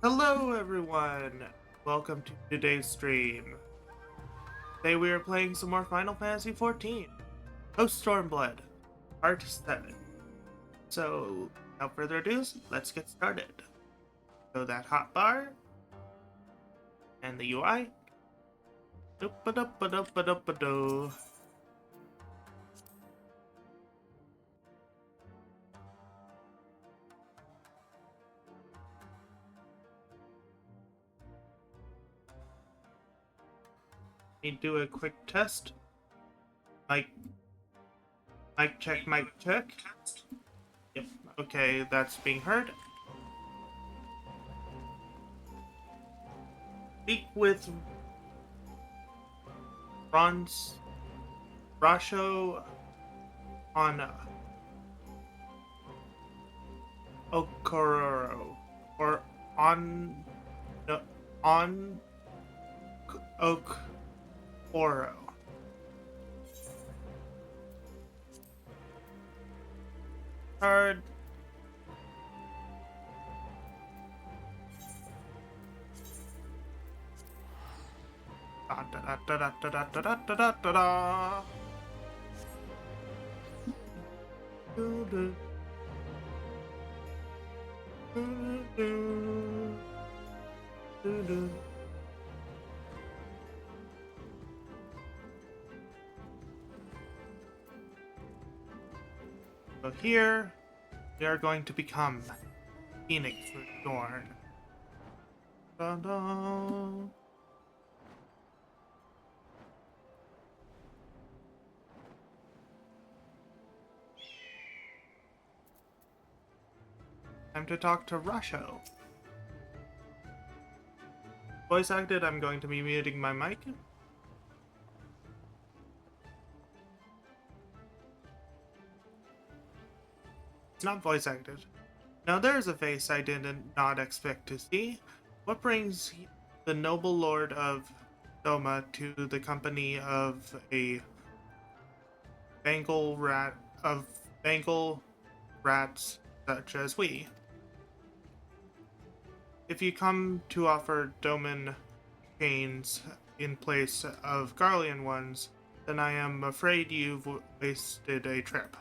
Hello everyone! Welcome to today's stream. Today we are playing some more Final Fantasy XIV. Stormblood, Part 7. So, without further ado, let's get started. So that hotbar, and the UI. Doop-a-doop-a-doop-a-doop-a-doo. Need to do a quick test. Mic check, mic check. Yep, okay, that's being heard. Speak with Rasho on Okororo, or on Okoro. Card. Da da da da da da da da da da da. Do do do do do do. So here we are going to become Phoenix Reborn. Da da. Time to talk to Rasho. Voice acted, I'm going to be muting my mic. It's not voice acted. Now there's a face I did not expect to see. What brings the noble lord of Doma to the company of a Bengal rats such as we? If you come to offer Doman chains in place of Garlean ones, then I am afraid you've wasted a trip.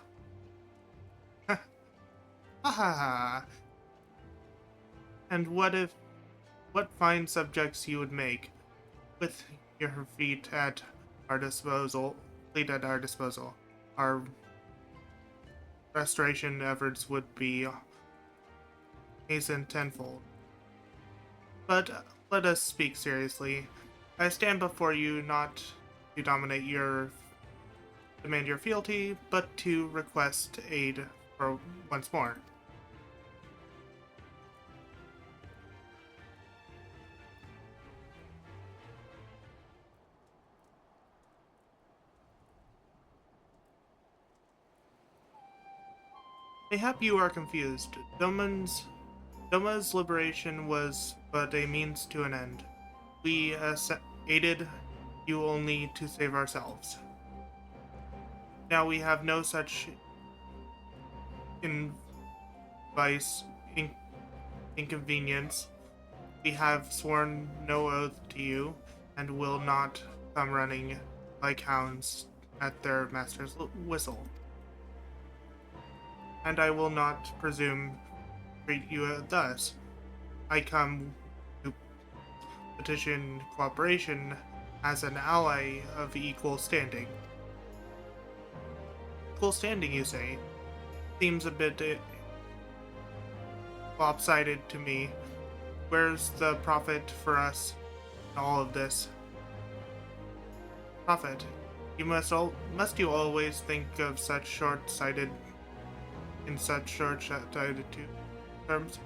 Ha ha ha! And what fine subjects you would make with your fleet at our disposal. Our restoration efforts would be hastened tenfold. But let us speak seriously. I stand before you not to demand your fealty, but to request aid for once more. Mayhap you are confused. Doma's liberation was but a means to an end. We aided you only to save ourselves. Now we have no such inconvenience. We have sworn no oath to you, and will not come running like hounds at their master's whistle. And I will not presume treat you thus. I come to petition cooperation as an ally of equal standing. Equal standing, you say? Seems a bit lopsided to me. Where's the profit for us in all of this? Profit? You must you always think of such short-sighted terms?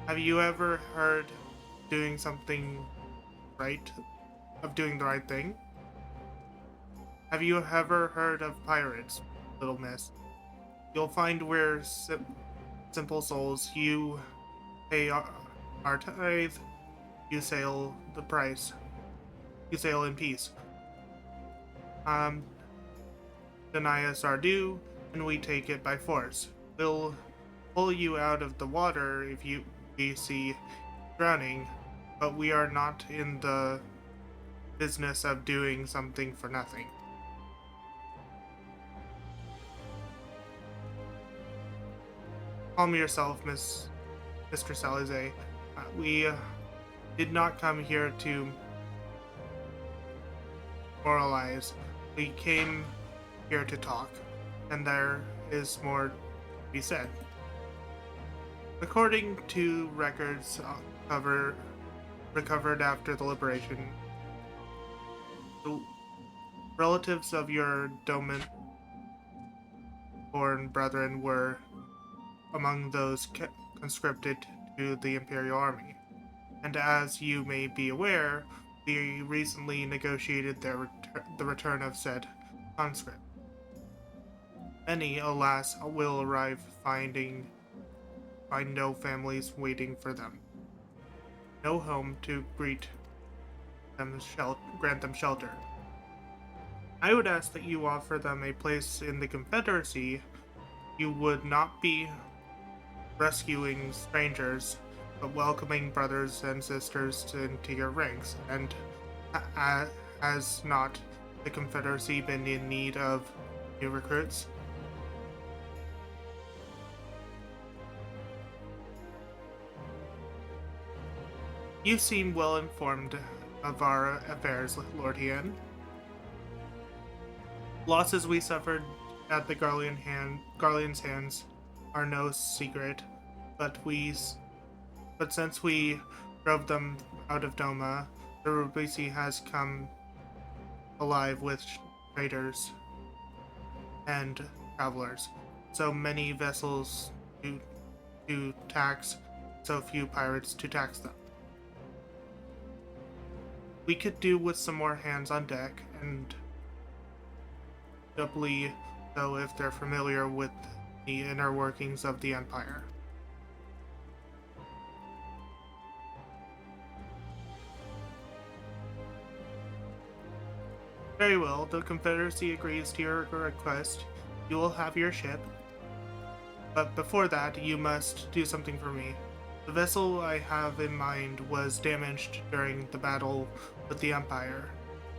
Have you ever heard of doing the right thing? Have you ever heard of pirates, little miss? You'll find we're simple souls. You pay our tithe, you sail the price. You sail in peace. Deny us our due, and we take it by force. We'll pull you out of the water if we see drowning, but we are not in the business of doing something for nothing. Calm yourself, Mr. Salize. We did not come here to moralize. We came here to talk, and there is more to be said. According to records recovered after the liberation, the relatives of your Domin-born brethren were among those conscripted to the Imperial Army. And as you may be aware, we recently negotiated the return of said conscript. Many, alas, will arrive find no families waiting for them, no home to grant them shelter. I would ask that you offer them a place in the Confederacy. You would not be rescuing strangers, but welcoming brothers and sisters into your ranks. And has not the Confederacy been in need of new recruits? You seem well informed of our affairs, Lord Hien. Losses we suffered at the Garlean's hands are no secret, but since we drove them out of Doma, the Rubisi has come alive with traders and travelers. So many vessels to tax, so few pirates to tax them. We could do with some more hands on deck, and doubly so if they're familiar with the inner workings of the Empire. Very well, the Confederacy agrees to your request. You will have your ship. But before that, you must do something for me. The vessel I have in mind was damaged during the battle with the Empire.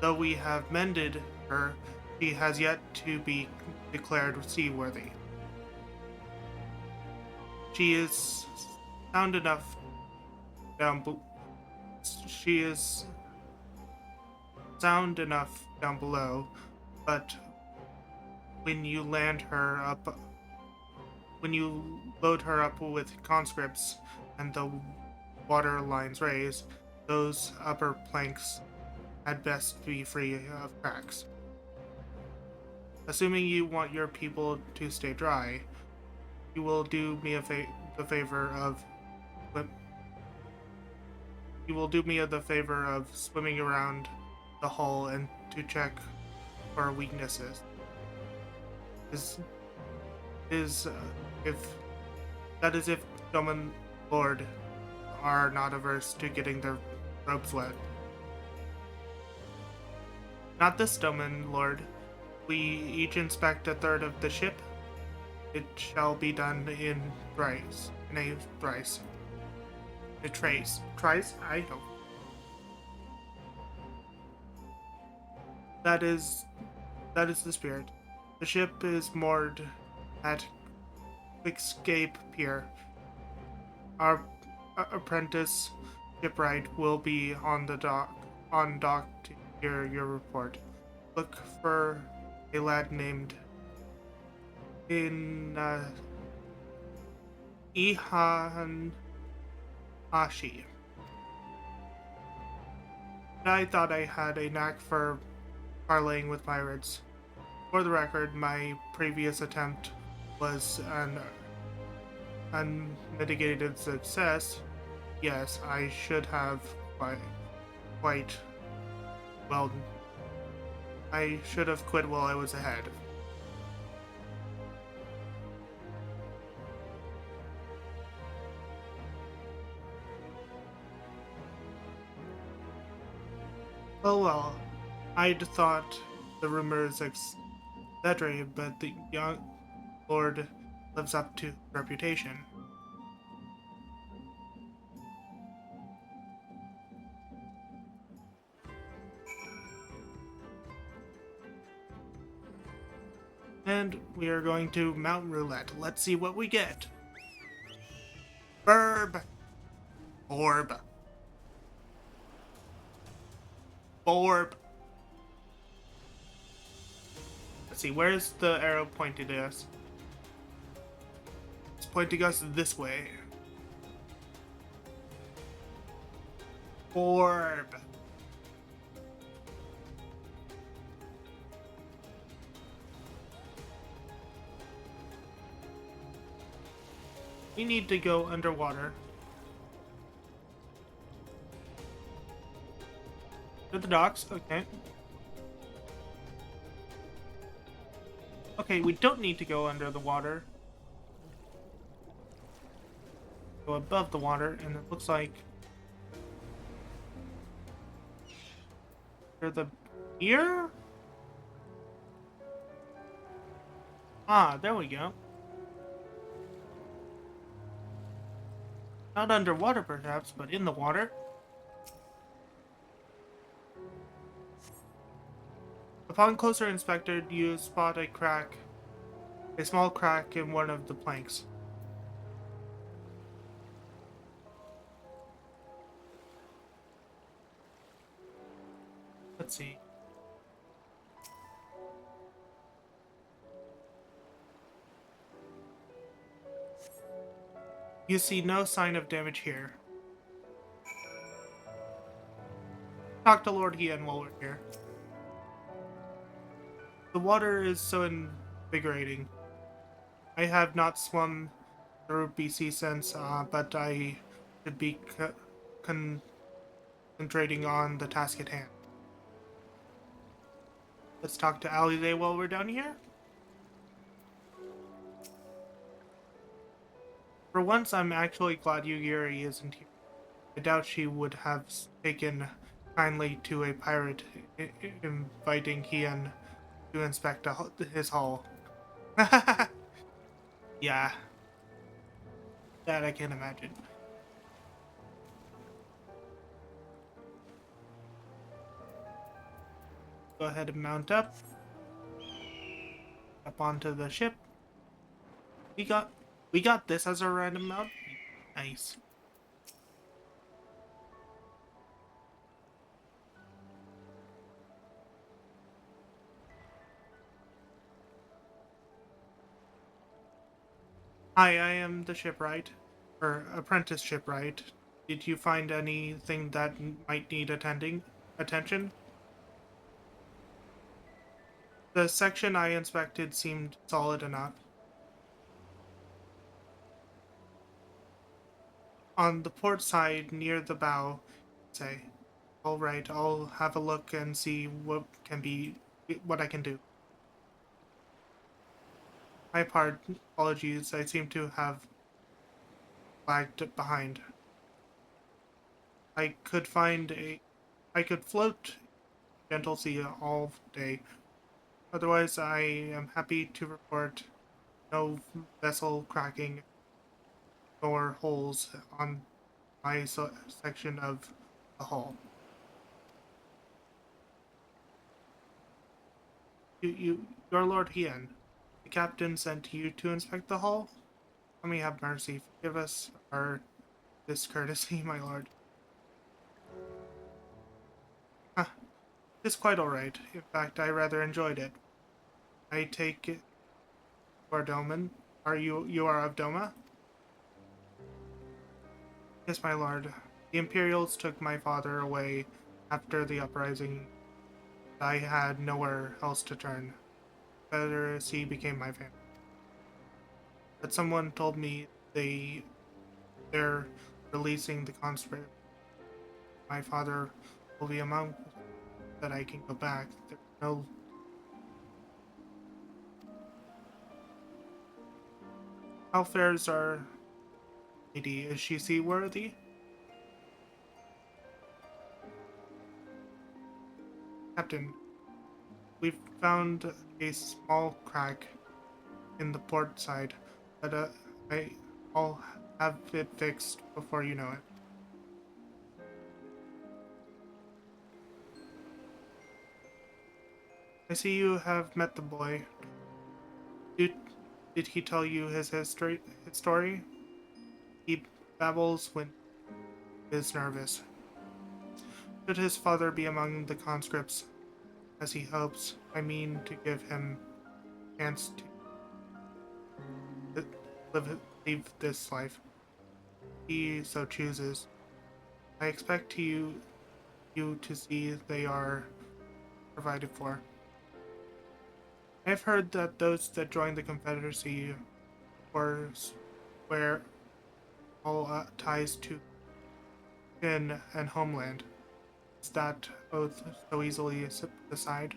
Though we have mended her, she has yet to be declared seaworthy. She is sound enough down below, but when you load her up with conscripts and the water lines raised, those upper planks had best be free of cracks. Assuming you want your people to stay dry, you will do me the favor of swimming around the hull and to check for weaknesses. If Domin Lord are not averse to getting their robes wet. Not this Domin Lord. We each inspect a third of the ship. It shall be done in thrice. A trace. Trice? I don't. That is the spirit. The ship is moored at Ffxiv Pier. Our apprentice shipwright will be on dock to hear your report. Look for a lad named Ihan Ashi. I thought I had a knack for parlaying with pirates. For the record, my previous attempt was an unmitigated success. Yes, I should have quite well. I should have quit while I was ahead. Oh well, I'd thought the rumors exaggerated, but the young lord lives up to reputation. And we are going to Mount Roulette. Let's see what we get. Burb. Orb. Orb. Let's see, where's the arrow pointing at us? It's pointing us this way. Orb. We need to go underwater. To the docks, okay. Okay, we don't need to go under the water. Go above the water, and it looks like they're the here? Ah, there we go. Not underwater, perhaps, but in the water. Upon closer inspection, you spot a small crack in one of the planks. Let's see. You see no sign of damage here. Talk to Lord Hien while we're here. The water is so invigorating. I have not swum through BC since, but I should be concentrating on the task at hand. Let's talk to Alize while we're down here. For once, I'm actually glad Yugiri isn't here. I doubt she would have taken kindly to a pirate inviting Hien to inspect his hull. Yeah, that I can imagine. Go ahead and mount up onto the ship. We got this as a random mount. Nice. Hi, I am the shipwright, or apprentice shipwright. Did you find anything that might need attention? The section I inspected seemed solid enough. On the port side, near the bow, say. Alright, I'll have a look and see what I can do. My part, apologies, I seem to have lagged behind. I could float gentle sea all day. Otherwise, I am happy to report no vessel cracking nor holes on my section of the hull. Your Lord Hien, the captain sent you to inspect the hull? Let me have mercy. Forgive us our discourtesy, my lord. Huh. It's quite alright. In fact, I rather enjoyed it. I take it you are Doman. You are of Doma? Yes, my lord. The Imperials took my father away after the uprising. I had nowhere else to turn. Confederacy became my family. But someone told me they're releasing the conscript. My father will be among that I can go back. There's no. How fares our lady? Is she seaworthy? Captain, we've found a small crack in the port side, but I'll have it fixed before you know it. I see you have met the boy. Did, did he tell you his history? His story? He babbles when he is nervous. Should his father be among the conscripts, as he hopes, I mean to give him a chance to leave this life. He so chooses. I expect you to see they are provided for. I have heard that those that join the Confederacy or swear all ties to kin and homeland. Is that oath so easily set aside?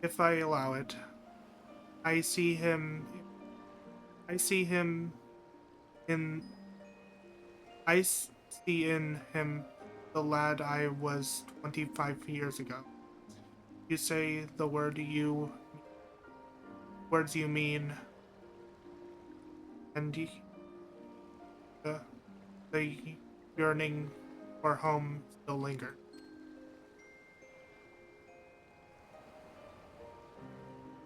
If I allow it, I see him. I see him in. I see in him the lad I was 25 years ago. You say the words you mean, and the, the yearning for home still linger.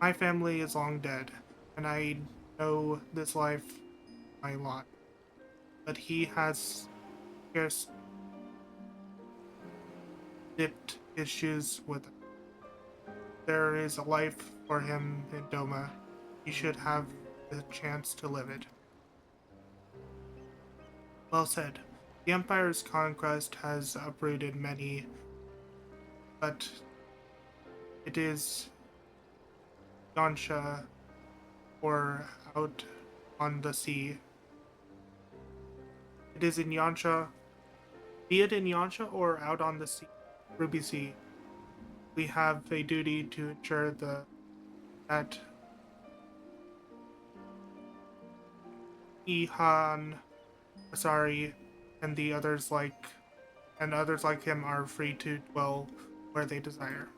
My family is long dead, and I know this life my lot. But he has scarce dipped his shoes with it. There is a life for him in Doma. He should have the chance to live it. Well said. The Empire's conquest has uprooted many, but it is Yansha or out on the sea. It is in Yansha, be it in Yansha or out on the sea, Ruby Sea. We have a duty to ensure that Ihan, Asari, and others like him are free to dwell where they desire.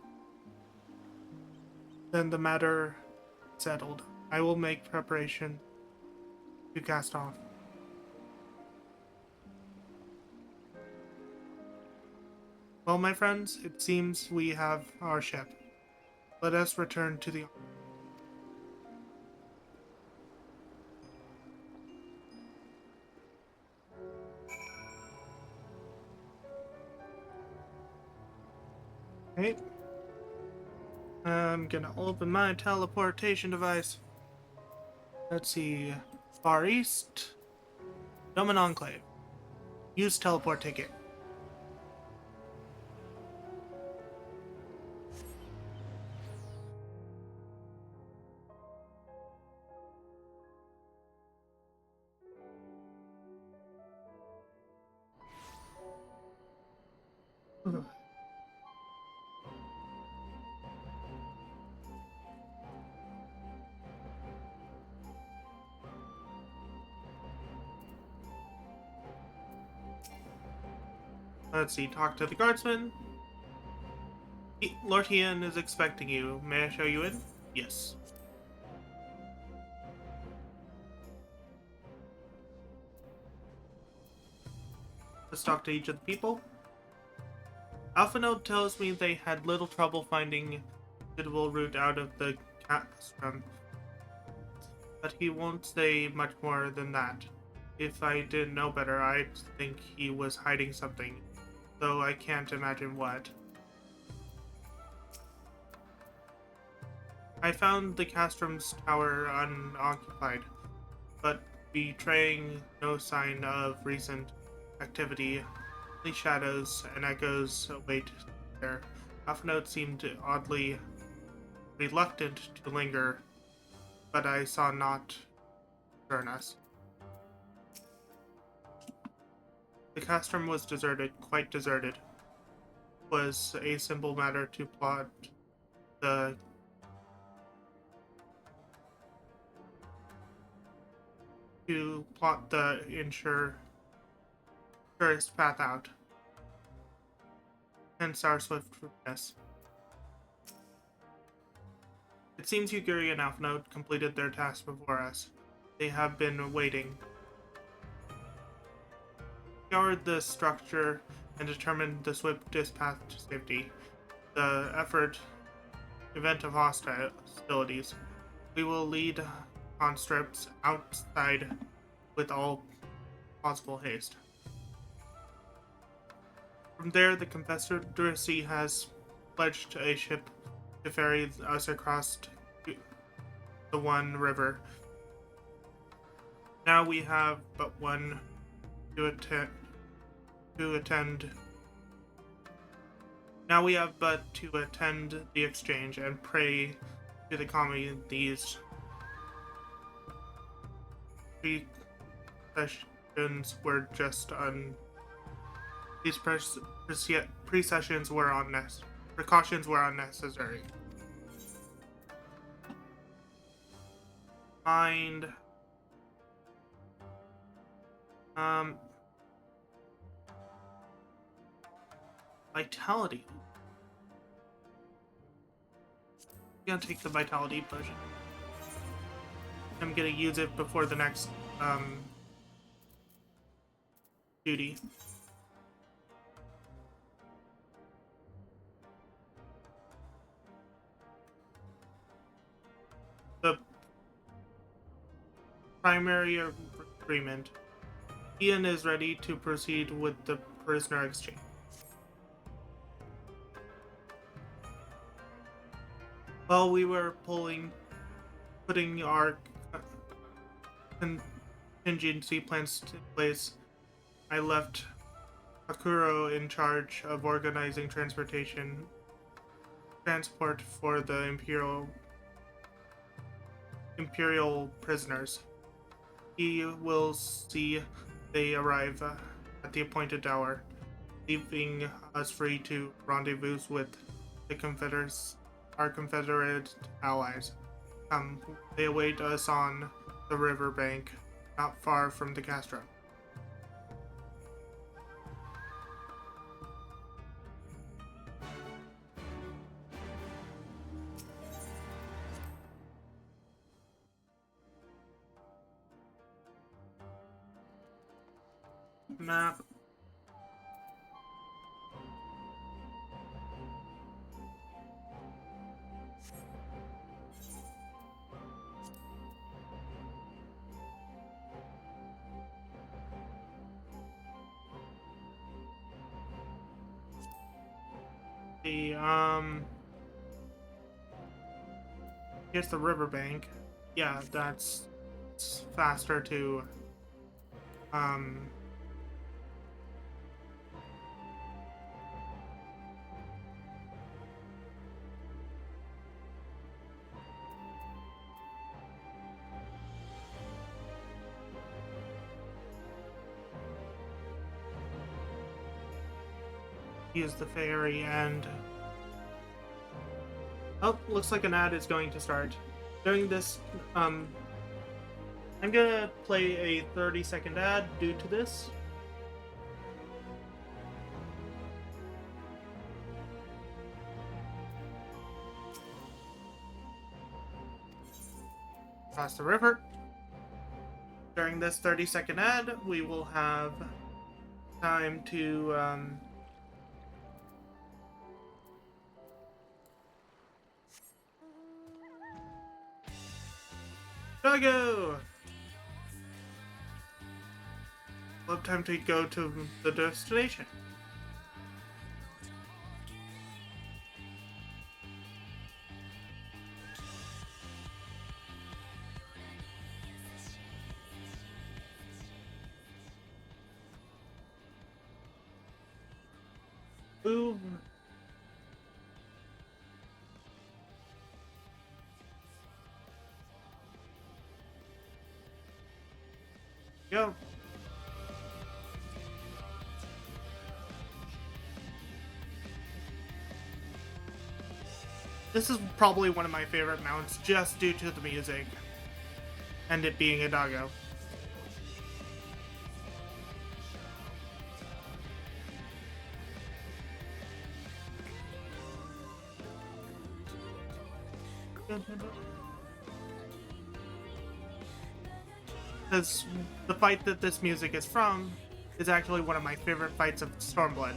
Then the matter settled. I will make preparation to cast off. Well, my friends, it seems we have our ship. Let us return to the... Okay. I'm gonna open my teleportation device. Let's see. Far East. Doman Enclave. Use teleport ticket. Let's see, talk to the guardsman. Lord Ian is expecting you. May I show you in? Yes. Let's talk to each of the people. Alphanode tells me they had little trouble finding a suitable route out of the castrum, but he won't say much more than that. If I didn't know better, I'd think he was hiding something, though I can't imagine what. I found the castrum's tower unoccupied, but betraying no sign of recent activity. Only shadows and echoes await there. Alphanode seemed oddly reluctant to linger, but I saw not concern us. The castrum was deserted, quite deserted. It was a simple matter to plot the surest path out. Hence our swiftness. It seems Yugiri and Alphanode completed their task before us. They have been waiting. Scoured the structure and determined the swiftest path to safety. The effort event of hostilities. We will lead conscripts outside with all possible haste. From there, the Confederacy has pledged a ship to ferry us across the One River. Now we have but one to attend. Now we have but to attend the exchange and pray to the kami these precessions were just these precautions were unnecessary. Find vitality. I'm gonna take the vitality potion. I'm gonna use it before the next duty. The primary agreement. Ian is ready to proceed with the prisoner exchange. While we were putting our contingency plans in place, I left Akuro in charge of organizing transport for the Imperial prisoners. He will see they arrive at the appointed hour, leaving us free to rendezvous with our Confederate allies. They await us on the riverbank, not far from the Castro. Map. Here's the riverbank. Yeah, it's faster to use the ferry. And oh, looks like an ad is going to start. During this, I'm gonna play a 30-second ad due to this. Across the river. During this 30-second ad, we will have time to go! We'll have time to go to the destination. Move. Go. This is probably one of my favorite mounts just due to the music and it being a doggo. Because the fight that this music is from is actually one of my favorite fights of Stormblood.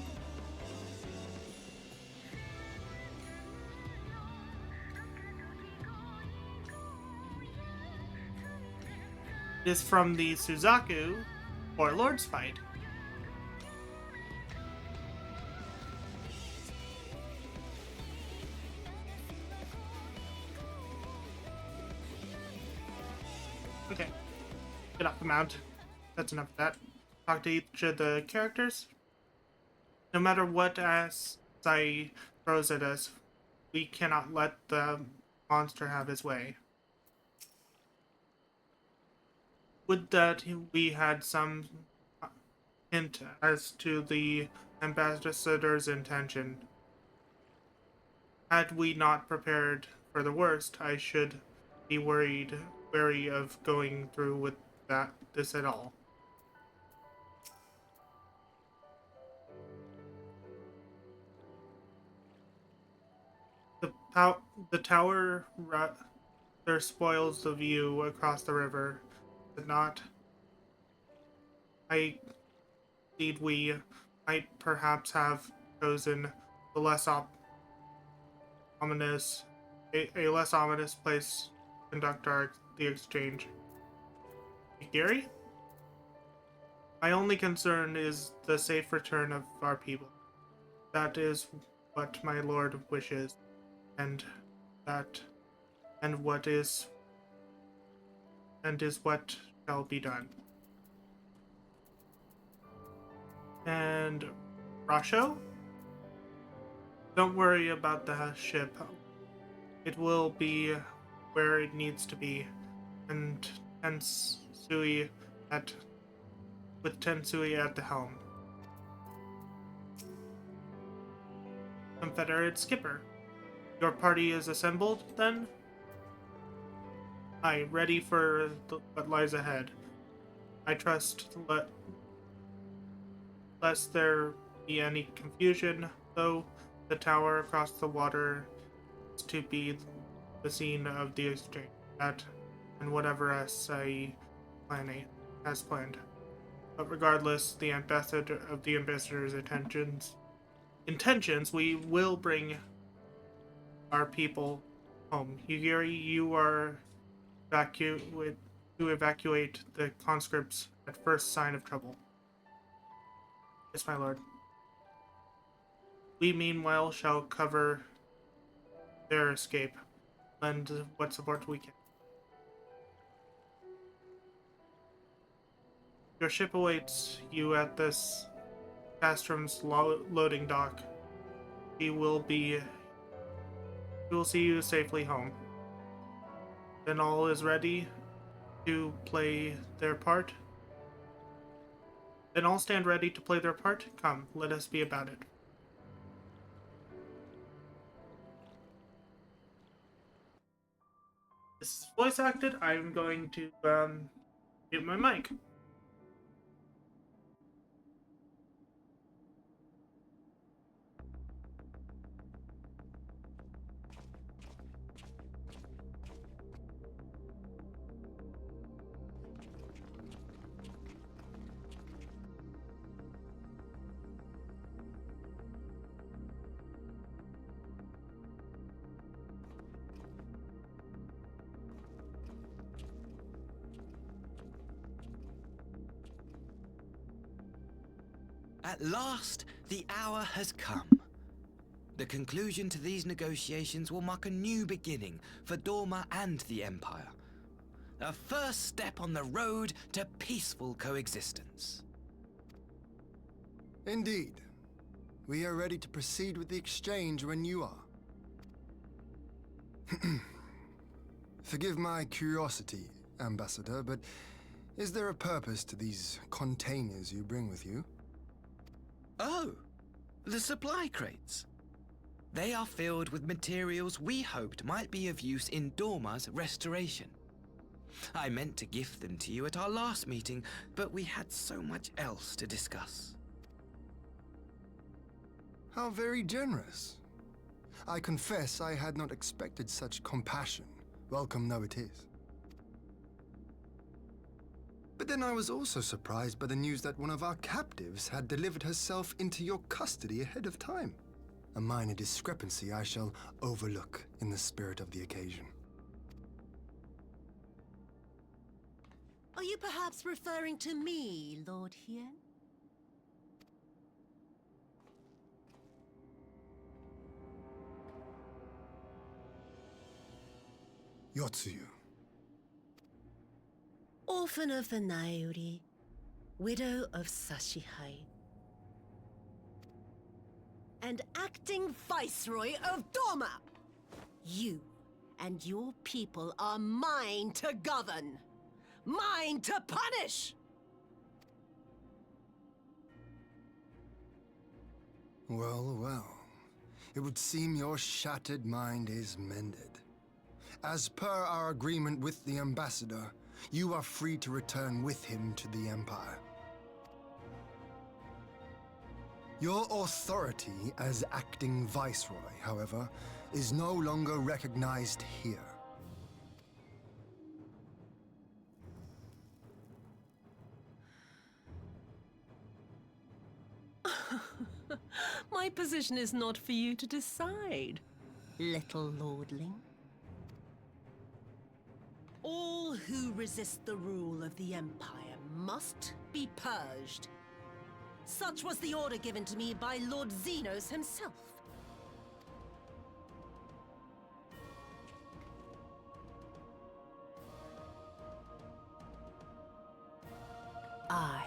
is from the Suzaku or Lord's fight. Okay, get off the mount. That's enough of that. Talk to each of the characters. No matter what Sai throws at us, we cannot let the monster have his way. Would that we had some hint as to the ambassador's intention. Had we not prepared for the worst, I should be wary of going through with this at all. The tower rather spoils the view across the river, but not. I indeed we might perhaps have chosen the ominous, a less ominous place to conduct the exchange. Gary? My only concern is the safe return of our people. That is what my lord wishes, and that, and what is what shall be done. And Rasho? Don't worry about the ship. It will be where it needs to be, and Tensui with Tensui at the helm. Confederate skipper, your party is assembled, then? Aye, ready for what lies ahead. I trust lest there be any confusion, though the tower across the water is to be the scene of the exchange. That and whatever else has planned. But regardless, the ambassador's intentions, we will bring our people home. Yugiri, you are to evacuate the conscripts at first sign of trouble. Yes, my lord. We meanwhile shall cover their escape, lend what support we can. Your ship awaits you at this Castrum's loading dock. We will see you safely home. Then all is ready to play their part. Then all stand ready to play their part. Come, let us be about it. This is voice acted. I'm going to mute my mic. At last, the hour has come. The conclusion to these negotiations will mark a new beginning for Dorma and the Empire. A first step on the road to peaceful coexistence. Indeed. We are ready to proceed with the exchange when you are. Forgive my curiosity, Ambassador, but is there a purpose to these containers you bring with you? Oh, the supply crates. They are filled with materials we hoped might be of use in Dorma's restoration. I meant to gift them to you at our last meeting, but we had so much else to discuss. How very generous. I confess I had not expected such compassion, welcome though it is. But then I was also surprised by the news that one of our captives had delivered herself into your custody ahead of time. A minor discrepancy I shall overlook in the spirit of the occasion. Are you perhaps referring to me, Lord Hien? Yotsuyu. Orphan of the Nairi, widow of Sashihai, and acting Viceroy of Dorma! You and your people are mine to govern! Mine to punish! Well, well. It would seem your shattered mind is mended. As per our agreement with the ambassador, you are free to return with him to the Empire. Your authority as acting Viceroy, however, is no longer recognized here. My position is not for you to decide, little lordling. All who resist the rule of the Empire must be purged. Such was the order given to me by Lord Xenos himself. I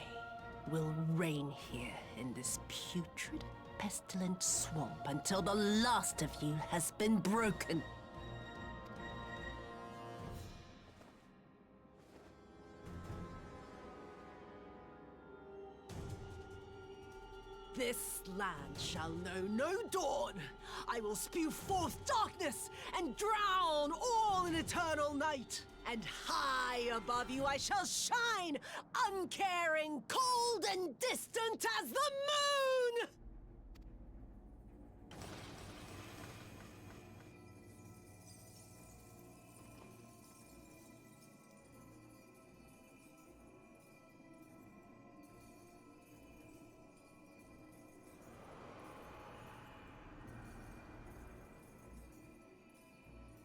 will reign here in this putrid, pestilent swamp until the last of you has been broken. This land shall know no dawn. I will spew forth darkness and drown all in eternal night. And high above you I shall shine, uncaring, cold and distant as the moon!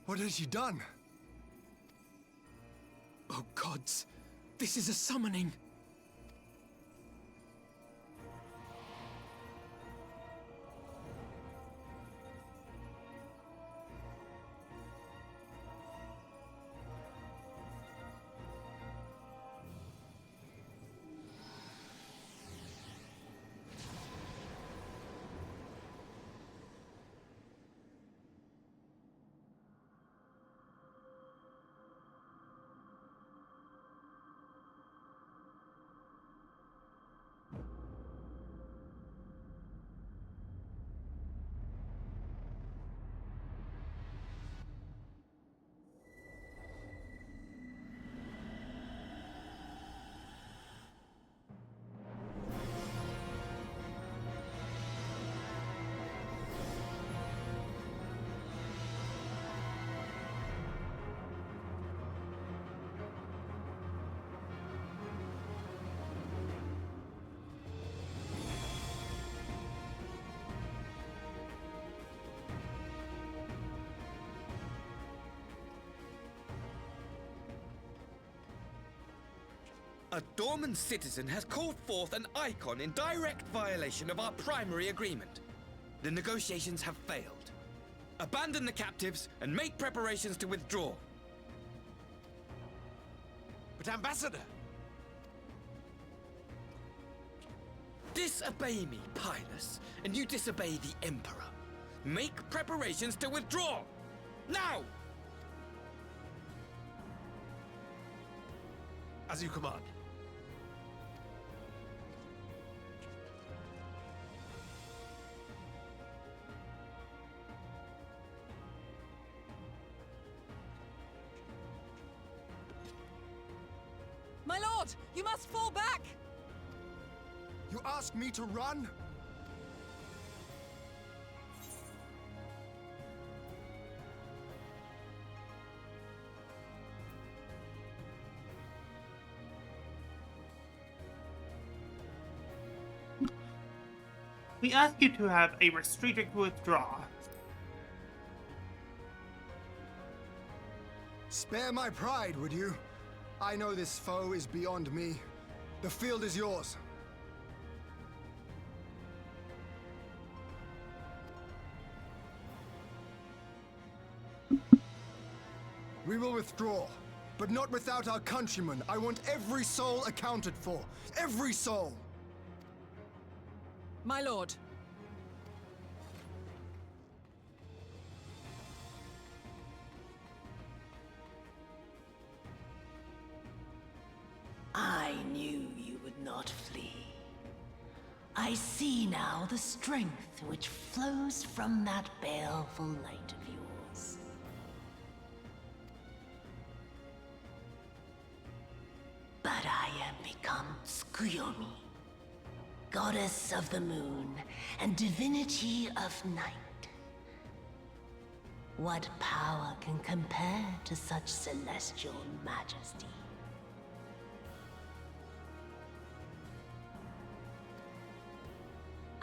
What has she done? Oh gods, this is a summoning. A Dorman citizen has called forth an icon in direct violation of our primary agreement. The negotiations have failed. Abandon the captives and make preparations to withdraw. But Ambassador! Disobey me, Pilus, and you disobey the Emperor. Make preparations to withdraw! Now! As you command. My lord, you must fall back! You ask me to run? We ask you to have a restricted withdrawal. Spare my pride, would you? I know this foe is beyond me. The field is yours. We will withdraw, but not without our countrymen. I want every soul accounted for. Every soul! My lord. I knew you would not flee. I see now the strength which flows from that baleful light of yours. But I am become Tsukuyomi, goddess of the moon and divinity of night. What power can compare to such celestial majesty?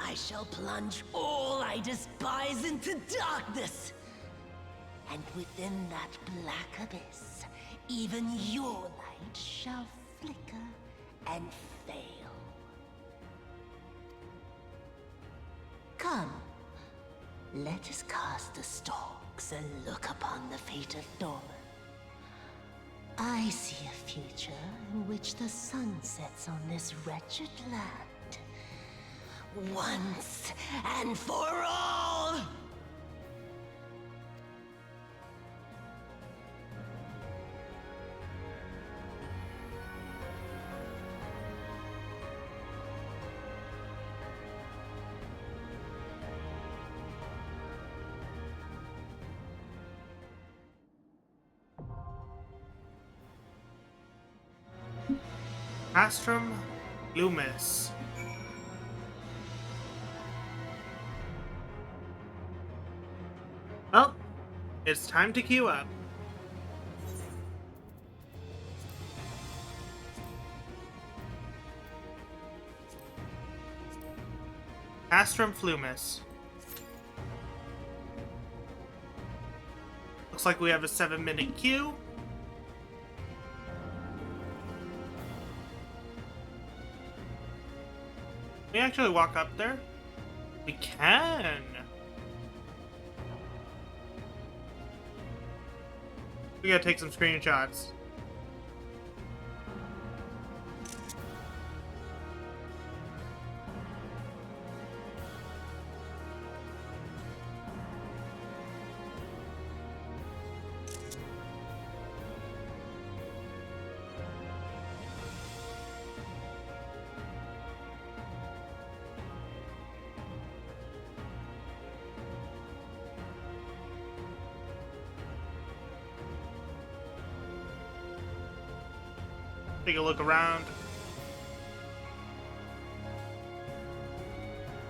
I shall plunge all I despise into darkness. And within that black abyss, even your light shall flicker and fail. Come, let us cast the stalks and look upon the fate of Dorman. I see a future in which the sun sets on this wretched land. Once and for all! Astrum Loomis. Well, it's time to queue up. Astrum Flumis. Looks like we have a 7-minute queue. Can we actually walk up there? We can! We gotta take some screenshots. Take a look around.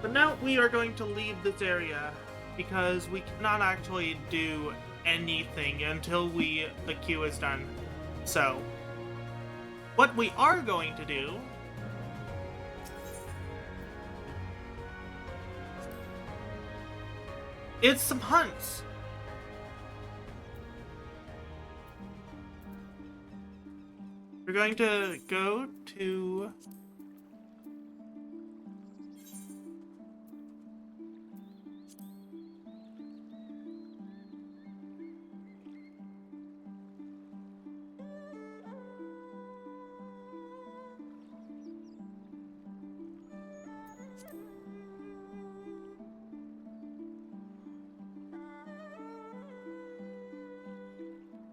But now we are going to leave this area because we cannot actually do anything until the queue is done. So, what we are going to do is some hunts. We're going to go to...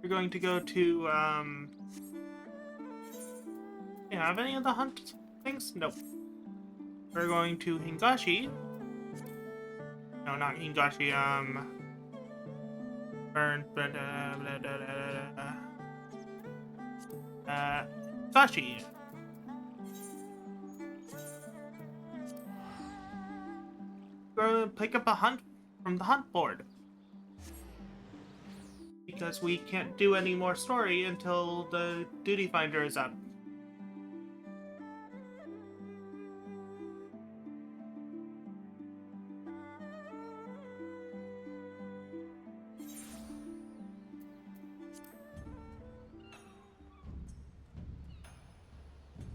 We're going to go to, you have any of the hunt things? Nope. We're going to Hingashi. No, not Hingashi, Sashi. We're gonna pick up a hunt from the hunt board. Because we can't do any more story until the duty finder is up.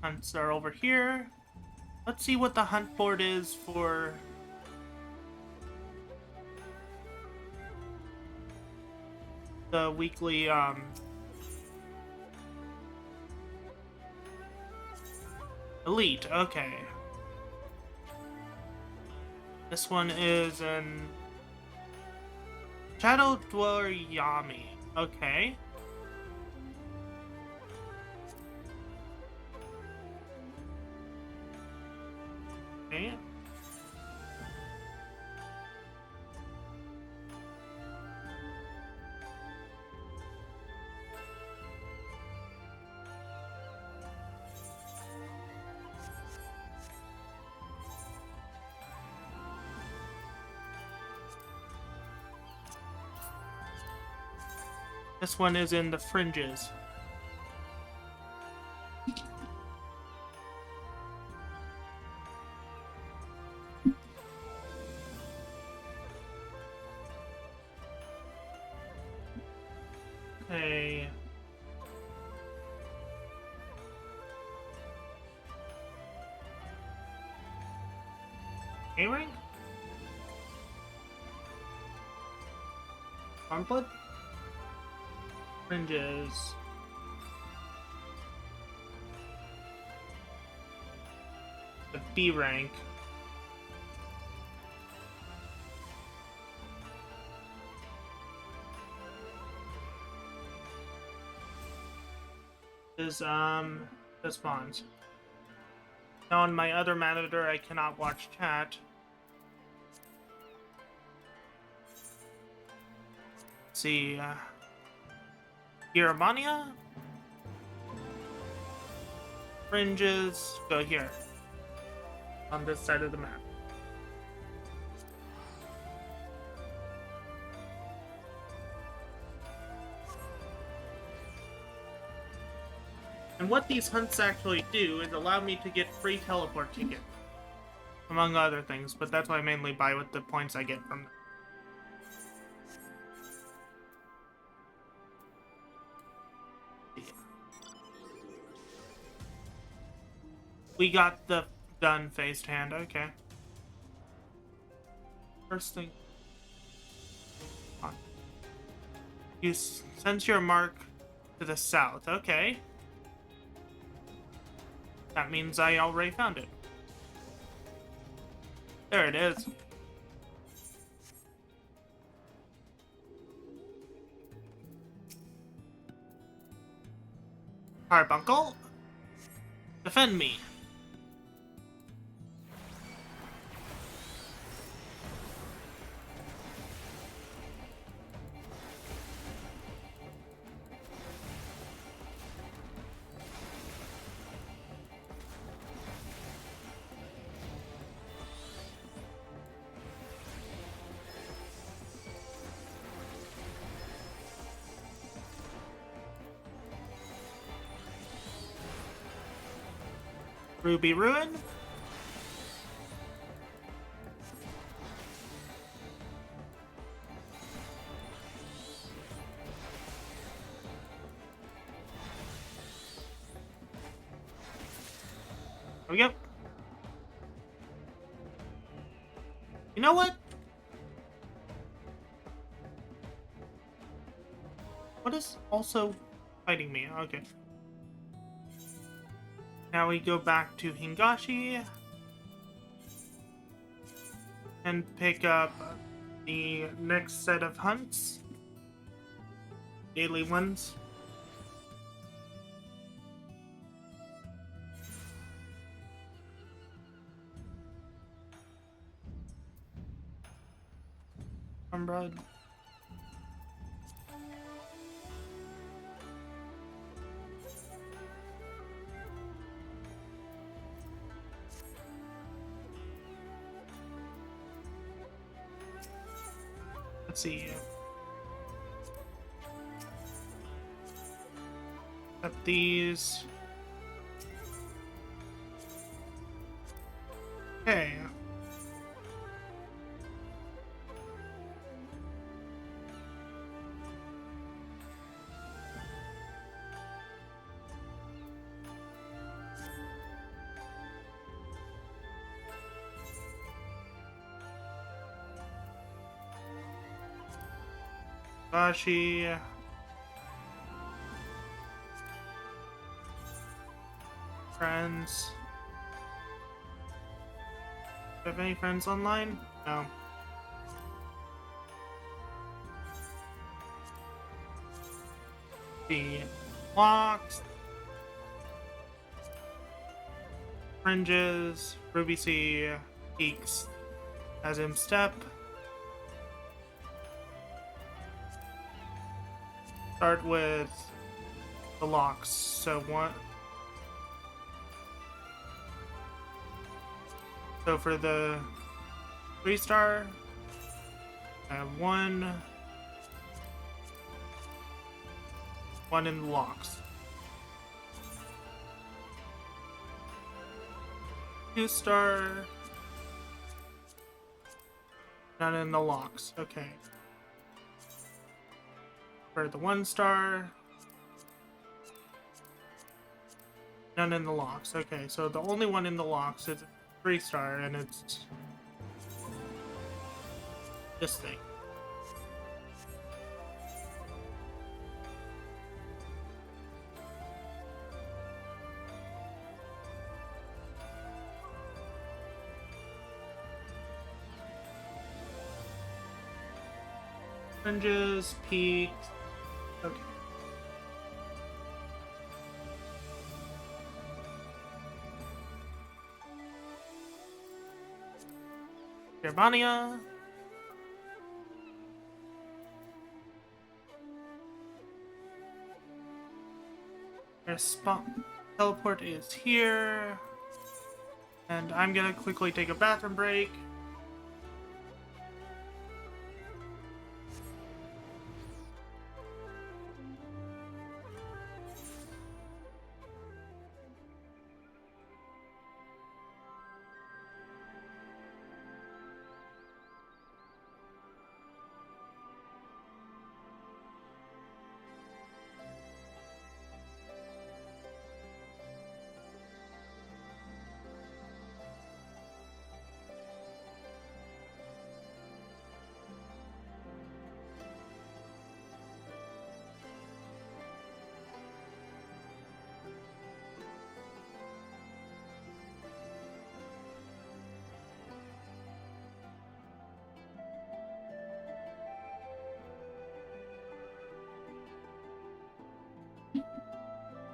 hunts are over here. Let's see what the hunt board is for the weekly, elite. Okay. This one is in Shadow Dweller Yami. Okay. Okay. This one is in the fringes. Okay. A-rank? Stormblood? Fringes. The B rank. Is the spawns. Now on my other monitor I cannot watch chat. Let's see, Iromania? Fringes, go here. On this side of the map. And what these hunts actually do is allow me to get free teleport tickets. Among other things, but that's what I mainly buy with the points I get from them. We got the done phased hand, okay. First thing. You sense your mark to the south, okay. That means I already found it. There it is. Carbuncle? Defend me. Ruby Ruin? There we go. You know what? What is also fighting me? Okay. Now we go back to Hingashi and pick up the next set of hunts. Daily ones. Stormblood. Let's see. Up these. Okay. Bashi. Friends. Do I have any friends online? No. The locks. Fringes. Ruby C. Geeks. As him step. Start with the locks. So one. So for the 3-star, I have one in the locks. 2-star, none in the locks. Okay. For the 1-star, none in the locks. Okay, so the only one in the locks is 3-star, and it's this thing. Fringes, peaks. Okay. Germania. Our spot teleport is here. And I'm gonna quickly take a bathroom break.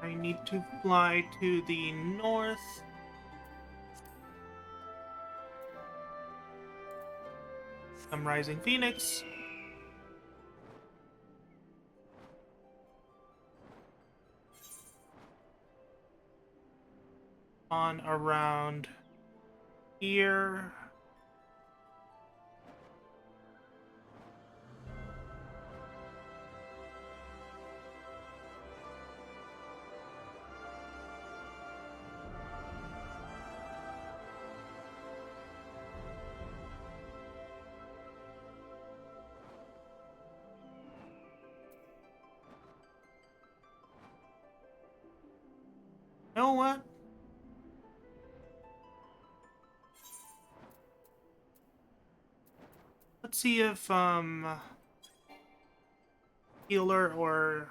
I need to fly to the north. I'm Rising Phoenix. On around here. You know what? Let's see if healer or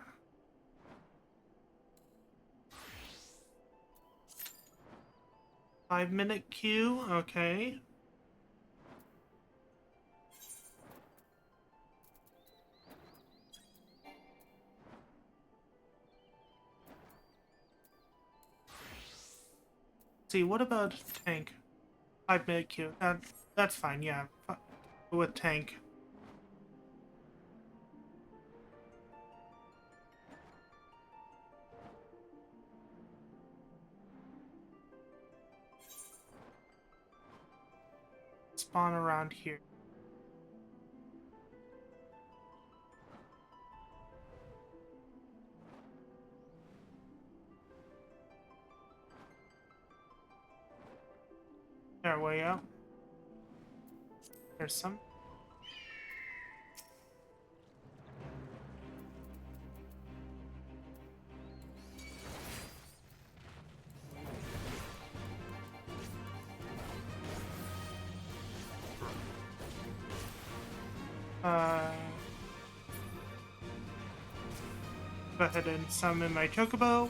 5-minute queue. Okay. See, what about tank? 5-minute queue. That's fine. Yeah, with tank. Spawn around here. There, way up. There's some. Go ahead and summon my chocobo.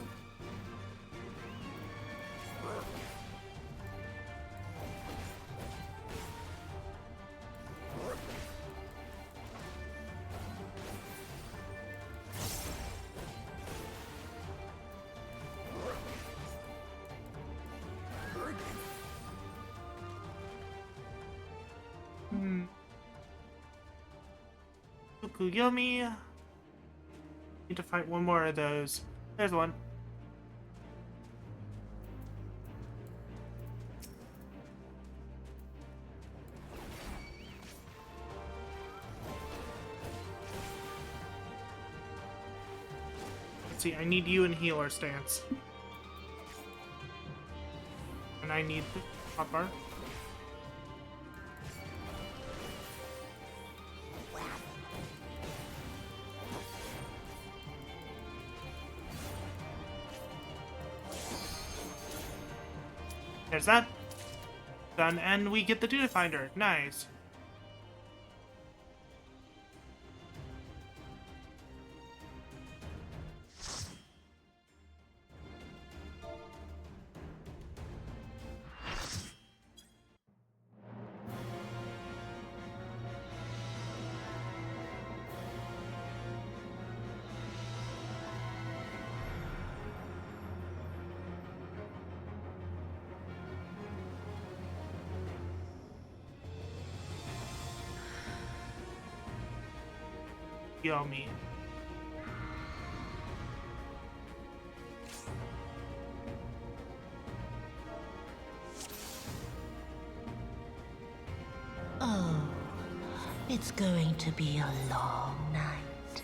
Yummy. Need to fight one more of those. There's one. Let's see, I need you in healer stance. And I need the hotbar. There's that. Done, and we get the Duty Finder. Nice. Yummy. Oh, it's going to be a long night.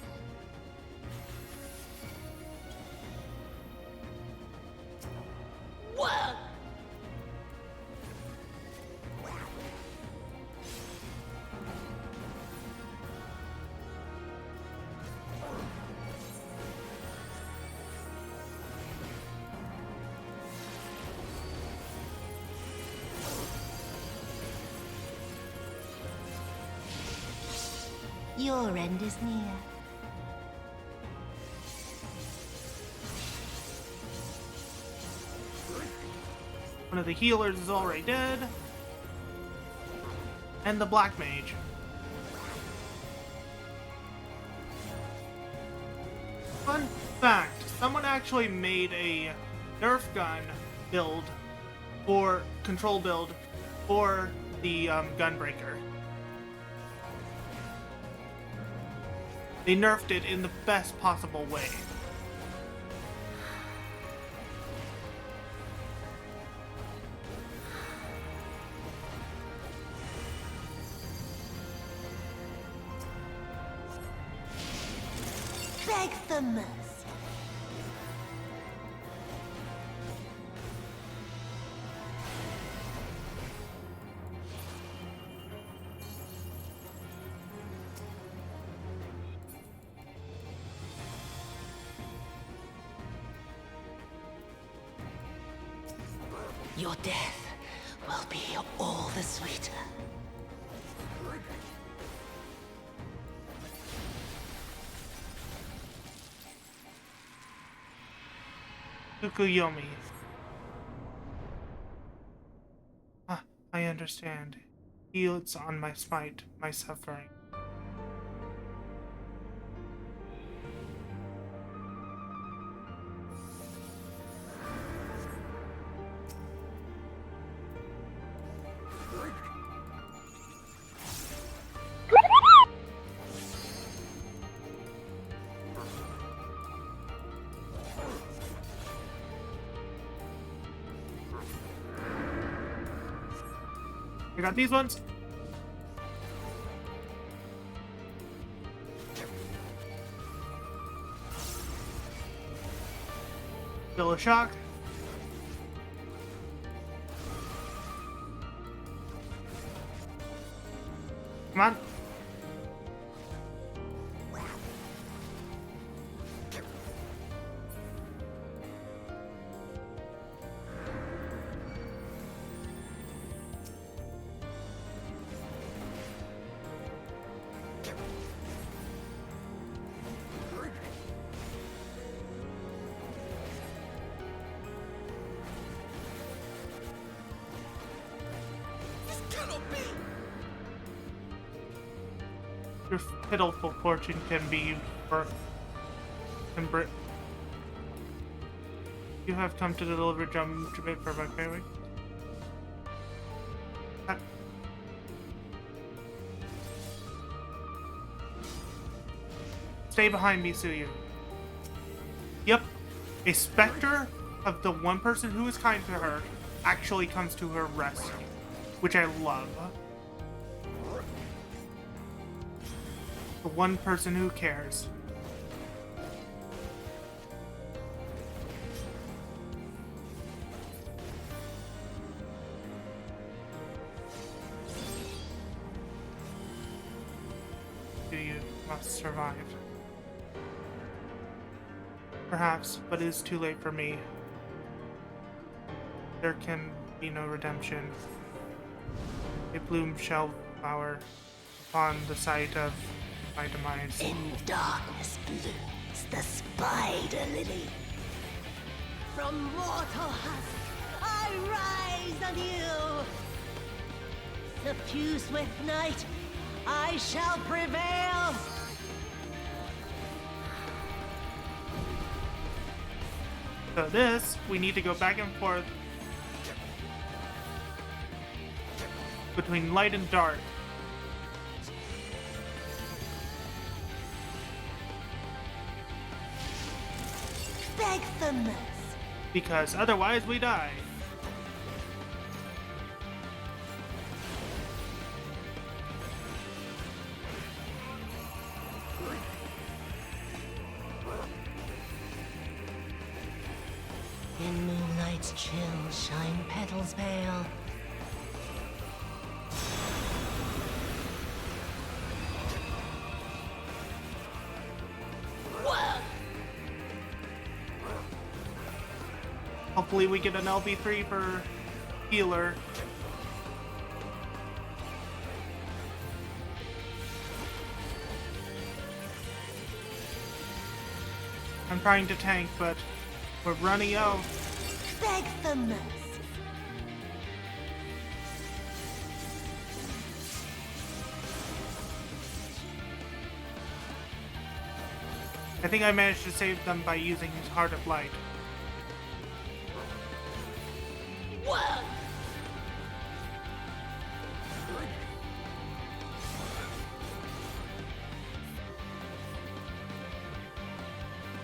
What? Your end is near. One of the healers is already dead. And the Black Mage. Fun fact, someone actually made a Nerf gun build for control build for the Gunbreaker. They nerfed it in the best possible way. Beg for mercy. Your death will be all the sweeter. Tsukuyomi. Ah, I understand. Heals on my smite, my suffering. I got these ones. Still a shock. Come on. cannot be! Your pitiful fortune can be used for... You have come to deliver judgment for my family. Stay behind me, Suyu. Yep, a specter of the one person who is kind to her actually comes to her rescue, which I love. The one person who cares. You must survive. Perhaps, but it is too late for me. There can be no redemption. A bloom shall flower upon the sight of my demise. In darkness blooms the spider lily. From mortal husk, I rise anew. Suffused with night, I shall prevail. So this, we need to go back and forth between light and dark. Beg for mercy. Because otherwise we die. In moonlight's chill shine petals pale. Hopefully we get an LB3 for healer. I'm trying to tank, but we're running out. Beg for mercy. I think I managed to save them by using Heart of Light.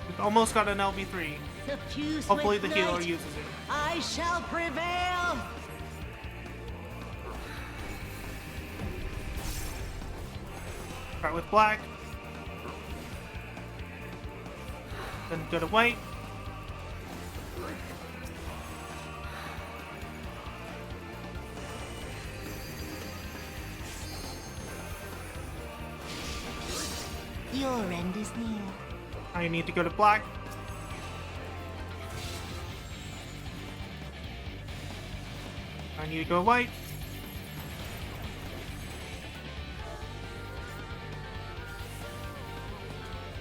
We've almost got an LB3. Suffused Hopefully with the healer night, uses it. I shall prevail. Start with black. Then go to white. Your end is near. I need to go to black. I need to go white.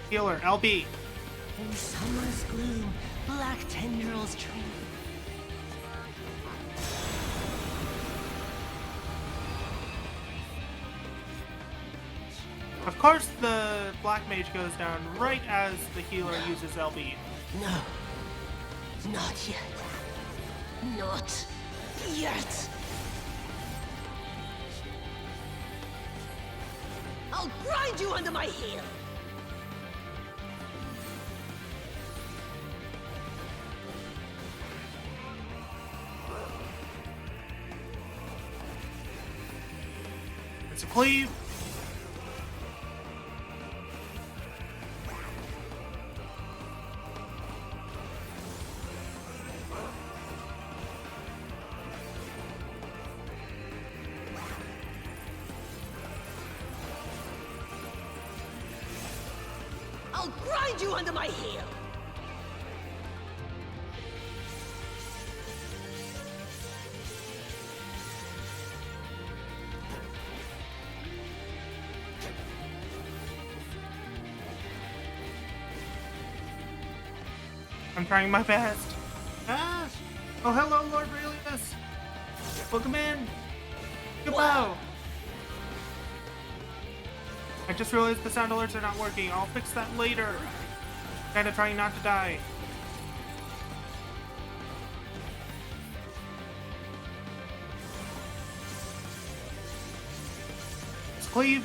Healer, LB. In summer's gloom, black tendrils trail. Of course, the black mage goes down right as the healer uses LB. No. Not yet. Not yet. I'll grind you under my heel. It's a cleave. I'll grind you under my heel. I'm trying my best. Ah! Oh, hello, Lord Aurelius. Welcome in. Kapow! I just realized the sound alerts are not working. I'll fix that later. Kinda trying not to die. Ffxiv.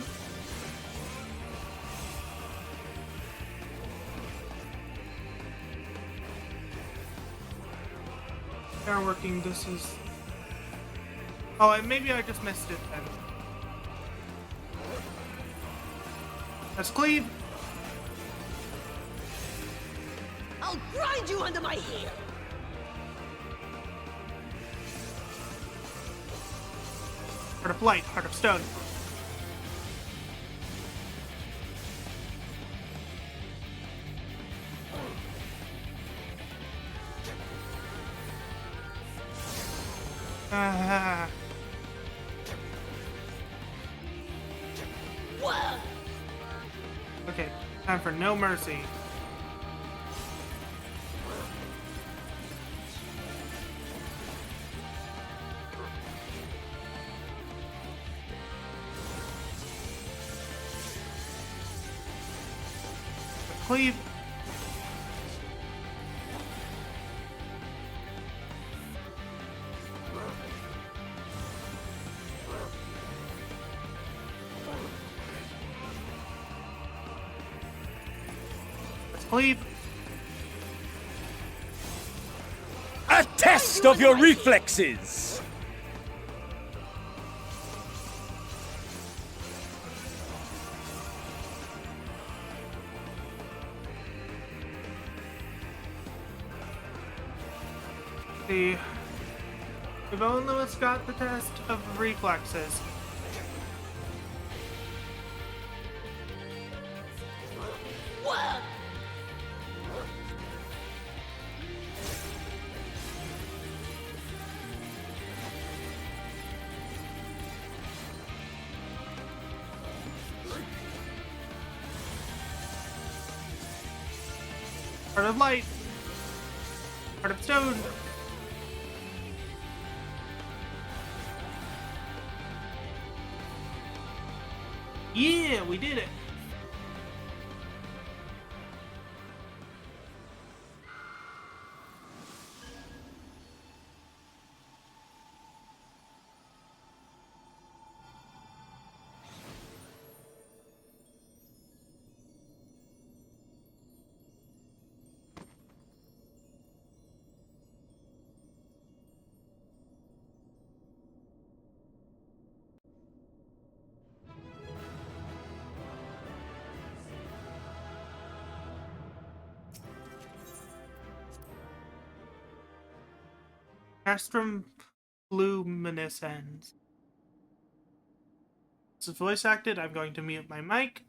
They are working. This is... Oh, maybe I just missed it then. Ffxiv. I'll grind you under my heel! Heart of light, heart of stone. Ah. Okay, time for no mercy. Ffxiv. Ffxiv. A test of your reflexes! See, we've almost got the test of reflexes. Heart of light. Heart of stone. Yeah, we did it. Castrum luminescens. This is voice acted. I'm going to mute my mic.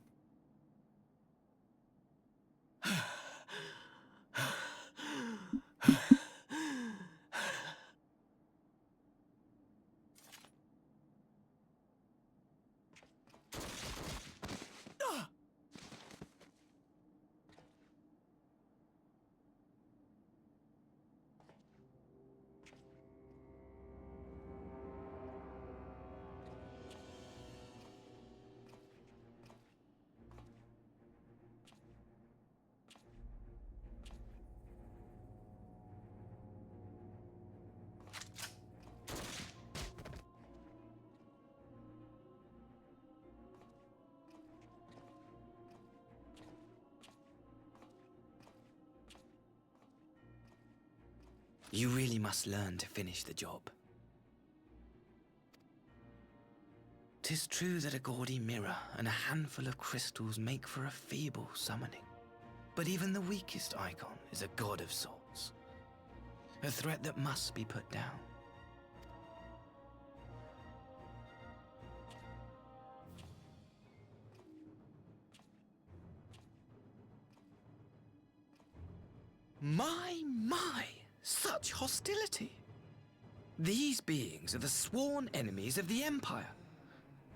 You really must learn to finish the job. 'Tis true that a gaudy mirror and a handful of crystals make for a feeble summoning. But even the weakest icon is a god of sorts. A threat that must be put down. My! Such hostility! These beings are the sworn enemies of the Empire.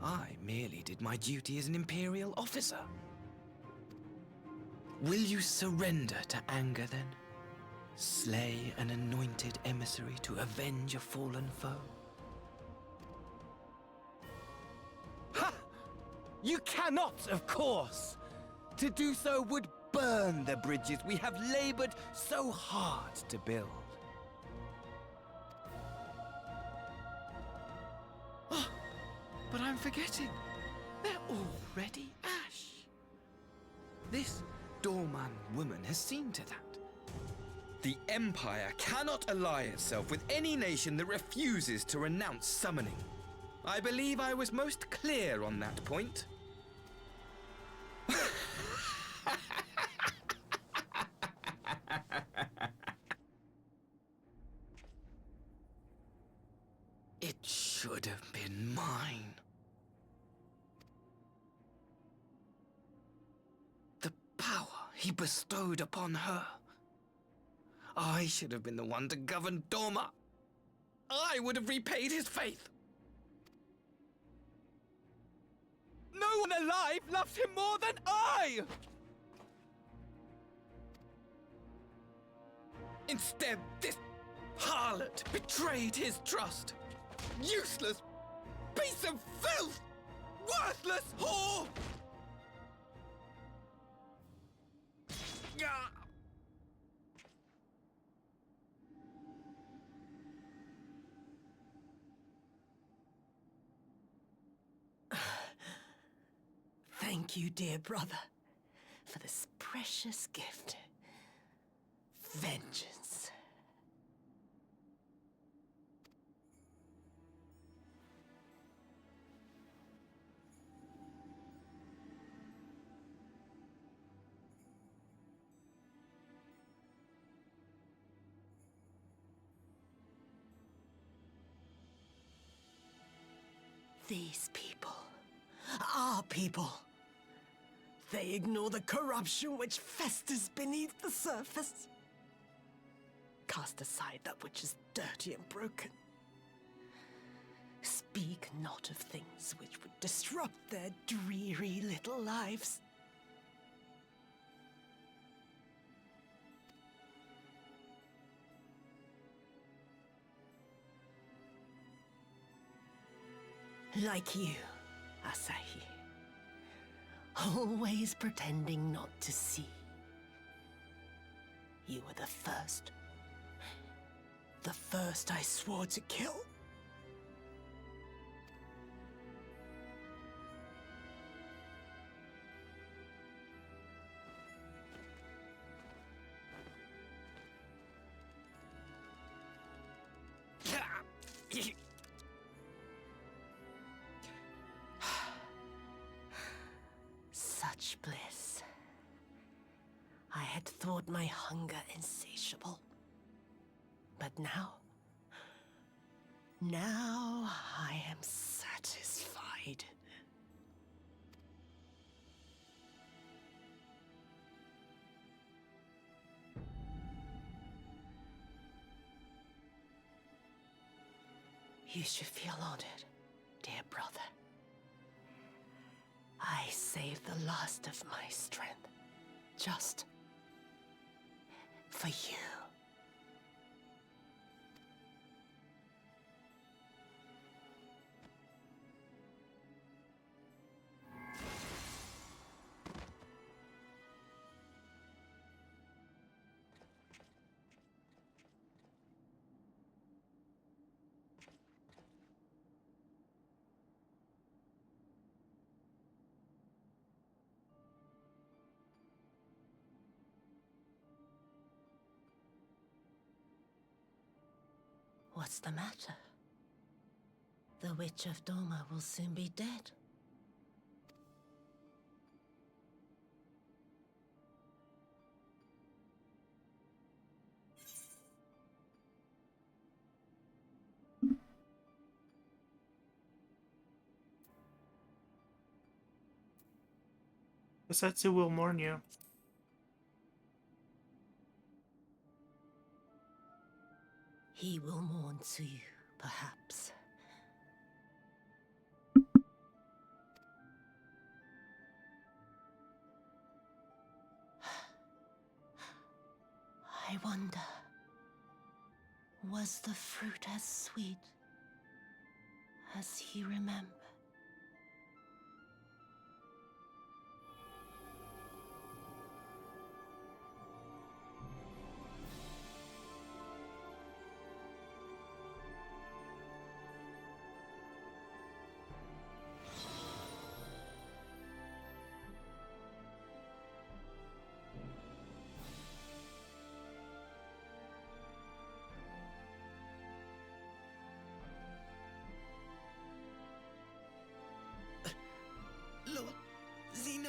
I merely did my duty as an Imperial officer. Will you surrender to anger then? Slay an anointed emissary to avenge a fallen foe? You cannot, of course! To do so would burn the bridges we have labored so hard to build. Oh, but I'm forgetting. They're already ash. This Doorman woman has seen to that. The Empire cannot ally itself with any nation that refuses to renounce summoning. I believe I was most clear on that point. It should have been mine. The power he bestowed upon her. I should have been the one to govern Dorma. I would have repaid his faith. No one alive loves him more than I! Instead, this harlot betrayed his trust. Useless piece of filth! Worthless whore! Ah! Thank you, dear brother, for this precious gift. Vengeance. These people, our people, they ignore the corruption which festers beneath the surface. Cast aside that which is dirty and broken. Speak not of things which would disrupt their dreary little lives. Like you, Asahi. Always pretending not to see. You were the first. The first I swore to kill. Such bliss. I had thought my hunger insatiable. But now I am satisfied. You should feel honored, dear brother. I saved the last of my strength, just for you. What's the matter? The Witch of Doma will soon be dead. Setsu will mourn you. He will mourn to you, perhaps. I wonder, was the fruit as sweet as he remembered?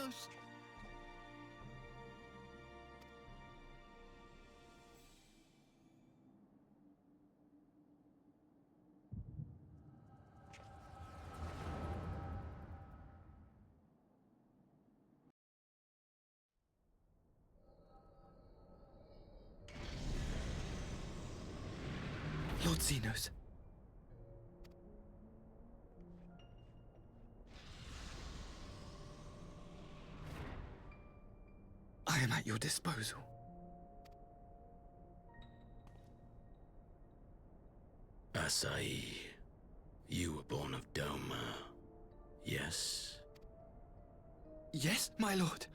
Xenos? Lord Xenos. I am at your disposal. Asai, you were born of Doma, yes? Yes, my lord.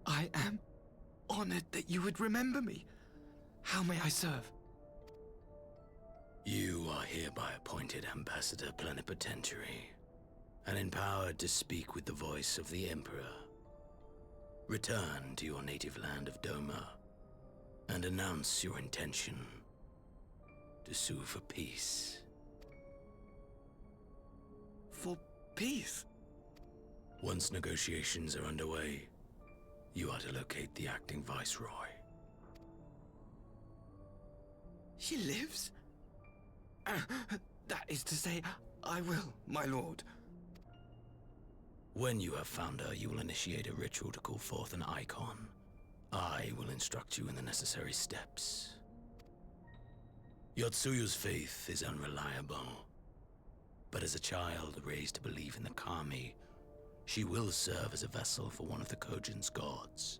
I am honored that you would remember me. How may I serve? You are hereby appointed Ambassador Plenipotentiary, and empowered to speak with the voice of the Emperor. Return to your native land of Doma, and announce your intention to sue for peace. For peace? Once negotiations are underway, you are to locate the acting Viceroy. She lives? That is to say, I will, my lord. When you have found her, you will initiate a ritual to call forth an icon. I will instruct you in the necessary steps. Yotsuyu's faith is unreliable, but as a child raised to believe in the Kami, she will serve as a vessel for one of the Kojin's gods.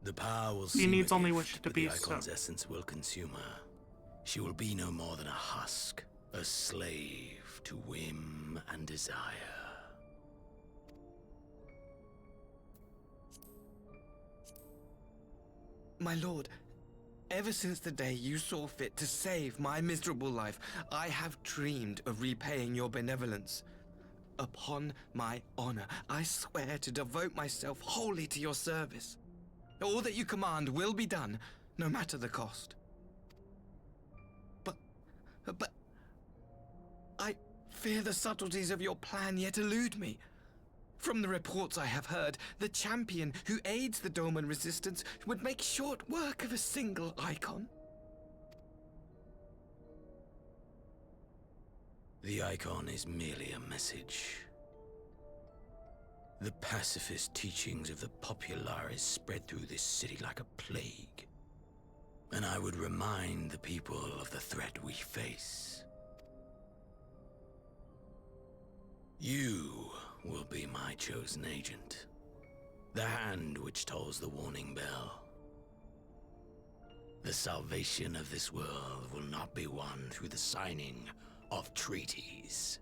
The power will He seem needs a only gift, wish to but be the icon's so. essence will consume her. She will be no more than a husk, a slave to whim and desire. My lord, ever since the day you saw fit to save my miserable life, I have dreamed of repaying your benevolence. Upon my honor, I swear to devote myself wholly to your service. All that you command will be done, no matter the cost. But I fear the subtleties of your plan yet elude me. From the reports I have heard, the champion who aids the Doman resistance would make short work of a single icon. The icon is merely a message. The pacifist teachings of the Populares spread through this city like a plague. And I would remind the people of the threat we face. You will be my chosen agent. The hand which tolls the warning bell. The salvation of this world will not be won through the signing of treaties.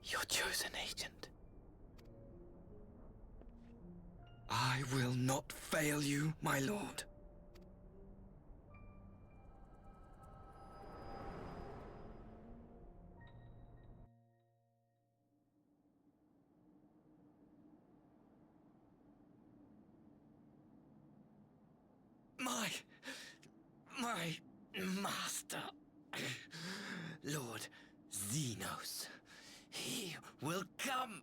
Your chosen agent. I will not fail you, my lord. My master, Lord Xenos, he will come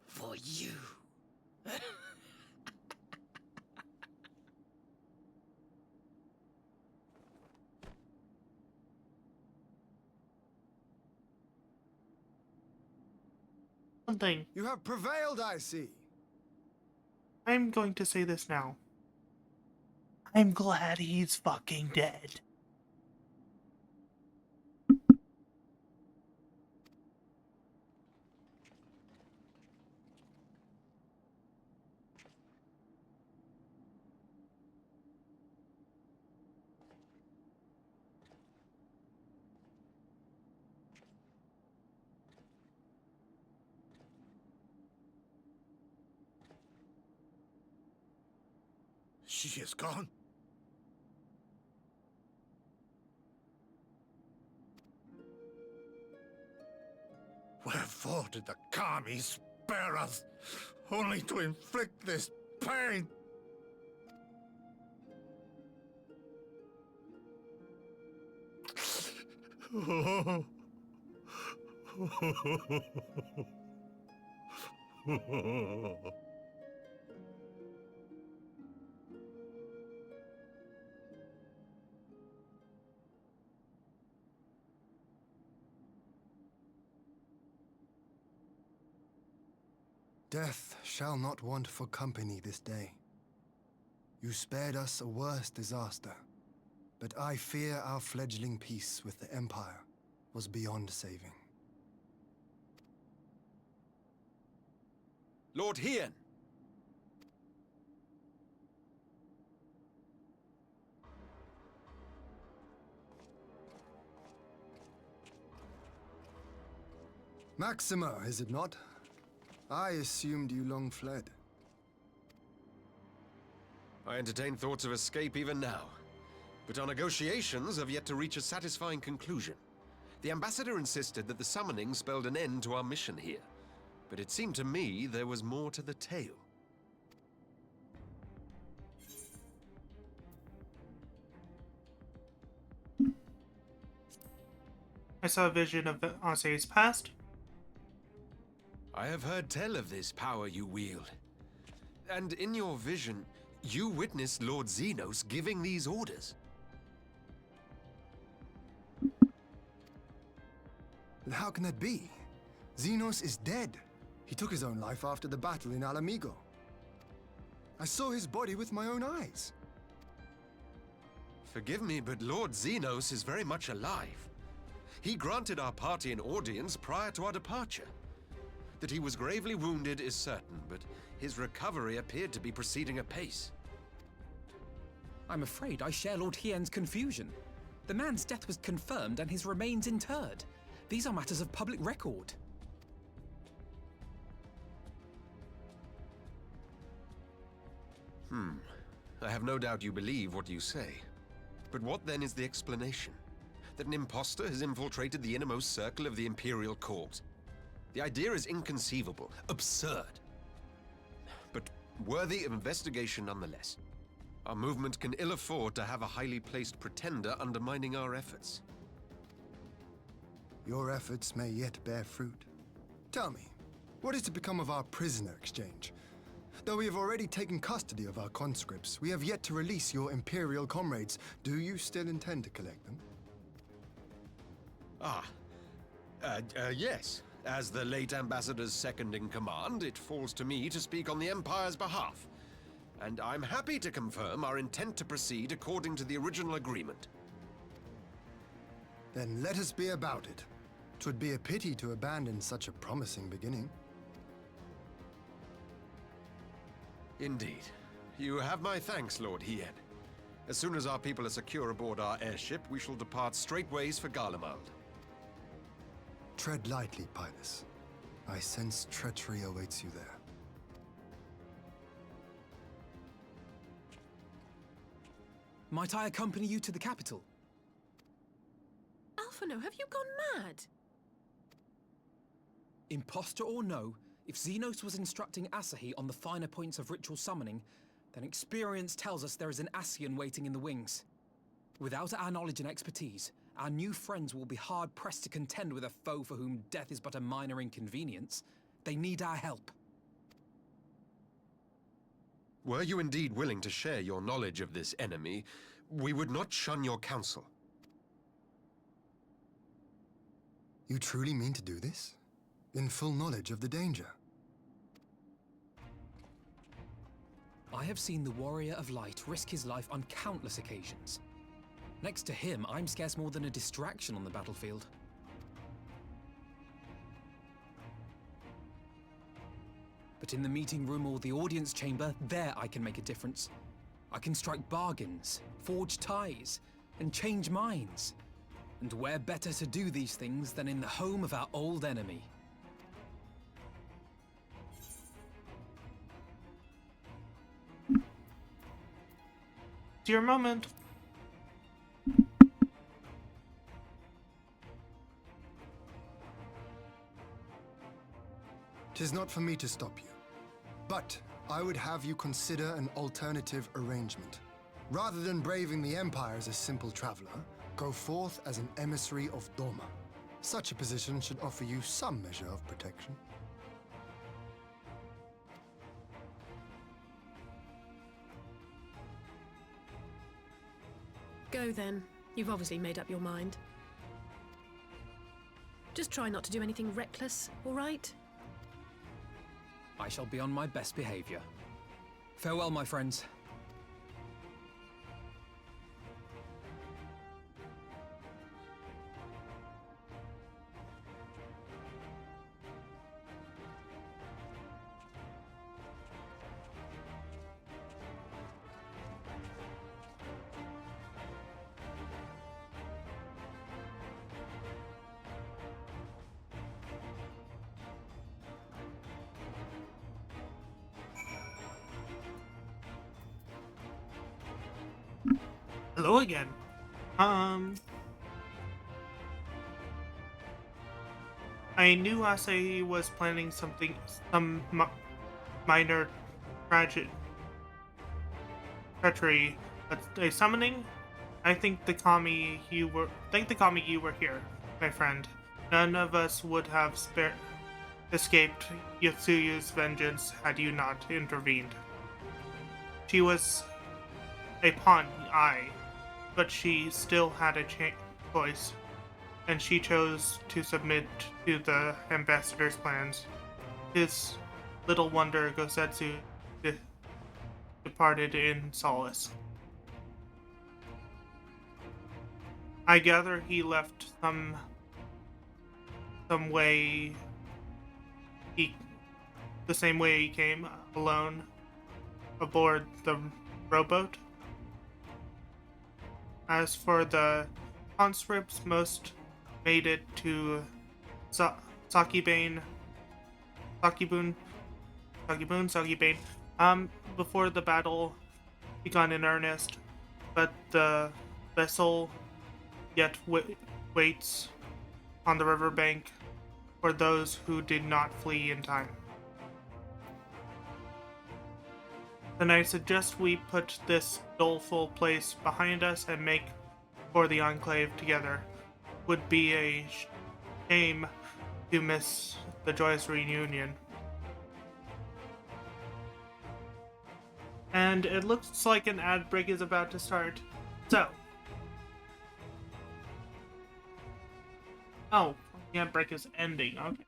for you. Something. You have prevailed, I see. I'm going to say this now. I'm glad he's fucking dead. She is gone. Wherefore did the Kami spare us, only to inflict this pain? Death shall not want for company this day. You spared us a worse disaster, but I fear our fledgling peace with the Empire was beyond saving. Lord Hien! Maxima, is it not? I assumed you long fled. I entertain thoughts of escape even now, but our negotiations have yet to reach a satisfying conclusion. The ambassador insisted that the summoning spelled an end to our mission here, but it seemed to me there was more to the tale. I saw a vision of Ansei's past. I have heard tell of this power you wield. And in your vision, you witnessed Lord Xenos giving these orders. How can that be? Xenos is dead. He took his own life after the battle in Alamigo. I saw his body with my own eyes. Forgive me, but Lord Xenos is very much alive. He granted our party an audience prior to our departure. That he was gravely wounded is certain, but his recovery appeared to be proceeding apace. I'm afraid I share Lord Hien's confusion. The man's death was confirmed and his remains interred. These are matters of public record. I have no doubt you believe what you say. But what then is the explanation? That an impostor has infiltrated the innermost circle of the Imperial Court? The idea is inconceivable, absurd. But worthy of investigation nonetheless. Our movement can ill afford to have a highly placed pretender undermining our efforts. Your efforts may yet bear fruit. Tell me, what is to become of our prisoner exchange? Though we have already taken custody of our conscripts, we have yet to release your Imperial comrades. Do you still intend to collect them? Yes. As the late Ambassador's second-in-command, it falls to me to speak on the Empire's behalf. And I'm happy to confirm our intent to proceed according to the original agreement. Then let us be about it. 'Twould be a pity to abandon such a promising beginning. Indeed. You have my thanks, Lord Hien. As soon as our people are secure aboard our airship, we shall depart straightways for Garlemald. Tread lightly, Pilus. I sense treachery awaits you there. Might I accompany you to the capital? Alphino, have you gone mad? Imposter or no, if Xenos was instructing Asahi on the finer points of ritual summoning, then experience tells us there is an Ascian waiting in the wings. Without our knowledge and expertise, our new friends will be hard-pressed to contend with a foe for whom death is but a minor inconvenience. They need our help. Were you indeed willing to share your knowledge of this enemy, we would not shun your counsel. You truly mean to do this? In full knowledge of the danger? I have seen the Warrior of Light risk his life on countless occasions. Next to him, I'm scarce more than a distraction on the battlefield. But in the meeting room or the audience chamber, there I can make a difference. I can strike bargains, forge ties, and change minds. And where better to do these things than in the home of our old enemy? It's your moment. 'Tis not for me to stop you. But I would have you consider an alternative arrangement. Rather than braving the Empire as a simple traveler, Go forth as an emissary of Doma. Such a position should offer you some measure of protection. Go then. You've obviously made up your mind. Just try not to do anything reckless, all right? I shall be on my best behavior. Farewell, my friends. Hello again. I knew Asahi was planning some minor treachery, but a summoning? I think the kami you were here, my friend. None of us would have escaped Yotsuyu's vengeance had you not intervened. She was a pawn, aye, but she still had a choice, and she chose to submit to the ambassador's plans. His little wonder, Gosetsu, departed in solace. I gather he left some way the same way he came, alone, aboard the rowboat. As for the conscripts, most made it to Sakibane before the battle begun in earnest, but the vessel yet waits on the riverbank for those who did not flee in time. Then I suggest we put this doleful place behind us and make for the Enclave together. Would be a shame to miss the joyous reunion. And it looks like an ad break is about to start. So. Oh, the ad break is ending. Okay.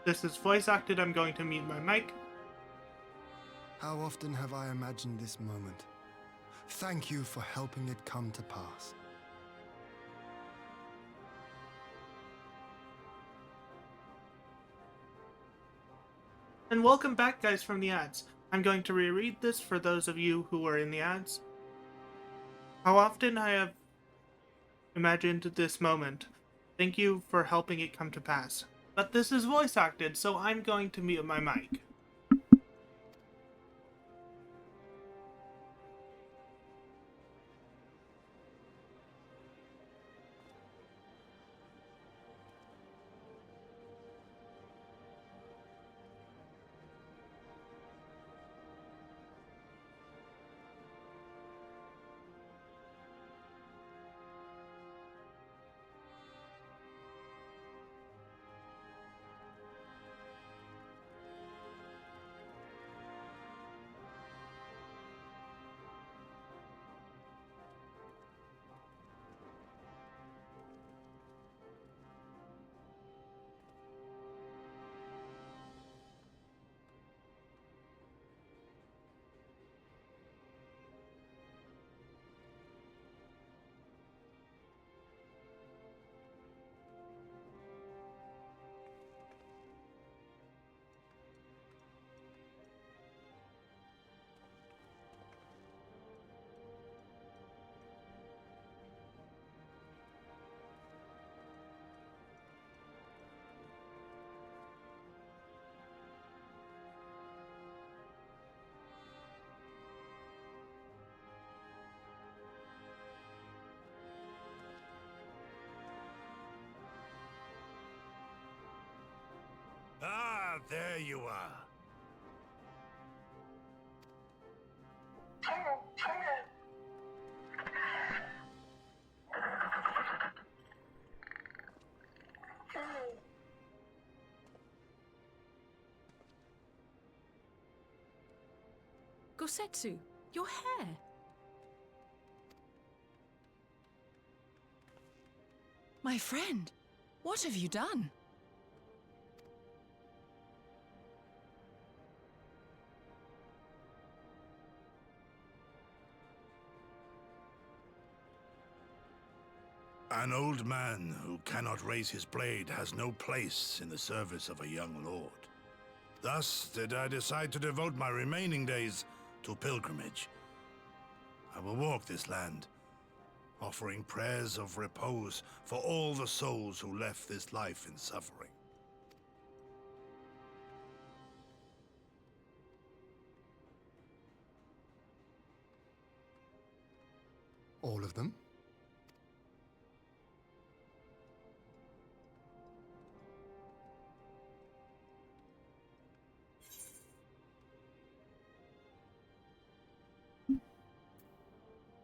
This is voice acted. I'm going to mute my mic. How often have I imagined this moment? Thank you for helping it come to pass. And welcome back, guys, from the ads. I'm going to reread this for those of you who were in the ads. How often I have imagined this moment. Thank you for helping it come to pass. But this is voice acted, so I'm going to mute my mic. There you are. Gosetsu, your hair. My friend, what have you done? An old man who cannot raise his blade has no place in the service of a young lord. Thus did I decide to devote my remaining days to pilgrimage. I will walk this land, offering prayers of repose for all the souls who left this life in suffering. All of them?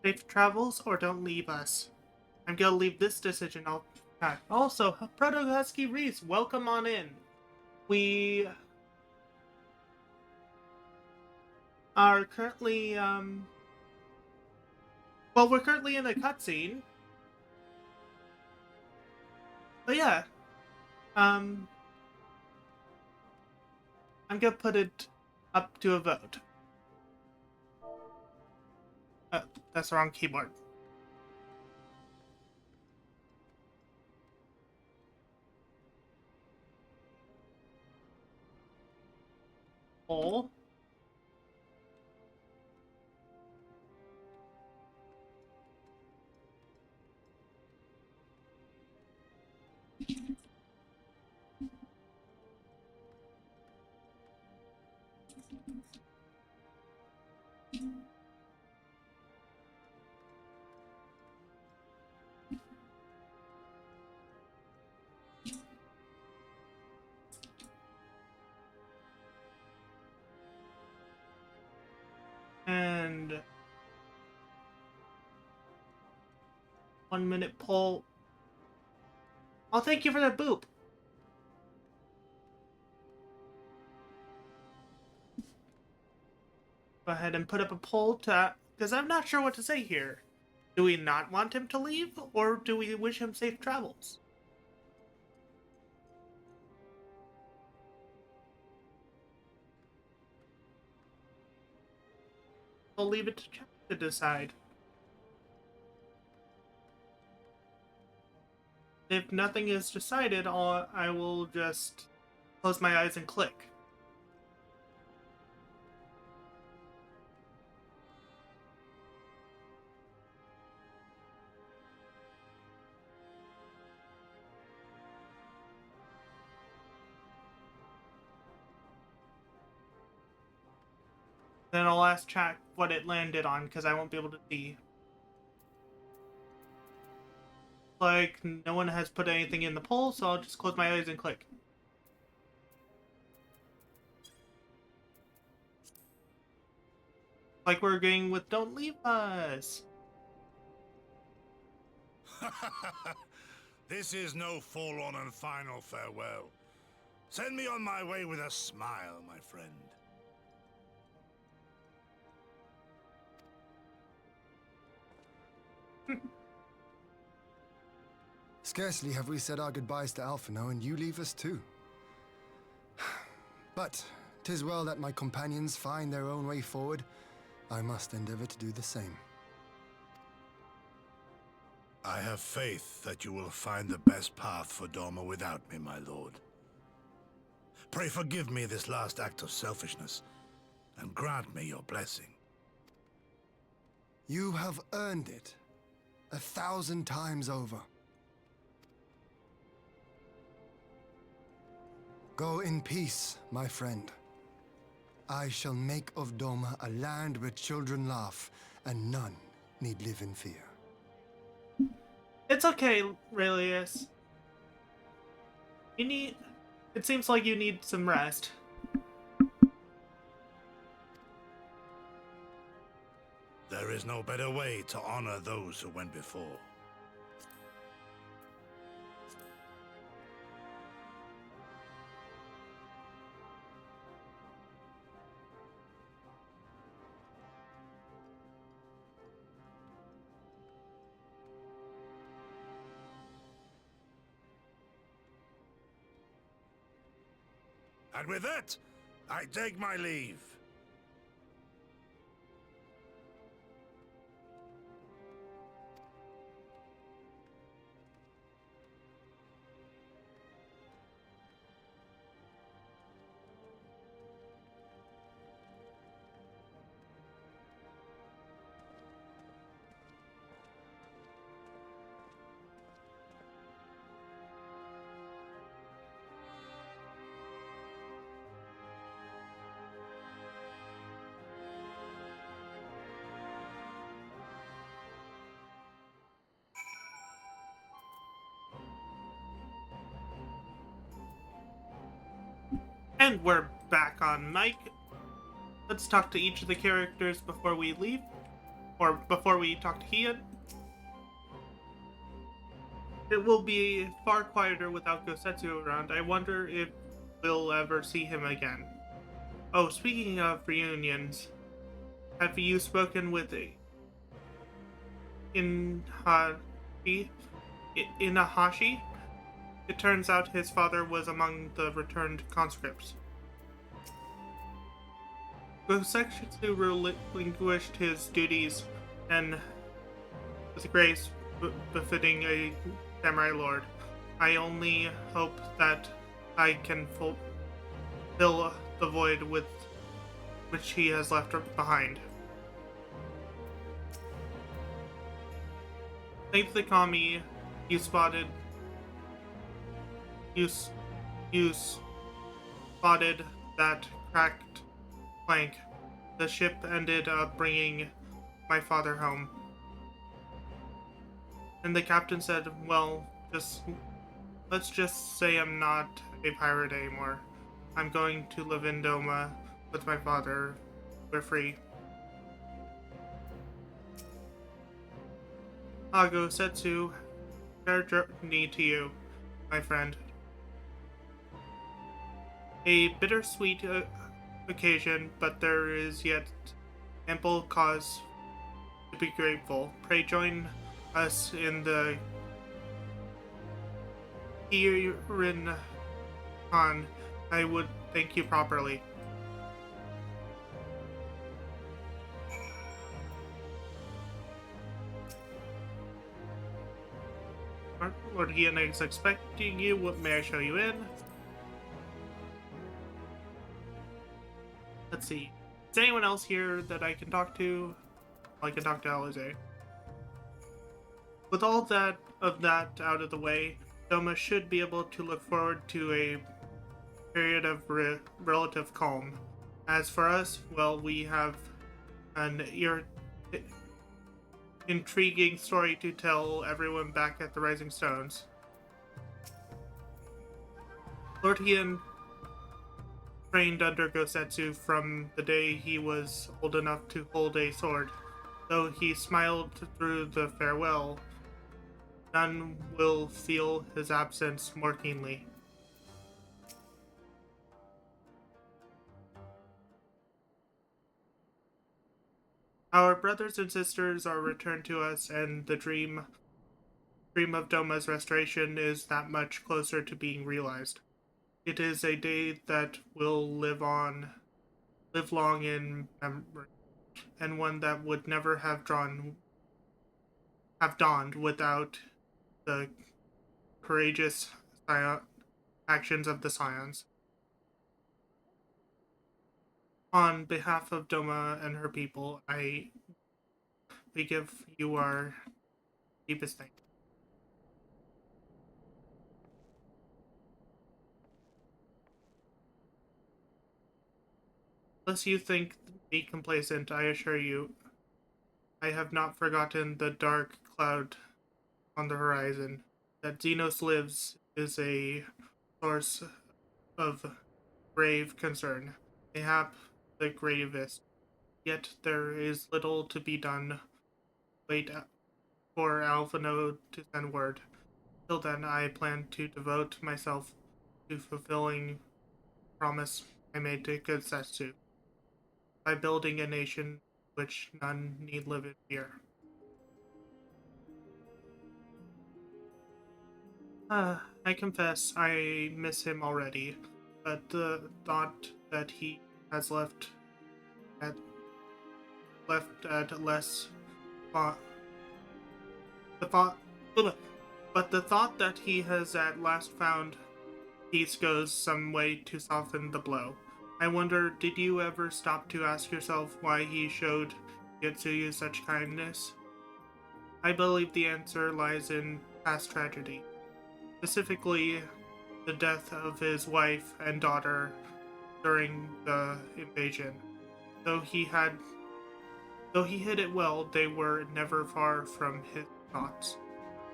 Safe travels or don't leave us. I'm gonna leave this decision all back. Also, Proto Husky Reese, welcome on in. We are currently, well, we're currently in a cutscene. But yeah, I'm gonna put it up to a vote. That's the wrong keyboard. Poll. And 1 minute poll. Oh, thank you for that boop. Go ahead and put up a poll to, because I'm not sure what to say here. Do we not want him to leave, or do we wish him safe travels? I'll leave it to chat to decide. If nothing is decided, I will just close my eyes and click. Then I'll ask chat what it landed on, because I won't be able to see. Like, no one has put anything in the poll, so I'll just close my eyes and click. Like we're going with Don't Leave Us. This is no full-on and final farewell. Send me on my way with a smile, my friend. Scarcely have we said our goodbyes to Alphino, and you leave us too. But 'tis well that my companions find their own way forward. I must endeavor to do the same. I have faith that you will find the best path for Doma without me, my lord. Pray forgive me this last act of selfishness, and grant me your blessing. You have earned it 1,000 times over. Go in peace, my friend. I shall make of Doma a land where children laugh and none need live in fear. It's okay, Relius. You need... It seems like you need some rest. There is no better way to honor those who went before. And with that, I take my leave. And we're back on mic. Let's talk to each of the characters before we leave. Or before we talk to Hian. It will be far quieter without Gosetsu around. I wonder if we'll ever see him again. Oh, speaking of reunions, have you spoken with Inahashi? It turns out his father was among the returned conscripts. Gosetsu relinquished his duties and with grace befitting a samurai lord. I only hope that I can fill the void with which he has left behind. Thank the Kami, you spotted that cracked plank. The ship ended up bringing my father home. And the captain said, well, let's just say I'm not a pirate anymore. I'm going to live in Doma with my father. We're free. Gosetsu, fair journey to you, my friend. A bittersweet occasion, but there is yet ample cause to be grateful. Pray join us in the Kirin Han. I would thank you properly. Lord Hian is expecting you. What may I show you in? Let's see. Is anyone else here that I can talk to? I can talk to Alize. With all that out of the way, Doma should be able to look forward to a period of relative calm. As for us, well, we have an intriguing story to tell everyone back at the Rising Stones. Lord Hian trained under Gosetsu from the day he was old enough to hold a sword. Though he smiled through the farewell, none will feel his absence more keenly. Our brothers and sisters are returned to us, and the dream of Doma's restoration is that much closer to being realized. It is a day that will live long in memory, and one that would never have dawned without the courageous actions of the Scions. On behalf of Doma and her people, we give you our deepest thanks. Lest you think me complacent, I assure you, I have not forgotten the dark cloud on the horizon. That Xenos lives is a source of grave concern, mayhap the gravest. Yet there is little to be done. Wait for Alphino to send word. Till then, I plan to devote myself to fulfilling promise I made to good Setsu, by building a nation which none need live in fear. I confess I miss him already, but the thought that he has left at less thought, the thought, but the thought that he has at last found peace goes some way to soften the blow. I wonder, did you ever stop to ask yourself why he showed Yotsuyu such kindness? I believe the answer lies in past tragedy. Specifically, the death of his wife and daughter during the invasion. Though he hid it well, they were never far from his thoughts.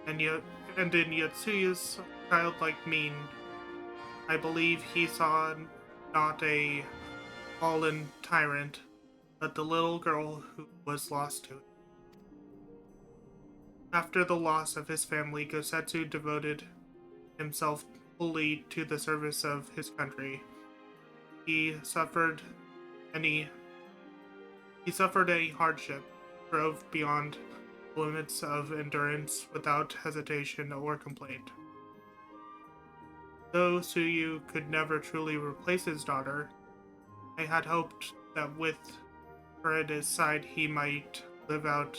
And in Yotsuyu's childlike mien, I believe he saw not a fallen tyrant, but the little girl who was lost to it. After the loss of his family, Gosetsu devoted himself fully to the service of his country. He suffered a hardship, drove beyond the limits of endurance without hesitation or complaint. Though Tsuyu could never truly replace his daughter, I had hoped that with her at his side he might live out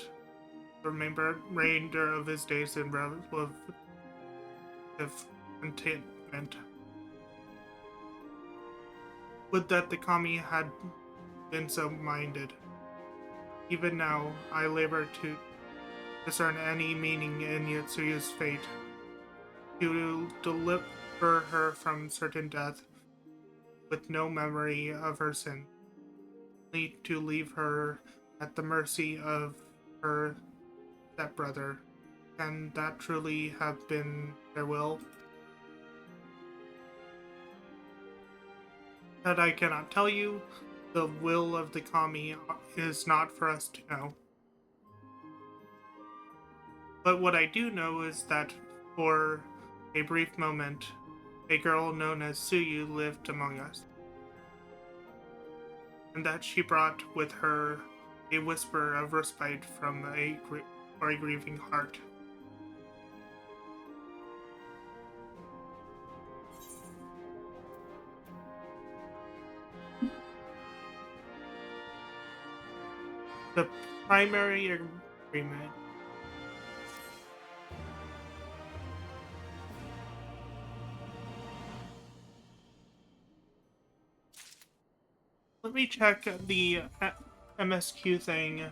the remainder of his days in relative contentment. Would that the kami had been so minded. Even now, I labor to discern any meaning in Yotsuyu's fate. To deliver her from certain death, with no memory of her sin, only to leave her at the mercy of her stepbrother. Can that truly have been their will? That I cannot tell you. The will of the kami is not for us to know. But what I do know is that for a brief moment, a girl known as Tsuyu lived among us, and that she brought with her a whisper of respite from a grieving heart. The primary agreement. Let me check the MSQ thing.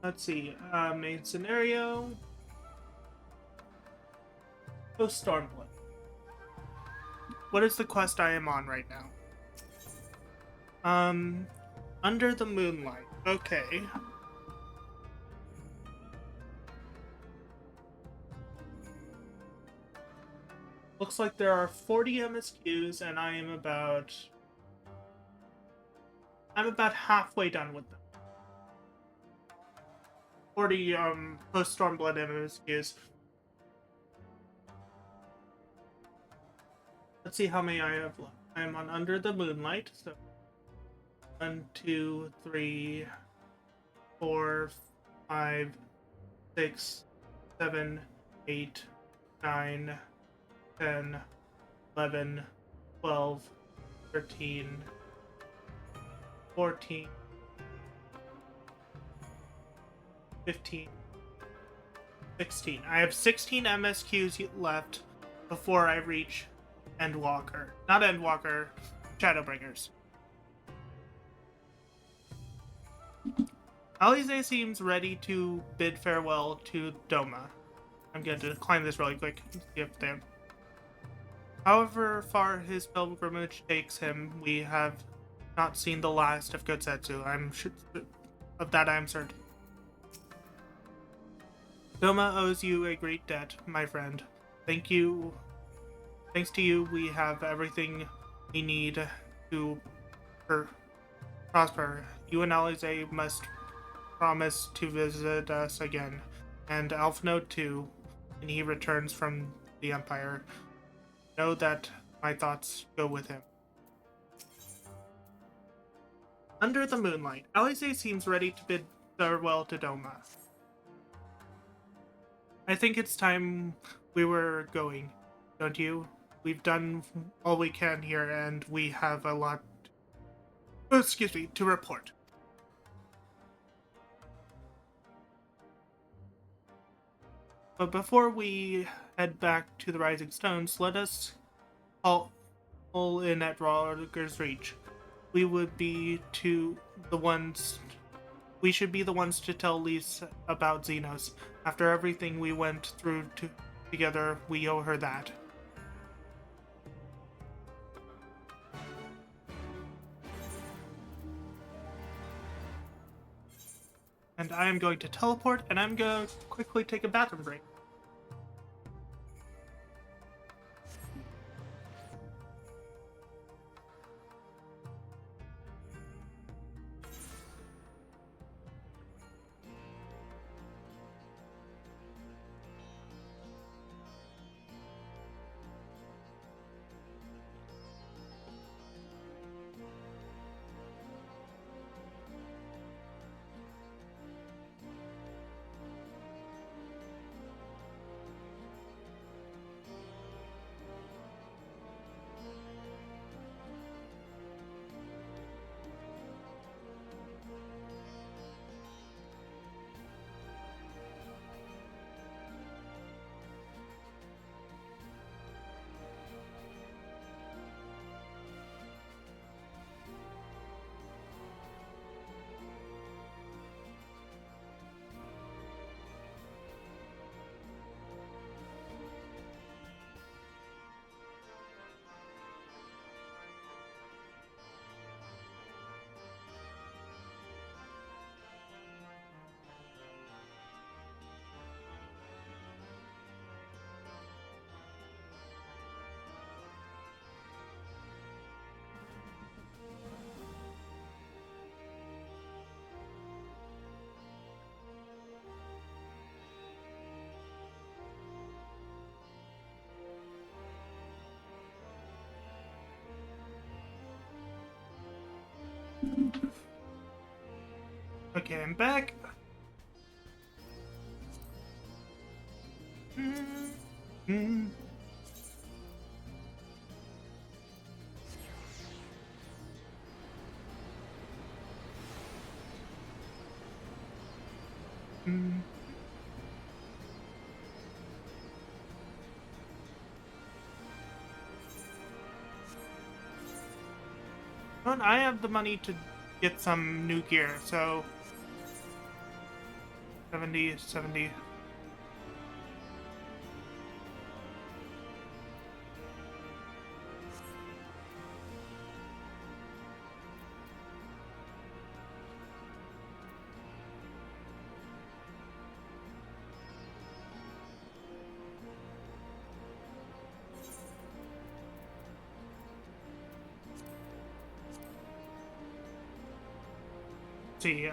Let's see, main scenario. Post Stormblood. What is the quest I am on right now? Under the Moonlight. Okay. Looks like there are 40 MSQs, and I'm about halfway done with them. 40 post Stormblood MSQs. Let's see how many I have left. I am on Under the Moonlight, so 1, 2, 3, 4, 5, 6, 7, 8, 9, 10, 11, 12, 13, 14, 15, 16. I have 16 MSQs left before I reach Endwalker. Not Endwalker, Shadowbringers. Alize seems ready to bid farewell to Doma. I'm going to climb this really quick and see if they However far his pilgrimage takes him, we have not seen the last of Gotsetsu. Of that I am certain. Doma owes you a great debt, my friend. Thank you. Thanks to you, we have everything we need to prosper. You and Alize must promise to visit us again, and Alfnode too, when he returns from the Empire. Know that my thoughts go with him. Under the moonlight, Alize seems ready to bid farewell to Doma. I think it's time we were going, don't you? We've done all we can here, and we have a lot, to report. But before we head back to the Rising Stones, let us all in at Rawlger's Reach. We should be the ones to tell Lise about Xenos. After everything we went through together, we owe her that. And I am going to teleport, and I'm going to quickly take a bathroom break. Okay, I'm back. Well, I have the money to get some new gear, so 70. See,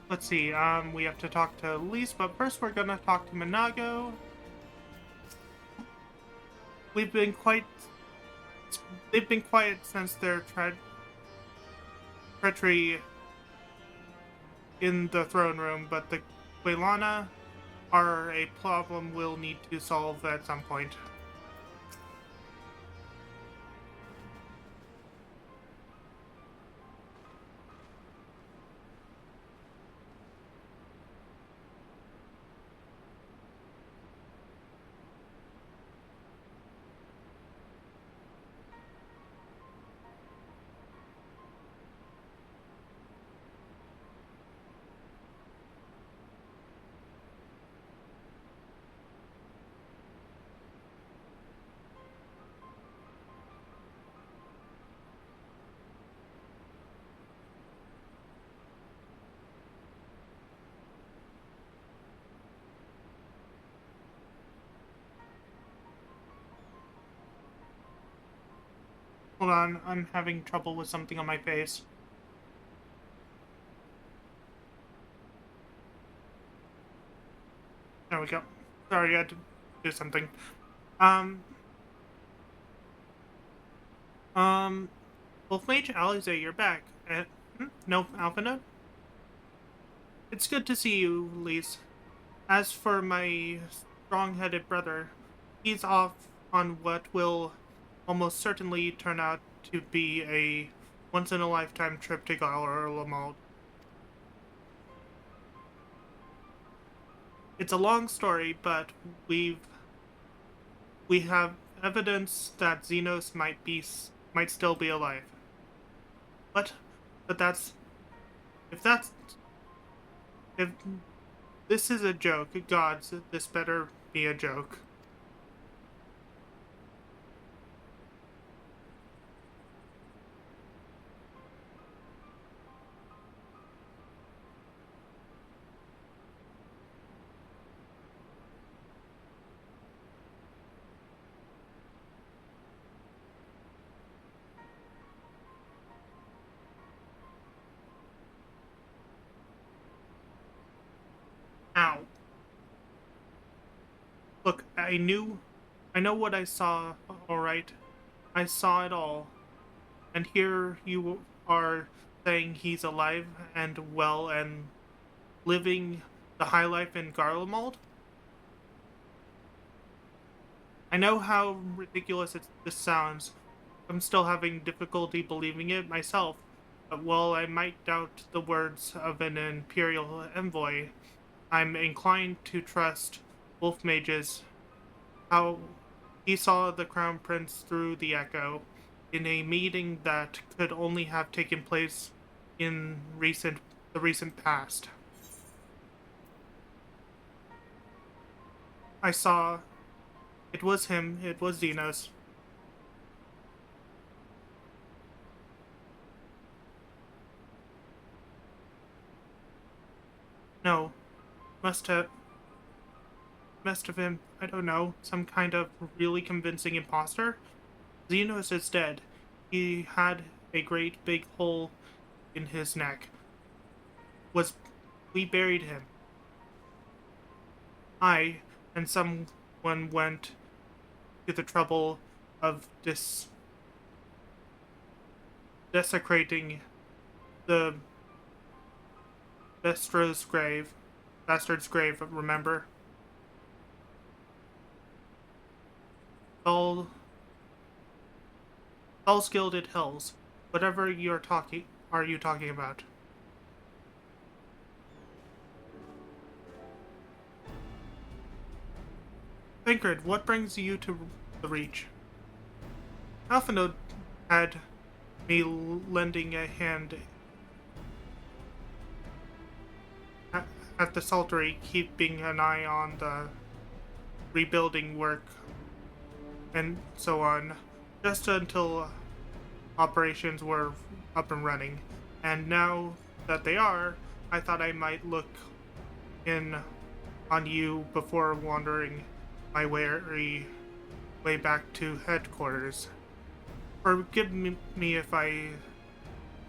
let's see, we have to talk to Lise, but first we're gonna talk to Minago. They've been quiet since their treachery in the throne room, but the Quelana are a problem we'll need to solve at some point. Hold on, I'm having trouble with something on my face. There we go. Sorry, I had to do something. Wolf Mage Alize, you're back. No, Alphinaud? It's good to see you, Lise. As for my strong-headed brother, he's off on what will almost certainly turn out to be a once-in-a-lifetime trip to Garlemald. It's a long story, but we have evidence that Xenos might still be alive. What? But if this is a joke, gods, this better be a joke. Ow. Look, I know what I saw, alright? I saw it all. And here you are saying he's alive and well and living the high life in Garlemald? I know how ridiculous this sounds. I'm still having difficulty believing it myself. But while I might doubt the words of an Imperial envoy, I'm inclined to trust Wolf Mage's how he saw the Crown Prince through the Echo in a meeting that could only have taken place in the recent past. I saw it was him, it was Xenos. No, must have been, I don't know, some kind of really convincing imposter. Xenos is dead. He had a great big hole in his neck. We buried him. I and someone went to the trouble of desecrating the bastard's grave, remember? All Gilded Hills. Whatever are you talking about? Thancred, what brings you to the Reach? Alphinaud had me lending a hand at the Saltery, keeping an eye on the rebuilding work and so on, just until operations were up and running. And now that they are, I thought I might look in on you before wandering my way back to headquarters. Forgive me if I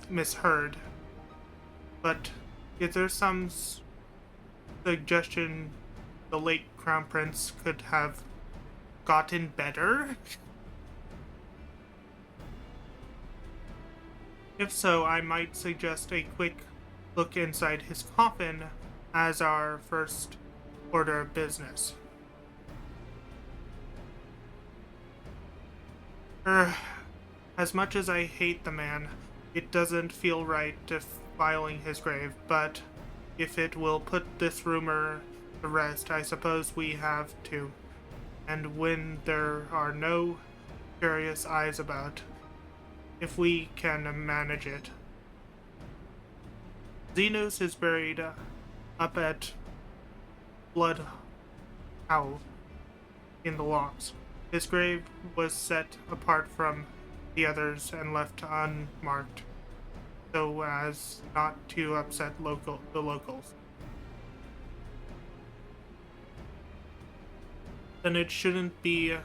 misheard, but is there some suggestion the late Crown Prince could have gotten better? If so, I might suggest a quick look inside his coffin as our first order of business. As much as I hate the man, it doesn't feel right defiling his grave, but if it will put this rumor to rest, I suppose we have to. And when there are no curious eyes about, if we can manage it. Xenos is buried up at Blood Howl in the logs. His grave was set apart from the others and left unmarked, so as not to upset the locals. Then it shouldn't be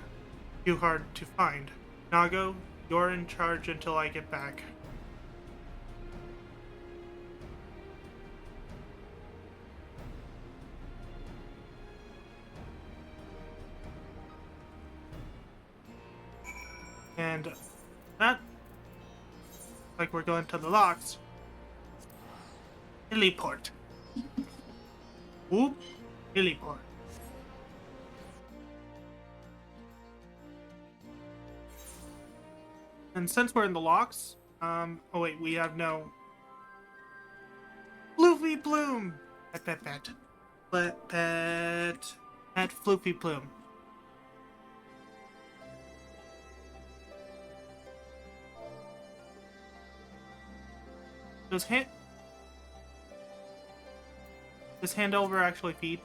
too hard to find. Nago, You're in charge until I get back. And that, like we're going to the locks. Heliport. Whoop. Heliport. And since we're in the locks, oh wait, we have no Floofy Plume. Pet Floofy Plume. Does handover actually feed?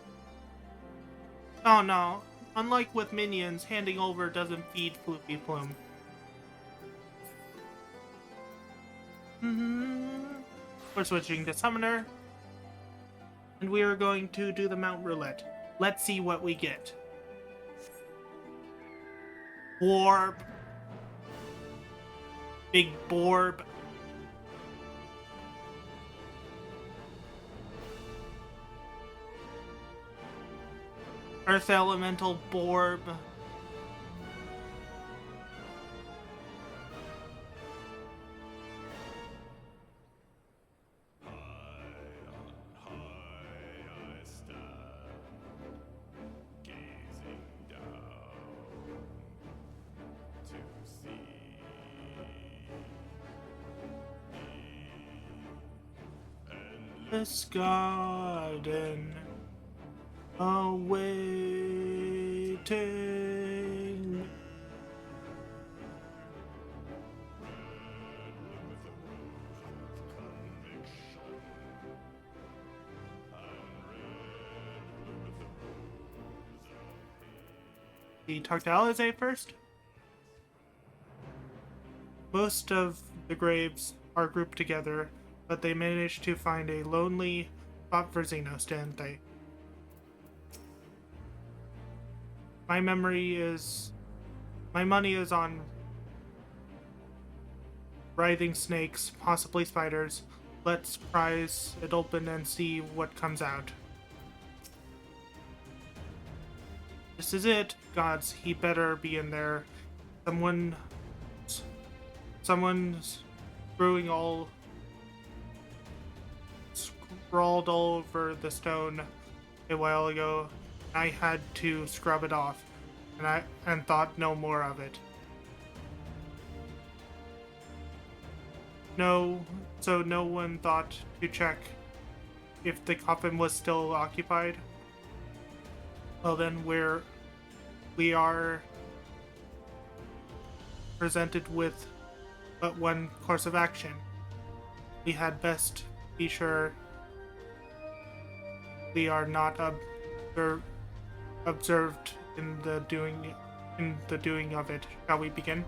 Oh no. Unlike with minions, handing over doesn't feed Floofy Plume. We're switching to Summoner. And we are going to do the Mount Roulette. Let's see what we get. Borb. Big Borb. Earth Elemental Borb. This garden awaiting. We talk to Alizé first. Most of the graves are grouped together, but they managed to find a lonely spot for Xenos, didn't they? My money is on writhing snakes, possibly spiders. Let's prise it open and see what comes out. This is it. Gods, he better be in there. Someone's scrawled all over the stone a while ago. I had to scrub it off, and thought no more of it. So no one thought to check if the coffin was still occupied. Well then, we are presented with but one course of action. We had best be sure we are not observed in the doing of it. Shall we begin?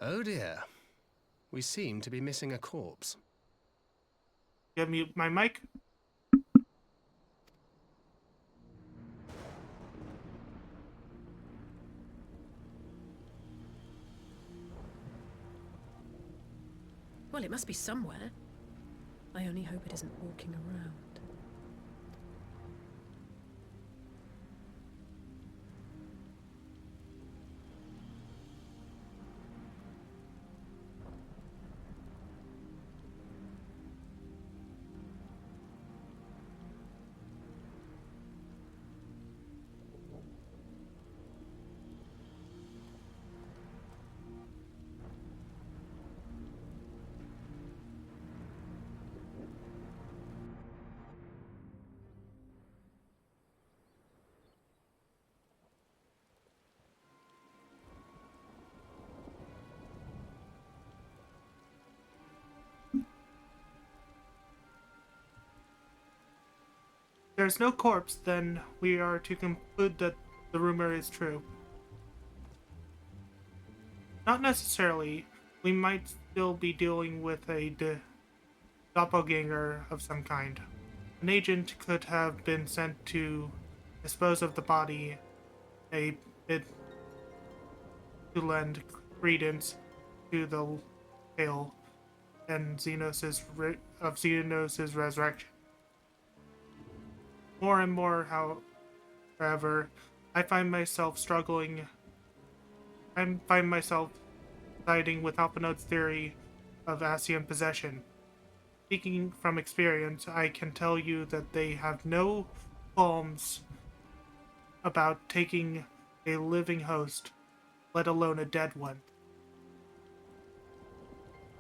Oh dear. We seem to be missing a corpse. Give me my mic. Well, it must be somewhere. I only hope it isn't walking around. There's no corpse, then we are to conclude that the rumor is true. Not necessarily. We might still be dealing with a doppelganger of some kind. An agent could have been sent to dispose of the body, a bit to lend credence to the tale and Xenos' resurrection. More and more, however, I find myself siding with Alphinode's theory of Asian possession. Speaking from experience, I can tell you that they have no qualms about taking a living host, let alone a dead one.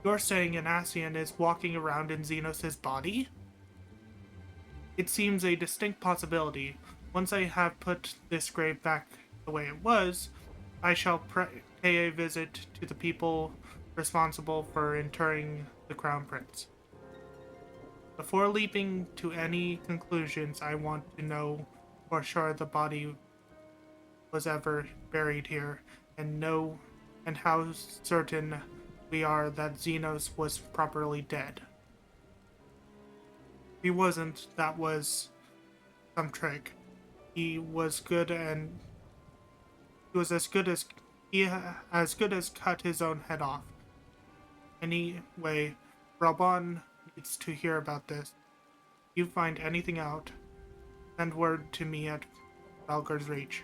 You're saying an Asian is walking around in Xenos' body? It seems a distinct possibility. Once I have put this grave back the way it was, I shall pay a visit to the people responsible for interring the Crown Prince. Before leaping to any conclusions, I want to know for sure the body was ever buried here, and how certain we are that Xenos was properly dead. If he wasn't, that was some trick. He was as good as cut his own head off. Anyway, Raban needs to hear about this. If you find anything out, send word to me at Valgar's Reach.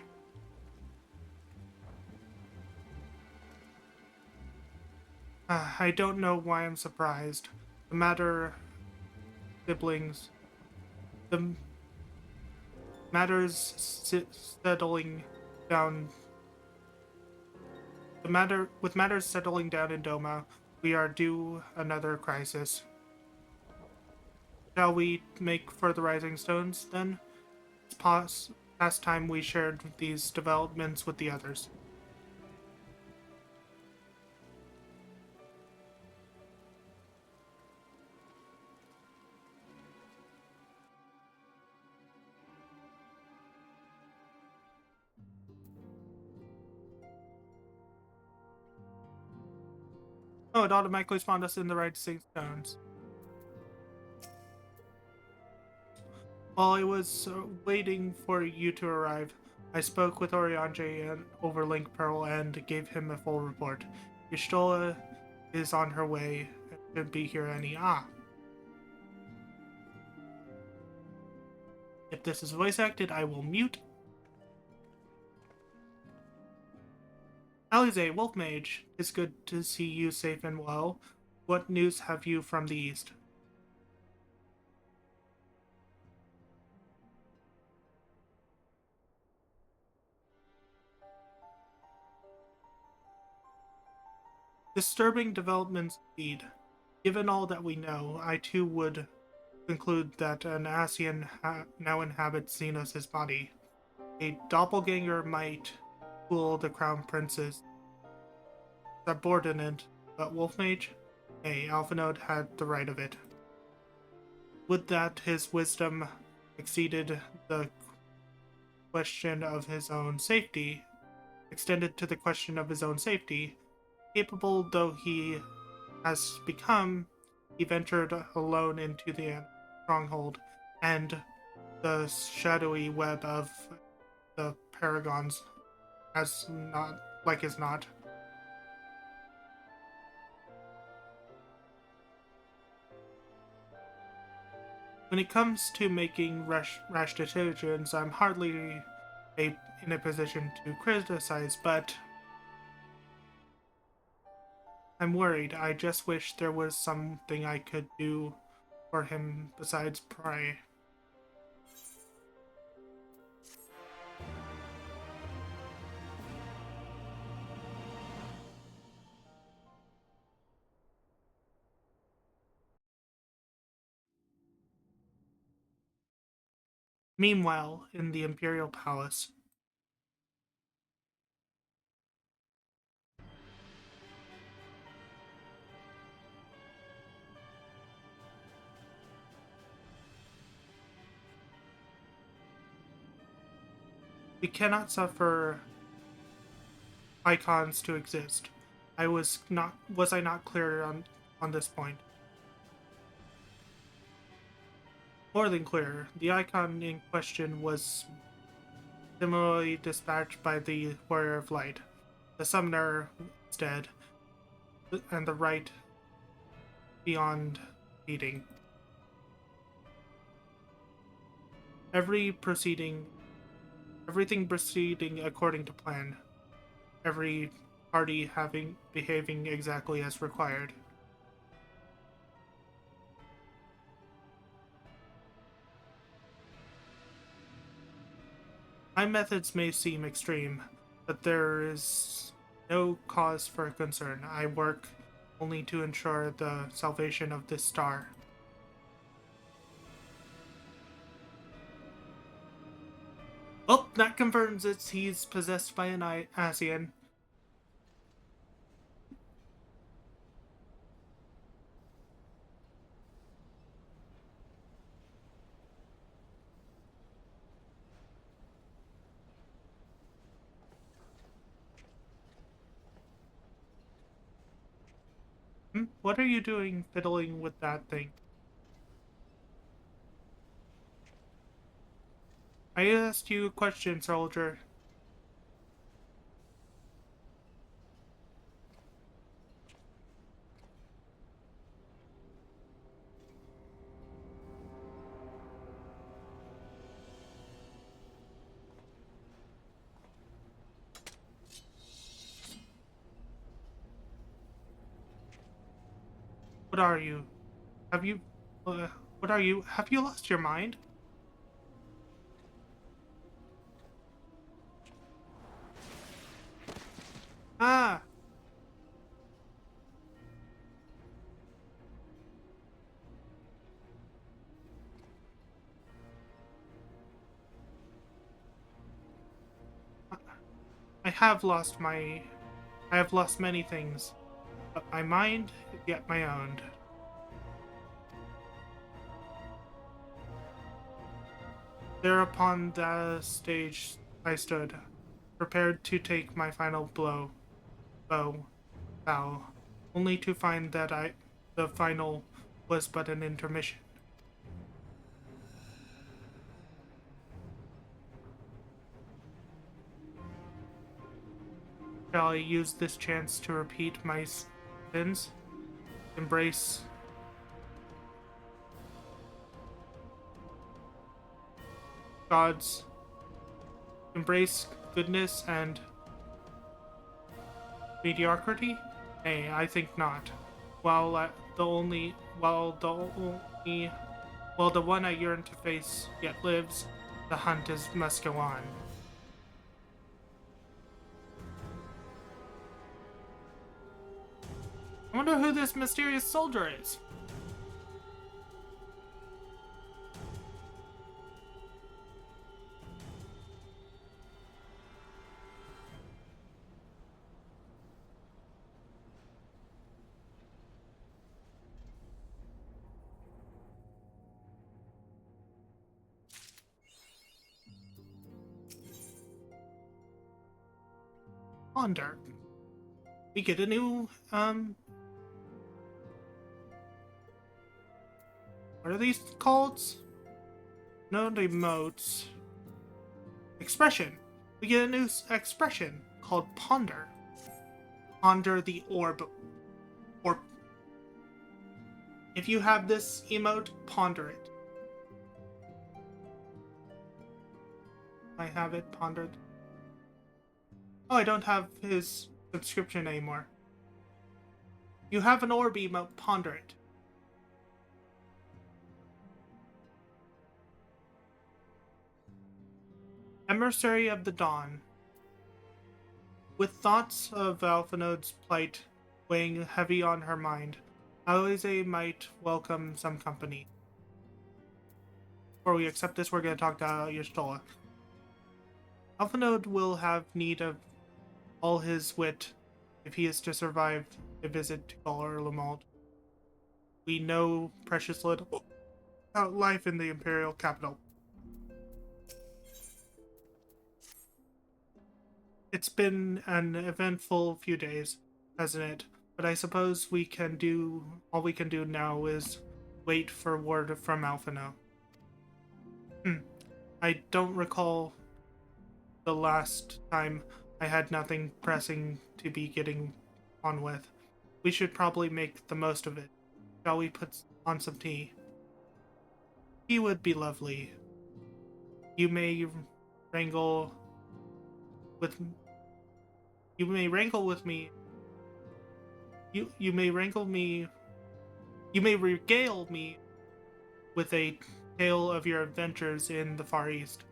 I don't know why I'm surprised. The matter's settling down. With matters settling down in Doma, we are due another crisis. Shall we make for the Rising Stones, then? It's past time we shared these developments with the others. Oh, it automatically spawned us in the Rising Stones. While I was waiting for you to arrive, I spoke with Oriange over Link Pearl and gave him a full report. Y'shtola is on her way and should be here any. If this is voice acted, I will mute. Alize, Wolf Mage, it's good to see you safe and well. What news have you from the East? Disturbing developments indeed. Given all that we know, I too would conclude that an Asian now inhabits Xenos' body. A doppelganger might fool the Crown Prince's subordinate, but Wolfmage? Hey, Alphanode had the right of it. Would that his wisdom extended to the question of his own safety, capable though he has become, he ventured alone into the stronghold and the shadowy web of the Paragons as not. When it comes to making rash decisions, I'm hardly in a position to criticize, but I'm worried. I just wish there was something I could do for him besides pray. Meanwhile, in the Imperial Palace, we cannot suffer icons to exist. Was I not clear on this point? More than clear. The icon in question was similarly dispatched by the Warrior of Light. The summoner is dead, and the right beyond beating. Everything proceeding according to plan. Every party behaving exactly as required. My methods may seem extreme, but there is no cause for concern. I work only to ensure the salvation of this star. Oh, that confirms it. He's possessed by an Asian. What are you doing fiddling with that thing? I asked you a question, soldier. What are you? What are you? Have you lost your mind? Ah! I have lost many things, but my mind is yet my own. There upon the stage I stood, prepared to take my final bow, only to find that the final was but an intermission. Shall I use this chance to repeat my sins? Embrace embrace goodness and mediocrity? Nay, I think not. While the one I yearn to face yet lives, the hunt must go on. I wonder who this mysterious soldier is. Ponder. We get a new, what are these called? No, emotes. Expression. We get a new expression called Ponder. Ponder the orb. Or if you have this emote, ponder it. I have it pondered. Oh, I don't have his subscription anymore. You have an orb emote, ponder it. Emissary of the Dawn. With thoughts of Alphinode's plight weighing heavy on her mind, Alize might welcome some company. Before we accept this, we're going to talk to Y'shtola. Alphinode will have need of all his wit if he is to survive a visit to Galar Lamalt. We know precious little about life in the Imperial capital. It's been an eventful few days. hasn't it? But I suppose all we can do now is wait for word from Alphino. I don't recall the last time I had nothing pressing to be getting on with. We should probably make the most of it. Shall we put on some tea? Tea would be lovely. You may wrangle with You may wrangle with me. You may wrangle me. You may regale me with a tale of your adventures in the Far East,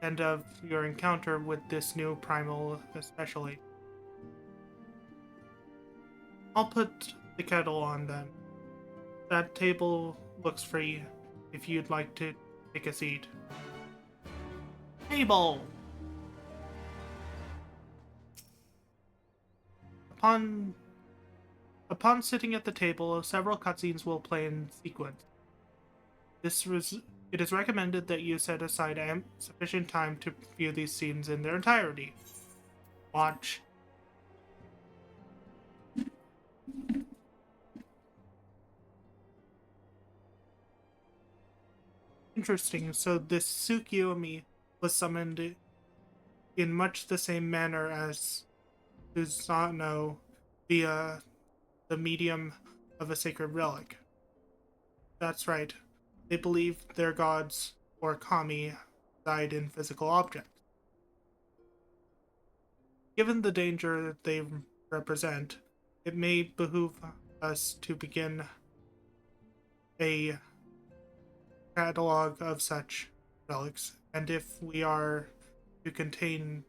and of your encounter with this new primal especially. I'll put the kettle on then. That table looks free, if you'd like to take a seat. Table! Upon sitting at the table, several cutscenes will play in sequence. It is recommended that you set aside sufficient time to view these scenes in their entirety. Watch. Interesting. So this Tsukiyomi was summoned in much the same manner as Susano via the medium of a sacred relic. That's right. They believe their gods, or kami, died in physical objects. Given the danger they represent, it may behoove us to begin a catalog of such relics, and if we are to contain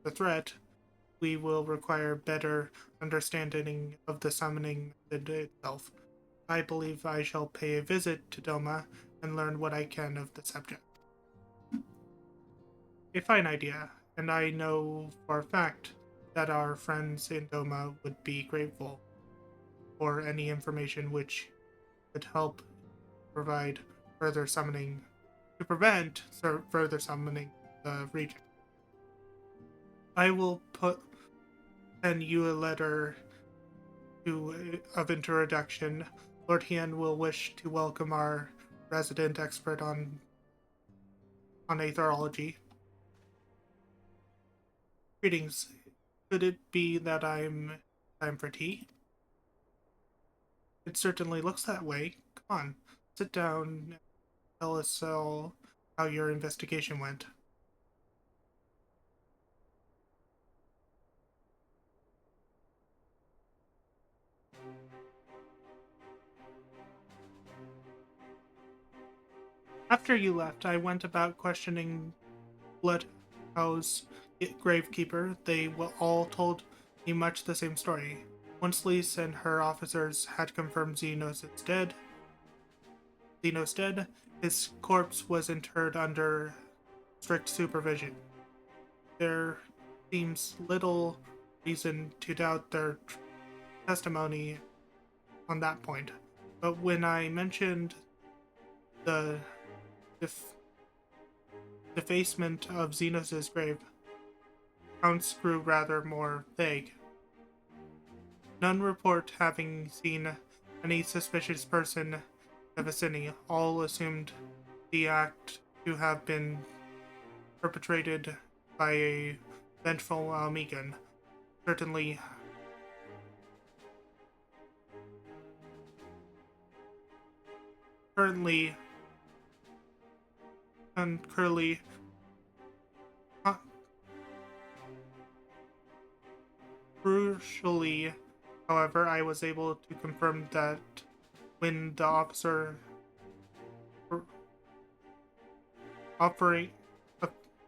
the threat, we will require better understanding of the summoning method itself. I believe I shall pay a visit to Doma and learn what I can of the subject. A fine idea, and I know for a fact that our friends in Doma would be grateful for any information which could help provide further summoning, to prevent further summoning the region. I will send you a letter of introduction. Lord Hien will wish to welcome our resident expert on aetherology. Greetings. Could it be that I'm time for tea? It certainly looks that way. Come on, sit down and tell us all how your investigation went. After you left, I went about questioning Bloodhouse Gravekeeper. They all told me much the same story. Once Lise and her officers had confirmed Xenos dead, his corpse was interred under strict supervision. There seems little reason to doubt their testimony on that point. But when I mentioned the defacement of Xenos' grave, accounts grew rather more vague. None report having seen any suspicious person in the vicinity. All assumed the act to have been perpetrated by a vengeful Almegan. Certainly currently crucially, however, I was able to confirm that when the officer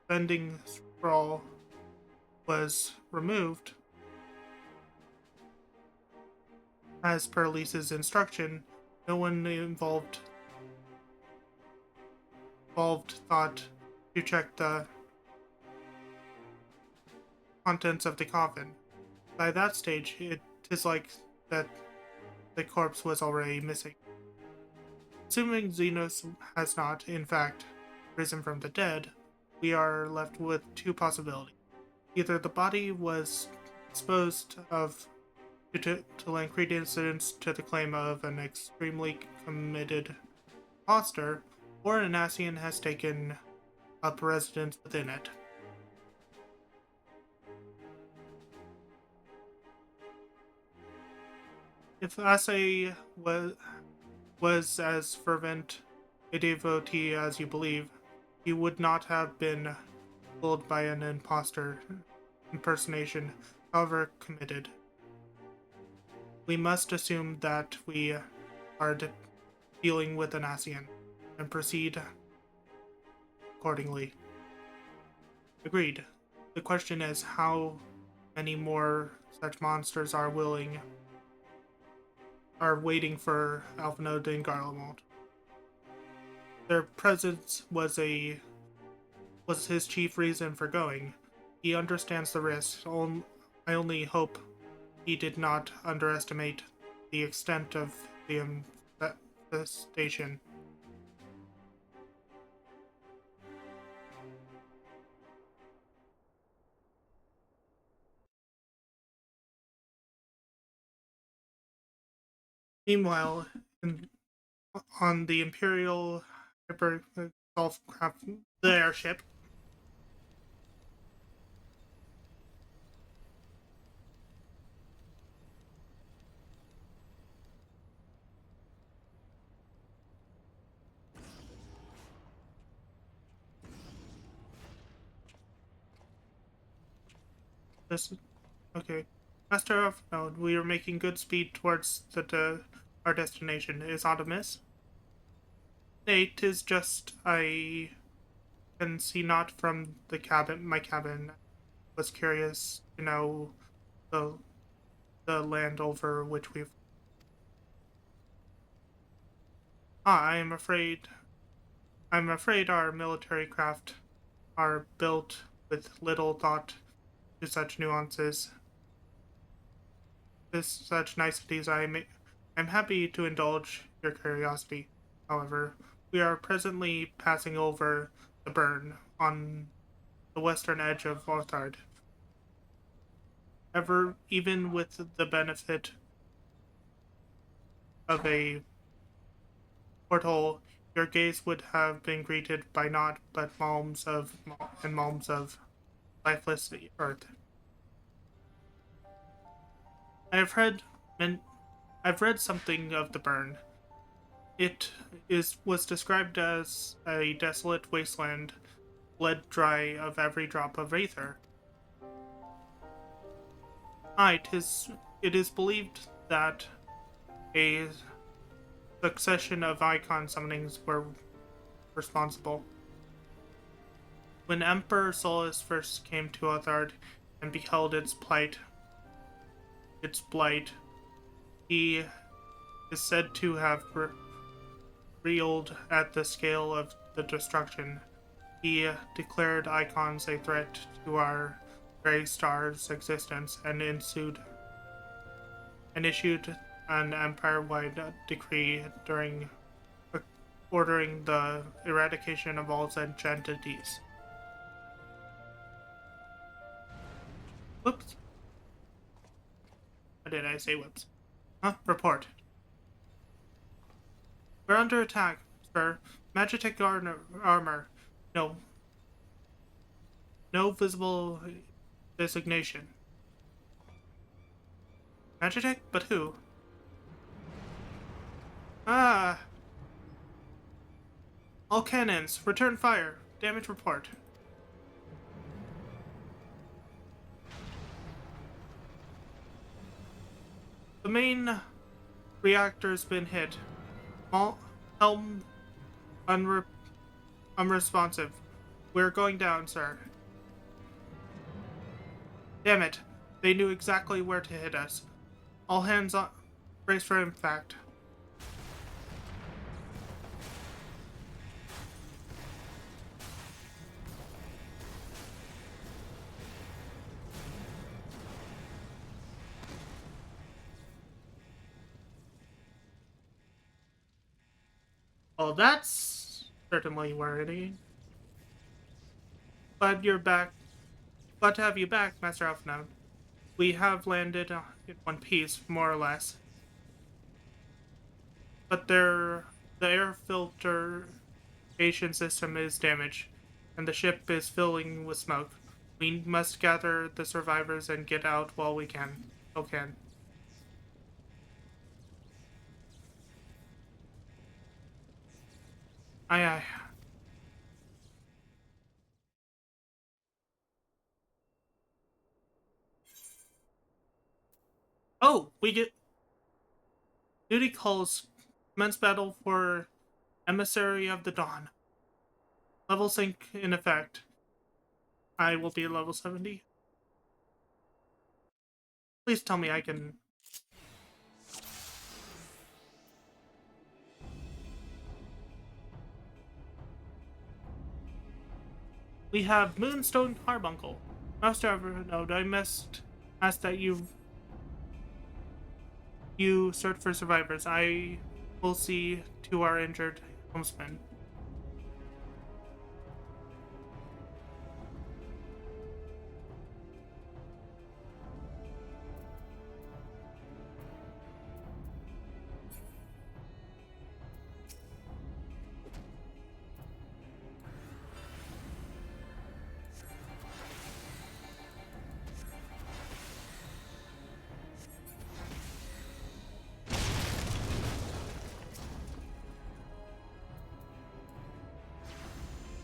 offending scroll was removed, as per Lisa's instruction, no one involved thought to check the contents of the coffin. By that stage, it is like that the corpse was already missing. Assuming Xenos has not, in fact, risen from the dead, we are left with two possibilities. Either the body was disposed of to lend credence to the claim of an extremely committed imposter, or an Ascian has taken up residence within it. If Ase was as fervent a devotee as you believe, he would not have been fooled by an impostor impersonation, however committed. We must assume that we are dealing with an Ascian, and proceed accordingly. Agreed. The question is how many more such monsters are waiting for Alphinaud and Garlemald. Their presence was his chief reason for going. He understands the risk. I only hope he did not underestimate the extent of the infestation. Meanwhile, on the Imperial Hypercraft, the airship, okay. Master of Node, we are making good speed towards our destination. Is aught amiss? It is just I can see not from my cabin. Was curious to know the land over which we've. I'm afraid our military craft are built with little thought to such nuances. Such niceties, I'm happy to indulge your curiosity. However, we are presently passing over the burn on the western edge of Orthard. Even with the benefit of a porthole, your gaze would have been greeted by naught but malms of lifeless earth. I've read something of the burn. It was described as a desolate wasteland, bled dry of every drop of aether. It is believed that a succession of icon summonings were responsible. When Emperor Solus first came to Othard and beheld its blight, he is said to have reeled at the scale of the destruction. He declared icons a threat to our very star's existence and issued an empire-wide decree ordering the eradication of all such entities. Whoops. Or did I say whoops? Report. We're under attack, sir. Magitek armor. No visible designation. Magitek? But who? All cannons, return fire. Damage report. The main reactor's been hit. Helm unresponsive. We're going down, sir. Damn it. They knew exactly where to hit us. All hands on. Brace for impact. Well, that's certainly worrying. Glad you're back. Glad to have you back, Master Alphinaud. We have landed in one piece, more or less. But the air filtration system is damaged, and the ship is filling with smoke. We must gather the survivors and get out while we can. Okay. Aye, aye. Oh, we get duty calls. Commence battle for Emissary of the Dawn. Level sync in effect. I will be level 70. Please tell me I can... We have Moonstone Carbuncle. Master Evernote, I must ask that you search for survivors. I will see to our injured homesmen.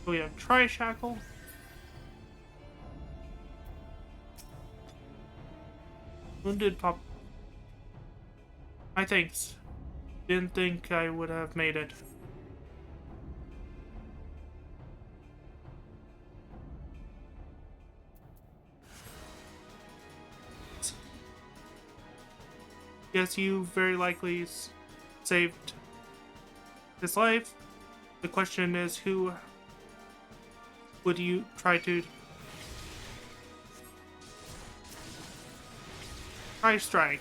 We have Tri-Shackle. Wounded Pop. My thanks. Didn't think I would have made it. Yes, you very likely saved his life. The question is, who would you try to... Try strike.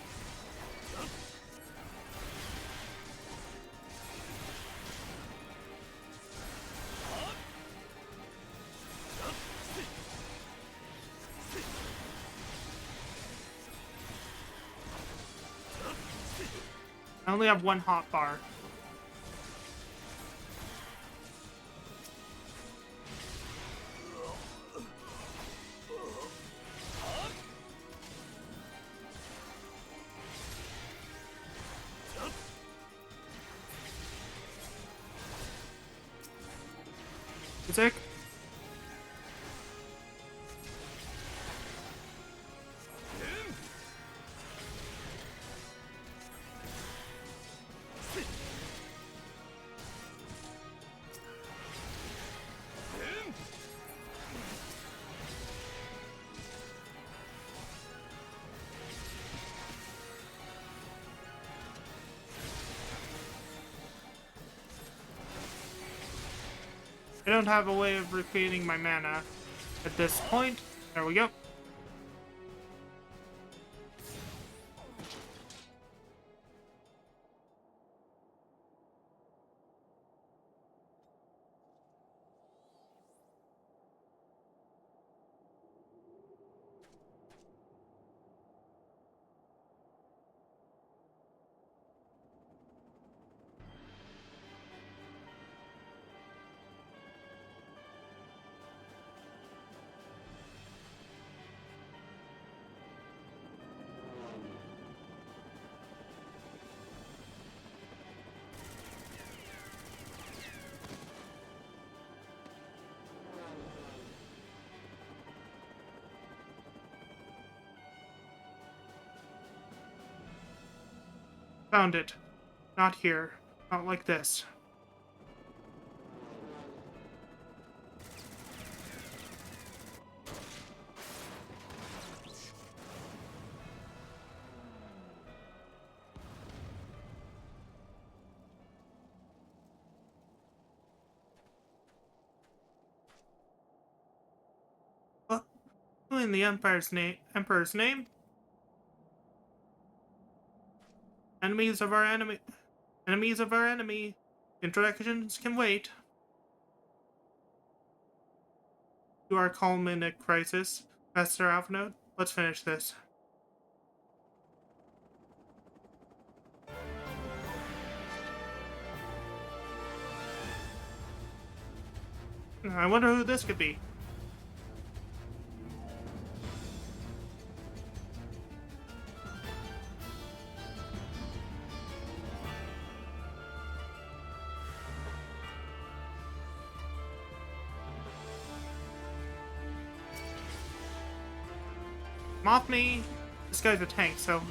I only have one hot bar. Music. I don't have a way of recreating my mana at this point. There we go. Found it. Not here. Not like this. What? Who in the Emperor's name? Enemies of our enemy. Enemies of our enemy. Introductions can wait. You are calm in a crisis, Master Alphanote. Let's finish this. I wonder who this could be. Moth me. This guy's a tank, so.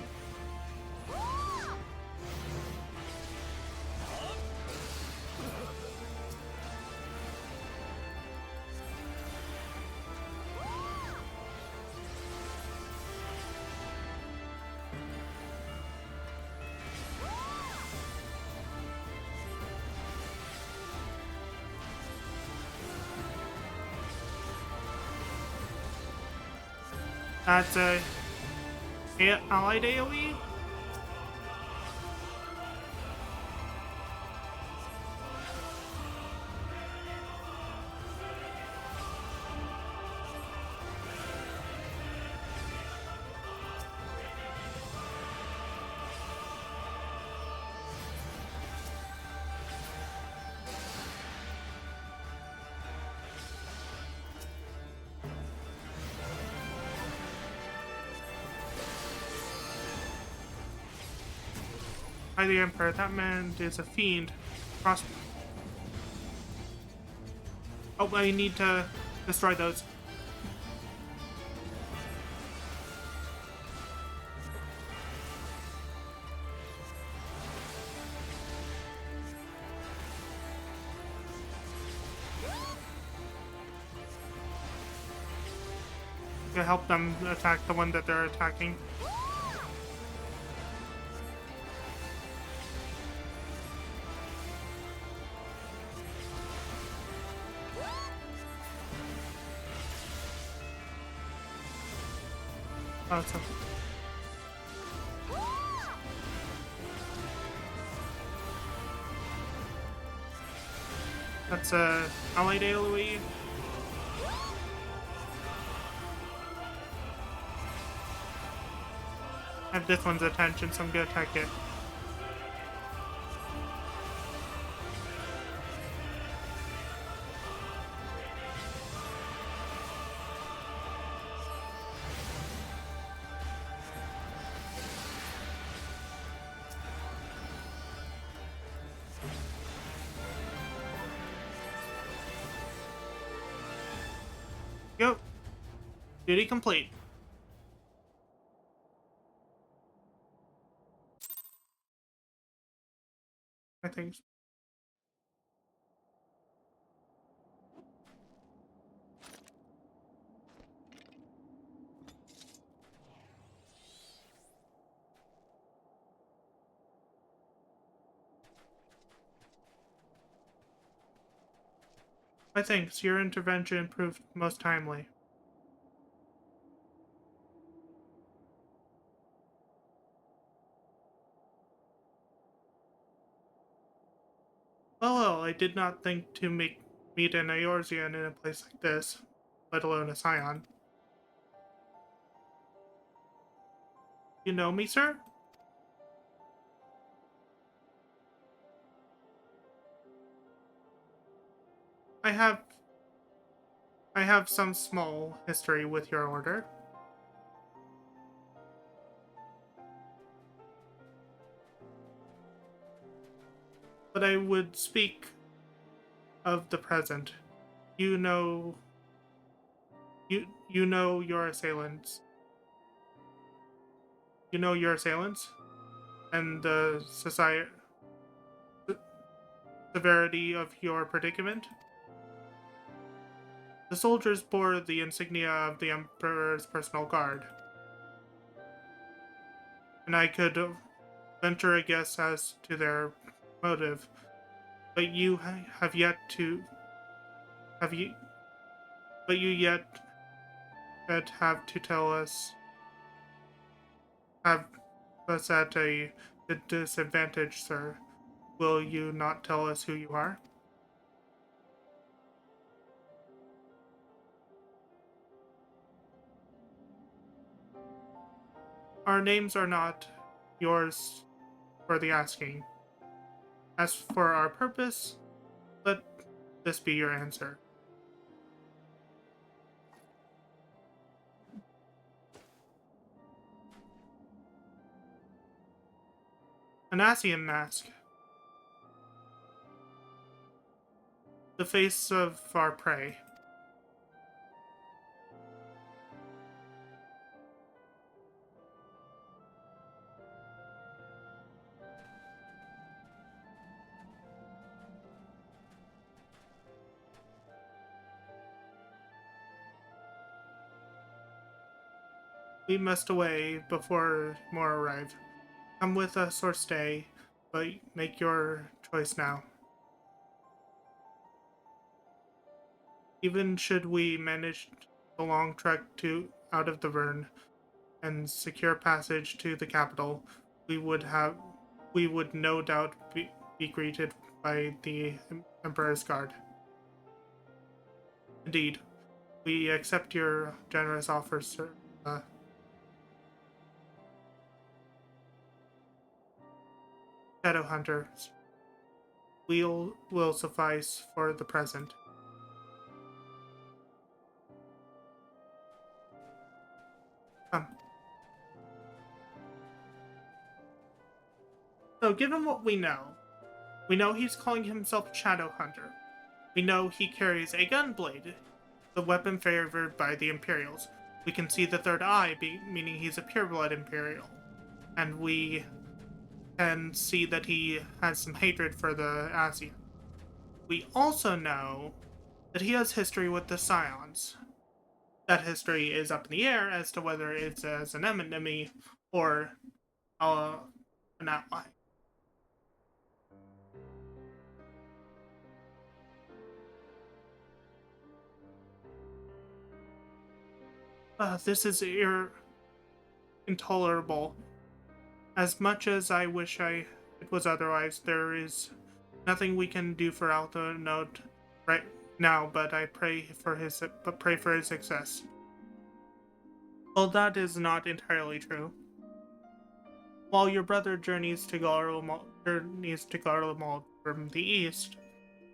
That's a allied AoE. By the Emperor, that man is a fiend. Cross. Oh, I need to destroy those. To help them attack the one that they're attacking. Awesome. That's a allied AoE. I have this one's attention, so I'm gonna attack it. Go. Duty complete. I think. I think your intervention proved most timely. Well, I did not think to meet an Eorzean in a place like this, let alone a Scion. You know me, sir? I have some small history with your order. But I would speak of the present. You know your assailants. You know your assailants and the severity of your predicament. The soldiers bore the insignia of the Emperor's personal guard, and I could venture a guess as to their motive, but you have yet to have to tell us have us at a disadvantage, sir. Will you not tell us who you are? Our names are not yours for the asking. As for our purpose, let this be your answer. An Asian mask. The face of our prey. We must away before more arrive. Come with us or stay, but make your choice now. Even should we manage the long trek out of the Verne and secure passage to the capital, we would no doubt be greeted by the Emperor's Guard. Indeed, we accept your generous offer, sir. Shadowhunters will suffice for the present. Come. So, given what we know he's calling himself Shadowhunter. We know he carries a gunblade, the weapon favored by the Imperials. We can see the third eye, meaning he's a pureblood Imperial. And we can see that he has some hatred for the Asian. We also know that he has history with the Scions. That history is up in the air as to whether it's as an enemy or an ally. This is intolerable. As much as I wish it was otherwise, there is nothing we can do for Althanode right now, but I pray for his success. Well, that is not entirely true. While your brother journeys to Garlemald from the east,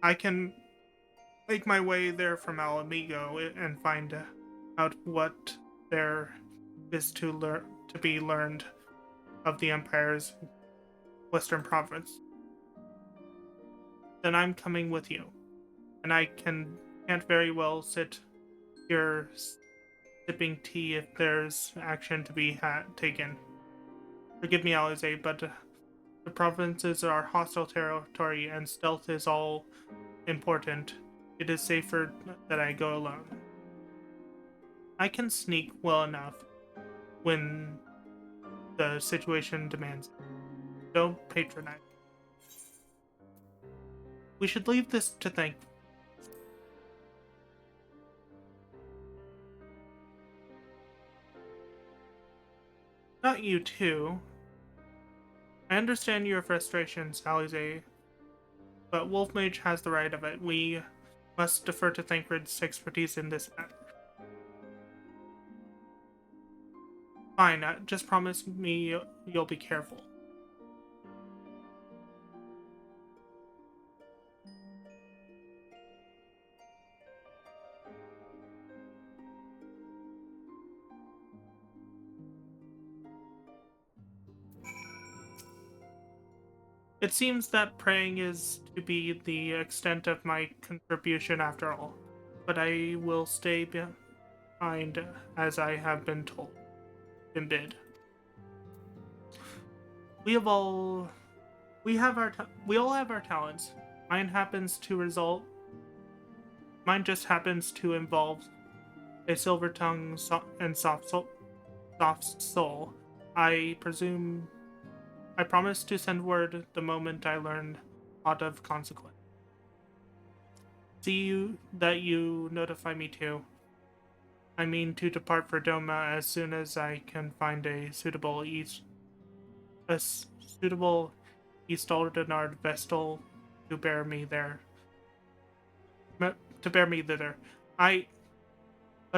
I can make my way there from Alamigo and find out what there is to be learned of the Empire's western province. Then I'm coming with you, and I can't very well sit here sipping tea if there's action to be taken. Forgive me, Alize, but the provinces are hostile territory, and stealth is all important. It is safer that I go alone. I can sneak well enough when the situation demands it. Don't patronize. We should leave this to think. Not you too. I understand your frustrations, Alize, but Wolf Mage has the right of it. We must defer to Thancred's expertise in this matter. Fine, just promise me you'll be careful. It seems that praying is to be the extent of my contribution after all, but I will stay behind as I have been told. Bid. We all have our talents. Mine just happens to involve a silver tongue and soft soul. I promise to send word the moment I learn aught of consequence. See that you notify me too. I mean to depart for Doma as soon as I can find a suitable East Aldenard Vestal to bear me thither. But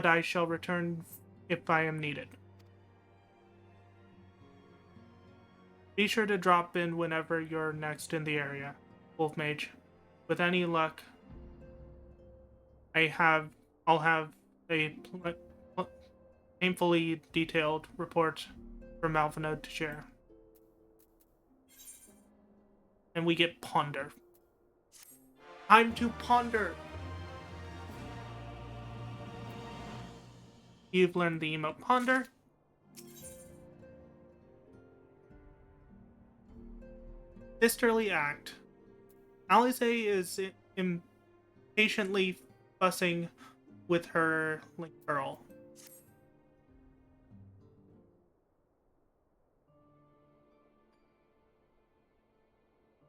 I shall return if I am needed. Be sure to drop in whenever you're next in the area, Wolf Mage. With any luck, I'll have a painfully detailed report from Althanode to share. And we get Ponder. Time to ponder! You've learned the emote Ponder. Sisterly Act. Alize is impatiently fussing with her link girl.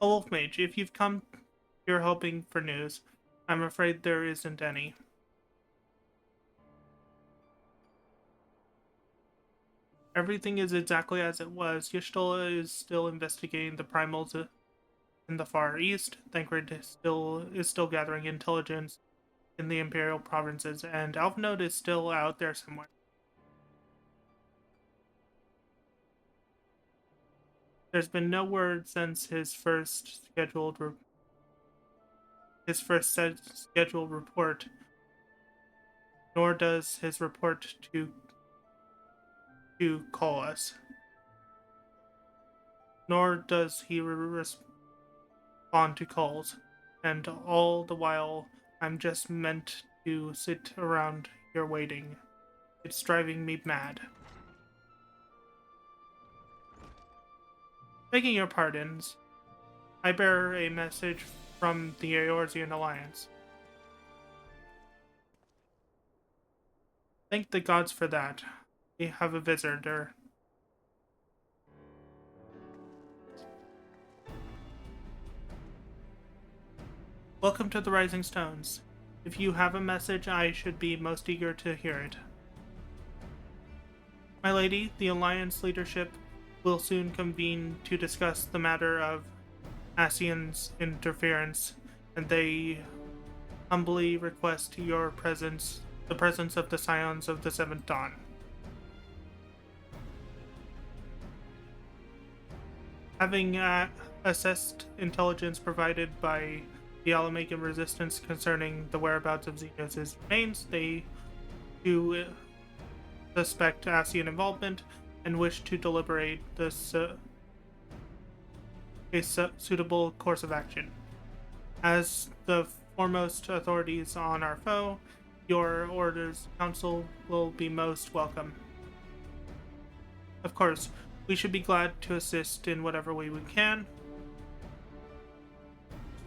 A wolf mage, if you've come here hoping for news, I'm afraid there isn't any. Everything is exactly as it was. Y'shtola is still investigating the primals in the Far East. Thancred is still gathering intelligence in the Imperial provinces, and Alphnode is still out there somewhere. There's been no word since his first scheduled report, nor does his report to call us. Nor does he respond to calls, and all the while I'm just meant to sit around here waiting. It's driving me mad. Begging your pardons, I bear a message from the Eorzean Alliance. Thank the gods for that. We have a visitor. Welcome to the Rising Stones. If you have a message, I should be most eager to hear it. My lady, the Alliance leadership will soon convene to discuss the matter of Ascian's interference, and they humbly request your presence, the presence of the Scions of the Seventh Dawn. Having assessed intelligence provided by the Alamacan resistance concerning the whereabouts of Xenos' remains, they do suspect Ascian involvement and wish to deliberate a suitable course of action. As the foremost authorities on our foe, your orders, counsel, will be most welcome. Of course, we should be glad to assist in whatever way we can.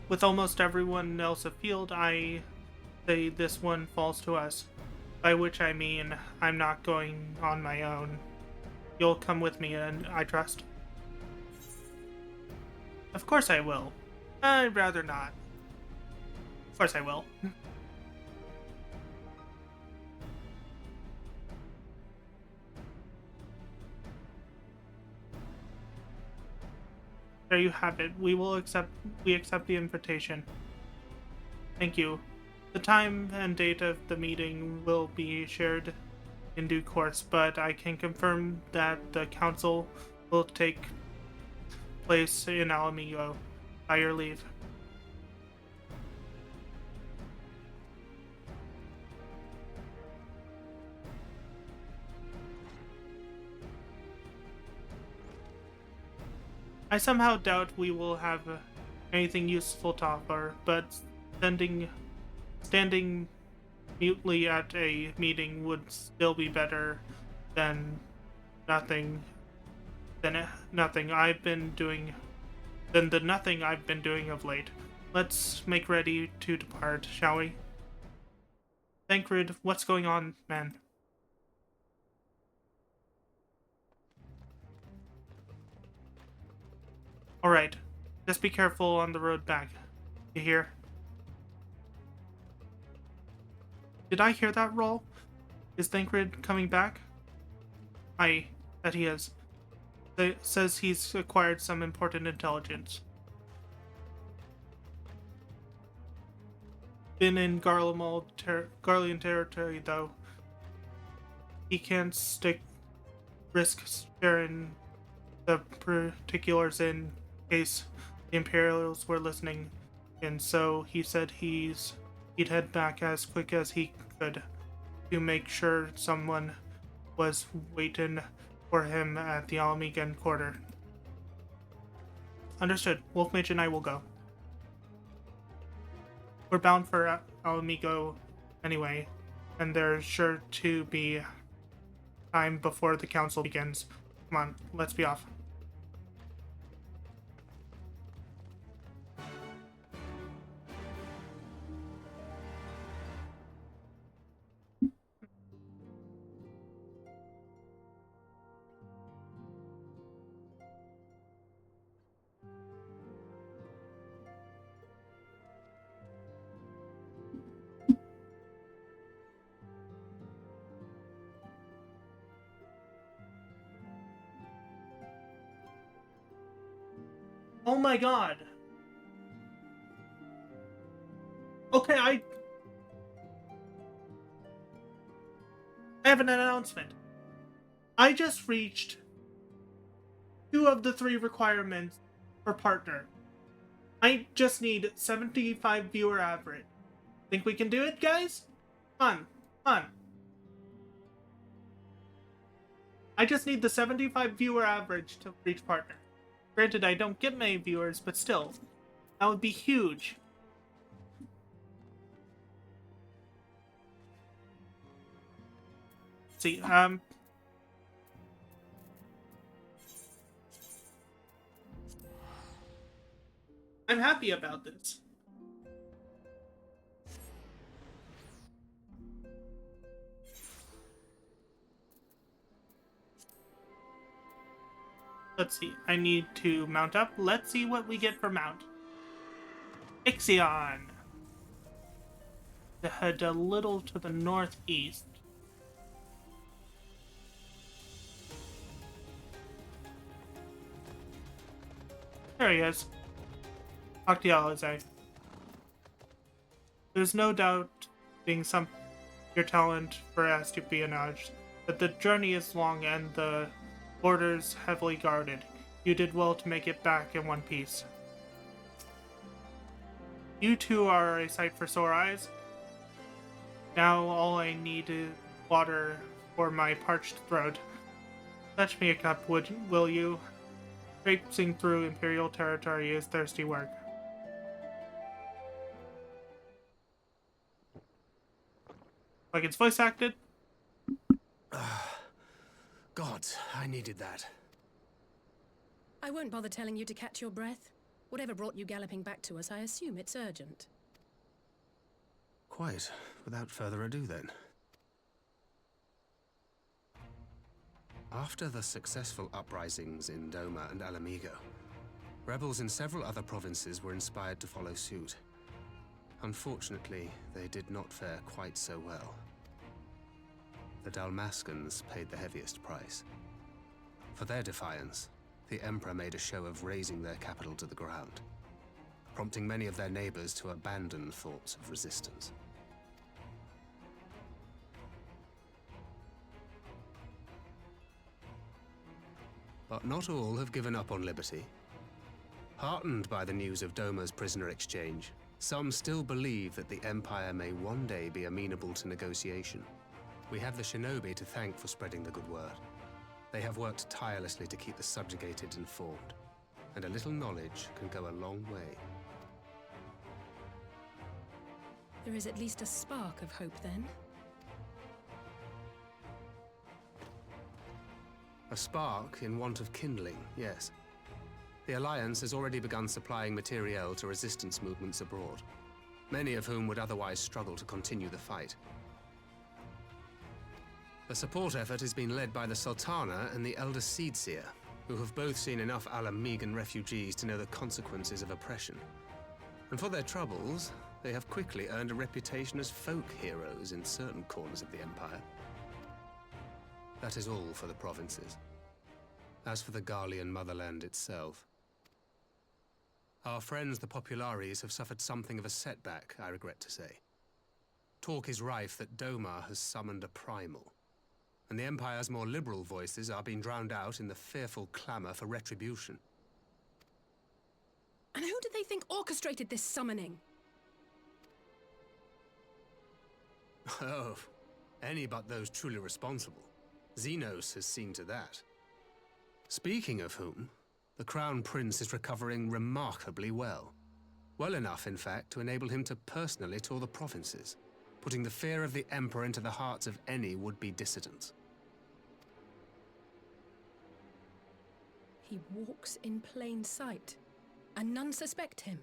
With almost everyone else afield, I say this one falls to us, by which I mean I'm not going on my own. You'll come with me, and I trust? Of course I will. I'd rather not. Of course I will. There you have it. We accept the invitation. Thank you. The time and date of the meeting will be shared in due course, but I can confirm that the council will take place in Alamigo. By your leave. I somehow doubt we will have anything useful to offer, but standing mutely at a meeting would still be better than nothing. Than nothing I've been doing. Than the nothing I've been doing of late. Let's make ready to depart, shall we? Thancred, what's going on, man? Alright, just be careful on the road back. You hear? Did I hear that roll? Is Thancred coming back? Aye, that he is. It says he's acquired some important intelligence. Been in Garlean territory, though. He can't risk sharing the particulars in case the Imperials were listening, and so he said he'd head back as quick as he could to make sure someone was waiting for him at the Alamigan quarter. Understood. Wolf Mage and I will go. We're bound for Alamigo anyway, and there's sure to be time before the council begins. Come on, let's be off. Oh my god. Okay, I have an announcement. I just reached 2 of the 3 requirements for partner. I just need 75 viewer average. Think we can do it, guys? Come on. I just need the 75 viewer average to reach partner. Granted, I don't get many viewers, but still, that would be huge. Let's see, I'm happy about this. Let's see, I need to mount up. Let's see what we get for mount. Ixion. To head a little to the northeast. There he is. Talk to y'all, There's no doubt being your talent for espionage, but the journey is long and the borders heavily guarded. You did well to make it back in one piece. You two are a sight for sore eyes. Now all I need is water for my parched throat. Fetch me a cup, will you? Traipsing through Imperial territory is thirsty work. Like it's voice acted? God, I needed that. I won't bother telling you to catch your breath. Whatever brought you galloping back to us, I assume it's urgent. Quite. Without further ado, then. After the successful uprisings in Doma and Alamigo, rebels in several other provinces were inspired to follow suit. Unfortunately, they did not fare quite so well. The Dalmascans paid the heaviest price. For their defiance, the Emperor made a show of razing their capital to the ground, prompting many of their neighbors to abandon thoughts of resistance. But not all have given up on liberty. Heartened by the news of Doma's prisoner exchange, some still believe that the Empire may one day be amenable to negotiation. We have the shinobi to thank for spreading the good word. They have worked tirelessly to keep the subjugated informed, and a little knowledge can go a long way. There is at least a spark of hope, then. A spark in want of kindling, yes. The Alliance has already begun supplying materiel to resistance movements abroad, many of whom would otherwise struggle to continue the fight. The support effort has been led by the Sultana and the Elder Seedseer, who have both seen enough Alamigan refugees to know the consequences of oppression. And for their troubles, they have quickly earned a reputation as folk heroes in certain corners of the Empire. That is all for the provinces. As for the Garlean motherland itself, our friends the Populares have suffered something of a setback, I regret to say. Talk is rife that Doma has summoned a primal, and the Empire's more liberal voices are being drowned out in the fearful clamor for retribution. And who do they think orchestrated this summoning? Oh, any but those truly responsible. Xenos has seen to that. Speaking of whom, the Crown Prince is recovering remarkably well. Well enough, in fact, to enable him to personally tour the provinces, putting the fear of the Emperor into the hearts of any would-be dissidents. He walks in plain sight, and none suspect him.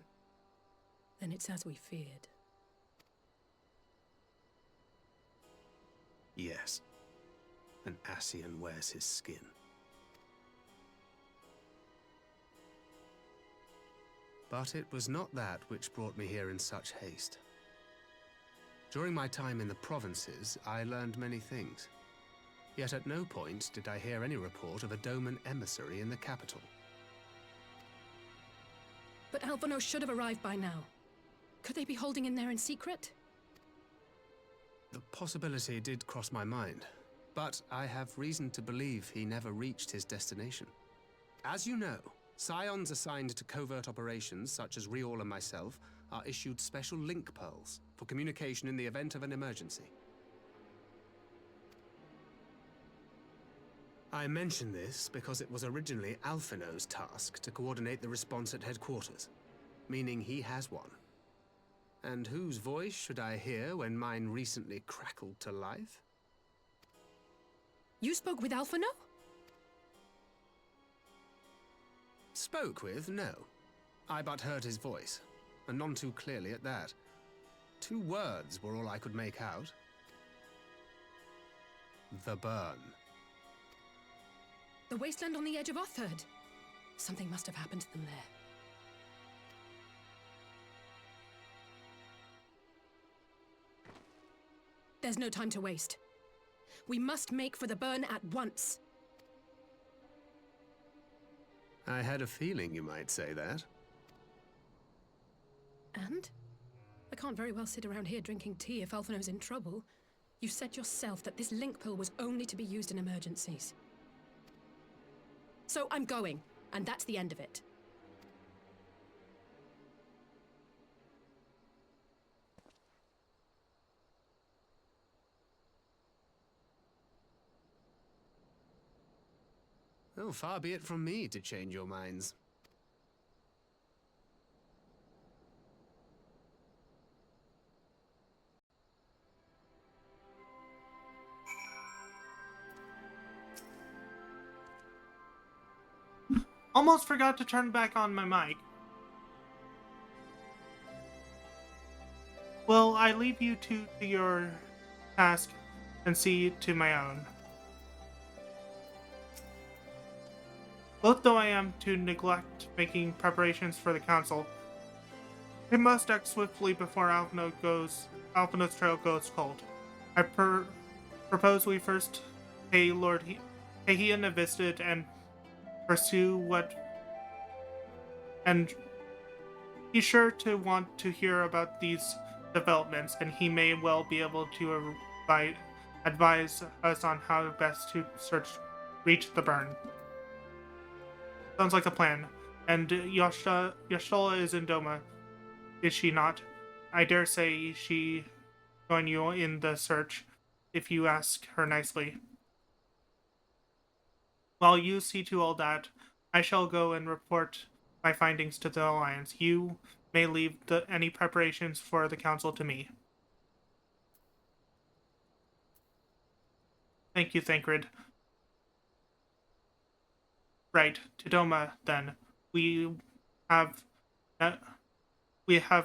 Then it's as we feared. Yes. An Ascian wears his skin. But it was not that which brought me here in such haste. During my time in the provinces, I learned many things. Yet at no point did I hear any report of a Doman emissary in the capital. But Alphonse should have arrived by now. Could they be holding in there in secret? The possibility did cross my mind, but I have reason to believe he never reached his destination. As you know, Scions assigned to covert operations, such as Riol and myself, are issued special link pearls for communication in the event of an emergency. I mention this because it was originally Alphino's task to coordinate the response at headquarters, meaning he has one. And whose voice should I hear when mine recently crackled to life? You spoke with Alphino? Spoke with? No. I but heard his voice, and none too clearly at that. 2 words were all I could make out. The burn. The wasteland on the edge of Otherd. Something must have happened to them there. There's no time to waste. We must make for the burn at once. I had a feeling you might say that. And? I can't very well sit around here drinking tea if Alphino's in trouble. You said yourself that this link pill was only to be used in emergencies. So I'm going, and that's the end of it. Oh, far be it from me to change your minds. Almost forgot to turn back on my mic. Well, I leave you to your task and see to my own. Both though I am to neglect making preparations for the council, I must act swiftly before Alphino's trail goes cold. I propose we first pay Lord Hehian a visit and pursue and he's sure to want to hear about these developments, and he may well be able to advise us on how best to reach the burn. Sounds like a plan. And Y'shtola is in Doma, is she not? I dare say she join you in the search, if you ask her nicely. While you see to all that, I shall go and report my findings to the Alliance. You may leave any preparations for the Council to me. Thank you, Thancred. Right, to Doma, then. We have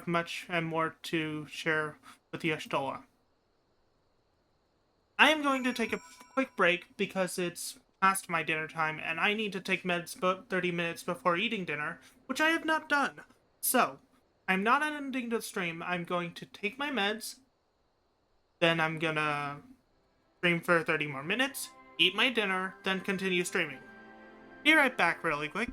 much and more to share with Y'shtola. I am going to take a quick break because it's past my dinner time, and I need to take meds about 30 minutes before eating dinner, which I have not done. So, I'm not ending the stream. I'm going to take my meds, then I'm gonna stream for 30 more minutes, eat my dinner, then continue streaming. Be right back really quick.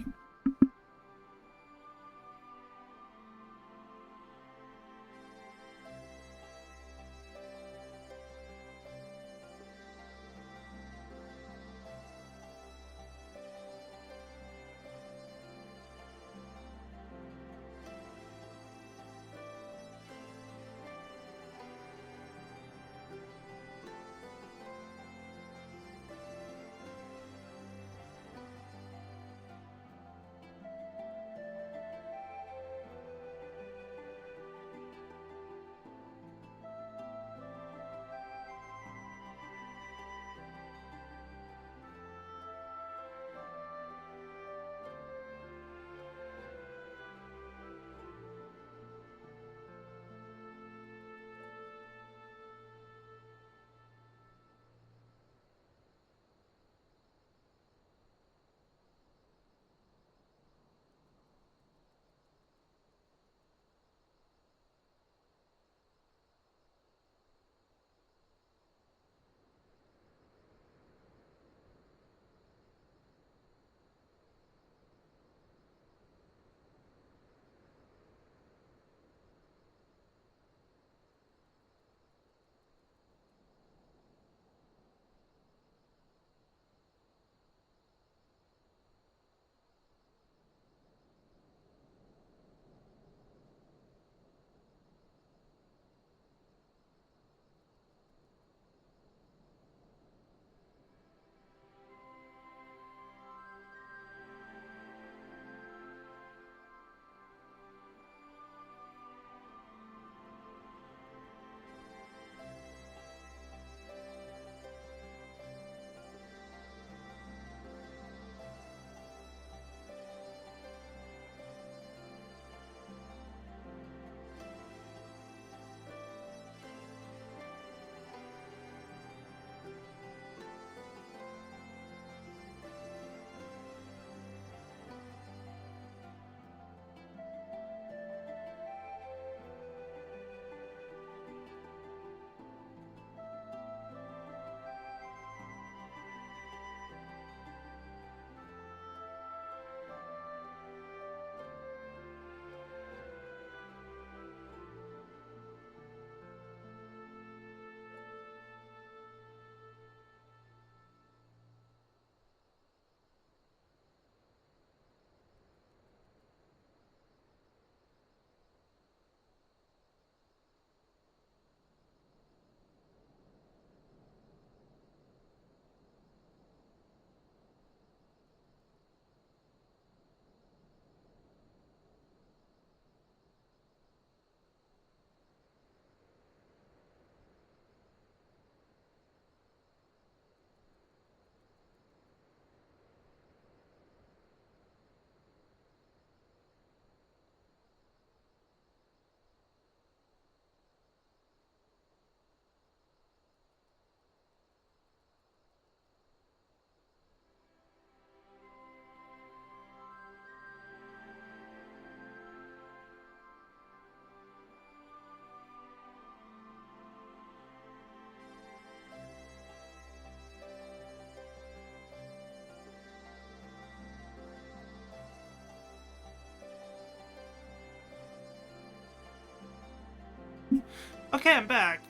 Okay, I'm back.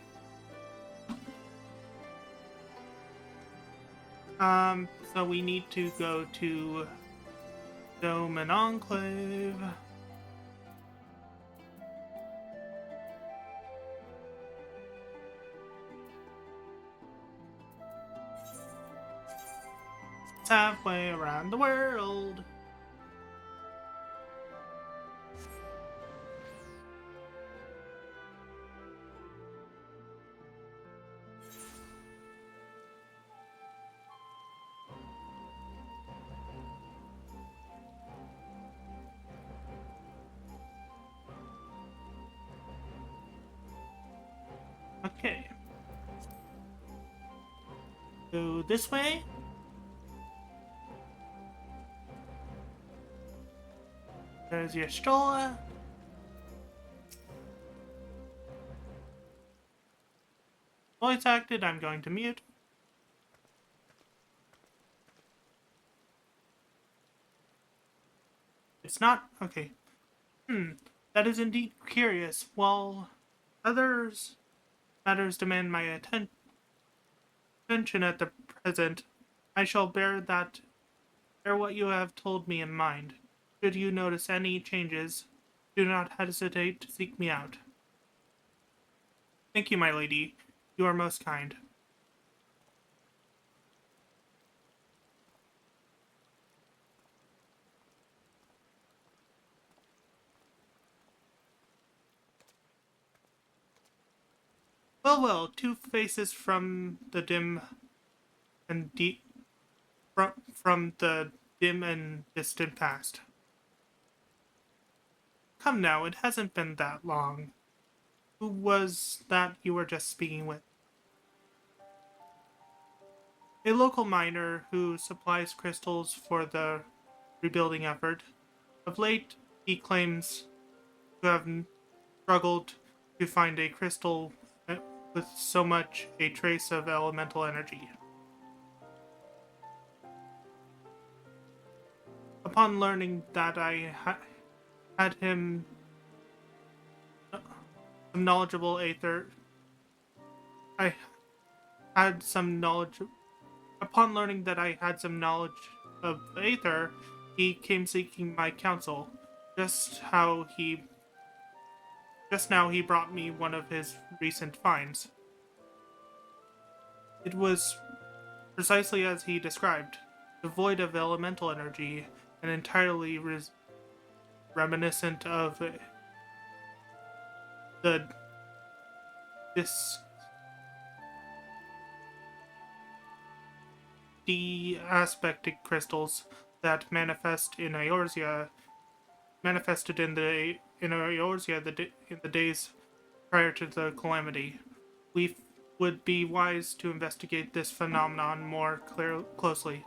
So we need to go to Dome and Enclave. It's halfway around the world. Okay. Go this way. There's your store. Voice acted, I'm going to mute. It's not? Okay. That is indeed curious. While others matters demand my attention at the present, I shall bear what you have told me in mind. Should you notice any changes, do not hesitate to seek me out. Thank you, my lady. You are most kind. Well, well, two faces from the dim and from the dim and distant past. Come now, it hasn't been that long. Who was that you were just speaking with? A local miner who supplies crystals for the rebuilding effort. Of late, he claims to have struggled to find a crystal with so much a trace of elemental energy. Upon learning that I had him some knowledgeable aether, I had some knowledge. Upon learning that I had some knowledge of aether, he came seeking my counsel. Just now he brought me one of his recent finds. It was precisely as he described, devoid of elemental energy and entirely reminiscent of this de-aspected crystals that manifested in Eorzea in the days prior to the calamity. We would be wise to investigate this phenomenon more closely.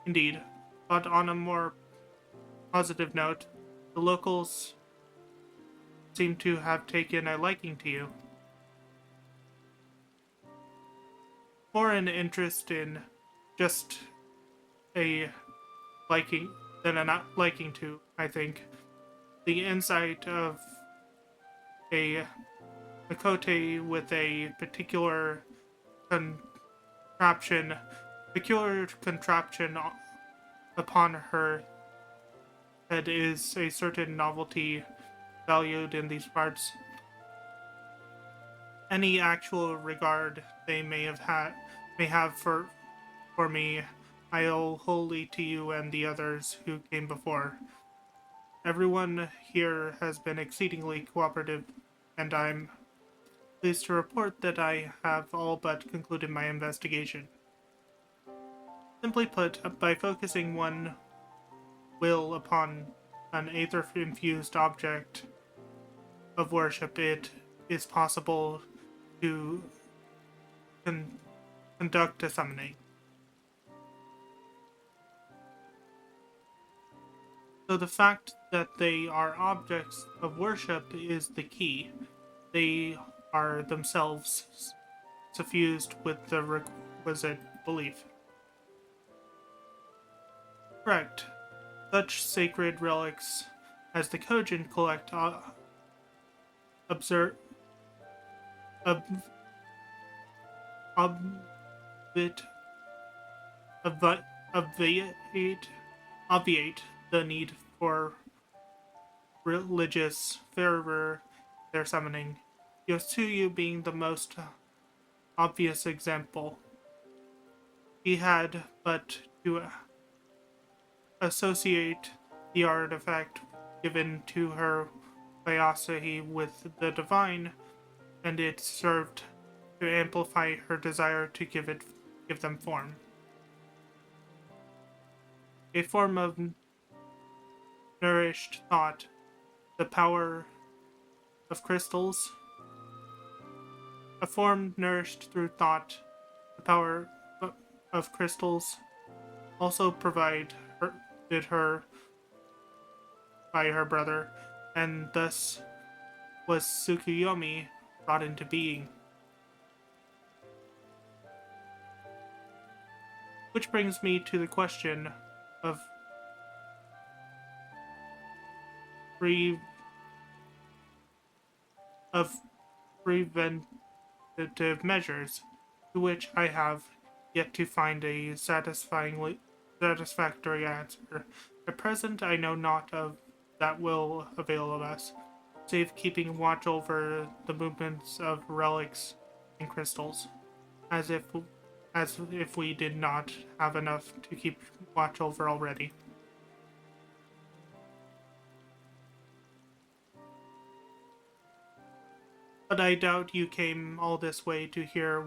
Indeed, but on a more positive note, the locals seem to have taken a liking to you. More an interest in just a liking than a not liking to, I think. The insight of a Makote with a peculiar contraption upon her head is a certain novelty valued in these parts. Any actual regard they may have for me, I owe wholly to you and the others who came before. Everyone here has been exceedingly cooperative, and I'm pleased to report that I have all but concluded my investigation. Simply put, by focusing one will upon an aether-infused object of worship, it is possible to conduct a summoning. So the fact that they are objects of worship is the key. They are themselves suffused with the requisite belief. Correct. Such sacred relics as the Kojin collect observe, ob, obviate, obviate, obviate the need for religious fervor their summoning, Yosuyu being the most obvious example. He had but to associate the artifact given to her by Asahi with the divine, and it served to amplify her desire to give them form. A form of nourished thought, the power of crystals. A form nourished through thought, the power of crystals, also provided her by her brother, and thus was Tsukuyomi brought into being. Which brings me to the question of preventative measures, to which I have yet to find a satisfactory answer. At present, I know not of that will avail of us, save keeping watch over the movements of relics and crystals, as if we did not have enough to keep watch over already. But I doubt you came all this way to hear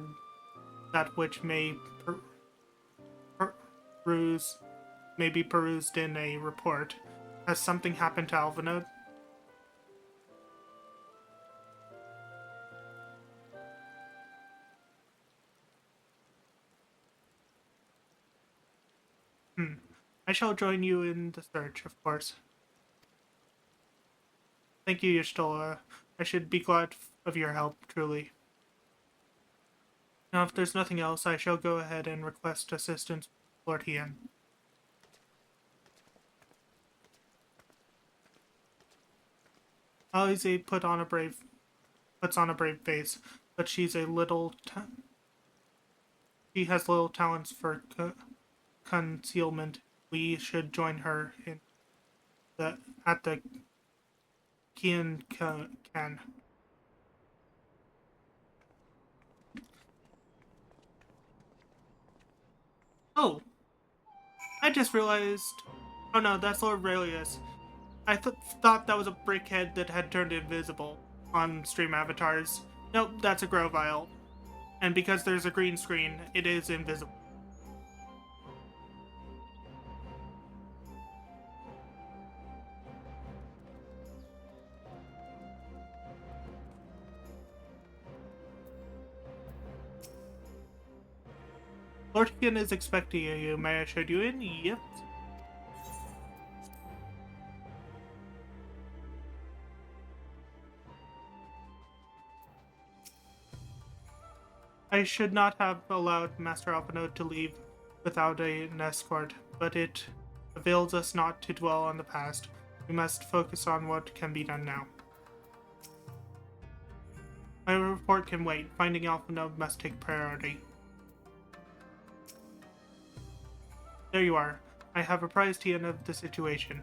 that which may be perused in a report. Has something happened to Alvinode? I shall join you in the search, of course. Thank you, Y'shtola. I should be glad of your help, truly. Now, if there's nothing else, I shall go ahead and request assistance with Lord Hien. Alize puts on a brave face, but she has little talents for concealment. We should join her at the Kian Can. Oh, I just realized. Oh no, that's Lord Aurelius. I thought that was a brickhead that had turned invisible on stream avatars. Nope, that's a Grovile. And because there's a green screen, it is invisible. Lord Hien is expecting you. May I show you in? Yep. I should not have allowed Master Alvinode to leave without an escort, but it avails us not to dwell on the past. We must focus on what can be done now. My report can wait. Finding Alvinode must take priority. There you are. I have apprised Hien of the situation.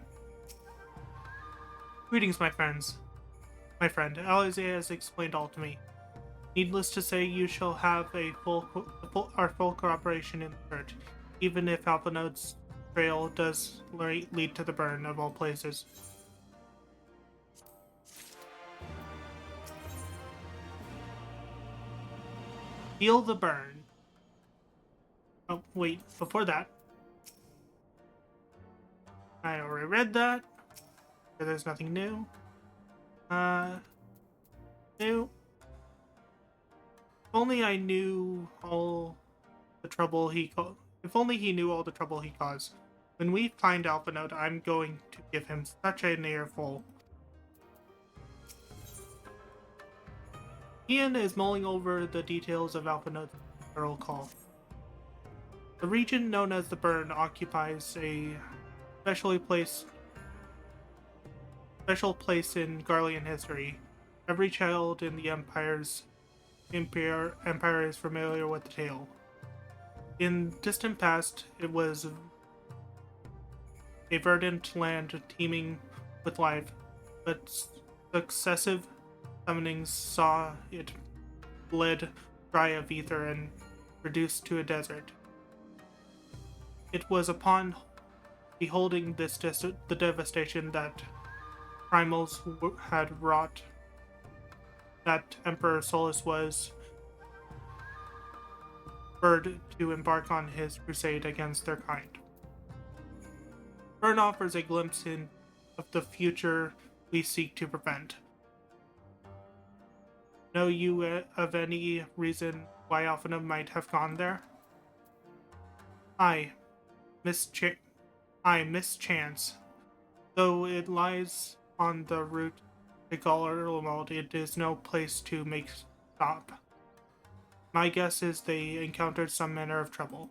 Greetings, my friends. My friend, Alize has explained all to me. Needless to say, you shall have our full cooperation in the search, even if Alvinode's trail does lead to the burn of all places. Feel the burn. Oh, wait, before that. I already read that. There's nothing new. New. If only I knew all the trouble he caused. If only he knew all the trouble he caused. When we find Alvinode, I'm going to give him such an earful. Hien is mulling over the details of Alvinode's feral call. The region known as the Burn occupies a special place in Garlean history. Every child in the empire is familiar with the tale. In distant past, it was a verdant land teeming with life, but successive summonings saw it bled dry of ether and reduced to a desert. It was upon beholding this the devastation that primals had wrought that Emperor Solus was spurred to embark on his crusade against their kind. Burn offers a glimpse of the future we seek to prevent. Know you of any reason why Alphina might have gone there? I mischance. Though it lies on the route to Garlemald, it is no place to make stop. My guess is they encountered some manner of trouble.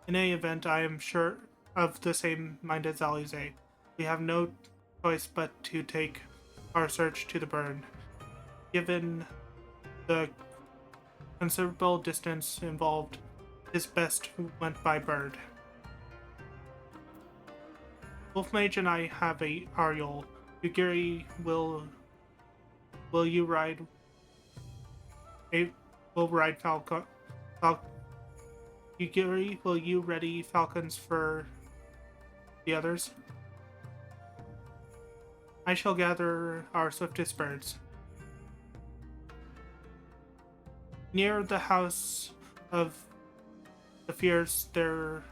In any event, I am sure of the same mind as Alize. We have no choice but to take our search to the burn. Given the considerable distance involved, his best went by bird. Wolfmage and I have a Ariel. Yugiri, will you ride? Will ride Falcon. Yugiri, will you ready falcons for the others? I shall gather our swiftest birds. Near the house of the Fears, there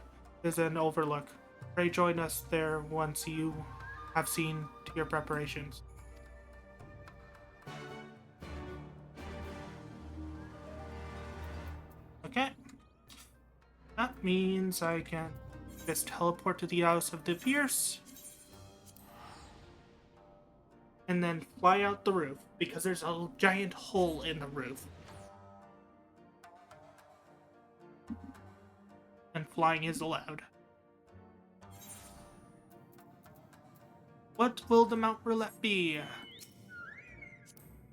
is an overlook. Pray join us there once you have seen to your preparations. Okay. That means I can just teleport to the house of the Fierce and then fly out the roof because there's a giant hole in the roof. And flying is allowed. What will the Mount Roulette be?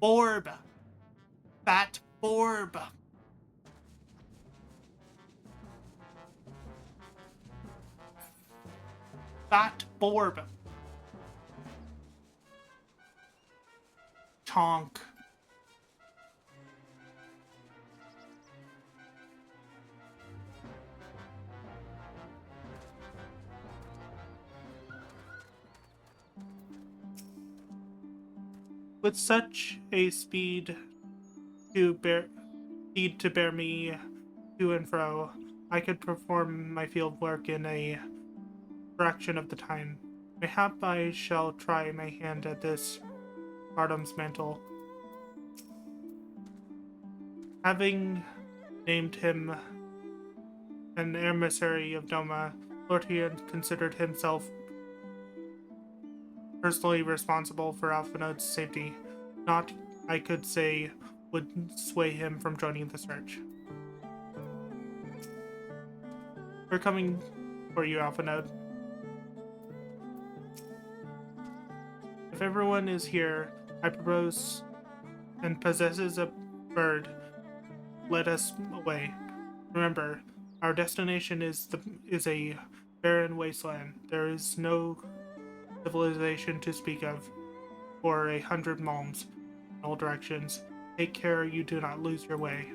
Orb! Fat orb! Fat orb! Chonk. With such a speed to bear me to and fro, I could perform my field work in a fraction of the time. Mayhap I shall try my hand at this Artem's mantle. Having named him an emissary of Doma, Lortian considered himself personally responsible for Alphina's safety. Not, I could say, would sway him from joining the search. We're coming for you, Alphina. If everyone is here, I propose, and possesses a bird, let us away. Remember, our destination is a barren wasteland. There is no civilization to speak of, for 100 malms in all directions. Take care you do not lose your way.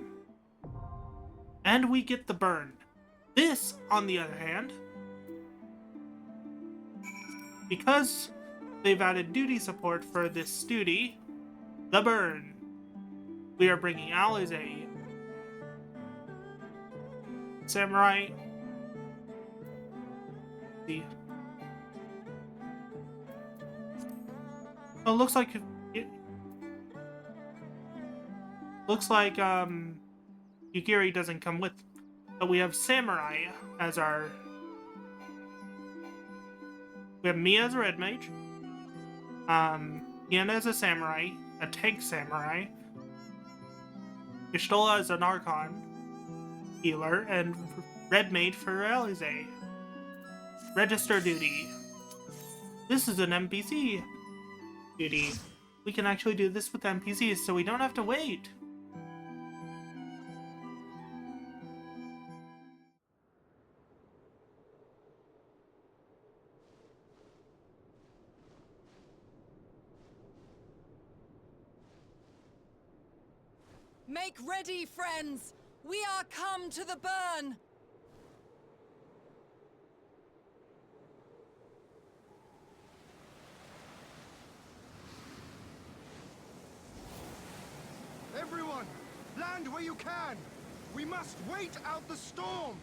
And we get the burn. This, on the other hand, because they've added duty support for this duty, the burn, we are bringing Alize, Samurai, the oh, looks like Yugiri doesn't come with, but we have Samurai as our. We have Mia as a red mage, Iana as a samurai, a tank samurai, Y'shtola as an archon healer, and red mage for Alize. Register duty. This is an NPC duty. we can actually do this with NPCs, so we don't have to wait. Make ready, friends! We are come to the burn! Everyone, land where you can! We must wait out the storm!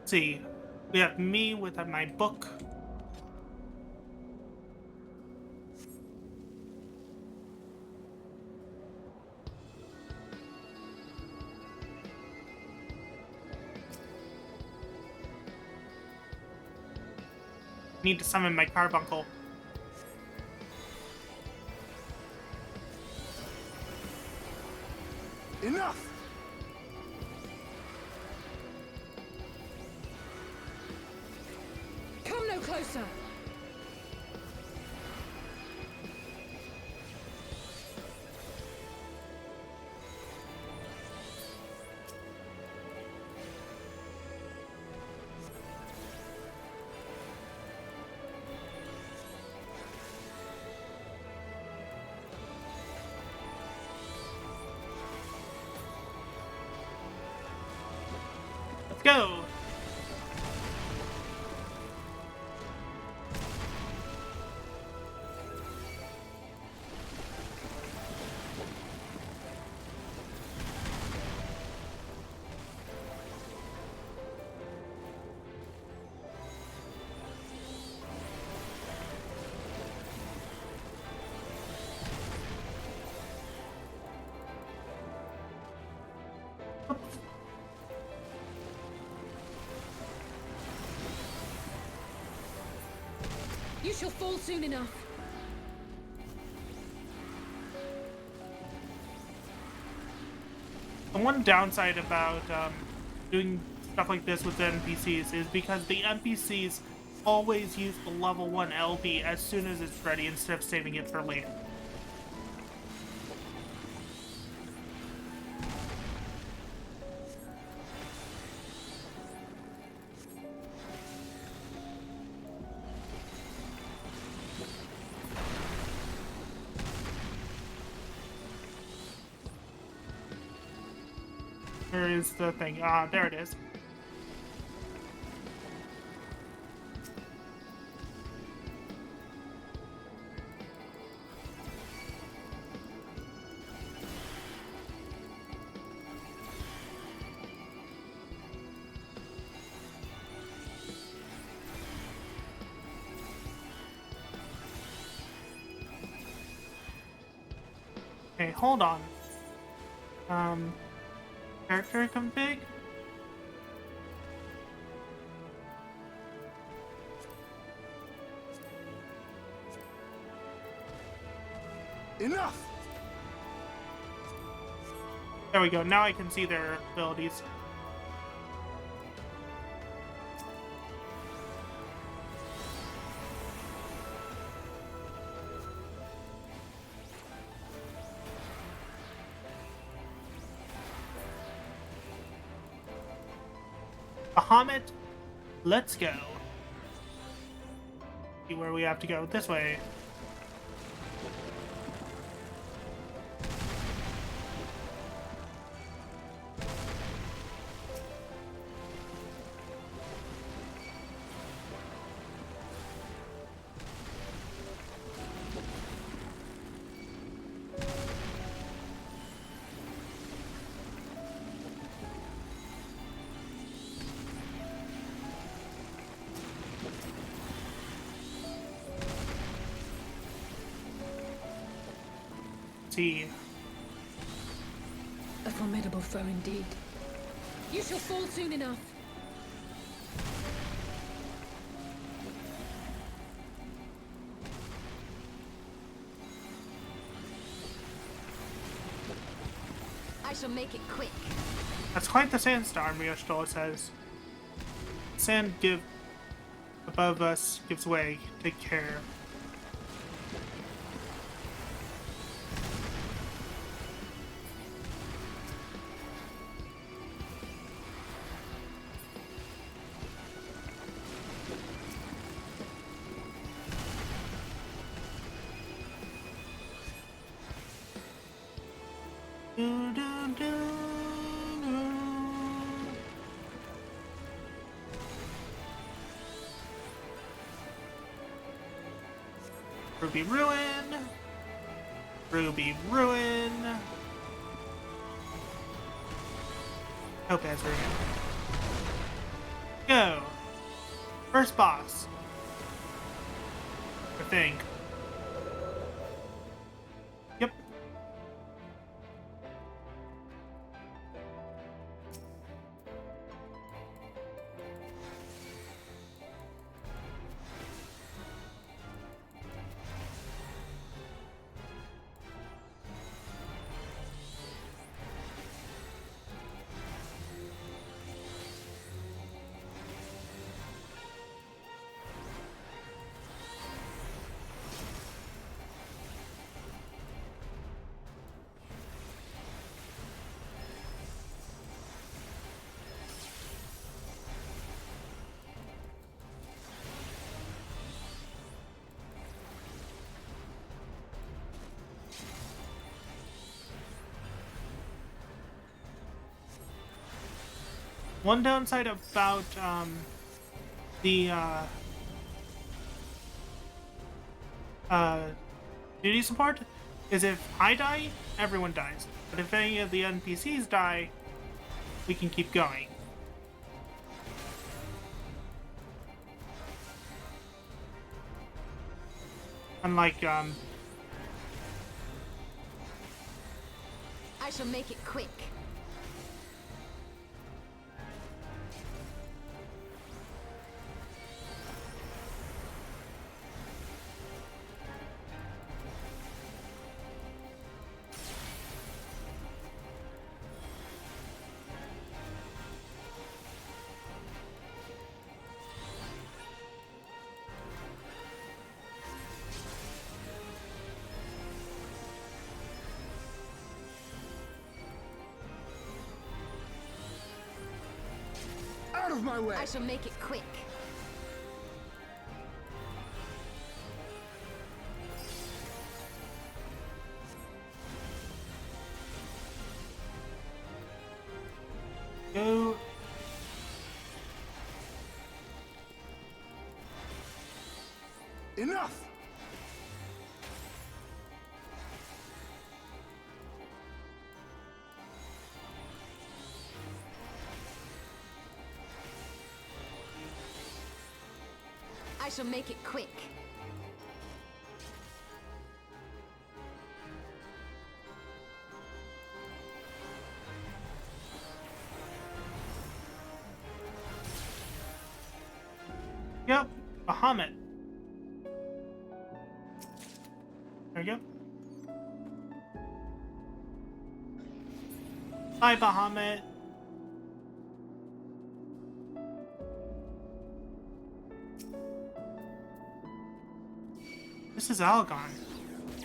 See, we have me with my book. Need to summon my carbuncle. Enough! Come no closer! Let's go! You shall fall soon enough. The one downside about doing stuff like this with the NPCs is because the NPCs always use the level 1 LB as soon as it's ready instead of saving it for later. Where is the thing? Ah, there it is. Okay, hold on. Character config? Enough! There we go, now I can see their abilities. Bahamut, let's go. See where we have to go. This way. A formidable foe indeed. You shall fall soon enough. I shall make it quick. That's quite the sandstorm, Riostola says. Sand above us gives way. Take care. Ruby Ruin. Ruby Ruin. Topaz Ruin. Go. First boss. I think. Yep. One downside about the duty support is if I die, everyone dies. But if any of the NPCs die, we can keep going. Unlike I shall make it quick. Out of my way! I shall make it quick. go. Enough! I shall make it quick. Yep, Bahamut. There you go. Bye, Bahamut. This is Algon.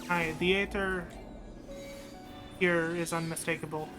Hi, the Aether here is unmistakable.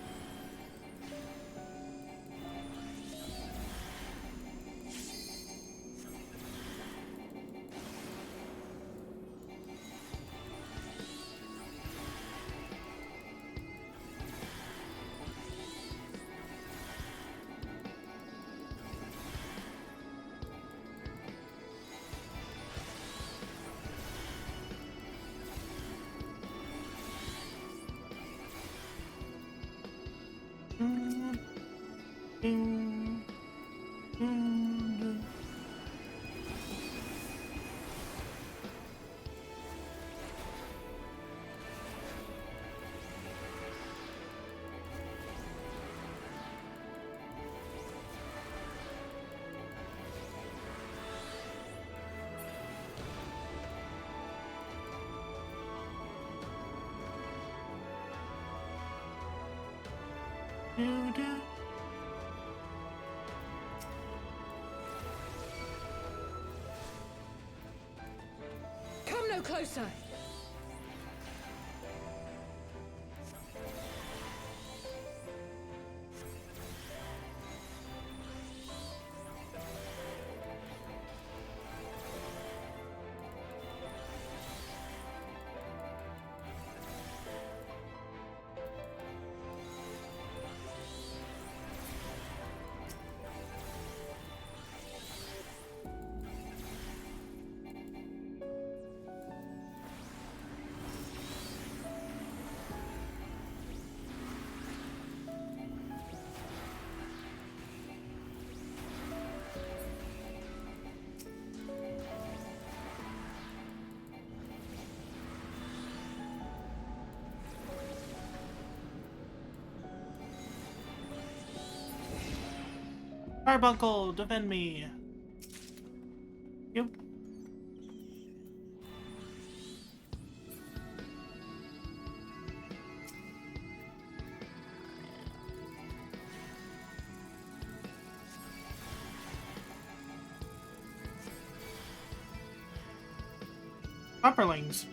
Do-do. Come no closer! Carbuncle, defend me. Yep. Copperlings.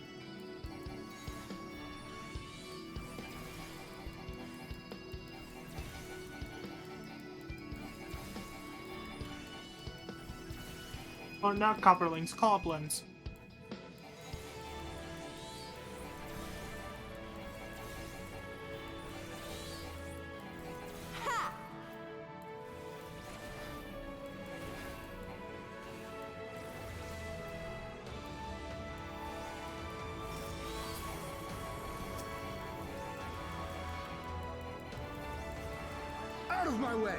Oh, not copperlings, goblins. Out of my way!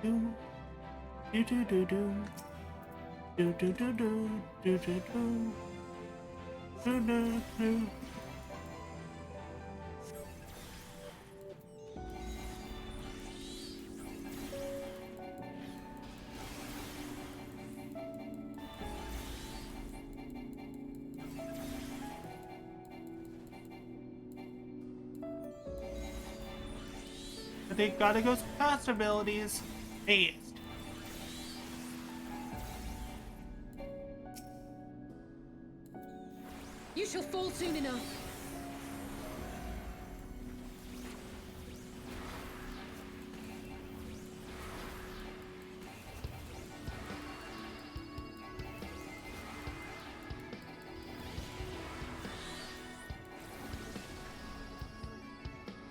Do do do do do do do do do do do do do do. I think gotta go past abilities. Haste. You shall fall soon enough.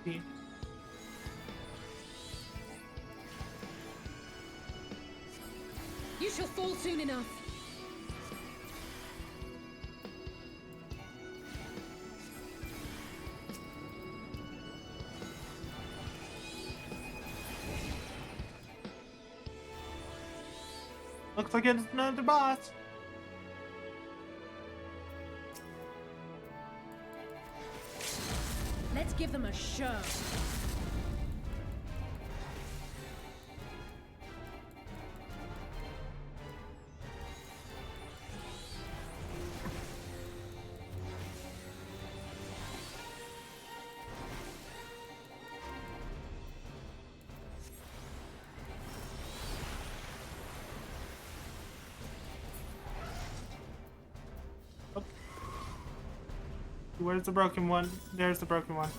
See. You shall fall soon enough. Looks like it's another boss. Let's give them a show. Where's the broken one? There's the broken one.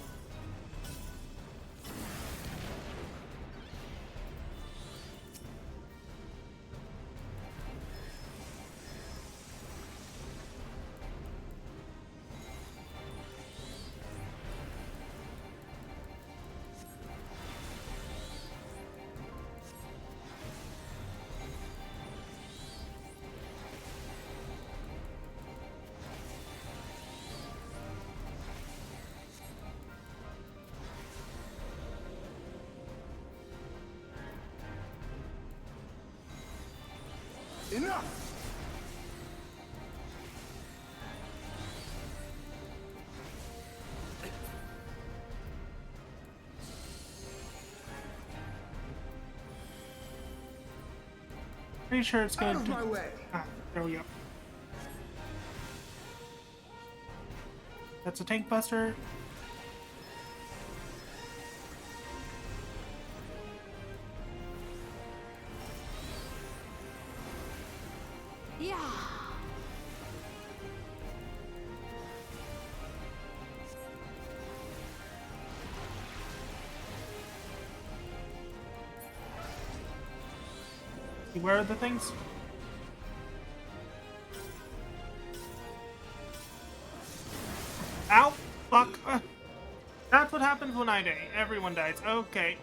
Enough! Pretty sure it's going Out of to... my way! Ah, there we go. That's a tank buster. Yeah. Where are the things? Ow! Fuck! That's what happens when I die. Everyone dies. Okay.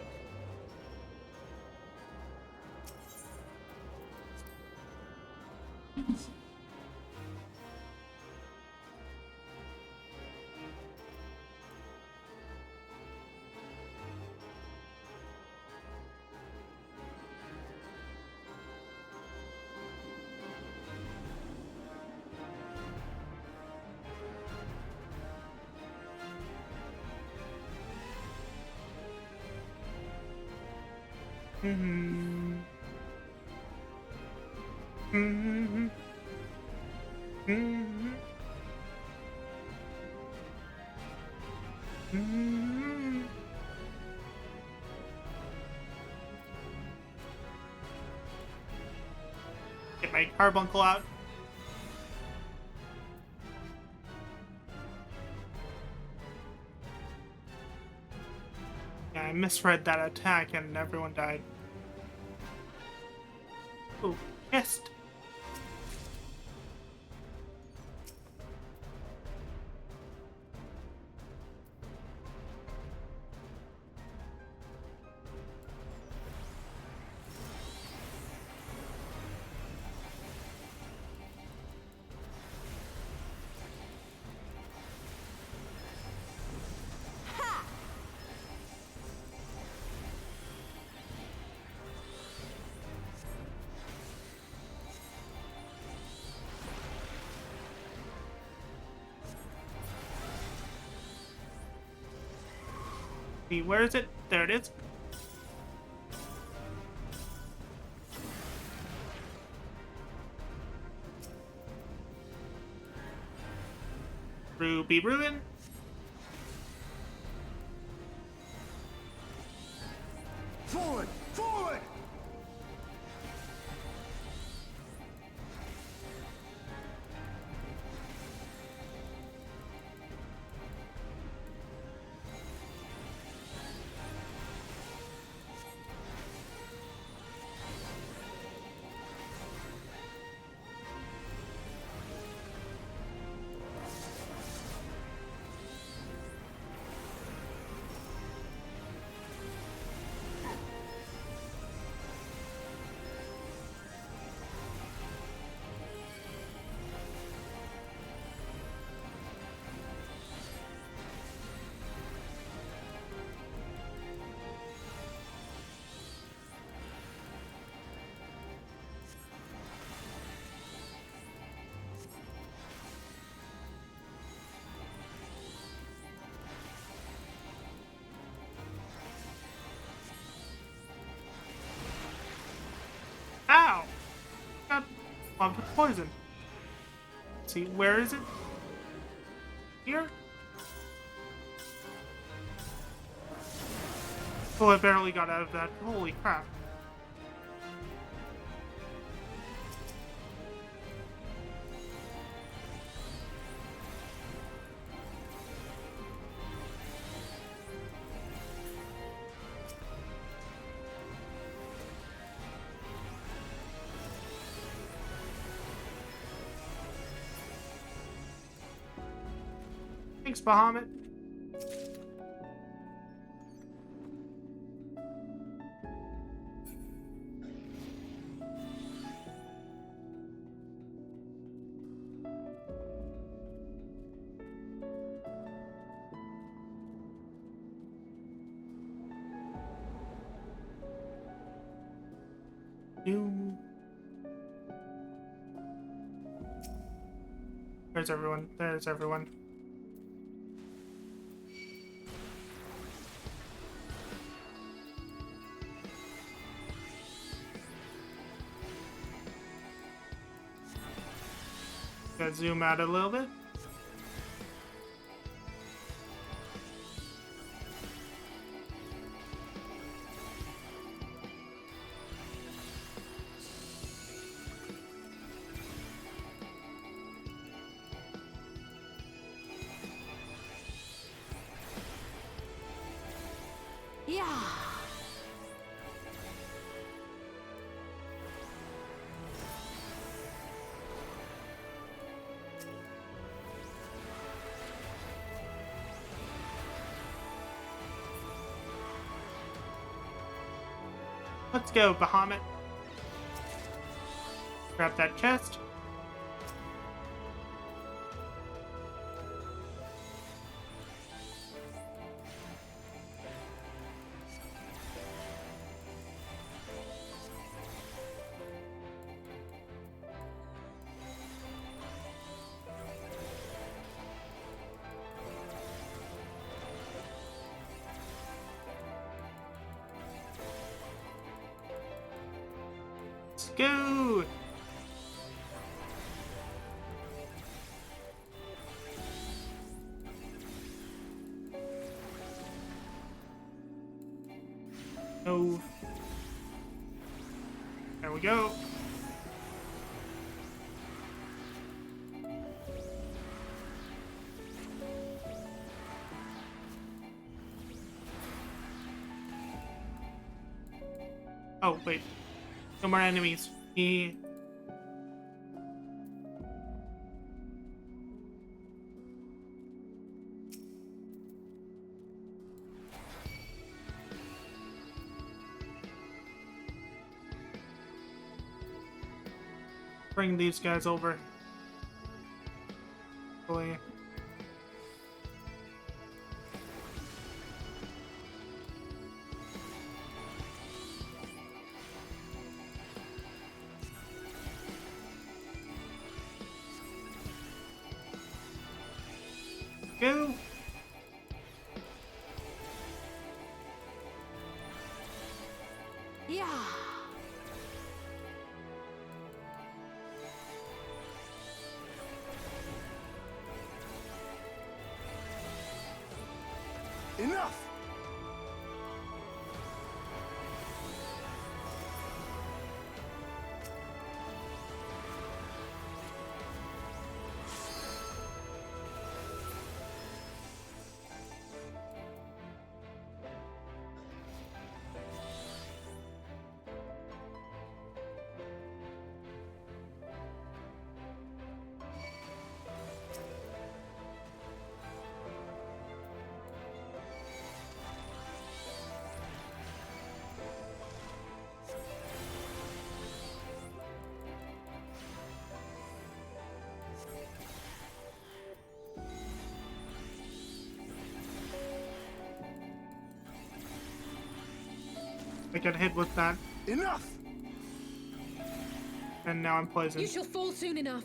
Mm-hmm. Mm-hmm. Mm-hmm. Mm-hmm. Get my carbuncle out. Yeah, I misread that attack and everyone died. Ooh, chest. See, where is it? There it is. Ruby Ruin. Forward! Forward! Ow! Got bumped with poison. Let's see, where is it? Here? Oh, I barely got out of that. Holy crap. Thanks, Bahamut. There's everyone. There's everyone. gonna zoom out a little bit. Yeah. Let's go, Bahamut. Grab that chest. Let's go! No. There we go. Oh, wait. No more enemies. Bring these guys over. Boy. Go. Yeah. Enough! I got hit with that. Enough! And now I'm poisoned. You shall fall soon enough.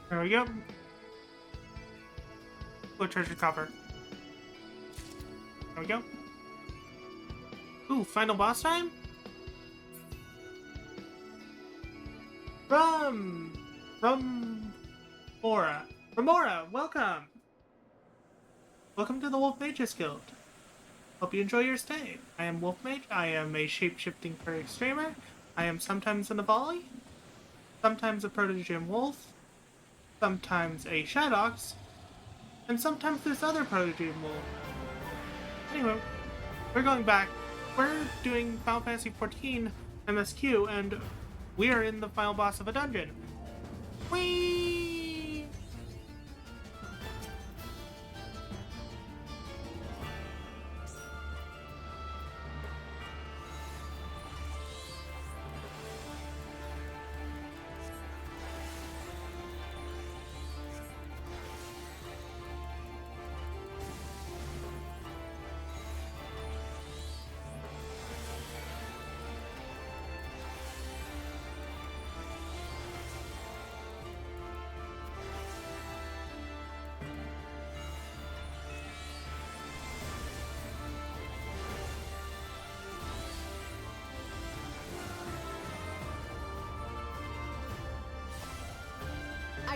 There we go. Full treasure coffer. There we go. Ooh, final boss time? Remora, welcome! Welcome to the Wolf Mages Guild. Hope you enjoy your stay. I am Wolf Mage. I am a shape-shifting furry streamer. I am sometimes an Avali, sometimes a Proto-Gym Wolf, sometimes a Shadox, and sometimes this other Proto-Gym Wolf. Anyway, we're going back. We're doing Final Fantasy XIV MSQ, and we are in the final boss of a dungeon. Whee!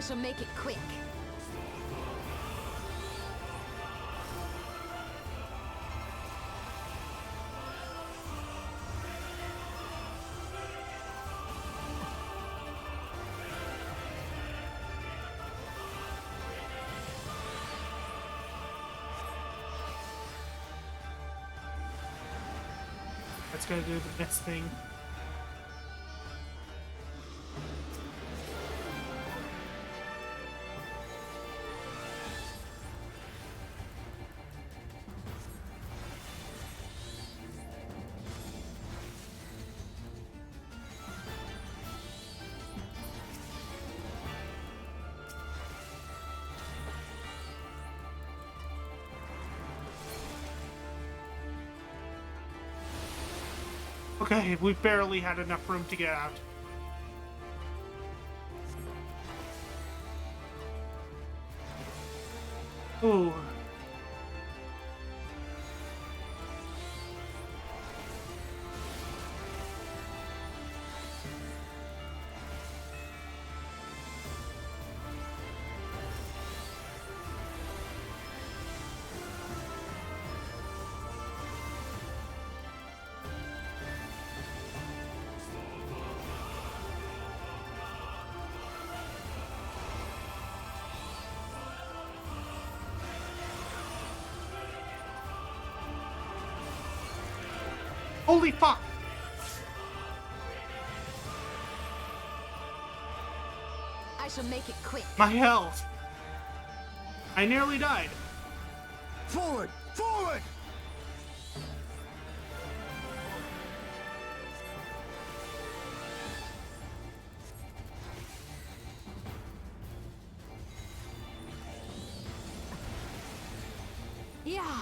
I shall make it quick. That's gonna do the next thing. Okay, we barely had enough room to get out. Ooh. Holy fuck! I shall make it quick. My health! I nearly died. Forward! Forward! Yeah.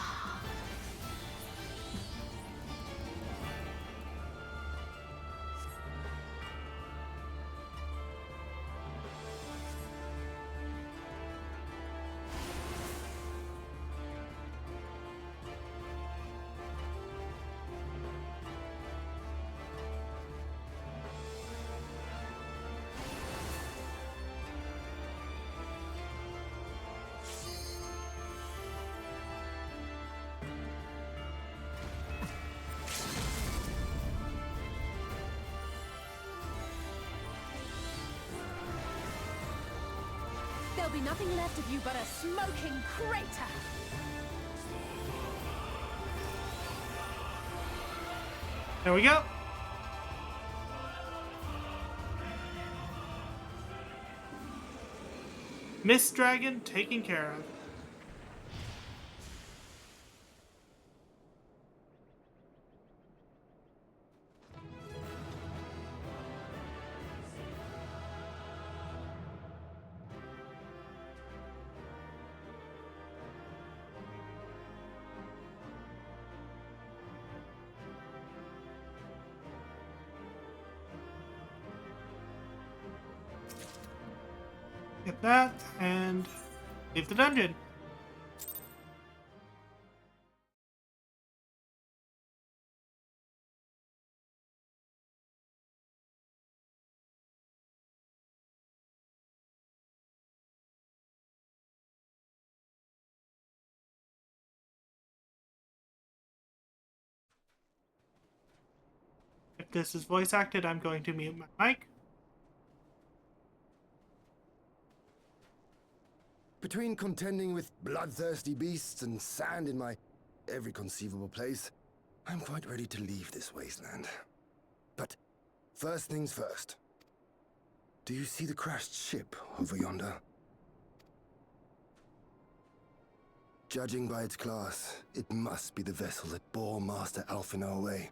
There'll be nothing left of you but a smoking crater! There we go. Mist Dragon taken care of. Get that, and leave the dungeon. If this is voice acted, I'm going to mute my mic. Between contending with bloodthirsty beasts and sand in my every conceivable place, I'm quite ready to leave this wasteland. But first things first. Do you see the crashed ship over yonder? Judging by its class, it must be the vessel that bore Master Alphinaud away.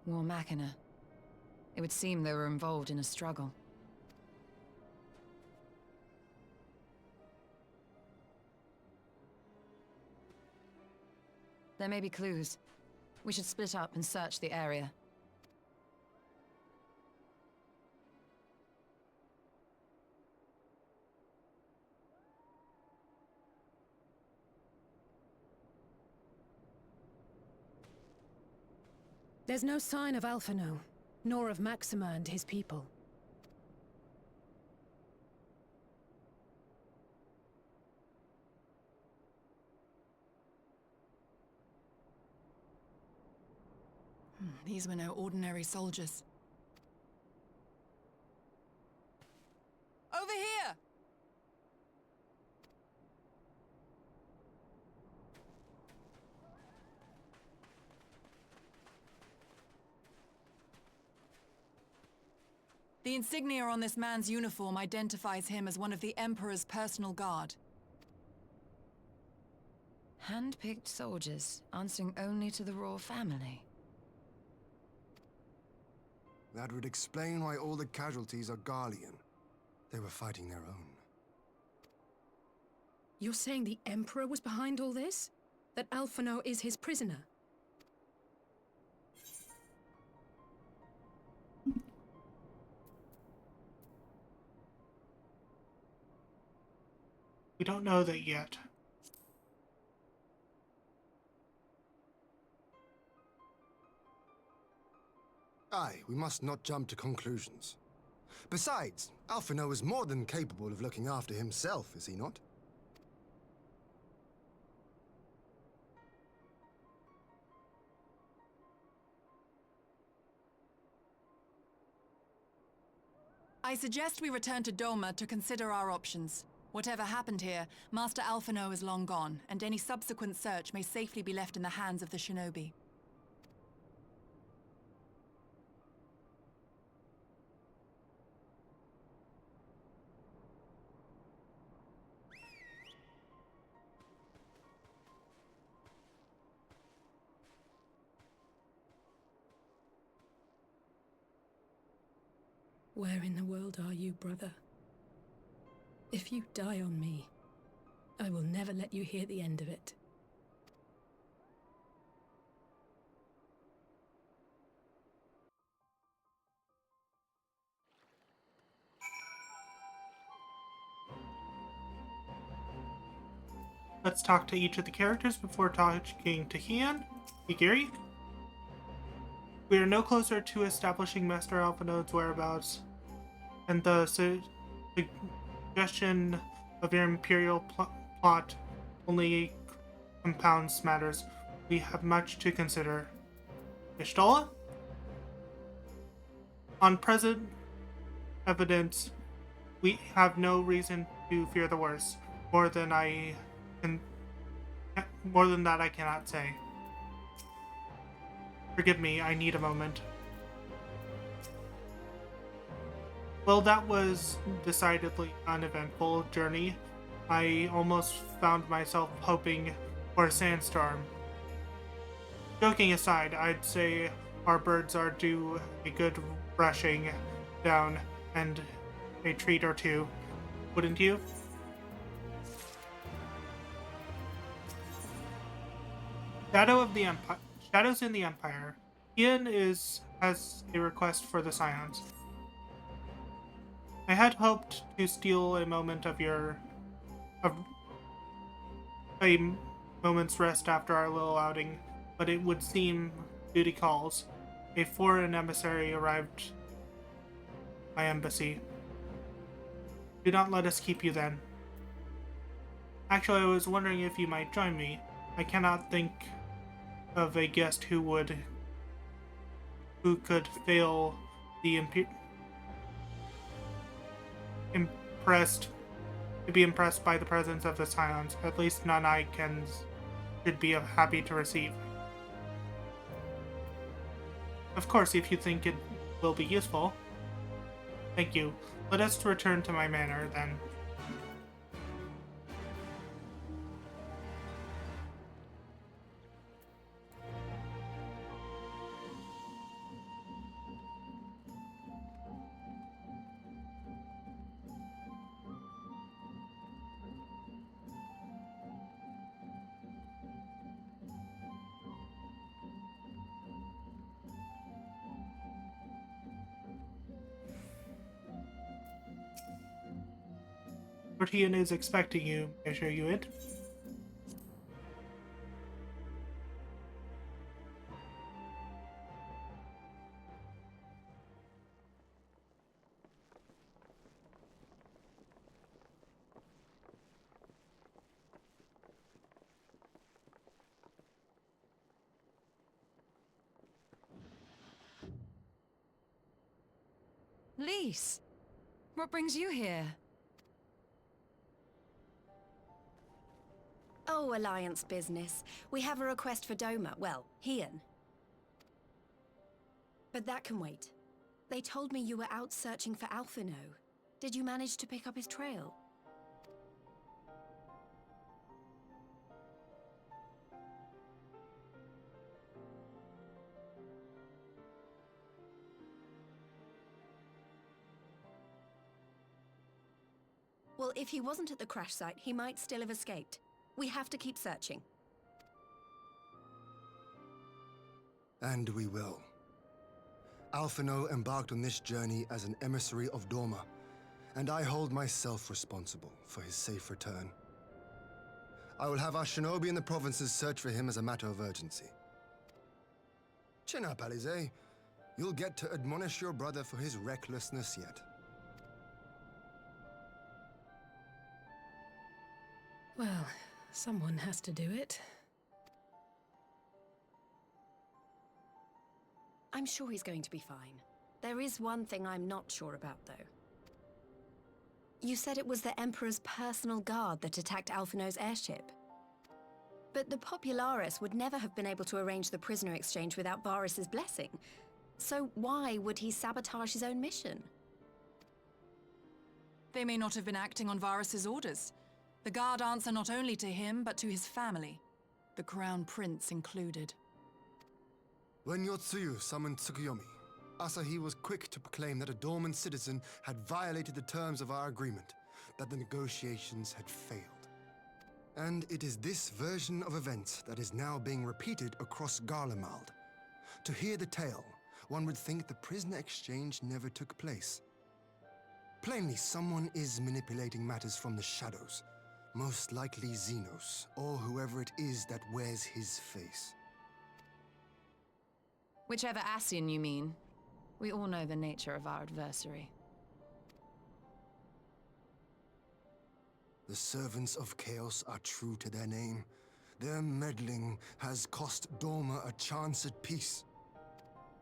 War Machina. It would seem they were involved in a struggle. There may be clues. We should split up and search the area. There's no sign of Alphino, nor of Maxima and his people. These were no ordinary soldiers. Over here! The insignia on this man's uniform identifies him as one of the Emperor's personal guard. Hand-picked soldiers, answering only to the royal family. That would explain why all the casualties are Garlean. They were fighting their own. You're saying the Emperor was behind all this? That Alphino is his prisoner? We don't know that yet. Aye, we must not jump to conclusions. Besides, Alphino is more than capable of looking after himself, is he not? I suggest we return to Doma to consider our options. Whatever happened here, Master Alphino is long gone, and any subsequent search may safely be left in the hands of the shinobi. Where in the world are you, brother? If you die on me, I will never let you hear the end of it. Let's talk to each of the characters before talking to Hian. Higiri. We are no closer to establishing Master Alphino's whereabouts, and the suggestion of your Imperial plot only compounds matters. We have much to consider. Ishtola? On present evidence, we have no reason to fear the worst. More than that I cannot say. Forgive me, I need a moment. Well, that was decidedly uneventful journey. I almost found myself hoping for a sandstorm. Joking aside, I'd say our birds are due a good brushing down and a treat or two, wouldn't you? Shadows in the Empire. Ian has a request for the Scions. I had hoped to steal a moment of a moment's rest after our little outing, but it would seem duty calls. A foreign emissary arrived my embassy. Do not let us keep you then. Actually, I was wondering if you might join me. I cannot think of a guest who could fail the to be impressed by the presence of the Scions. At least none I should be happy to receive. Of course, if you think it will be useful. Thank you. Let us return to my manor, then. Tortillon is expecting you. May I show you it? Lise, what brings you here? Oh, Alliance business. We have a request for Doma. Well, Hien. But that can wait. They told me you were out searching for Alphino. Did you manage to pick up his trail? Well, if he wasn't at the crash site, he might still have escaped. We have to keep searching. And we will. Alphino embarked on this journey as an emissary of Dorma, and I hold myself responsible for his safe return. I will have our shinobi in the provinces search for him as a matter of urgency. Chin up, Alize. You'll get to admonish your brother for his recklessness yet. Well, someone has to do it. I'm sure he's going to be fine. There is one thing I'm not sure about, though. You said it was the Emperor's personal guard that attacked Alphino's airship. But the Popularis would never have been able to arrange the prisoner exchange without Varus's blessing. So why would he sabotage his own mission? They may not have been acting on Varus's orders. The guard answer not only to him, but to his family, the Crown Prince included. When Yotsuyu summoned Tsukuyomi, Asahi was quick to proclaim that a dormant citizen had violated the terms of our agreement, that the negotiations had failed. And it is this version of events that is now being repeated across Garlemald. To hear the tale, one would think the prisoner exchange never took place. Plainly, someone is manipulating matters from the shadows. Most likely Xenos, or whoever it is that wears his face. Whichever Ascian you mean. We all know the nature of our adversary. The servants of chaos are true to their name. Their meddling has cost Dorma a chance at peace.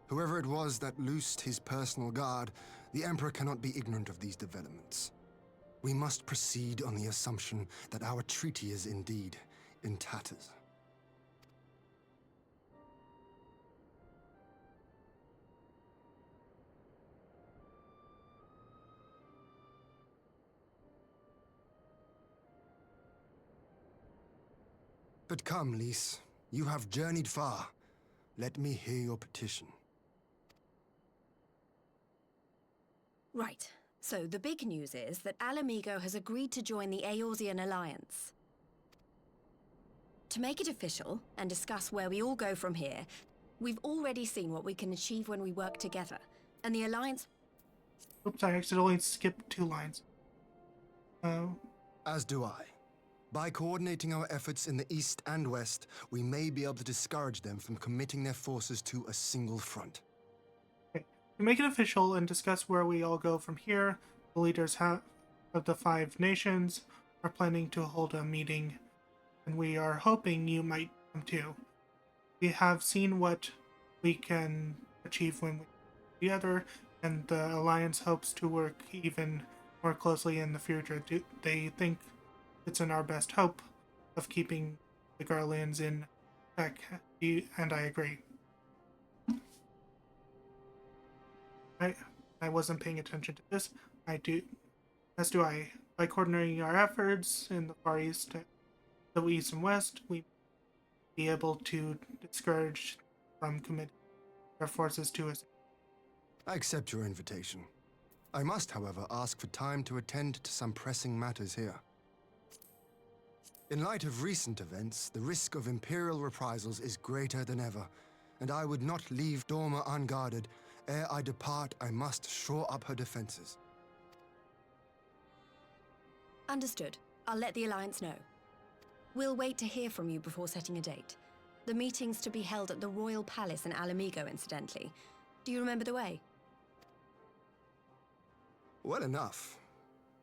Whoever it was that loosed his personal guard, the Emperor cannot be ignorant of these developments. We must proceed on the assumption that our treaty is indeed in tatters. But come, Lise. You have journeyed far. Let me hear your petition. Right. So the big news is that Alamigo has agreed to join the Eorzean Alliance. To make it official, and discuss where we all go from here, we've already seen what we can achieve when we work together, and the Alliance... Oops, I accidentally skipped 2 lines. As do I. By coordinating our efforts in the east and west, we may be able to discourage them from committing their forces to a single front. To make it official and discuss where we all go from here, the leaders of the 5 nations are planning to hold a meeting, and we are hoping you might come too. We have seen what we can achieve when we work together, and the Alliance hopes to work even more closely in the future. They think it's in our best hope of keeping the Garleans in check, and I agree. I wasn't paying attention to this. As do I. By coordinating our efforts in the Far East, the East and West, we be able to discourage from committing their forces to us. I accept your invitation. I must, however, ask for time to attend to some pressing matters here. In light of recent events, the risk of Imperial reprisals is greater than ever, and I would not leave Dorma unguarded. Ere I depart, I must shore up her defenses. Understood. I'll let the Alliance know. We'll wait to hear from you before setting a date. The meeting's to be held at the Royal Palace in Alamigo, incidentally. Do you remember the way? Well enough.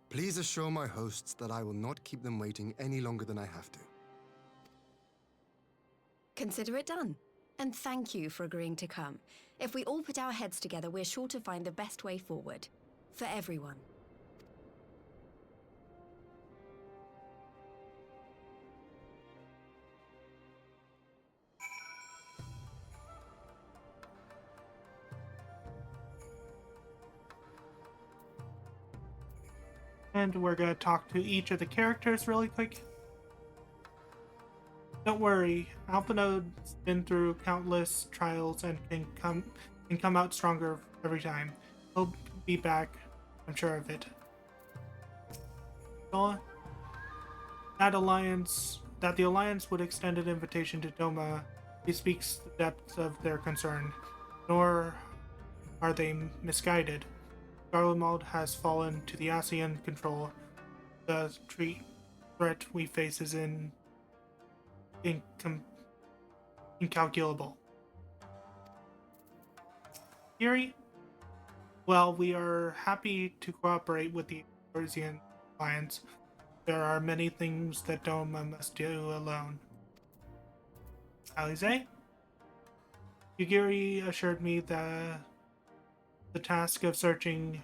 Please assure my hosts that I will not keep them waiting any longer than I have to. Consider it done. And thank you for agreeing to come. If we all put our heads together, we're sure to find the best way forward. For everyone. And we're going to talk to each of the characters really quick. Don't worry, Alphinode's been through countless trials and can come out stronger every time. He'll be back, I'm sure of it. So, that the Alliance would extend an invitation to Doma, he speaks the depths of their concern, nor are they misguided. Garlemald has fallen to the ASEAN control. The threat we face is incalculable. Yuri? Well, we are happy to cooperate with the Eorzean Alliance. There are many things that Doma must do alone. Alize? Yugiri assured me that the task of searching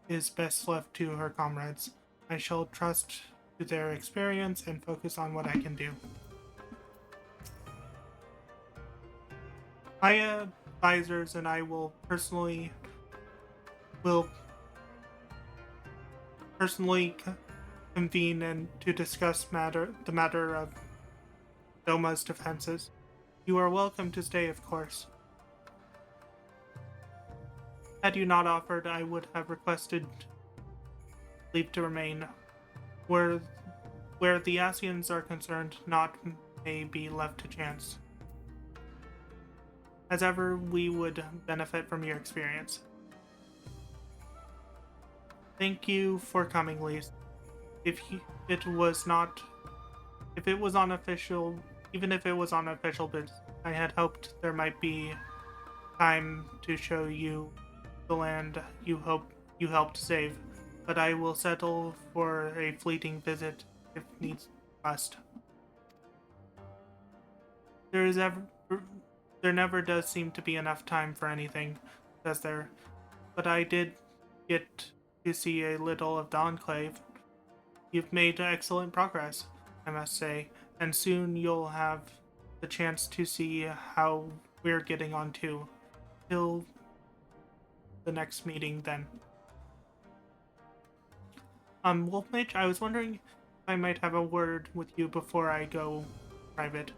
is best left to her comrades. I shall trust to their experience and focus on what I can do. My advisors and I will personally convene and to discuss the matter of Doma's defenses. You are welcome to stay, of course. Had you not offered, I would have requested leave to remain. Where the ASEANs are concerned, naught may be left to chance. As ever, we would benefit from your experience. Thank you for coming, Lise. Even if it was on official business, I had hoped there might be time to show you the land you helped save, but I will settle for a fleeting visit if needs must. There never does seem to be enough time for anything, does there? But I did get to see a little of the Enclave. You've made excellent progress, I must say, and soon you'll have the chance to see how we're getting on too. Till the next meeting, then. Wolfmage, I was wondering if I might have a word with you before I go private.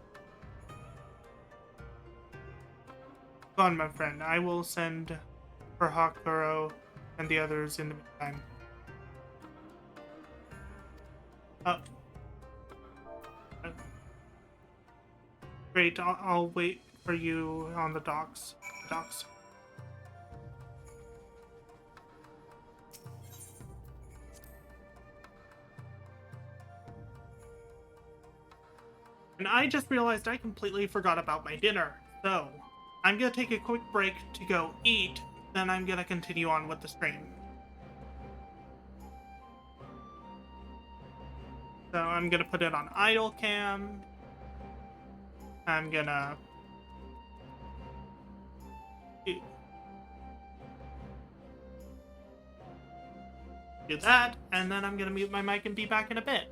Go on, my friend. I will send for Hakuro and the others in the meantime. Great, I'll wait for you on the docks. And I just realized I completely forgot about my dinner, so I'm gonna take a quick break to go eat, then I'm gonna continue on with the stream. So I'm gonna put it on idle cam. I'm gonna do that, and then I'm gonna mute my mic and be back in a bit.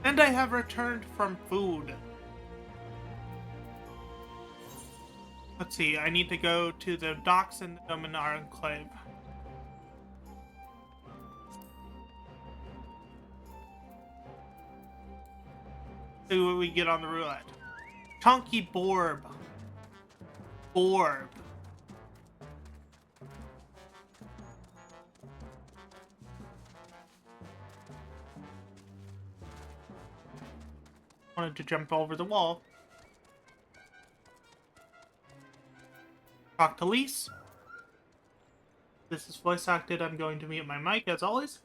And I have returned from food. Let's see, I need to go to the docks in the Dominar Enclave. See what we get on the roulette. Chunky Borb. Borb. Wanted to jump over the wall. Talk to Lise. This is voice acted. I'm going to mute my mic as always.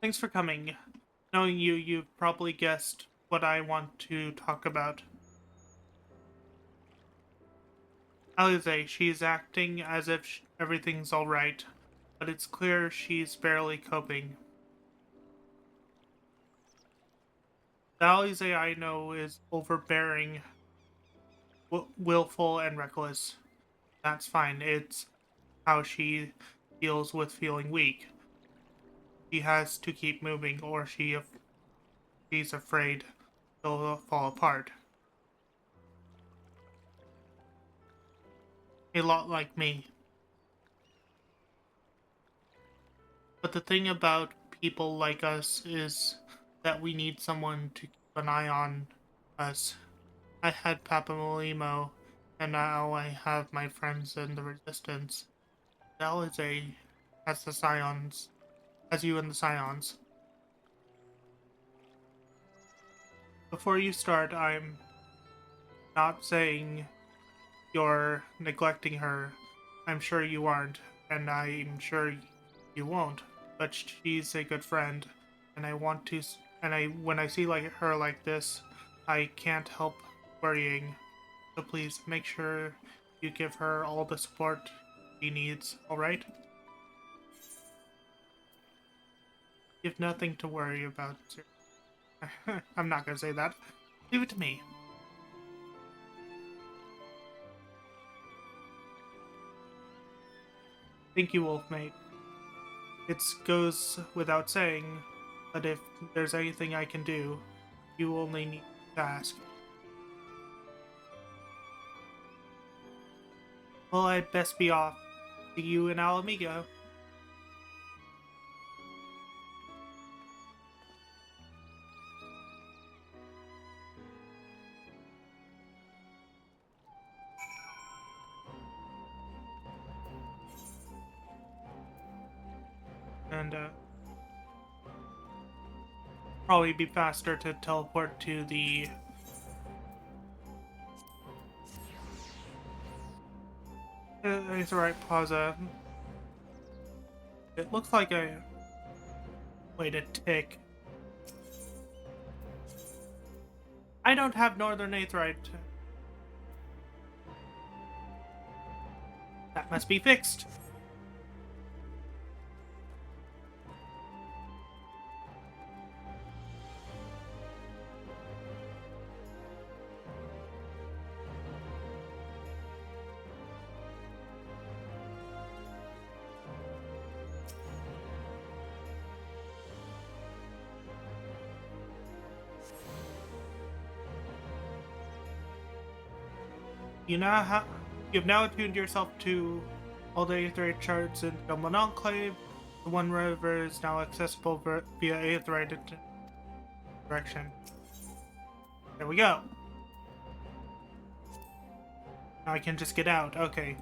Thanks for coming. Knowing you, you've probably guessed what I want to talk about. Alize, she's acting as if everything's alright, but it's clear she's barely coping. The Alize I know is overbearing, willful, and reckless. That's fine. It's how she deals with feeling weak. She has to keep moving, or she's afraid she'll fall apart. A lot like me. But the thing about people like us is that we need someone to keep an eye on us. I had Papa Molimo, and now I have my friends in the Resistance. Alize has the Scions. As you and the Scions. Before you start, I'm not saying you're neglecting her. I'm sure you aren't, and I'm sure you won't. But she's a good friend, and when I see her like this, I can't help worrying. So please make sure you give her all the support she needs. All right? You have nothing to worry about. I'm not gonna say that. Leave it to me. Thank you, Wolfmate. It goes without saying, but if there's anything I can do, you only need to ask. Well, I'd best be off. See you in Alamigo. And probably be faster to teleport to the Aetheryte Plaza. It looks like a way to tick. I don't have Northern Aetheryte. That must be fixed. You've now attuned yourself to all the Aetheryte charts in Dumbledore Enclave. The One River is now accessible via Aetheryte direction. There we go. Now I can just get out. Okay.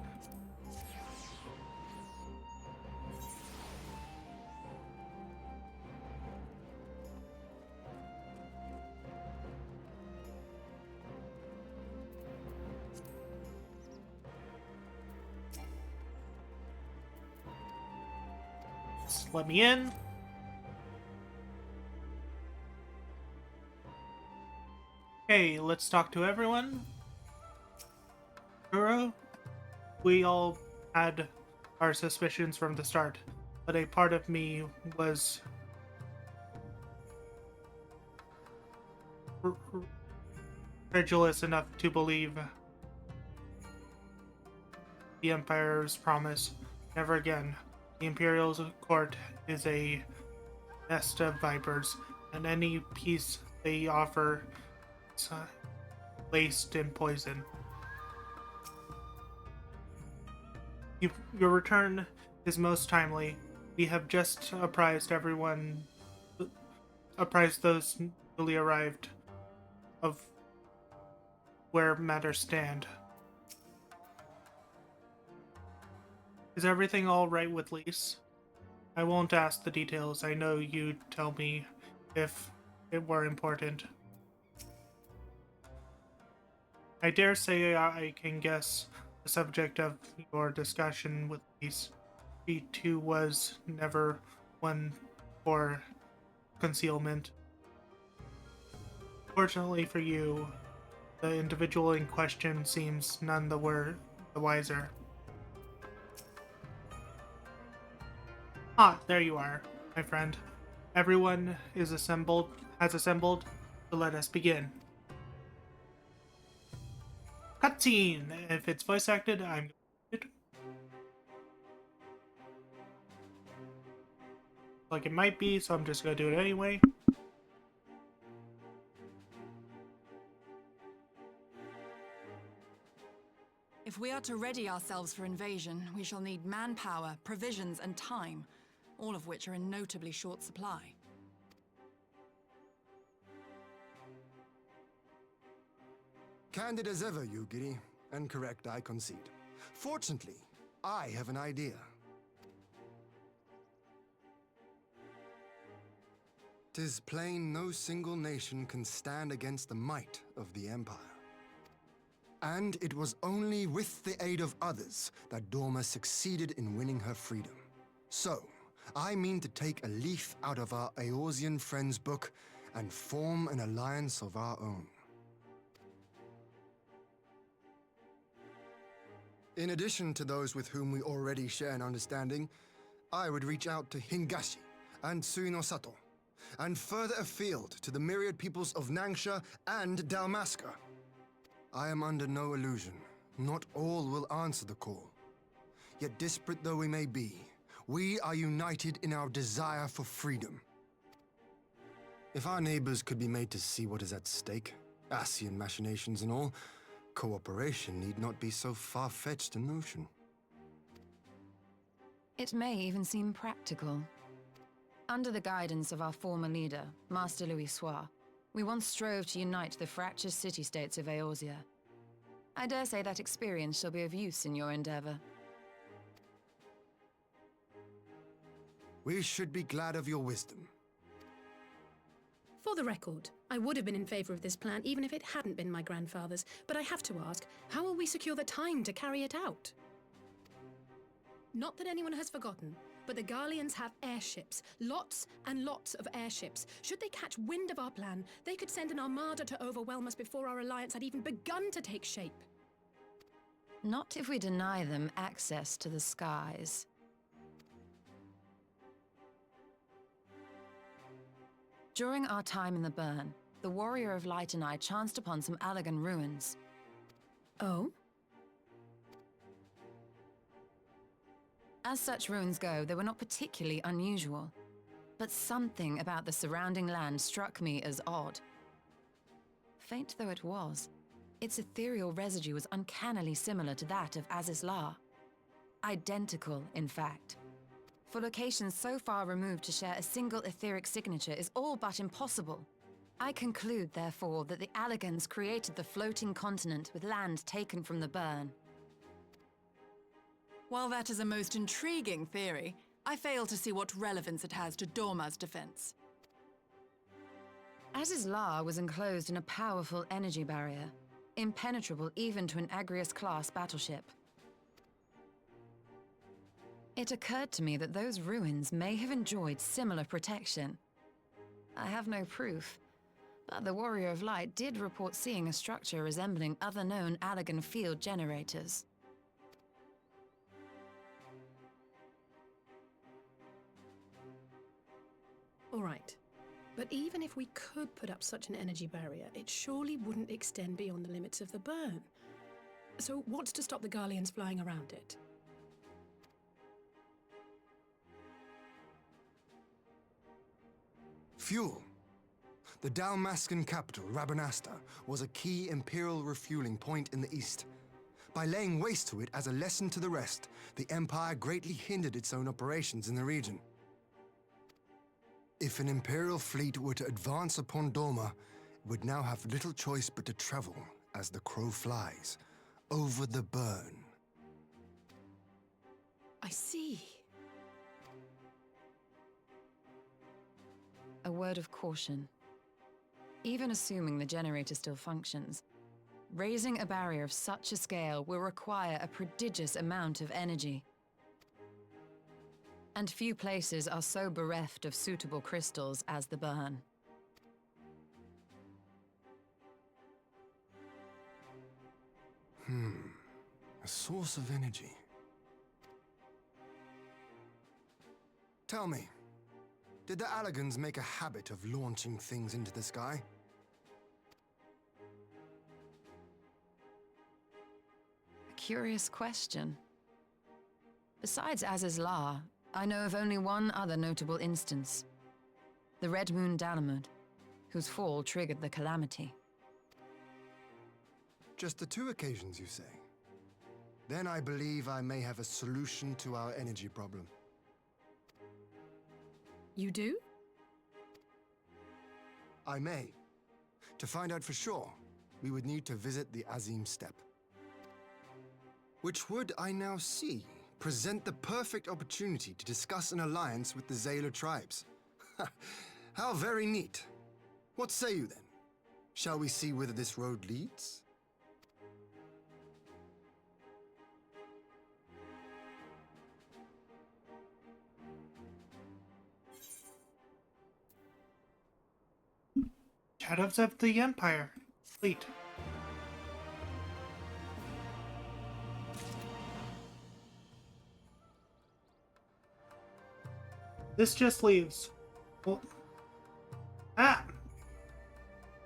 Let me in. Okay, let's talk to everyone. Kuro, we all had our suspicions from the start, but a part of me was credulous enough to believe the Empire's promise. Never again. The Imperial Court is a nest of vipers, and any peace they offer is laced in poison. Your return is most timely. We have just apprised those newly arrived of where matters stand. Is everything all right with Lise? I won't ask the details. I know you'd tell me if it were important. I dare say I can guess the subject of your discussion with Lise. She too was never one for concealment. Fortunately for you, the individual in question seems none the wiser. Ah, there you are, my friend. Everyone has assembled, so let us begin. Cutscene! If it's voice acted, I'm it. Like it might be, so I'm just gonna do it anyway. If we are to ready ourselves for invasion, we shall need manpower, provisions, and time, all of which are in notably short supply. Candid as ever, Yugiri, and correct, I concede. Fortunately, I have an idea. 'Tis plain no single nation can stand against the might of the Empire. And it was only with the aid of others that Dorma succeeded in winning her freedom. So, I mean to take a leaf out of our Eorzean friends' book and form an alliance of our own. In addition to those with whom we already share an understanding, I would reach out to Hingashi and Suinosato, and further afield to the myriad peoples of Nangsha and Dalmasca. I am under no illusion. Not all will answer the call. Yet disparate though we may be, we are united in our desire for freedom. If our neighbors could be made to see what is at stake, Ascian machinations and all, cooperation need not be so far-fetched a notion. It may even seem practical. Under the guidance of our former leader, Master Louis Soir, we once strove to unite the fractious city-states of Eorzea. I dare say that experience shall be of use in your endeavor. We should be glad of your wisdom. For the record, I would have been in favor of this plan even if it hadn't been my grandfather's, but I have to ask, how will we secure the time to carry it out? Not that anyone has forgotten, but the Garleans have airships. Lots and lots of airships. Should they catch wind of our plan, they could send an armada to overwhelm us before our alliance had even begun to take shape. Not if we deny them access to the skies. During our time in the Burn, the Warrior of Light and I chanced upon some Allagan ruins. Oh? As such ruins go, they were not particularly unusual. But something about the surrounding land struck me as odd. Faint though it was, its ethereal residue was uncannily similar to that of Azizlar. Identical, in fact. For locations so far removed to share a single etheric signature is all but impossible. I conclude, therefore, that the Allagans created the floating continent with land taken from the Burn. While that is a most intriguing theory, I fail to see what relevance it has to Dorma's defense. Azizlar was enclosed in a powerful energy barrier, impenetrable even to an Agrius-class battleship. It occurred to me that those ruins may have enjoyed similar protection. I have no proof, but the Warrior of Light did report seeing a structure resembling other known Allagan field generators. All right. But even if we could put up such an energy barrier, it surely wouldn't extend beyond the limits of the Burn. So what's to stop the Garleans flying around it? Fuel. The Dalmascan capital, Rabanasta, was a key Imperial refueling point in the east. By laying waste to it as a lesson to the rest, the Empire greatly hindered its own operations in the region. If an Imperial fleet were to advance upon Doma, it would now have little choice but to travel, as the crow flies, over the burn. I see. A word of caution. Even assuming the generator still functions, raising a barrier of such a scale will require a prodigious amount of energy. And few places are so bereft of suitable crystals as the burn. A source of energy. Tell me, did the Allagans make a habit of launching things into the sky? A curious question. Besides Azizlar, I know of only one other notable instance. The Red Moon Dalamud, whose fall triggered the calamity. Just the 2 occasions, you say? Then I believe I may have a solution to our energy problem. You do? I may. To find out for sure, we would need to visit the Azim Steppe. Which would, I now see, present the perfect opportunity to discuss an alliance with the Zayla tribes. How very neat. What say you then? Shall we see whether this road leads? Shadows of the Empire. Fleet. This just leaves. Well,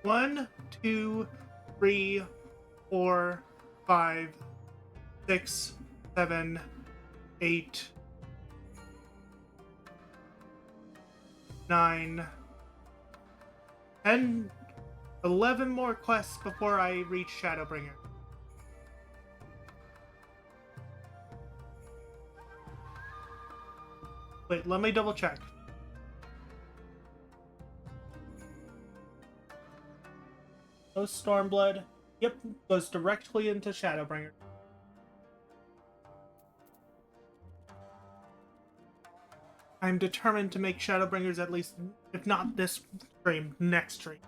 1, 2, 3, 4, 5, 6, 7, 8, 9, 10, 11 more quests before I reach Shadowbringer. Wait, let me double check. Oh, Stormblood. Yep, goes directly into Shadowbringer. I'm determined to make Shadowbringers at least, if not this stream, next stream.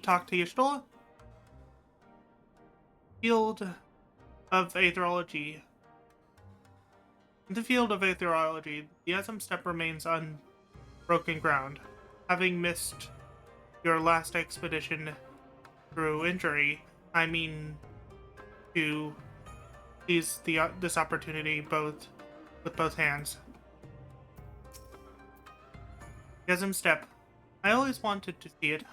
Talk to Y'shtola. Field of Aetherology. In the field of Aetherology, the Azim Steppe remains unbroken ground. Having missed your last expedition through injury, I mean to seize this opportunity with both hands. Azim Steppe. I always wanted to see it.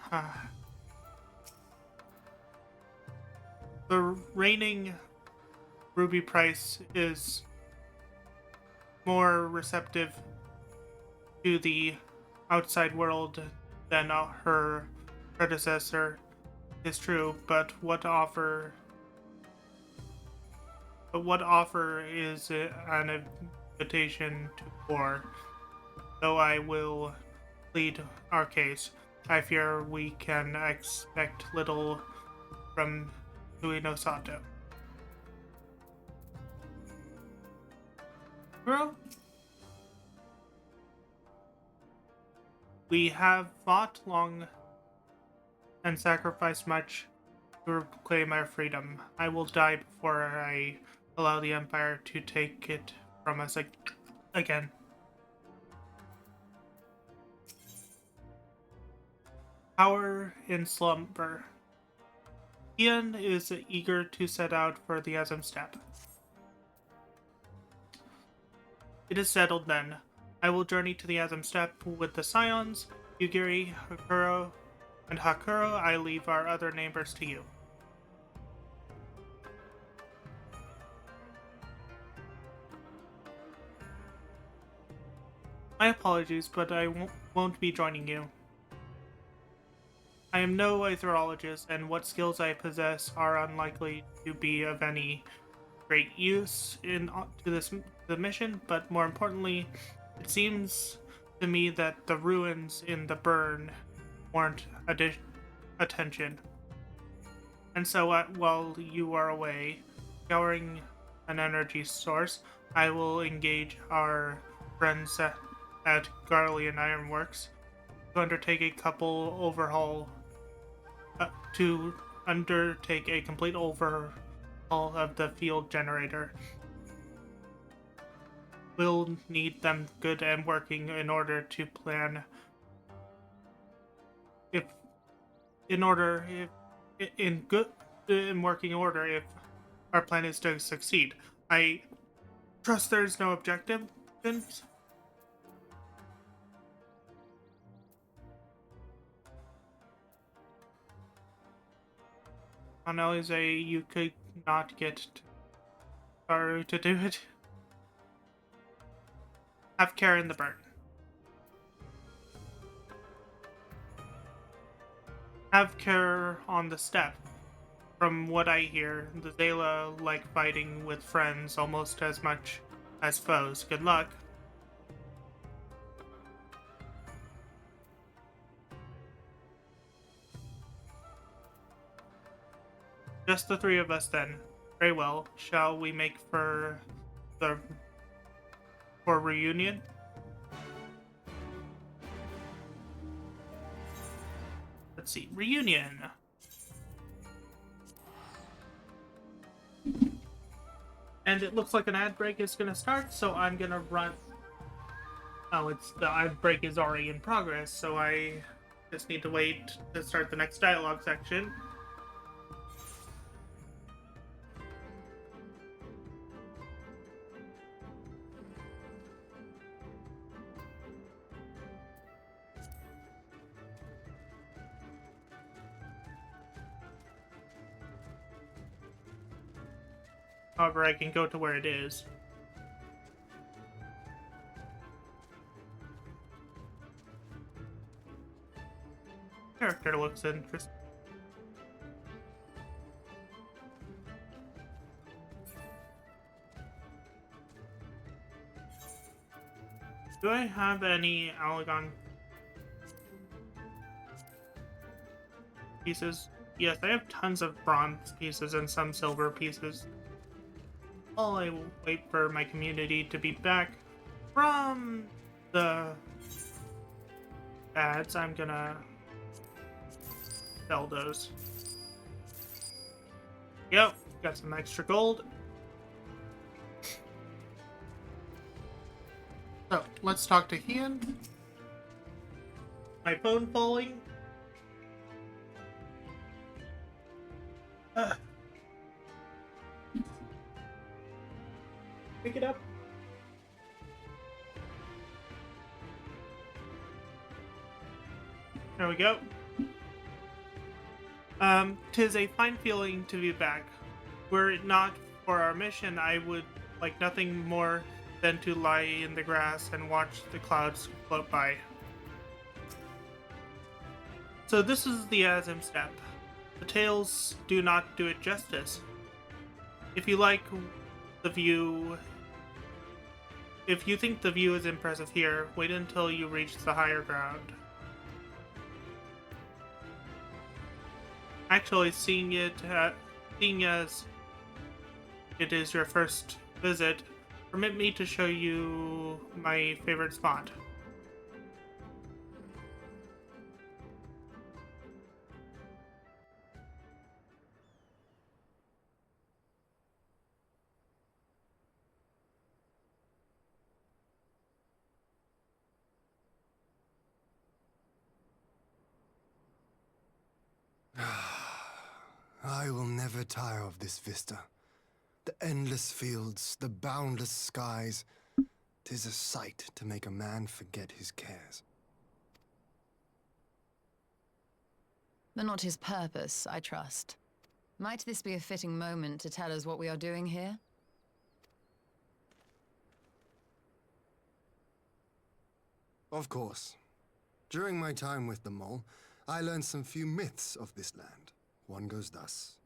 The reigning ruby price is more receptive to the outside world than her predecessor is true, but what offer is an invitation to war. Though I will plead our case, I fear we can expect little from Ueno Sato. Bro, we have fought long and sacrificed much to reclaim our freedom. I will die before I allow the Empire to take it from us again. Power in slumber. Ian is eager to set out for the Azim Steppe. It is settled then. I will journey to the Azim Steppe with the Scions, Yugiri, Hakuro, and Hakuro. I leave our other neighbors to you. My apologies, but I won't be joining you. I am no aetherologist, and what skills I possess are unlikely to be of any great use to the mission, but more importantly, it seems to me that the ruins in the burn warrant attention. And so while you are away, scouring an energy source, I will engage our friends at Garlean Ironworks to undertake a complete overhaul of the field generator. We'll need them good and working in order to plan. In working order, if our plan is to succeed. I trust there's no objections. On Elize, you could not get Saru to do it. Have care in the burn. Have care on the step. From what I hear, the Zayla like fighting with friends almost as much as foes. Good luck. Just the three of us then. Very well. Shall we make for reunion? Let's see. Reunion. And it looks like an ad break is going to start, so I'm going to run. Oh, the ad break is already in progress, so I just need to wait to start the next dialogue section. However, I can go to where it is. Character looks interesting. Do I have any Alagon pieces? Yes, I have tons of bronze pieces and some silver pieces. While I will wait for my community to be back from the ads, I'm gonna sell those. Yep, got some extra gold. So, let's talk to Hian. My phone falling. Pick it up. There we go. 'Tis a fine feeling to be back. Were it not for our mission, I would like nothing more than to lie in the grass and watch the clouds float by. So this is the Azim step. The tales do not do it justice. If you like the view... If you think the view is impressive here, wait until you reach the higher ground. Actually, seeing as it is your first visit, permit me to show you my favorite spot. I will never tire of this vista. The endless fields, the boundless skies. 'Tis a sight to make a man forget his cares. But not his purpose, I trust. Might this be a fitting moment to tell us what we are doing here? Of course. During my time with the mole, I learned some few myths of this land. One goes thus.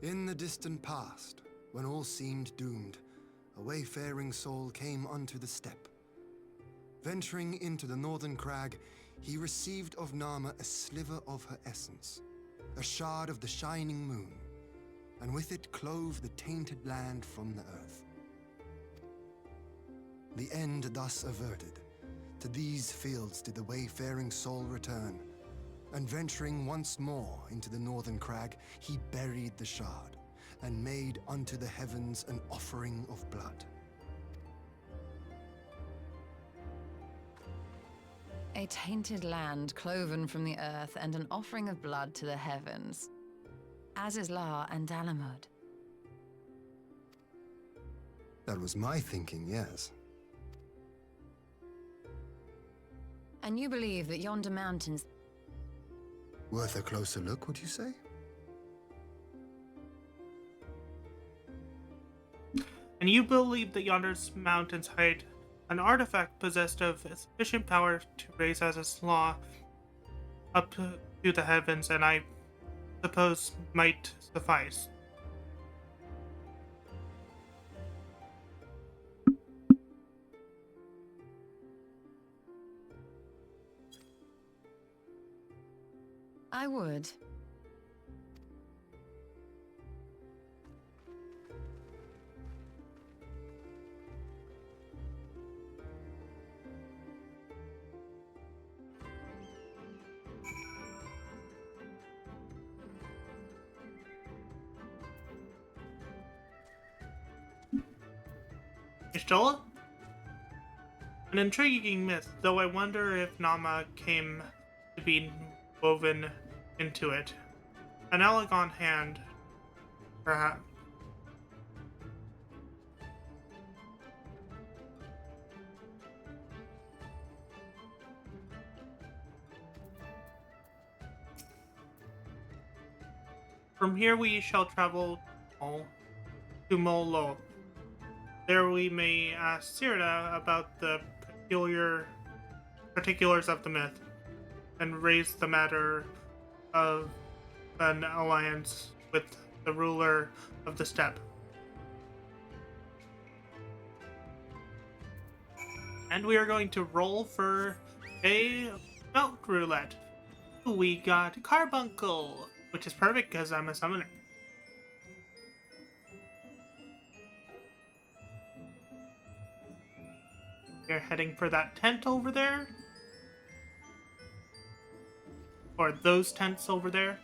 In the distant past, when all seemed doomed, a wayfaring soul came unto the steppe. Venturing into the northern crag, he received of Nama a sliver of her essence, a shard of the shining moon, and with it clove the tainted land from the earth. The end thus averted, to these fields did the wayfaring soul return, and venturing once more into the northern crag, he buried the shard, and made unto the heavens an offering of blood. A tainted land cloven from the earth, and an offering of blood to the heavens. As is La and Dalamud. That was my thinking, yes. And you believe that yonder mountains... Worth a closer look, would you say? And you believe that yonder mountains hide an artifact possessed of sufficient power to raise as a law up to the heavens, and I suppose might suffice. I would. Ishtola? An intriguing myth, though I wonder if Nama came to be woven into it. An elegant hand, perhaps. From here we shall travel to Molo. There we may ask Cyrda about the particulars of the myth, and raise the matter of an alliance with the ruler of the steppe. And we are going to roll for a belt roulette. We got Carbuncle, which is perfect because I'm a summoner. We're heading for that tent over there. Or those tents over there.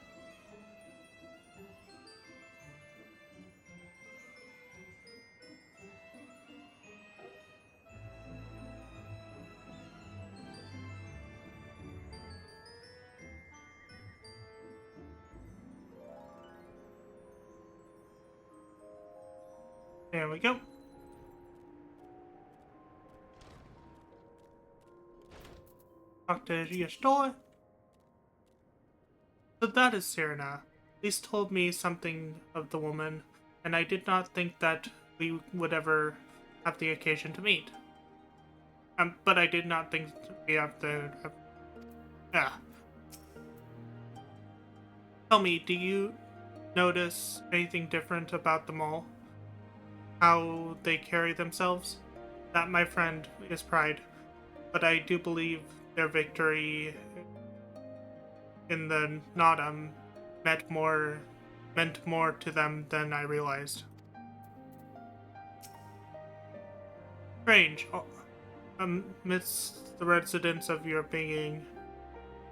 There we go. Talk to Ishtola. So that is Cyrna. At least told me something of the woman, and I did not think that we would ever have the occasion to meet. But I did not think we have the... Tell me, do you notice anything different about them all? How they carry themselves? That, my friend, is pride. But I do believe their victory in the Nodam meant more to them than I realized. Strange. Amidst the residence of your being,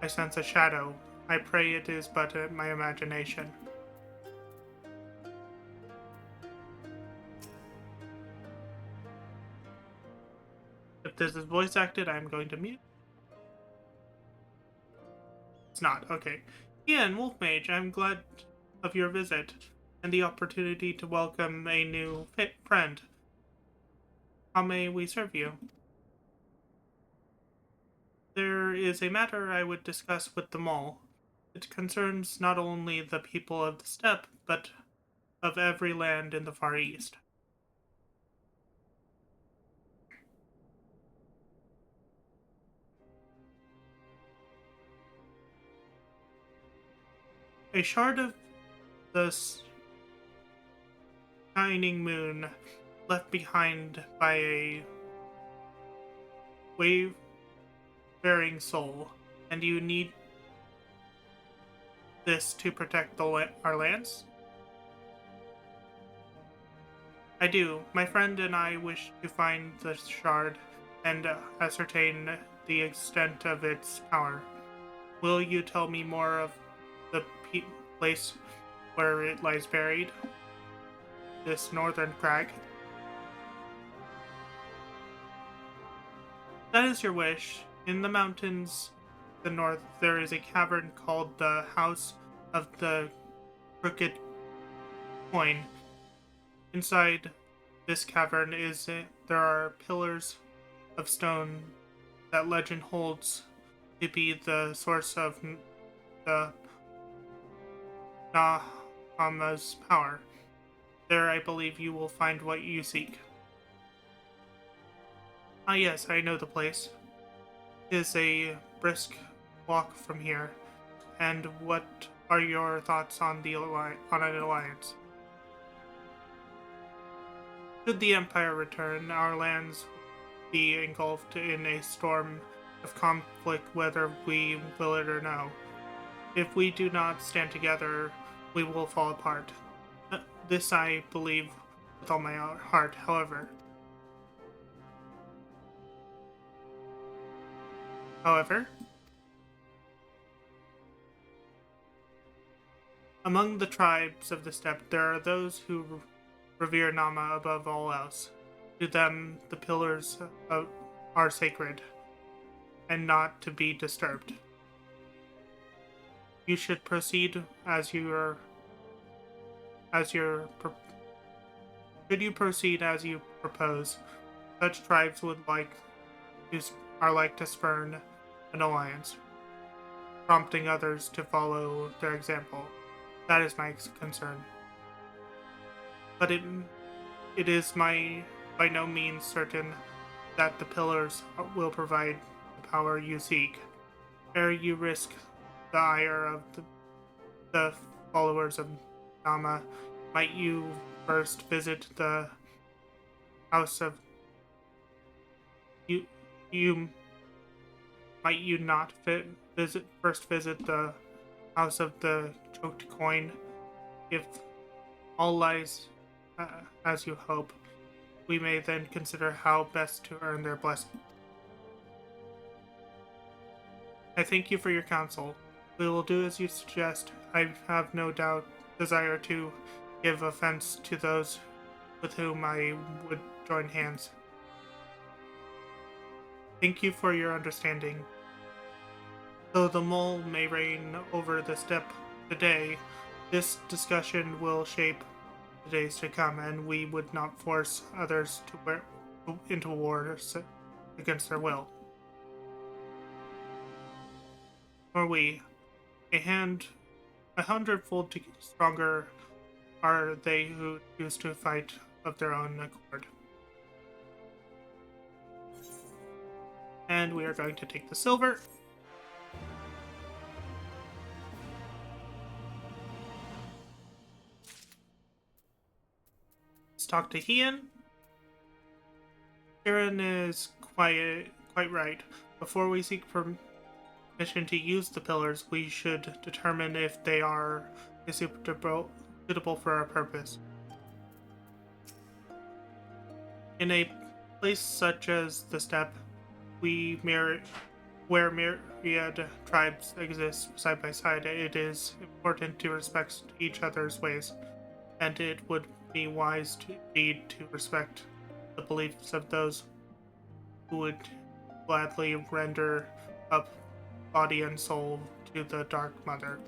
I sense a shadow. I pray it is but my imagination. If this is voice acted, I'm going to mute. It's not. Okay. Ian, Wolf Mage, I'm glad of your visit and the opportunity to welcome a new friend. How may we serve you? There is a matter I would discuss with them all. It concerns not only the people of the steppe, but of every land in the Far East. A shard of the shining moon left behind by a wave-bearing soul, and you need this to protect our lands? I do. My friend and I wish to find the shard and ascertain the extent of its power. Will you tell me more of the place where it lies buried? This northern crag? That is your wish. In the mountains to the north, there is a cavern called the House of the Crooked Coin. Inside this cavern there are pillars of stone that legend holds to be the source of the Nahama's power. There I believe you will find what you seek. Ah yes, I know the place. It is a brisk walk from here. And what are your thoughts on an alliance? Should the Empire return, our lands be engulfed in a storm of conflict whether we will it or no. If we do not stand together, we will fall apart. This I believe with all my heart, however. Among the tribes of the steppe, there are those who revere Nama above all else. To them, the pillars are sacred, and not to be disturbed. You should proceed should you proceed as you propose, such tribes are like to spurn an alliance, prompting others to follow their example. That is my concern. But it is by no means certain that the pillars will provide the power you seek. Ere you risk the ire of the followers of Nama, might you first visit the house of might you not first visit the house of the choked coin? If all lies as you hope, we may then consider how best to earn their blessing. I thank you for your counsel. We will do as you suggest. I have no desire to give offense to those with whom I would join hands. Thank you for your understanding. Though the mole may reign over the steppe today, this discussion will shape the days to come, and we would not force others into war against their will. Nor we. A hundredfold stronger are they who choose to fight of their own accord. And we are going to take the silver. Let's talk to Hian. Kieran is quite right. Before we seek permission to use the pillars, we should determine if they are suitable for our purpose. In a place such as the steppe, where myriad tribes exist side by side, it is important to respect each other's ways, and it would be wise to respect the beliefs of those who would gladly render up body and soul to the Dusk Mother.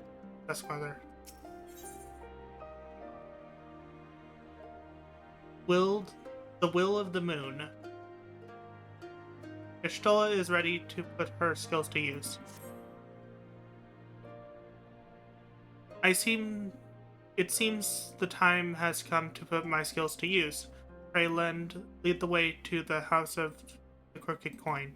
The will of the moon. Ishtola is ready to put her skills to use. It seems the time has come to put my skills to use. Pray lead the way to the house of the Crooked Coin.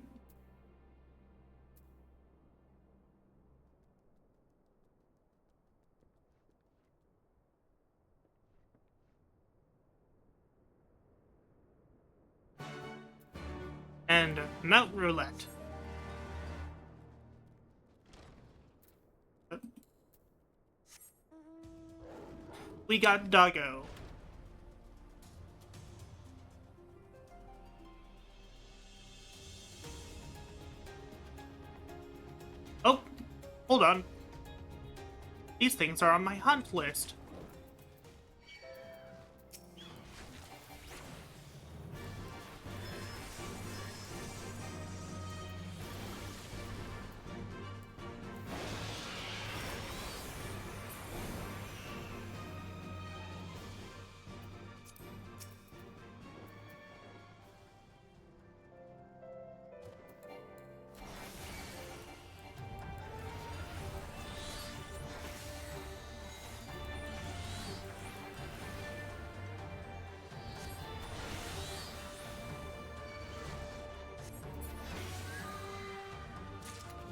And mount roulette. We got Doggo. Oh, hold on. These things are on my hunt list.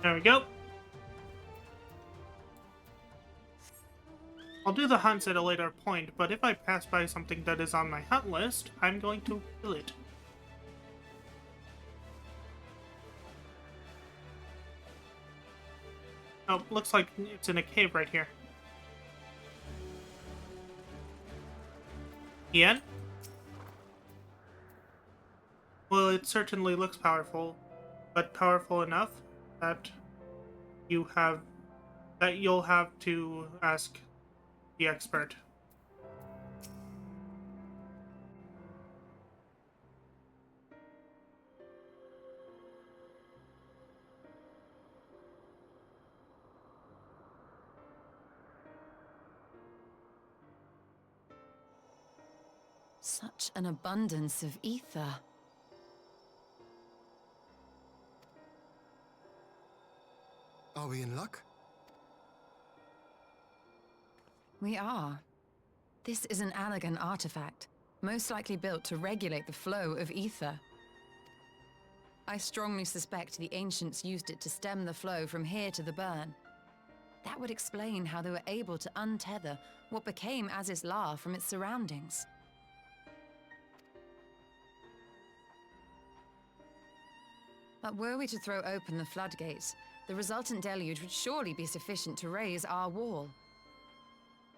There we go. I'll do the hunts at a later point, but if I pass by something that is on my hunt list, I'm going to kill it. Oh, looks like it's in a cave right here. Ian? Well, it certainly looks powerful, but powerful enough that you'll have to ask the expert. Such an abundance of ether. Are we in luck? We are. This is an Allegan artifact, most likely built to regulate the flow of ether. I strongly suspect the ancients used it to stem the flow from here to the burn. That would explain how they were able to untether what became Aziz's La from its surroundings. But were we to throw open the floodgates, the resultant deluge would surely be sufficient to raise our wall.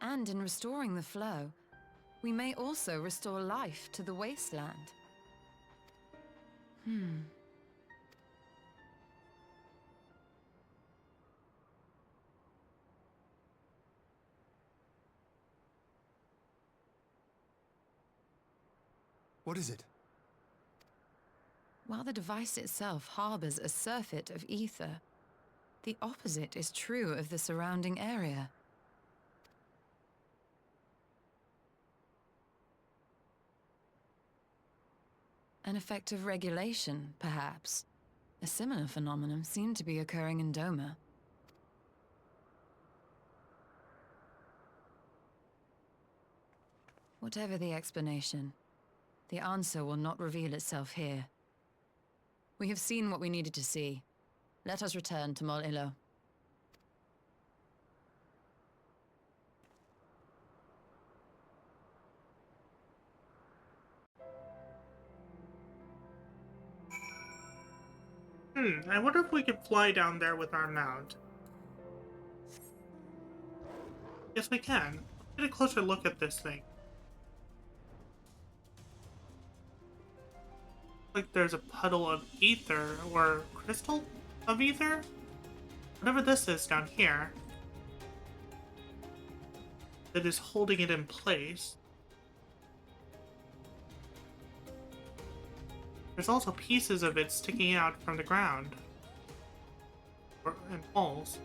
And in restoring the flow, we may also restore life to the wasteland. What is it? While the device itself harbors a surfeit of ether, the opposite is true of the surrounding area. An effect of regulation, perhaps. A similar phenomenon seemed to be occurring in Doma. Whatever the explanation, the answer will not reveal itself here. We have seen what we needed to see. Let us return to Mol Illo. I wonder if we could fly down there with our mount. Yes, we can. Get a closer look at this thing. Like there's a puddle of ether, or crystal of ether? Whatever this is down here, that is holding it in place. There's also pieces of it sticking out from the ground, and walls.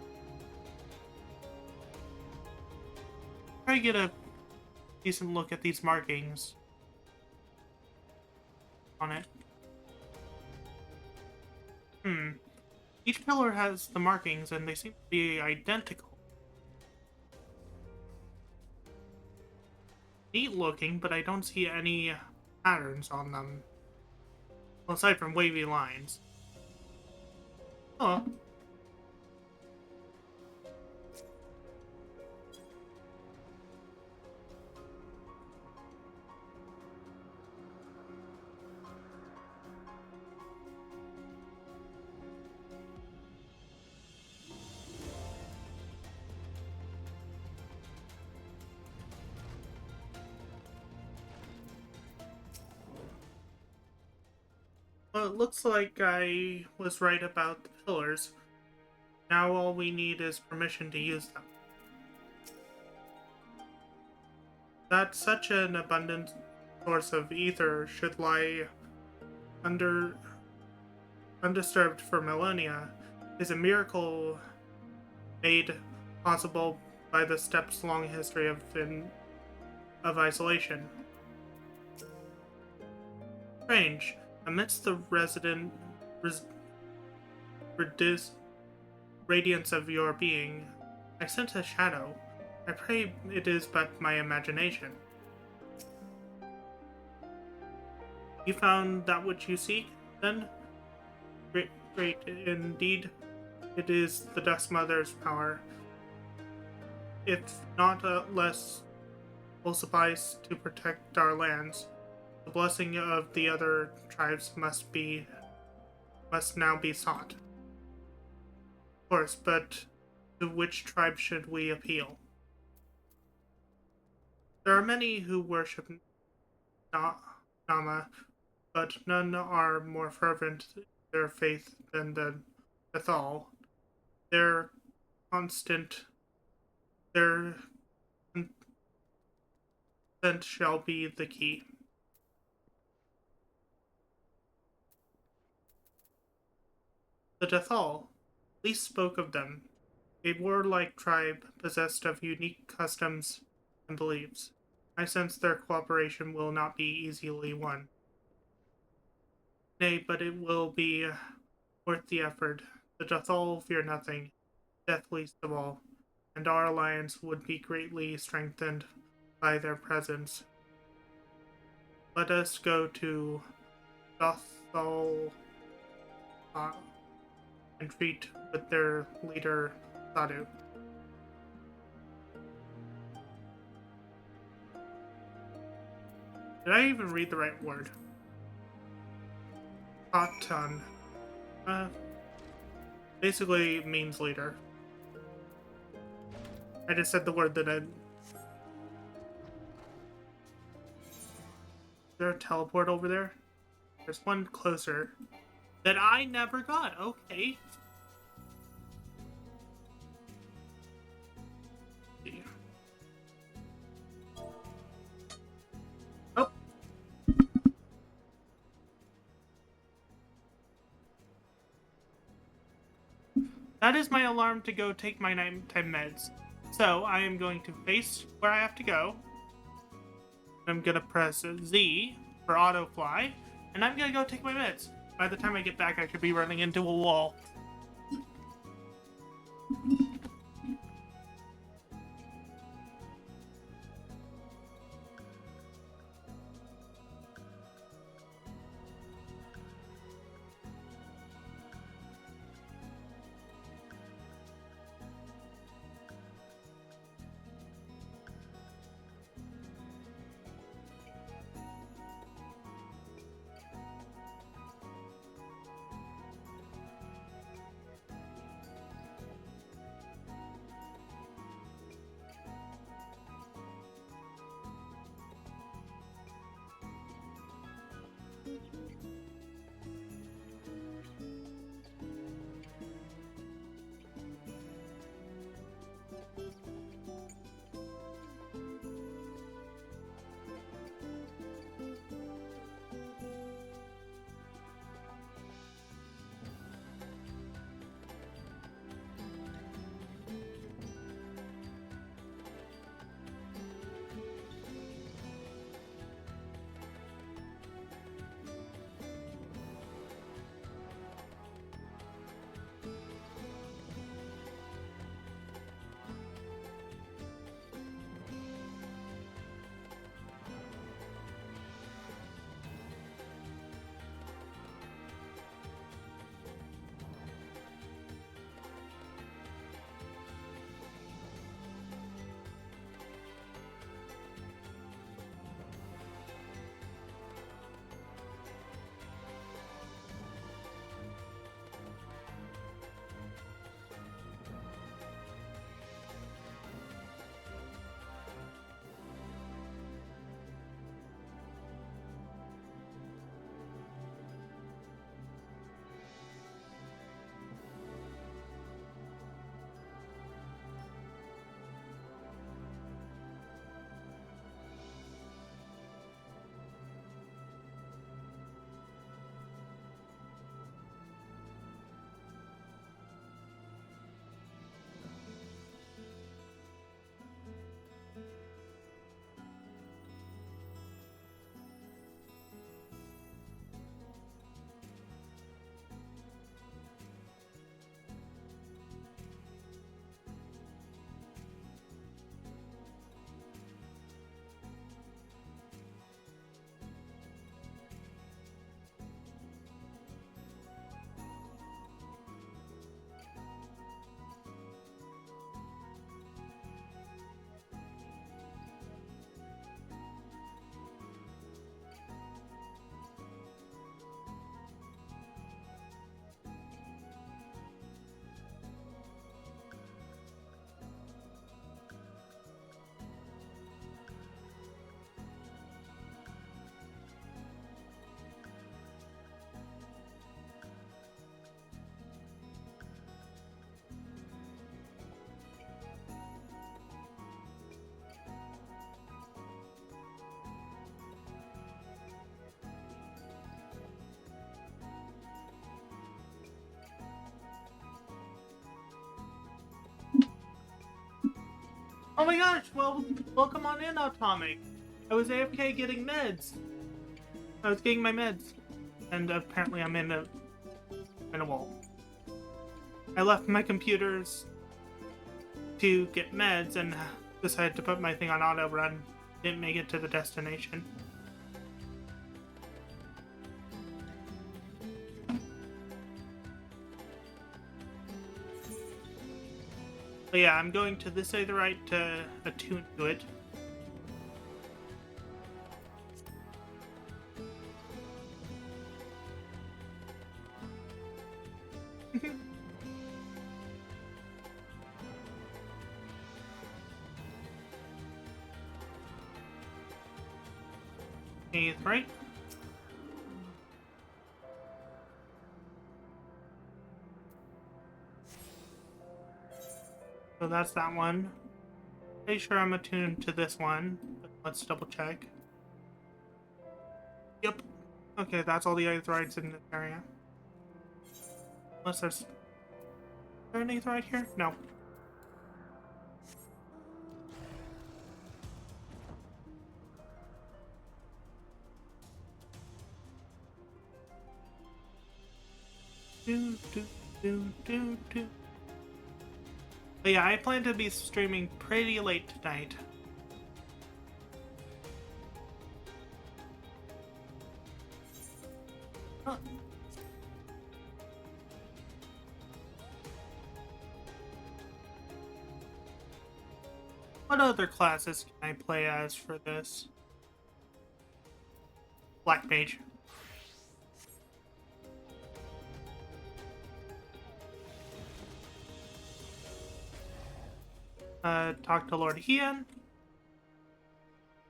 Try to get a decent look at these markings on it. Each pillar has the markings, and they seem to be identical. Neat looking, but I don't see any patterns on them. Well, aside from wavy lines. Oh. Well, it looks like I was right about the pillars. Now all we need is permission to use them. That such an abundant source of ether should lie undisturbed for millennia is a miracle made possible by the steppes' long history of isolation. Strange, amidst the radiance of your being, I sense a shadow. I pray it is but my imagination. You found that which you seek, then? Great, indeed. It is the Dust Mother's power. If not less, will suffice to protect our lands. The blessing of the other tribes must now be sought. Of course, but to which tribe should we appeal? There are many who worship Nama, but none are more fervent in their faith than the Bethal. Their consent shall be the key. The Dethal, least spoke of them, a warlike tribe possessed of unique customs and beliefs. I sense their cooperation will not be easily won. Nay, but it will be worth the effort. The Dethal fear nothing, death least of all, and our alliance would be greatly strengthened by their presence. Let us go to Dethal and treat with their leader, Sadu. Did I even read the right word? Khatan. Basically means leader. I just said the word that Is there a teleport over there? There's one closer that I never got. Okay. Oh. That is my alarm to go take my nighttime meds. So I am going to face where I have to go. I'm gonna press Z for autofly, and I'm gonna go take my meds. By the time I get back, I should be running into a wall. Oh my gosh, well, welcome on in, Atomic. I was AFK getting meds. I was getting my meds. And apparently I'm in a wall. I left my computers to get meds and decided to put my thing on auto run. Didn't make it to the destination. But yeah, I'm going to this aetheryte to attune to it. Aetheryte. So that's that one. Pretty sure I'm attuned to this one, but let's double check. Yep. Okay, that's all the aetherytes in this area. Unless there's... Is there an aetherite here? No. But yeah, I plan to be streaming pretty late tonight. Huh. What other classes can I play as for this? Black Mage. Talk to Lord Hian.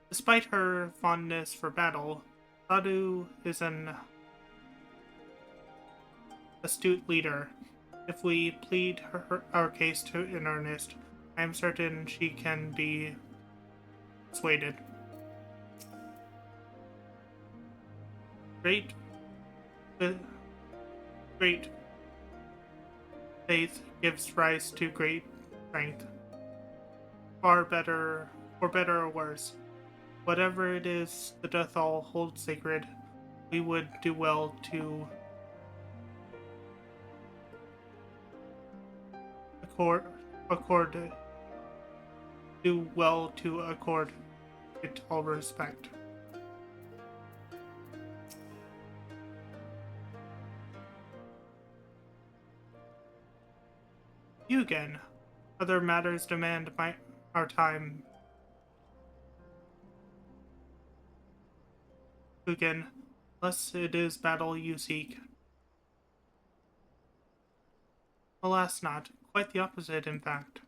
Despite her fondness for battle, Sadu is an astute leader. If we plead our case in earnest, I am certain she can be persuaded. Great faith gives rise to great strength. For better or worse, whatever it is the Dothal holds sacred, we would do well to accord it all respect. You again. Other matters demand our time. Again, unless it is battle you seek. Alas not. Quite the opposite, in fact.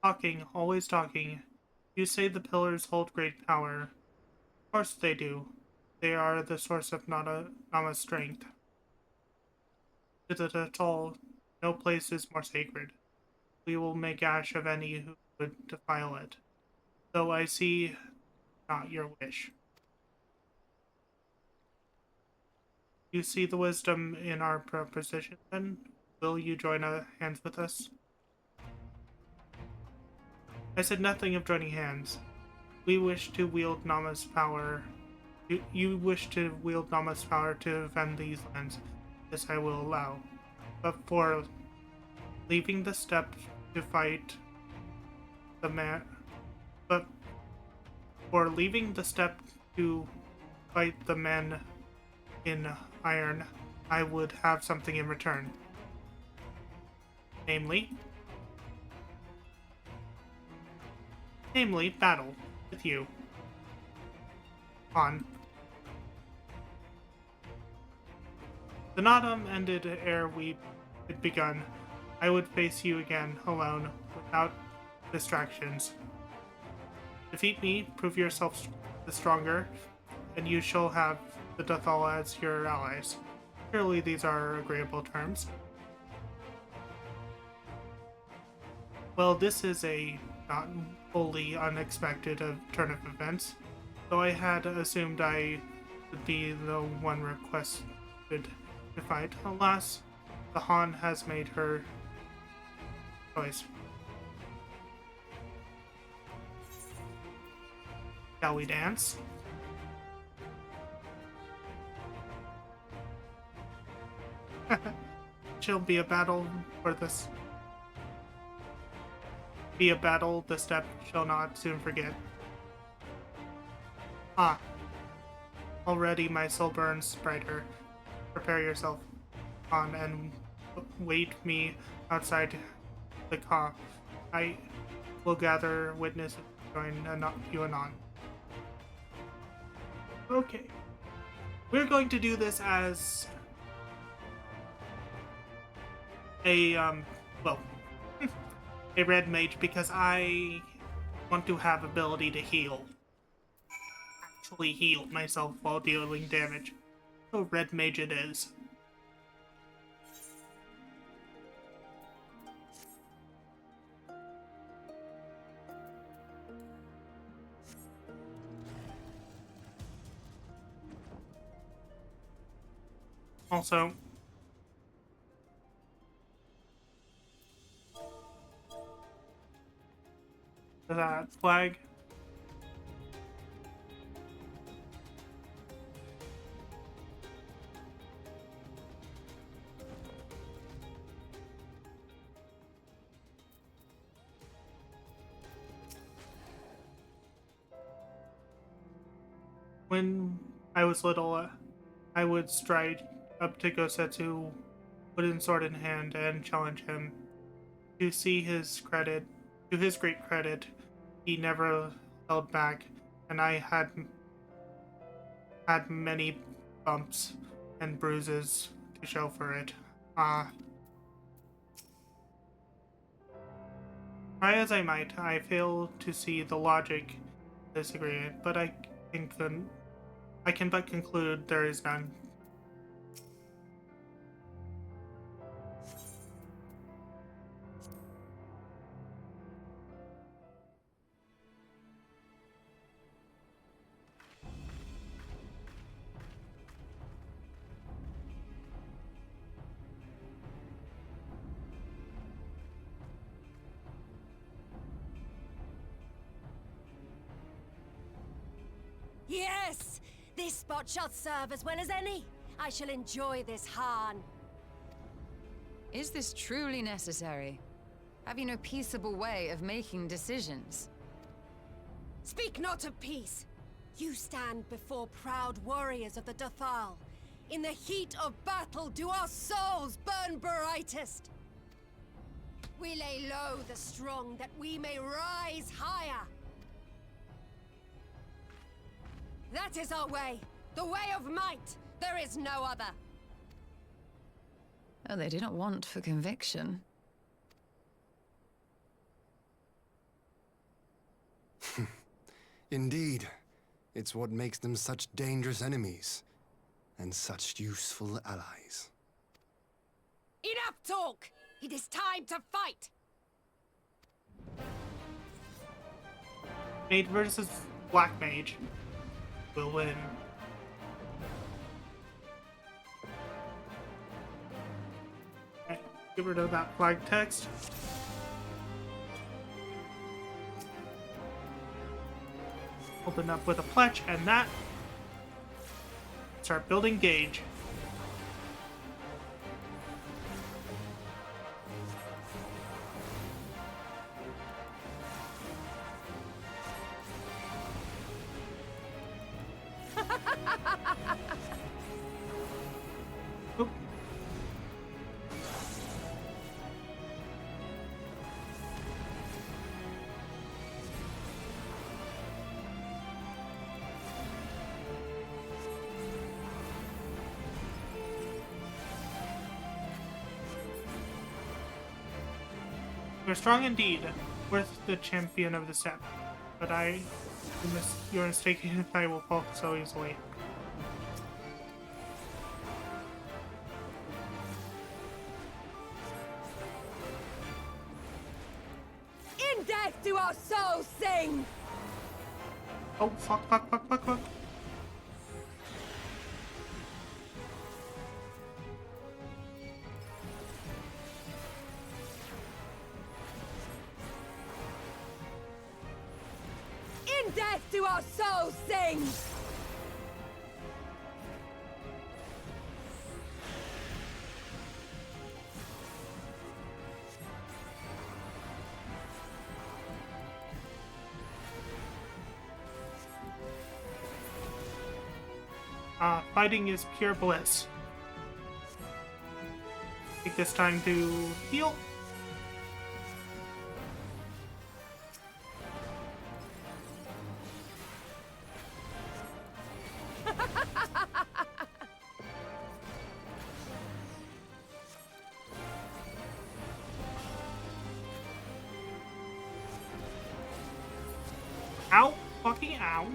Talking, always talking. You say the pillars hold great power. Of course they do. They are the source of Nama's strength. To the Tatal, no place is more sacred. We will make ash of any who would defile it. Though I see not your wish. You see the wisdom in our proposition, then? Will you join hands with us? I said nothing of joining hands. We wish to wield Nama's power. You wish to wield Nama's power to defend these lands. This I will allow. But for leaving the step to fight the men in iron, I would have something in return. Namely, battle with you. On. The Nadam ended ere we had begun. I would face you again, alone, without distractions. Defeat me, prove yourself the stronger, and you shall have the Dothal as your allies. Surely these are agreeable terms. Well, this is a not wholly unexpected turn of events. though I had assumed I would be the one requested to fight. Alas, the Han has made her choice. Shall we dance? She'll be a battle for this. Be a battle the step shall not soon forget. Ah. Already my soul burns brighter. Prepare yourself on and wait me outside the car. I will gather witnesses to join you anon. Okay. We're going to do this as a, well, a red mage because I want to have ability to heal. Actually heal myself while dealing damage. So red mage it is. Also, that flag. When I was little, I would stride up to Gosetsu, wooden sword in hand, and challenge him. To his great credit, he never held back, and I had many bumps and bruises to show for it. Try as I might, I fail to see the logic of this agreement, but I can but conclude there is none. Yes! This spot shall serve as well as any. I shall enjoy this Han. Is this truly necessary? Have you no peaceable way of making decisions? Speak not of peace. You stand before proud warriors of the Dathal. In the heat of battle do our souls burn brightest. We lay low the strong that we may rise higher. That is our way. The way of might. There is no other. Oh, they do not want for conviction. Indeed. It's what makes them such dangerous enemies, and such useful allies. Enough talk! It is time to fight! Mage versus Black Mage will win. Okay, get rid of that flag text. Open up with a pledge and that. Start building gauge. Oop. You're strong indeed, worth the champion of the step, but you're mistaken if I will fall so easily. In death do our souls sing! Oh, fuck, fuck, fuck, fuck, fuck. In death do our souls sing! Fighting is pure bliss. Take this time to heal. Ow! Fucking ow!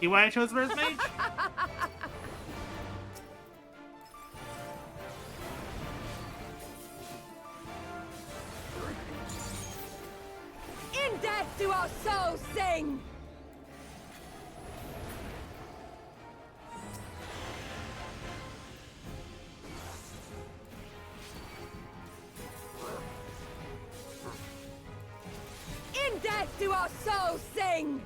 See why I chose First Mage? In death do our souls sing! In death do our souls sing!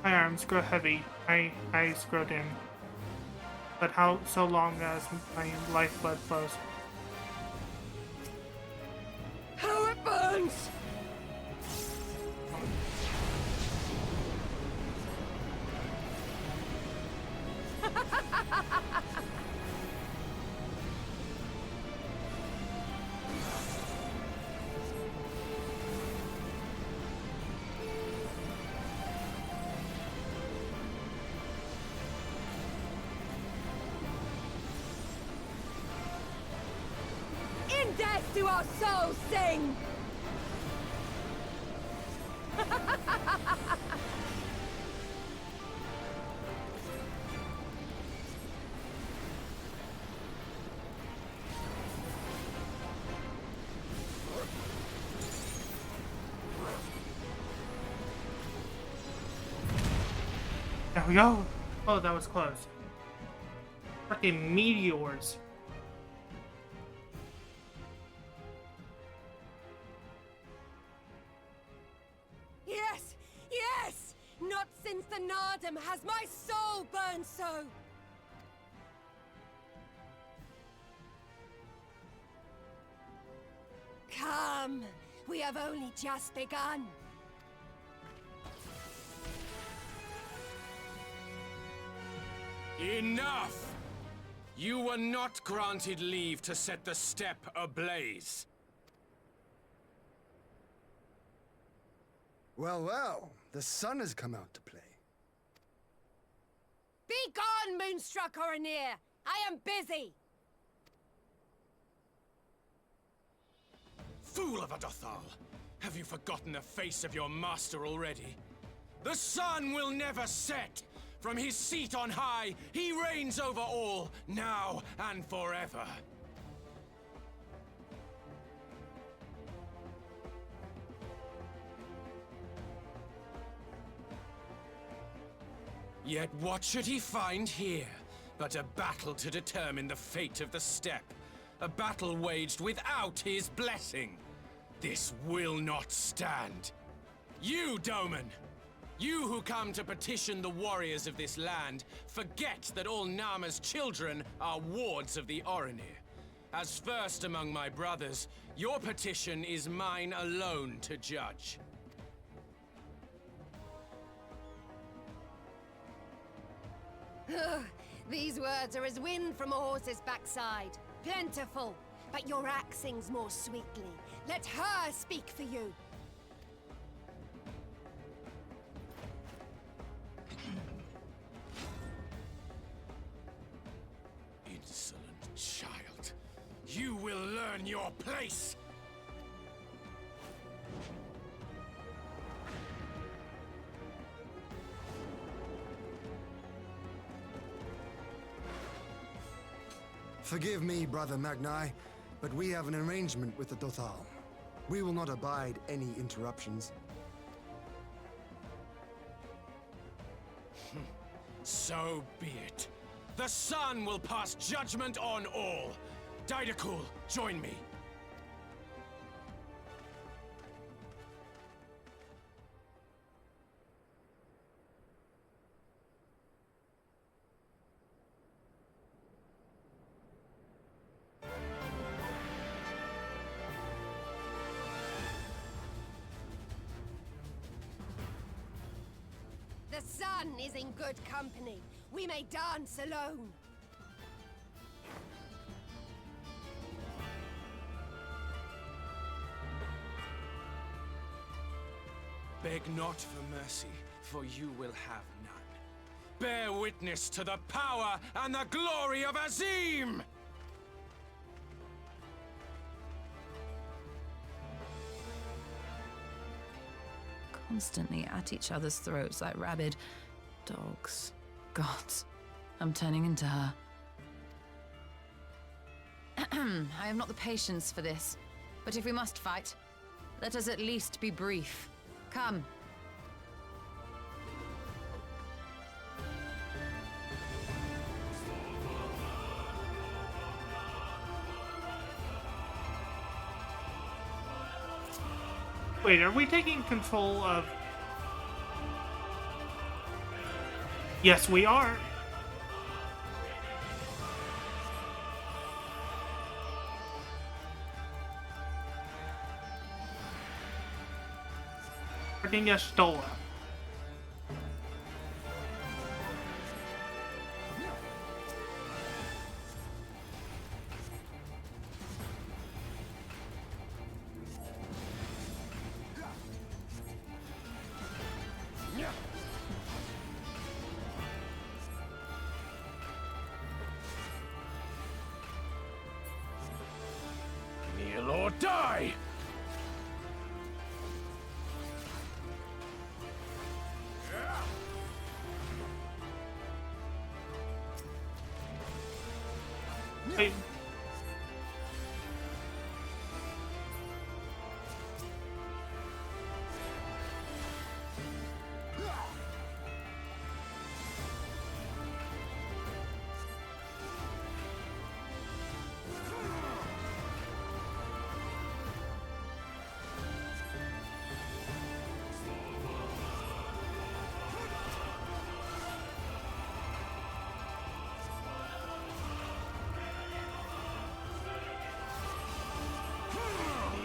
My arms grow heavy, my eyes grow dim. But how so long as my lifeblood flows? How it burns! In death do our souls sing! There we go! Oh, that was close. Freaking meteors. Yes! Yes! Not since the Nardum has my soul burned so! Come! We have only just begun! Enough! You were not granted leave to set the steppe ablaze. Well, well, the sun has come out to play. Be gone, Moonstruck Coroneer! I am busy! fool of a Dothal! Have you forgotten the face of your master already? The sun will never set! From his seat on high, he reigns over all, now and forever. Yet what should he find here but a battle to determine the fate of the steppe? A battle waged without his blessing. This will not stand. You, Doman! You who come to petition the warriors of this land, forget that all Nama's children are wards of the Orinir. As first among my brothers, your petition is mine alone to judge. Ugh, these words are as wind from a horse's backside. Plentiful, but your axe sings more sweetly. Let her speak for you. Insolent child. You will learn your place! Forgive me, Brother Magni, but we have an arrangement with the Dothal. We will not abide any interruptions. So be it. The sun will pass judgment on all. Didakul, join me. The sun is in good company. We may dance alone. Beg not for mercy, for you will have none. Bear witness to the power and the glory of Azim! Constantly at each other's throats like rabid dogs. Gods, I'm turning into her. I have not the patience for this, but if we must fight, let us at least be brief. Come. Wait, are we taking control of... Yes, we are. Freaking Estola. Kneel or die! Hey.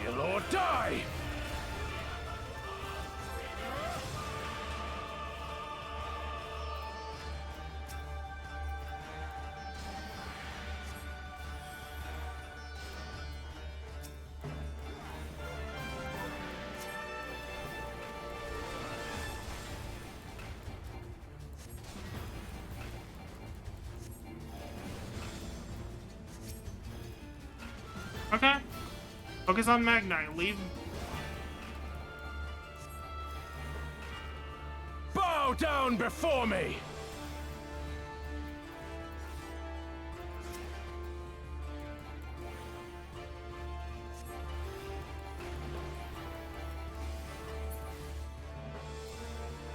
Kneel or die! Okay. Focus on Magnite. Leave. Bow down before me!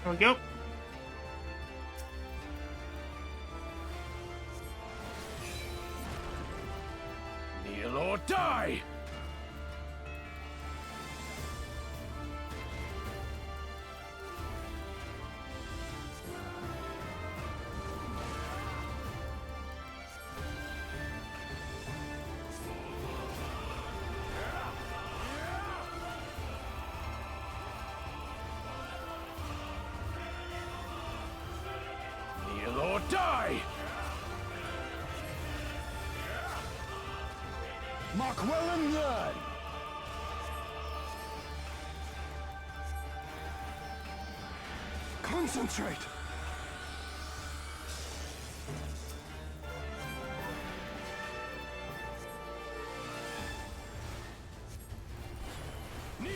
There we go. Kneel or die! Kneel or die! Mark well and learn! Concentrate! Kneel!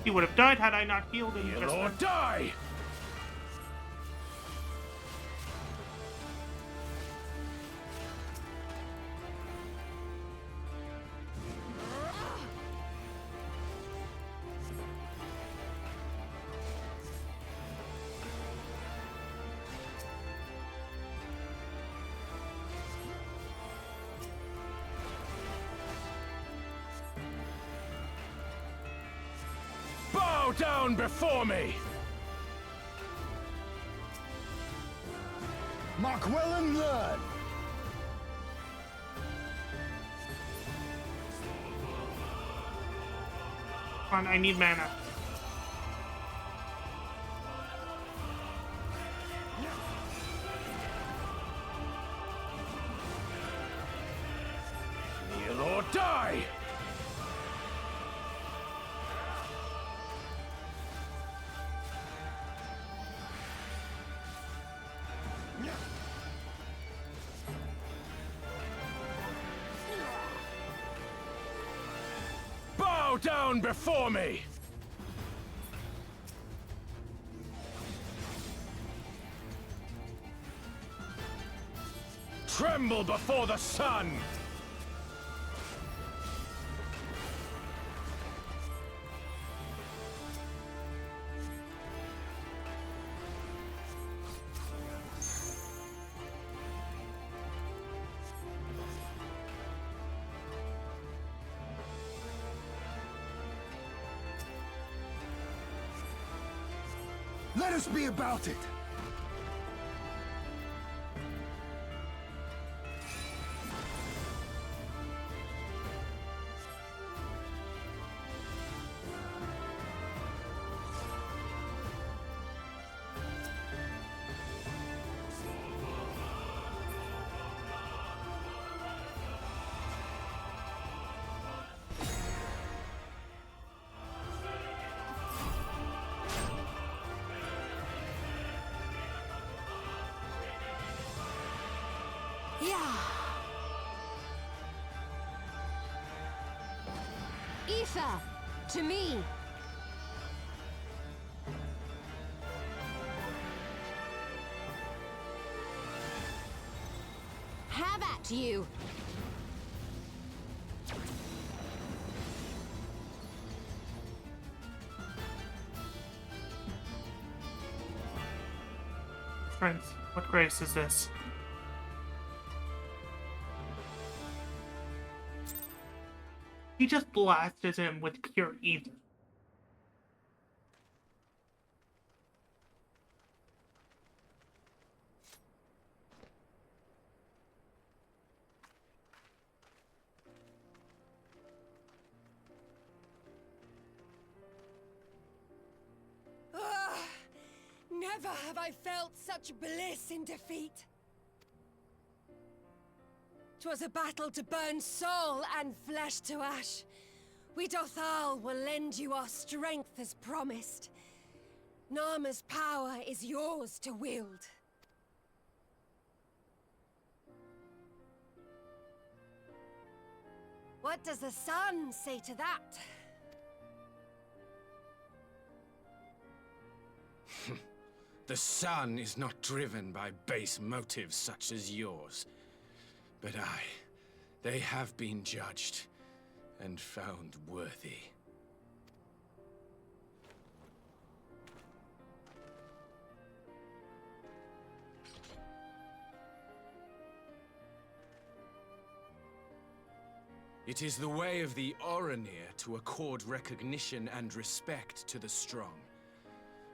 He would have died had I not healed him. Kneel just or then. die! Bow down before me! Mark well and learn! Come on, I need mana. Kneel or die! Bow down before me! Tremble before the sun! Let us be about it! Yeah. Ether, to me. Have at you. Friends, what grace is this? He just blasted him with pure ether. Never have I felt such bliss in defeat. 'Twas a battle to burn soul and flesh to ash. We Dothal will lend you our strength as promised. Nama's power is yours to wield. What does the sun say to that? The sun is not driven by base motives such as yours. But they have been judged and found worthy. It is the way of the Oranir to accord recognition and respect to the strong.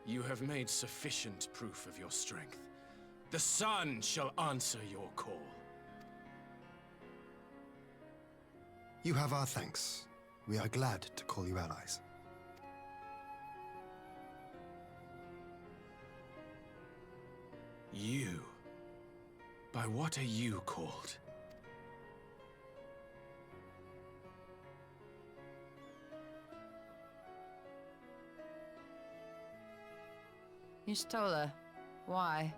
You have made sufficient proof of your strength. The sun shall answer your call. You have our thanks. We are glad to call you allies. You? By what are you called? You stole her. Why?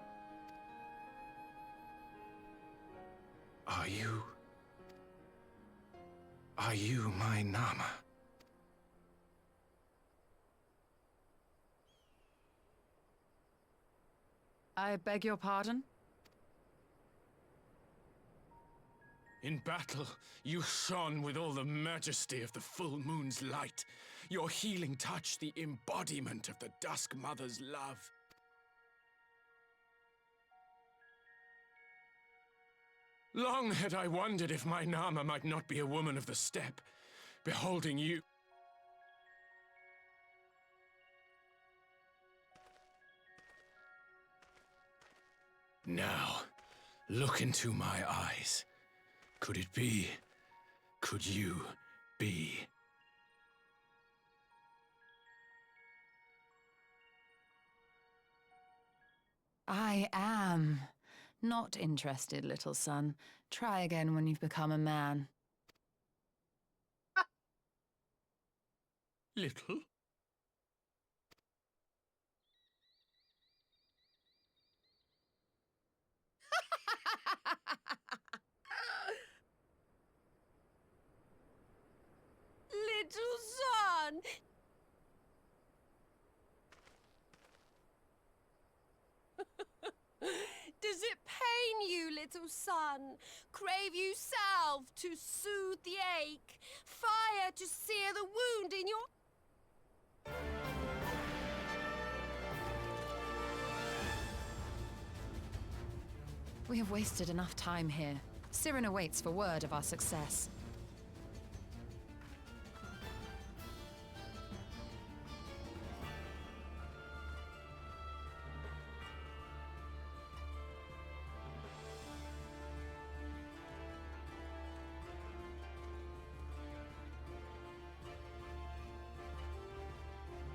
Are you my Nama? I beg your pardon? In battle, you shone with all the majesty of the full moon's light. Your healing touch, the embodiment of the Dusk Mother's love. Long had I wondered if my Nama might not be a woman of the steppe, beholding you. Now, look into my eyes. Could it be? Could you be? I am. Not interested, little son. Try again when you've become a man. Little? Little son! Does it pain you, little son? Crave you salve to soothe the ache? Fire to sear the wound in your... We have wasted enough time here. Siren awaits for word of our success.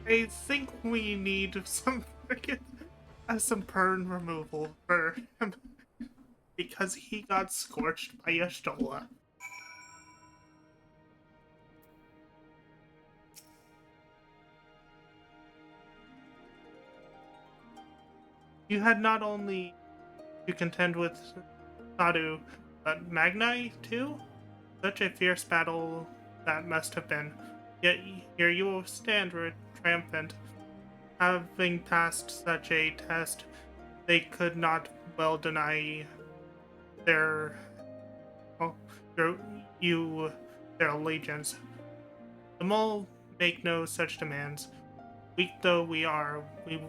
I think we need some some burn removal for him because he got scorched by Y'shtola. You had not only to contend with Sadu, but Magni too? Such a fierce battle that must have been. Yet here you will stand triumphant. Having passed such a test, they could not well deny their allegiance. The Mole make no such demands. Weak though we are, we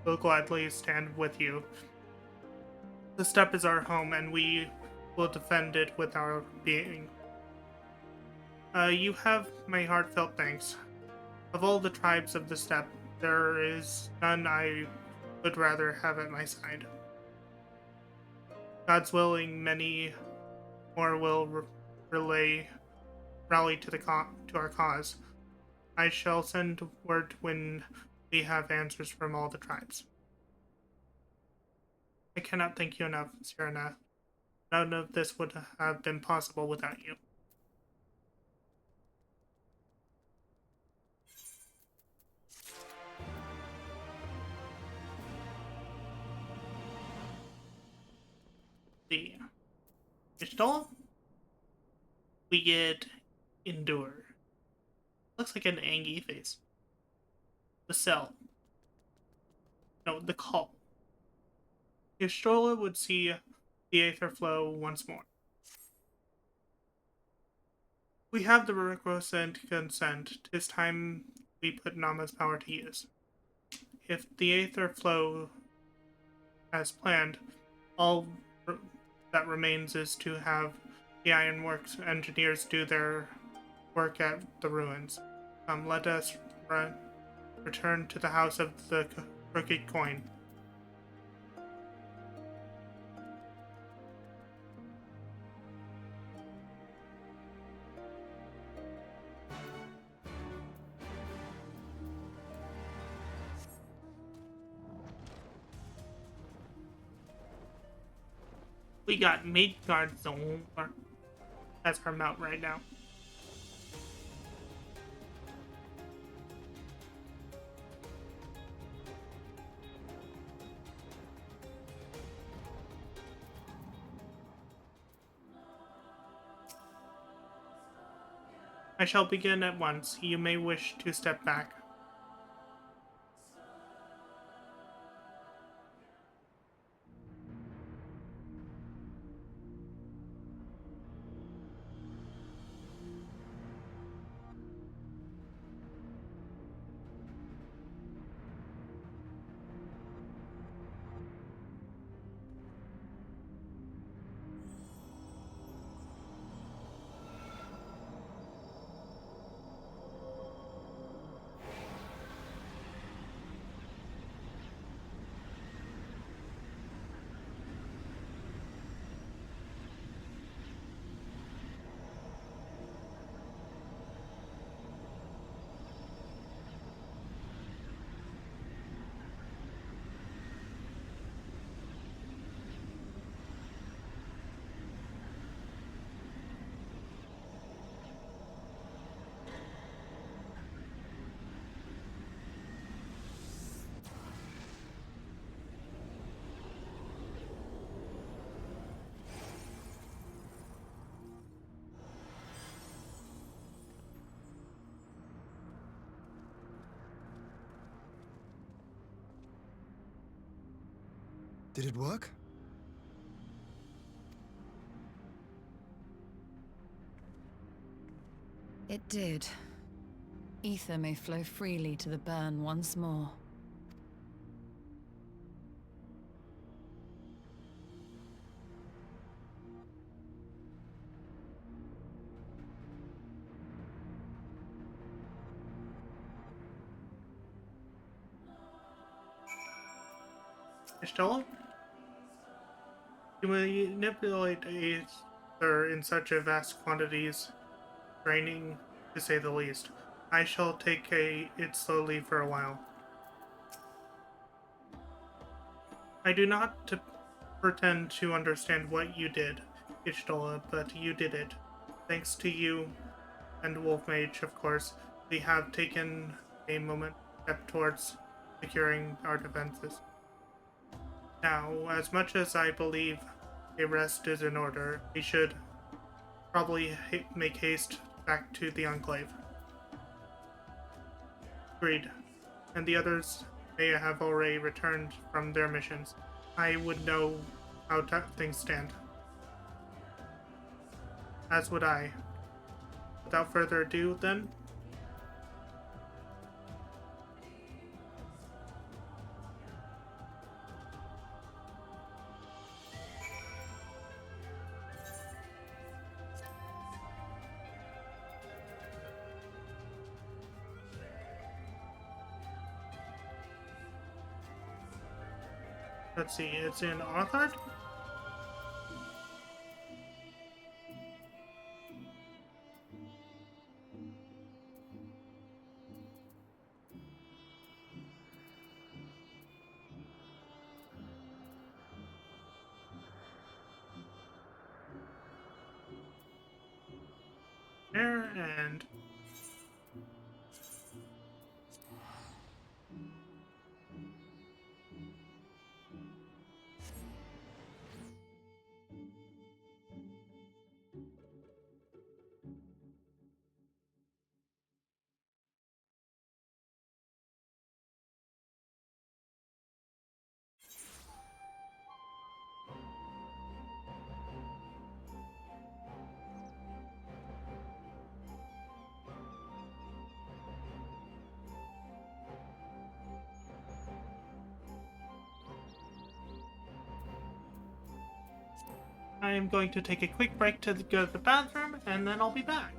will gladly stand with you. The steppe is our home, and we will defend it with our being. You have my heartfelt thanks. Of all the tribes of the steppe, there is none I would rather have at my side. God's willing, many more will rally to our cause. I shall send word when we have answers from all the tribes. I cannot thank you enough, Sirena. None of this would have been possible without you. See. Digital. We get Endure. Looks like an Angie face. The Cell. No, the Call. Ystrola would see the Aether flow once more. We have the requisite consent. 'Tis time we put Nama's power to use. If the Aether flow as planned, all that remains is to have the Ironworks engineers do their work at the ruins. Let us return to the House of the Crooked Coin. We got Midgard Zone. That's our mount right now. I shall begin at once. You may wish to step back. Did it work? It did. Ether may flow freely to the burn once more. Estella? You manipulate Aether in such a vast quantities, draining to say the least. I shall take it slowly for a while. I do not pretend to understand what you did, Ishtola, but you did it. Thanks to you and Wolf Mage, of course, we have taken a moment step towards securing our defenses. Now, as much as I believe a rest is in order, we should probably make haste back to the Enclave. Agreed. And the others may have already returned from their missions. I would know how things stand. As would I. Without further ado, then, let's see, it's in Arthard? There and I am going to take a quick break to go to the bathroom, and then I'll be back.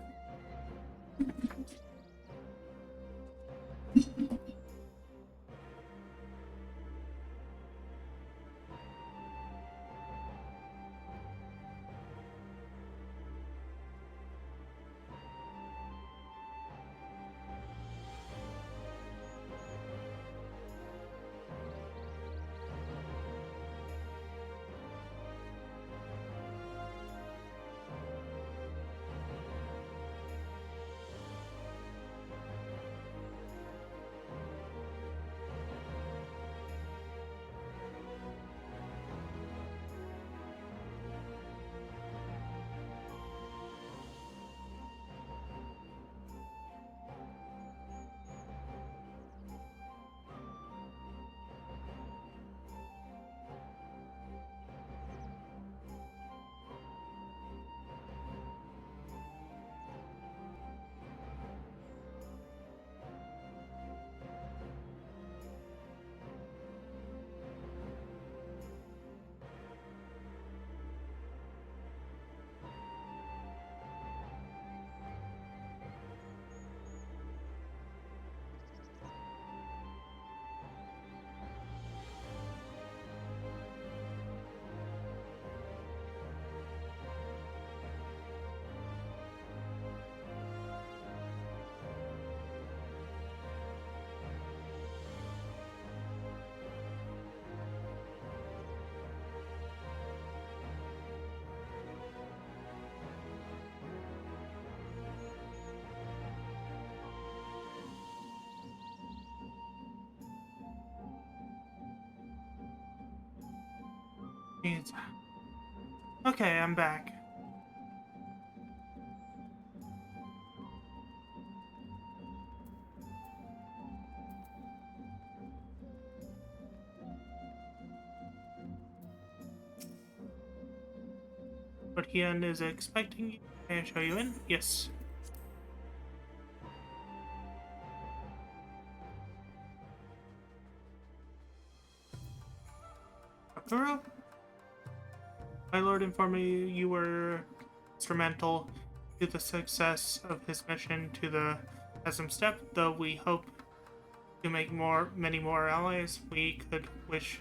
Jeez. Okay, I'm back. But Hian is expecting you. Can I show you in? Yes. Sakura? My lord informed me you were instrumental to the success of his mission to the Chasm Step. Though we hope to make many more allies, we could wish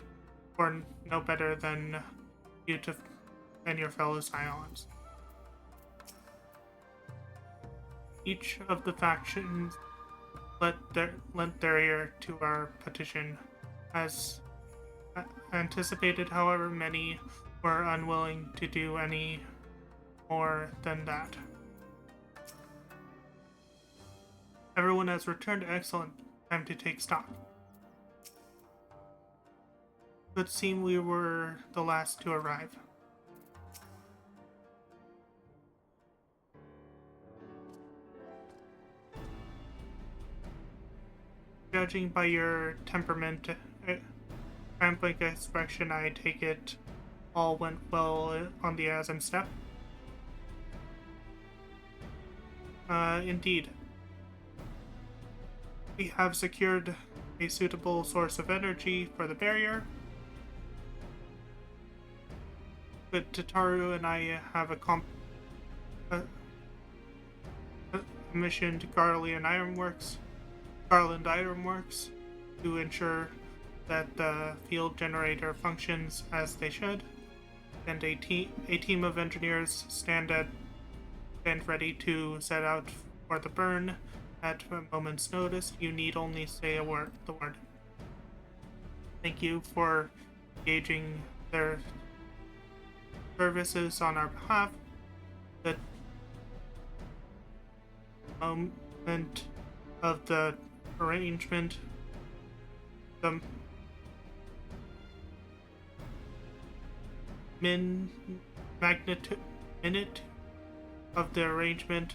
for no better than you and your fellow Scions. Each of the factions lent their ear to our petition. As anticipated, however, many were unwilling to do any more than that. Everyone has returned. Excellent. Time to take stock. It would seem we were the last to arrive. Judging by your temperament, trampling expression, I take it all went well on the Chasm Step. Indeed. We have secured a suitable source of energy for the barrier. But Tataru and I have commissioned Garland Ironworks to ensure that the field generator functions as they should, and a team of engineers stand ready to set out for the burn at a moment's notice. You need only say the word. Thank you for engaging their services on our behalf. The moment of the arrangement, the minute of the arrangement,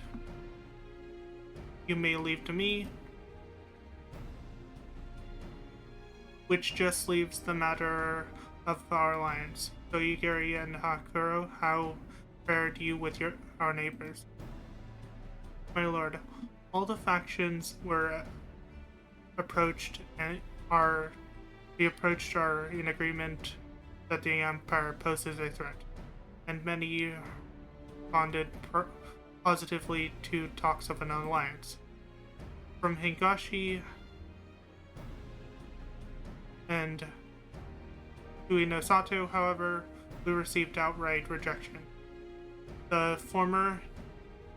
you may leave to me, which just leaves the matter of our alliance. So Yugiri and Hakuro, how fared you with our neighbors? My lord, all the factions were approached and are in agreement that the Empire poses a threat, and many responded positively to talks of an alliance. From Hingashi and Uenosato, however, we received outright rejection. The former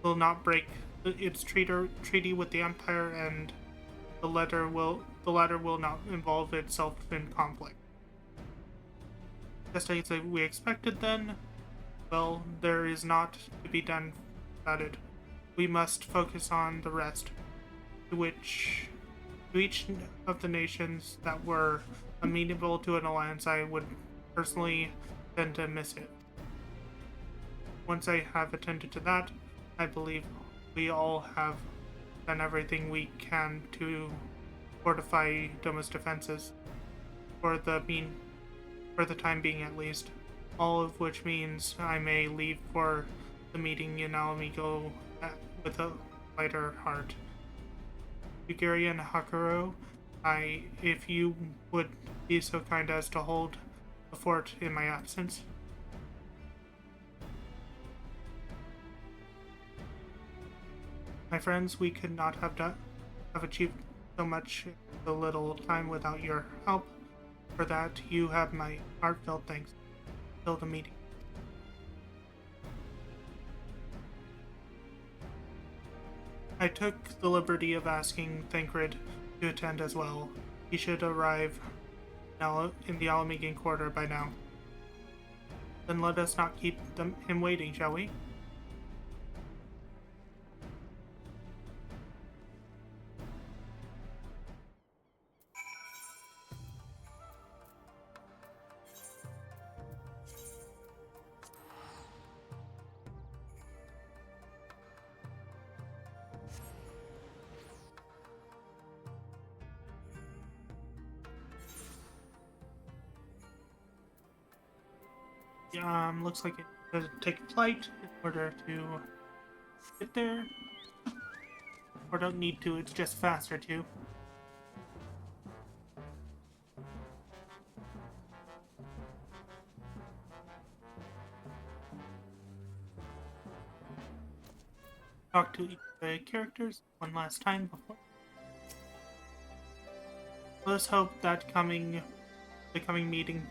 will not break its treaty with the Empire, and the latter will not involve itself in conflict. Just as we expected then, well, there is not to be done about it. We must focus on the rest, to each of the nations that were amenable to an alliance. I would personally tend to miss it. Once I have attended to that, I believe we all have done everything we can to fortify Doma's defenses, for the time being at least. All of which means I may leave for the meeting in Alamigo with a lighter heart. Yugiri and Hakuro, if you would be so kind as to hold the fort in my absence. My friends, we could not have achieved so much in so little time without your help. For that, you have my heartfelt thanks. Till the meeting. I took the liberty of asking Thancred to attend as well. He should arrive in the Alamigan quarter by now. Then let us not keep him waiting, shall we? Looks like it does take flight in order to get there. Or don't need to, it's just faster too. Talk to each of the characters one last time before. Let's hope that the coming meeting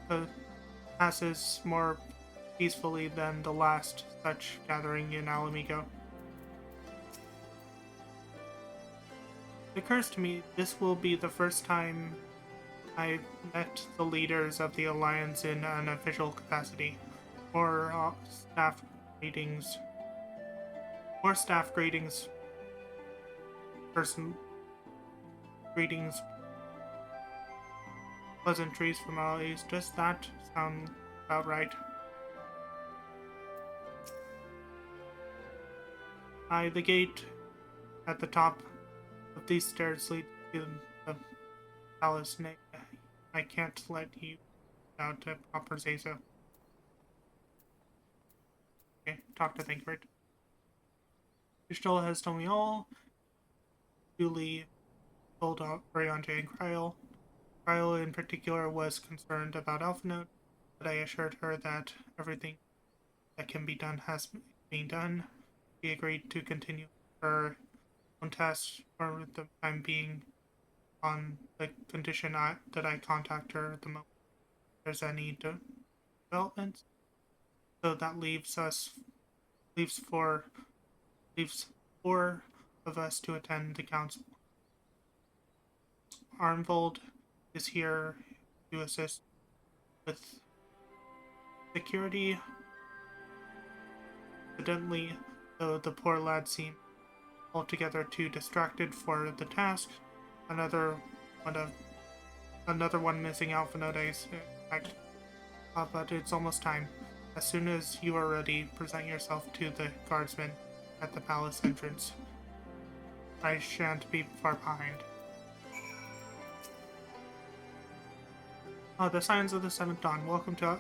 passes more peacefully than the last such gathering in Alamigo. It occurs to me this will be the first time I met the leaders of the Alliance in an official capacity. More staff greetings. Greetings. Pleasantries from allies. Does that sound about right? The gate at the top of these stairs leads to the palace. I can't let you without a proper say-so. Okay, talk to Thancred. Ishtal has told me all. Julie told Oriante and Kryl. Kryl in particular was concerned about Alphinaud, but I assured her that everything that can be done has been done. She agreed to continue her own tasks for the time being on the condition that I contact her at the moment if there's any developments. So that leaves four of us to attend the council. Arnvold is here to assist with security. Evidently, though, the poor lad seemed altogether too distracted for the task. Another one missing Alphinaud, I expect. But it's almost time. As soon as you are ready, present yourself to the guardsmen at the palace entrance. I shan't be far behind. The Signs of the Seventh Dawn. Welcome to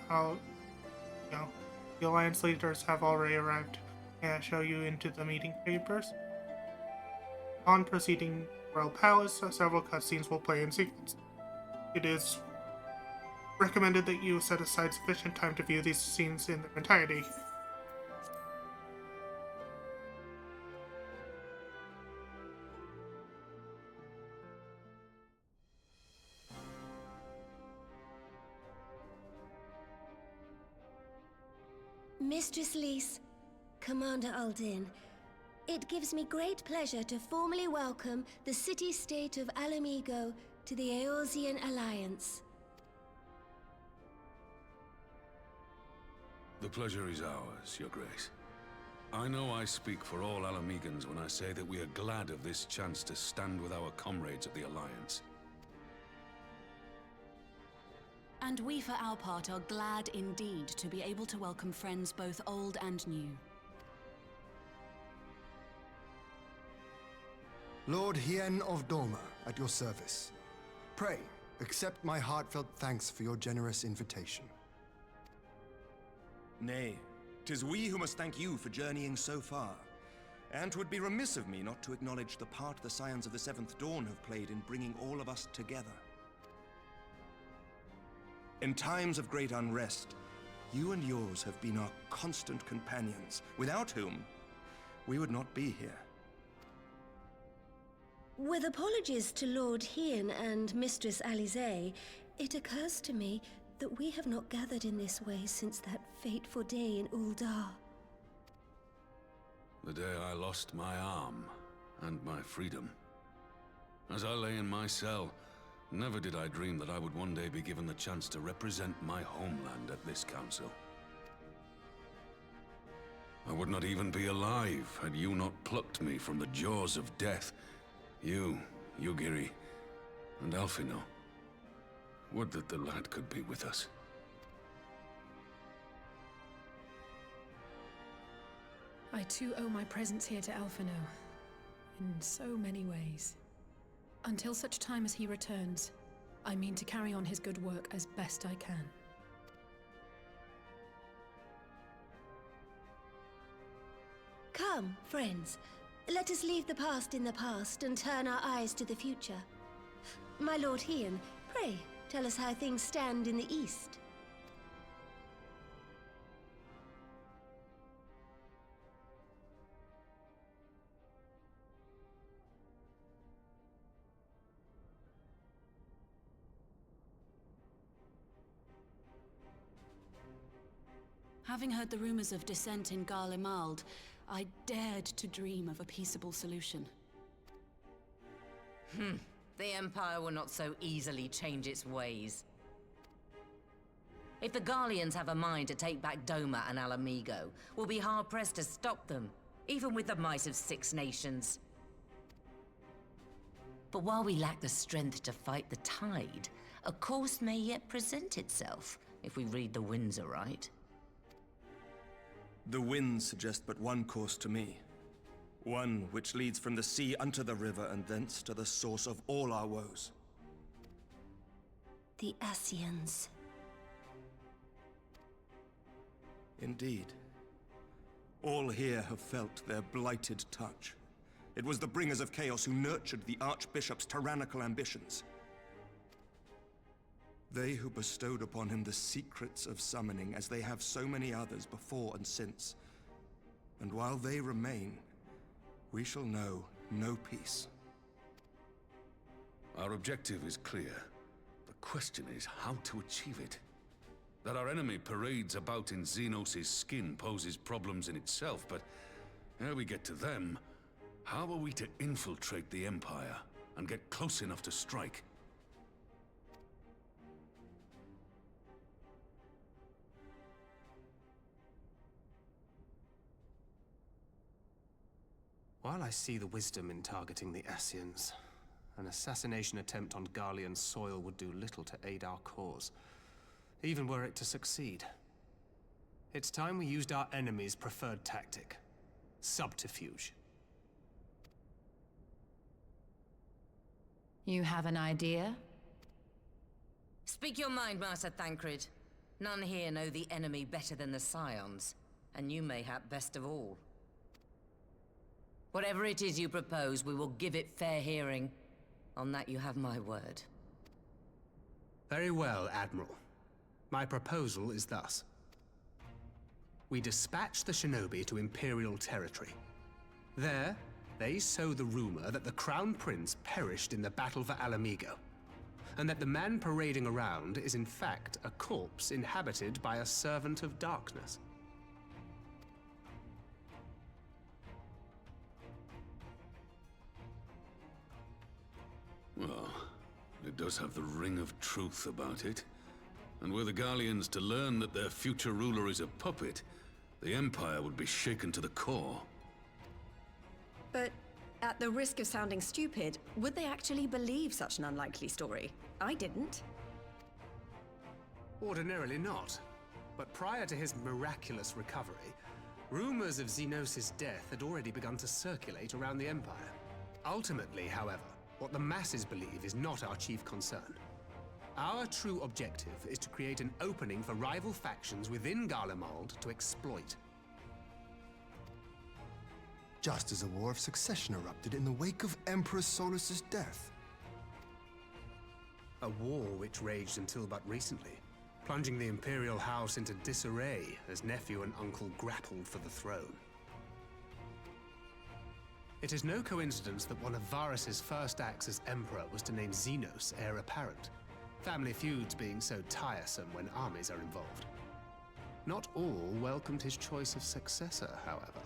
the Alliance leaders have already arrived. May I show you into the meeting chambers? On proceeding Royal Palace, several cutscenes will play in sequence. It is recommended that you set aside sufficient time to view these scenes in their entirety. Mistress Lys, Commander Aldin, it gives me great pleasure to formally welcome the city-state of Alamigo to the Eorzean Alliance. The pleasure is ours, Your Grace. I know I speak for all Alamegans when I say that we are glad of this chance to stand with our comrades of the Alliance. And we, for our part, are glad indeed to be able to welcome friends both old and new. Lord Hien of Doma, at your service. Pray, accept my heartfelt thanks for your generous invitation. Nay, 'tis we who must thank you for journeying so far. And 'twould be remiss of me not to acknowledge the part the Scions of the Seventh Dawn have played in bringing all of us together. In times of great unrest, you and yours have been our constant companions, without whom we would not be here. With apologies to Lord Hien and Mistress Alisaie, it occurs to me that we have not gathered in this way since that fateful day in Uldar. The day I lost my arm and my freedom. As I lay in my cell, never did I dream that I would one day be given the chance to represent my homeland at this council. I would not even be alive had you not plucked me from the jaws of death. You, Yugiri, and Alphino. Would that the lad could be with us. I too owe my presence here to Alphino, in so many ways. Until such time as he returns, I mean to carry on his good work as best I can. Come, friends. Let us leave the past in the past and turn our eyes to the future. My Lord Hien, pray, tell us how things stand in the East. Having heard the rumors of dissent in Garlemald, I dared to dream of a peaceable solution. The Empire will not so easily change its ways. If the Garleans have a mind to take back Doma and Alamigo, we'll be hard-pressed to stop them, even with the might of 6 nations. But while we lack the strength to fight the tide, a course may yet present itself, if we read the winds aright. The winds suggest but one course to me. One which leads from the sea unto the river and thence to the source of all our woes. The Ascians. Indeed. All here have felt their blighted touch. It was the bringers of chaos who nurtured the Archbishop's tyrannical ambitions. They who bestowed upon him the secrets of summoning, as they have so many others before and since. And while they remain, we shall know no peace. Our objective is clear. The question is how to achieve it. That our enemy parades about in Xenos' skin poses problems in itself, but ere we get to them, how are we to infiltrate the Empire and get close enough to strike? While I see the wisdom in targeting the Ascians, an assassination attempt on Garlean soil would do little to aid our cause, even were it to succeed. It's time we used our enemy's preferred tactic: subterfuge. You have an idea? Speak your mind, Master Thancred. None here know the enemy better than the Scions, and you mayhap best of all. Whatever it is you propose, we will give it fair hearing. On that you have my word. Very well, Admiral. My proposal is thus. We dispatch the shinobi to Imperial territory. There, they sow the rumor that the Crown Prince perished in the battle for Alamigo, and that the man parading around is in fact a corpse inhabited by a servant of darkness. Well, it does have the ring of truth about it. And were the Garleans to learn that their future ruler is a puppet, the Empire would be shaken to the core. But at the risk of sounding stupid, would they actually believe such an unlikely story? I didn't. Ordinarily not. But prior to his miraculous recovery, rumors of Xenos' death had already begun to circulate around the Empire. Ultimately, however, what the masses believe is not our chief concern. Our true objective is to create an opening for rival factions within Garlemald to exploit. Just as a war of succession erupted in the wake of Emperor Solus's death. A war which raged until but recently, plunging the Imperial House into disarray as nephew and uncle grappled for the throne. It is no coincidence that one of Varus's first acts as Emperor was to name Xenos heir apparent, family feuds being so tiresome when armies are involved. Not all welcomed his choice of successor, however.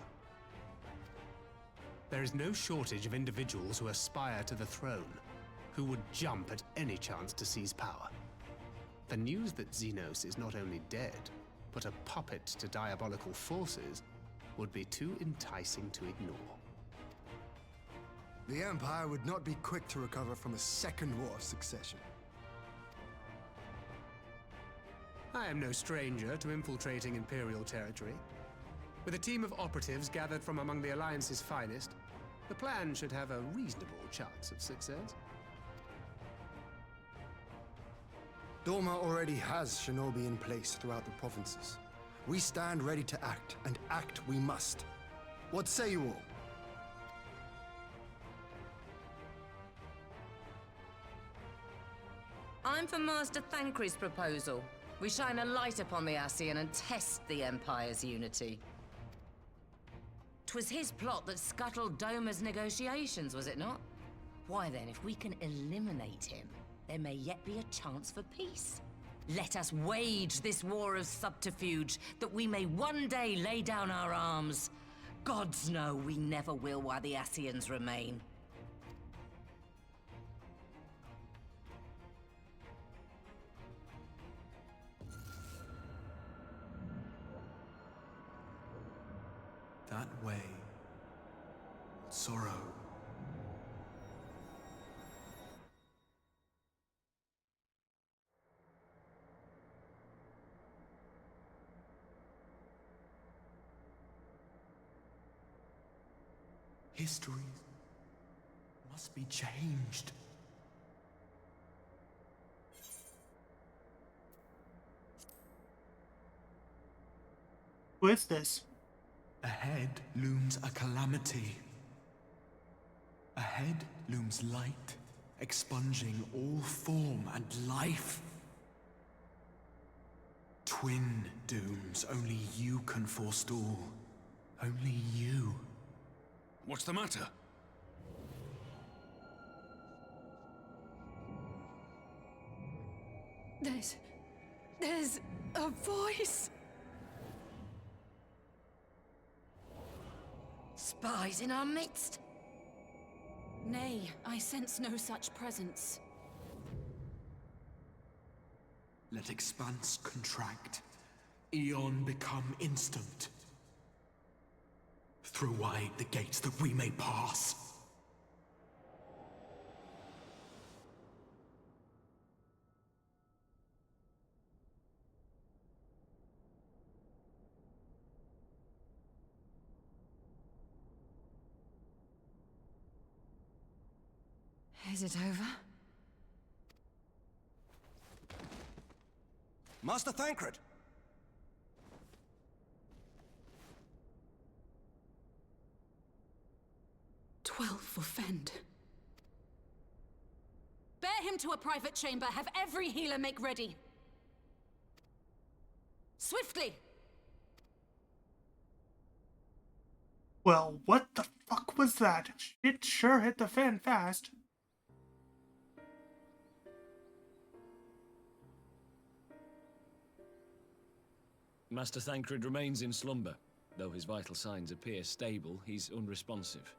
There is no shortage of individuals who aspire to the throne, who would jump at any chance to seize power. The news that Xenos is not only dead, but a puppet to diabolical forces, would be too enticing to ignore. The Empire would not be quick to recover from a second war of succession. I am no stranger to infiltrating Imperial territory. With a team of operatives gathered from among the Alliance's finest, the plan should have a reasonable chance of success. Dorma already has shinobi in place throughout the provinces. We stand ready to act, and act we must. What say you all? I'm for Master Thancred's proposal. We shine a light upon the Ascian and test the Empire's unity. 'Twas his plot that scuttled Doma's negotiations, was it not? Why then, if we can eliminate him, there may yet be a chance for peace. Let us wage this war of subterfuge, that we may one day lay down our arms. Gods know we never will while the Ascians remain. That way. Sorrow. History must be changed. Who is this? Ahead looms a calamity. Ahead looms light, expunging all form and life. Twin dooms only you can forestall. Only you. What's the matter? There's a voice. Spies in our midst? Nay, I sense no such presence. Let expanse contract. Eon become instant. Throw wide the gates that we may pass. Is it over? Master Thancred! 12 for Fend. Bear him to a private chamber. Have every healer make ready. Swiftly! Well, what the fuck was that? It sure hit the fan fast. Master Thancred remains in slumber. Though his vital signs appear stable, he's unresponsive.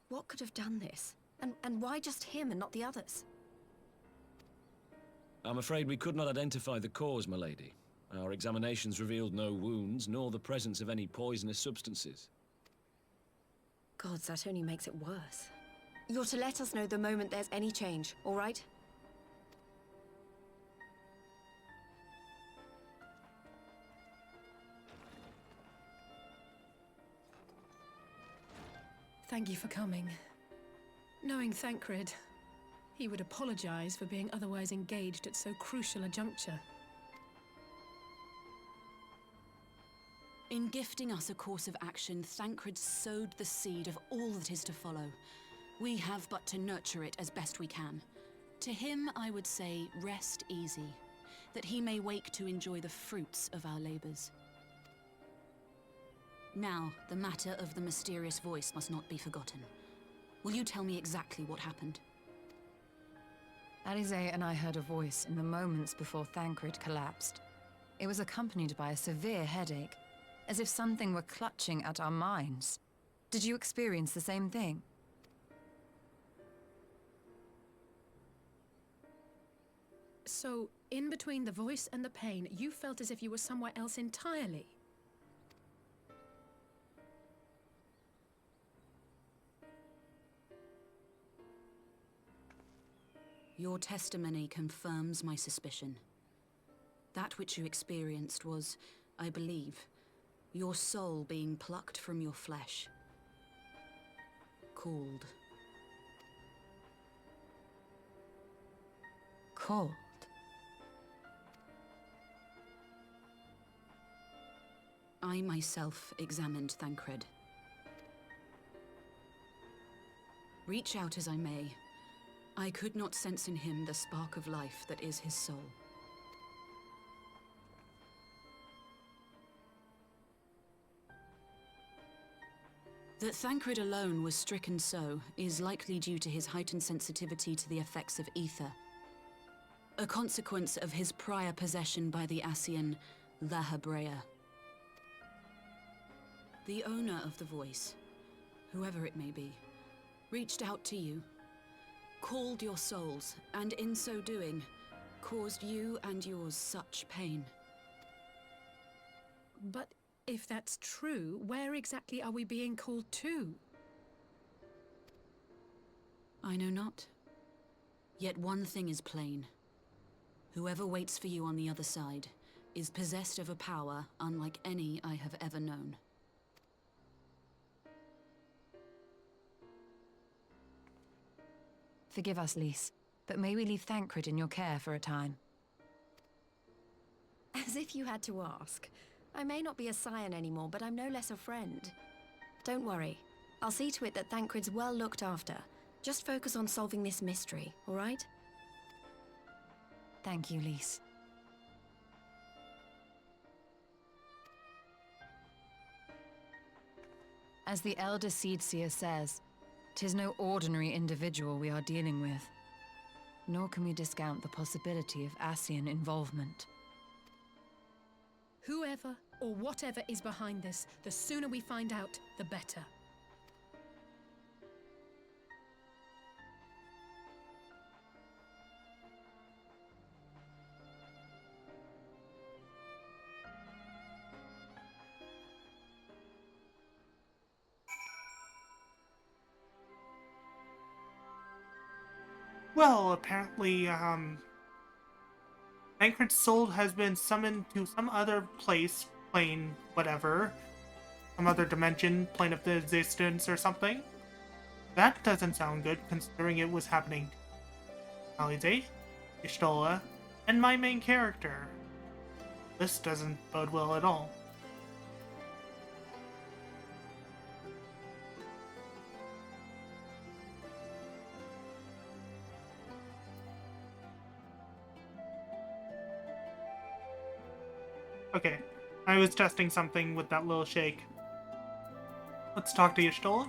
What could have done this? And why just him and not the others? I'm afraid we could not identify the cause, my lady. Our examinations revealed no wounds, nor the presence of any poisonous substances. Gods, that only makes it worse. You're to let us know the moment there's any change, all right? Thank you for coming. Knowing Thancred, he would apologize for being otherwise engaged at so crucial a juncture. In gifting us a course of action, Thancred sowed the seed of all that is to follow. We have but to nurture it as best we can. To him, I would say, rest easy, that he may wake to enjoy the fruits of our labors. Now, the matter of the mysterious voice must not be forgotten. Will you tell me exactly what happened? Alisaie and I heard a voice in the moments before Thancred collapsed. It was accompanied by a severe headache, as if something were clutching at our minds. Did you experience the same thing? So, in between the voice and the pain, you felt as if you were somewhere else entirely? Your testimony confirms my suspicion. That which you experienced was, I believe, your soul being plucked from your flesh. Called. Called? I myself examined Thancred. Reach out as I may, I could not sense in him the spark of life that is his soul. That Thancred alone was stricken so is likely due to his heightened sensitivity to the effects of ether, a consequence of his prior possession by the Ascian La Hebrea. The owner of the voice, whoever it may be, reached out to you, called your souls, and in so doing, caused you and yours such pain. But if that's true, where exactly are we being called to? I know not. Yet one thing is plain. Whoever waits for you on the other side is possessed of a power unlike any I have ever known. Forgive us, Lys, but may we leave Thancred in your care for a time? As if you had to ask. I may not be a scion anymore, but I'm no less a friend. Don't worry. I'll see to it that Thancred's well looked after. Just focus on solving this mystery, all right? Thank you, Lys. As the Elder Seedseer says, 'tis no ordinary individual we are dealing with. Nor can we discount the possibility of Ascian involvement. Whoever or whatever is behind this, the sooner we find out, the better. Well, apparently, Thancred's soul has been summoned to some other place, plane, whatever. Some other dimension, plane of existence or something. That doesn't sound good, considering it was happening to Alisaie, Y'shtola, and my main character. This doesn't bode well at all. Okay, I was testing something with that little shake. Let's talk to Y'shtola.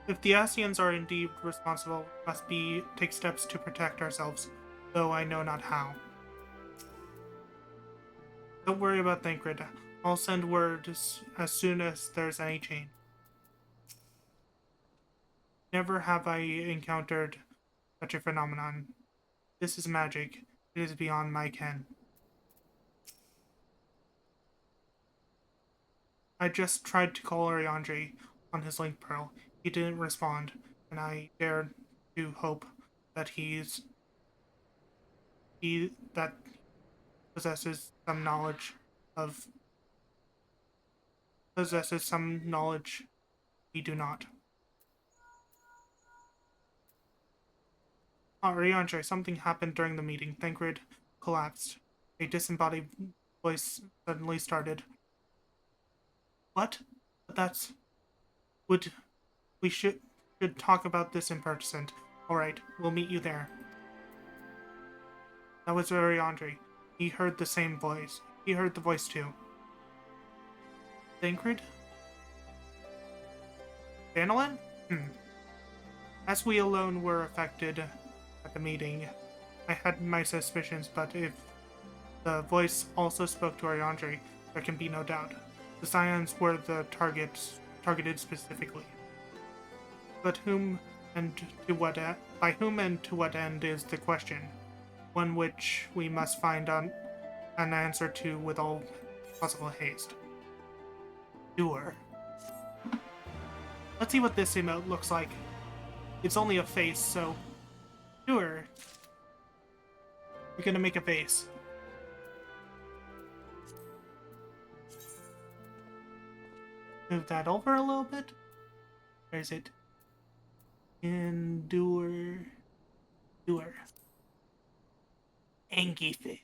If the Ascians are indeed responsible, must be take steps to protect ourselves, though I know not how. Don't worry about Thancred. I'll send word as soon as there's any change. Never have I encountered such a phenomenon. This is magic. It is beyond my ken. I just tried to call Ariandre on his link pearl. He didn't respond, and I dared to hope that he that possesses some knowledge we do not. Ariandre, something happened during the meeting. Thancred collapsed. A disembodied voice suddenly started. What? But that's... We should talk about this in person. Alright, we'll meet you there. That was Ariandre. He heard the same voice. He heard the voice too. Thancred? Danilin? As we alone were affected at the meeting, I had my suspicions, but if the voice also spoke to Ariandre, there can be no doubt. The Scions were the targeted specifically. But whom and to what by whom and to what end is the question, one which we must find an answer to with all possible haste. Doer. Let's see what this emote looks like. It's only a face, so... Doer. We're gonna make a face. Move that over a little bit. Where is it? Doer. Angie face.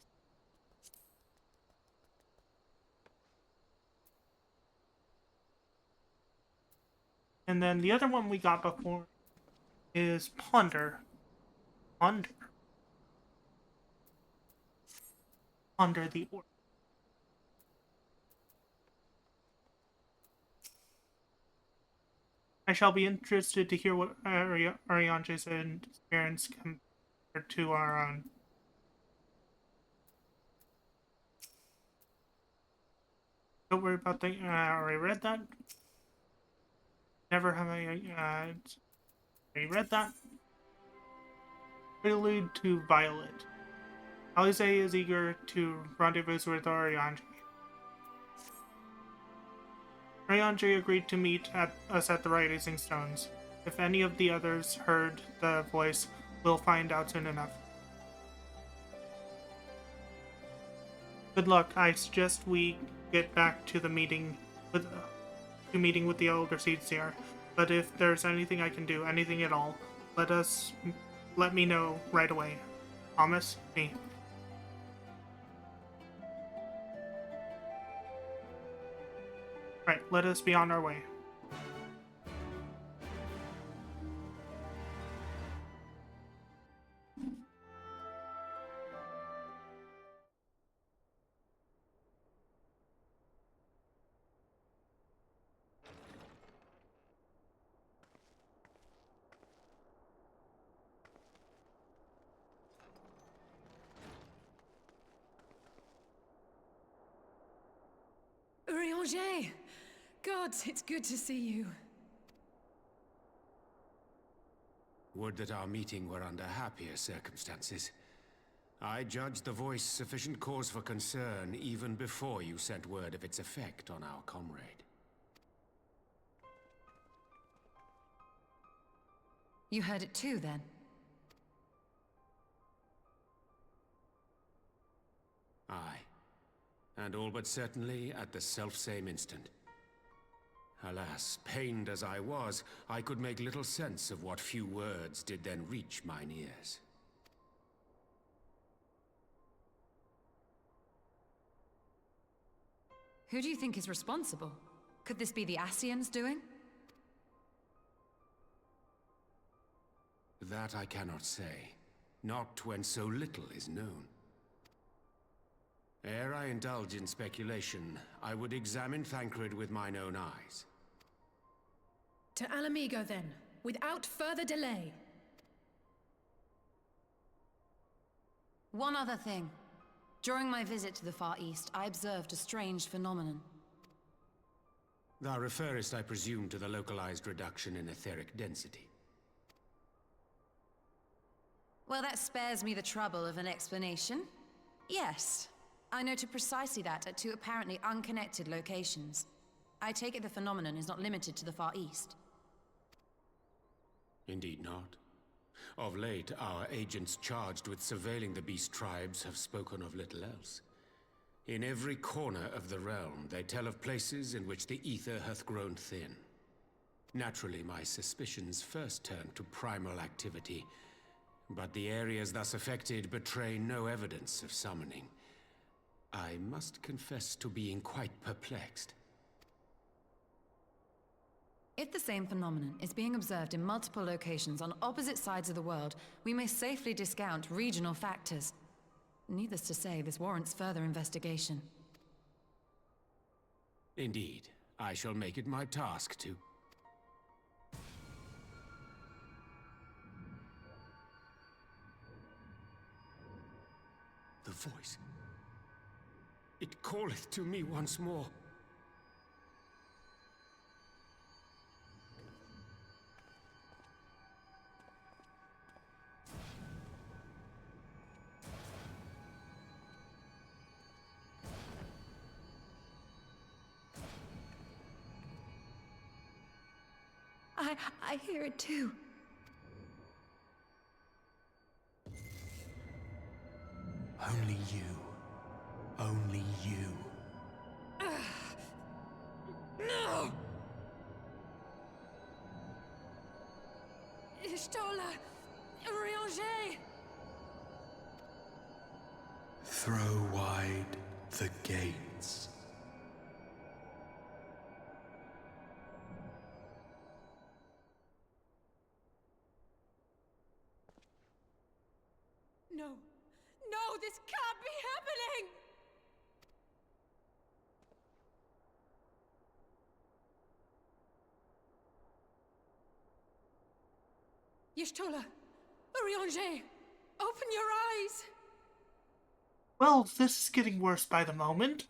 And then the other one we got before is Ponder. Ponder the Orc. I shall be interested to hear what Ariandre's experience compared to our own. Don't worry about the... I already read that. Never have I already read that. Prelude to Violet. Alize is eager to rendezvous with Ariandre. Ariandre agreed to meet us at the Rising Stones. If any of the others heard the voice, we'll find out soon enough. Good luck. I suggest we get back to the meeting with the Elder Seedseer. But if there's anything I can do, anything at all, let me know right away. Promise me. Right, let us be on our way. Ariandre! God, it's good to see you. Would that our meeting were under happier circumstances. I judged the voice sufficient cause for concern even before you sent word of its effect on our comrade. You heard it too, then? Aye. And all but certainly at the selfsame instant. Alas, pained as I was, I could make little sense of what few words did then reach mine ears. Who do you think is responsible? Could this be the Ascians doing? That I cannot say. Not when so little is known. Ere I indulge in speculation, I would examine Thancred with mine own eyes. To Alamigo, then, without further delay. One other thing. During my visit to the Far East, I observed a strange phenomenon. Thou referrest, I presume, to the localized reduction in etheric density. Well, that spares me the trouble of an explanation. Yes, I noted precisely that at two apparently unconnected locations. I take it the phenomenon is not limited to the Far East. Indeed not. Of late, our agents charged with surveilling the beast tribes have spoken of little else. In every corner of the realm, they tell of places in which the ether hath grown thin. Naturally, my suspicions first turned to primal activity, but the areas thus affected betray no evidence of summoning. I must confess to being quite perplexed. If the same phenomenon is being observed in multiple locations on opposite sides of the world, we may safely discount regional factors. Needless to say, this warrants further investigation. Indeed, I shall make it my task to... The voice. It calleth to me once more. I hear it too. Only you. Only you. No! Ishtola! Urianger! Throw wide the gates. No! No, this can't be happening! Y'shtola! Urianger! Open your eyes! Well, this is getting worse by the moment.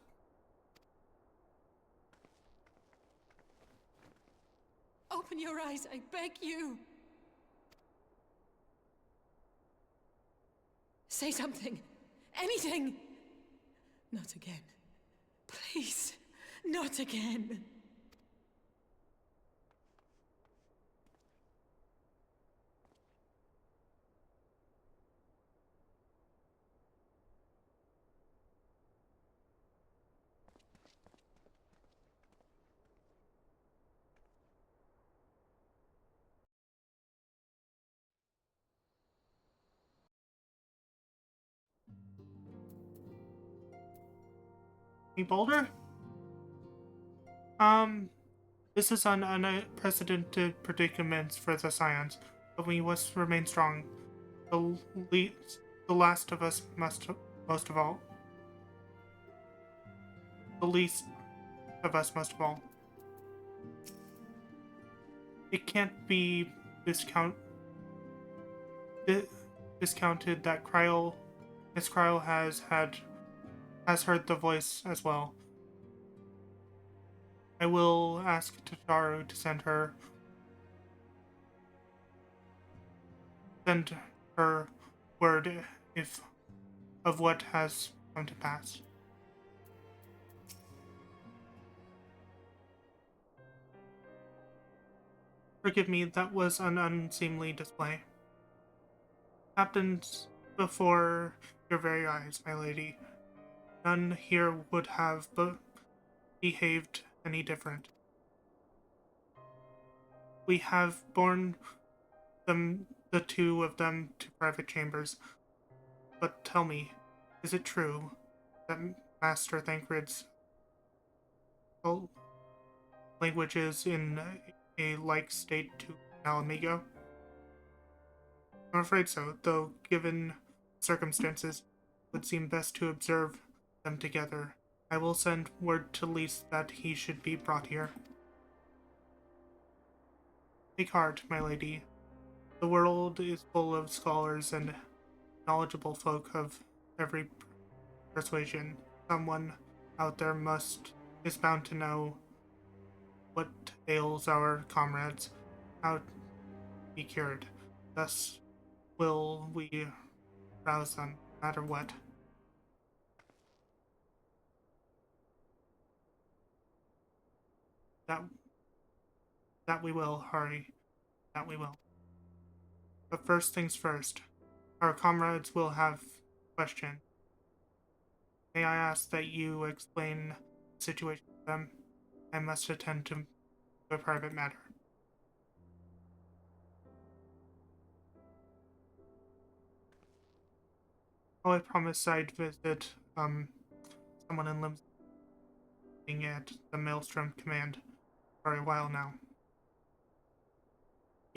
Open your eyes, I beg you! Say something! Anything! Not again. Please, not again. Any bolder? This is an unprecedented predicament for the Scions, but we must remain strong. The last of us must, most of all. The least of us most of all. It can't be discounted that Miss Cryle has heard the voice as well. I will ask Tataru to send her word of what has come to pass. Forgive me, that was an unseemly display. Happened before your very eyes, my lady. None here would have behaved any different. We have borne the two of them to private chambers. But tell me, is it true that Master Thancred's language is in a like state to Alamigo? I'm afraid so, though given circumstances, it would seem best to observe them together. I will send word to Lys that he should be brought here. Take heart, my lady. The world is full of scholars and knowledgeable folk of every persuasion. Someone out there is bound to know what ails our comrades, how to be cured. Thus, will we rouse them, no matter what. That we will, Hari. That we will. But first things first. Our comrades will have questions. May I ask that you explain the situation to them? I must attend to a private matter. Oh, I promised I'd visit, someone in Lim's at the Maelstrom Command for a while now.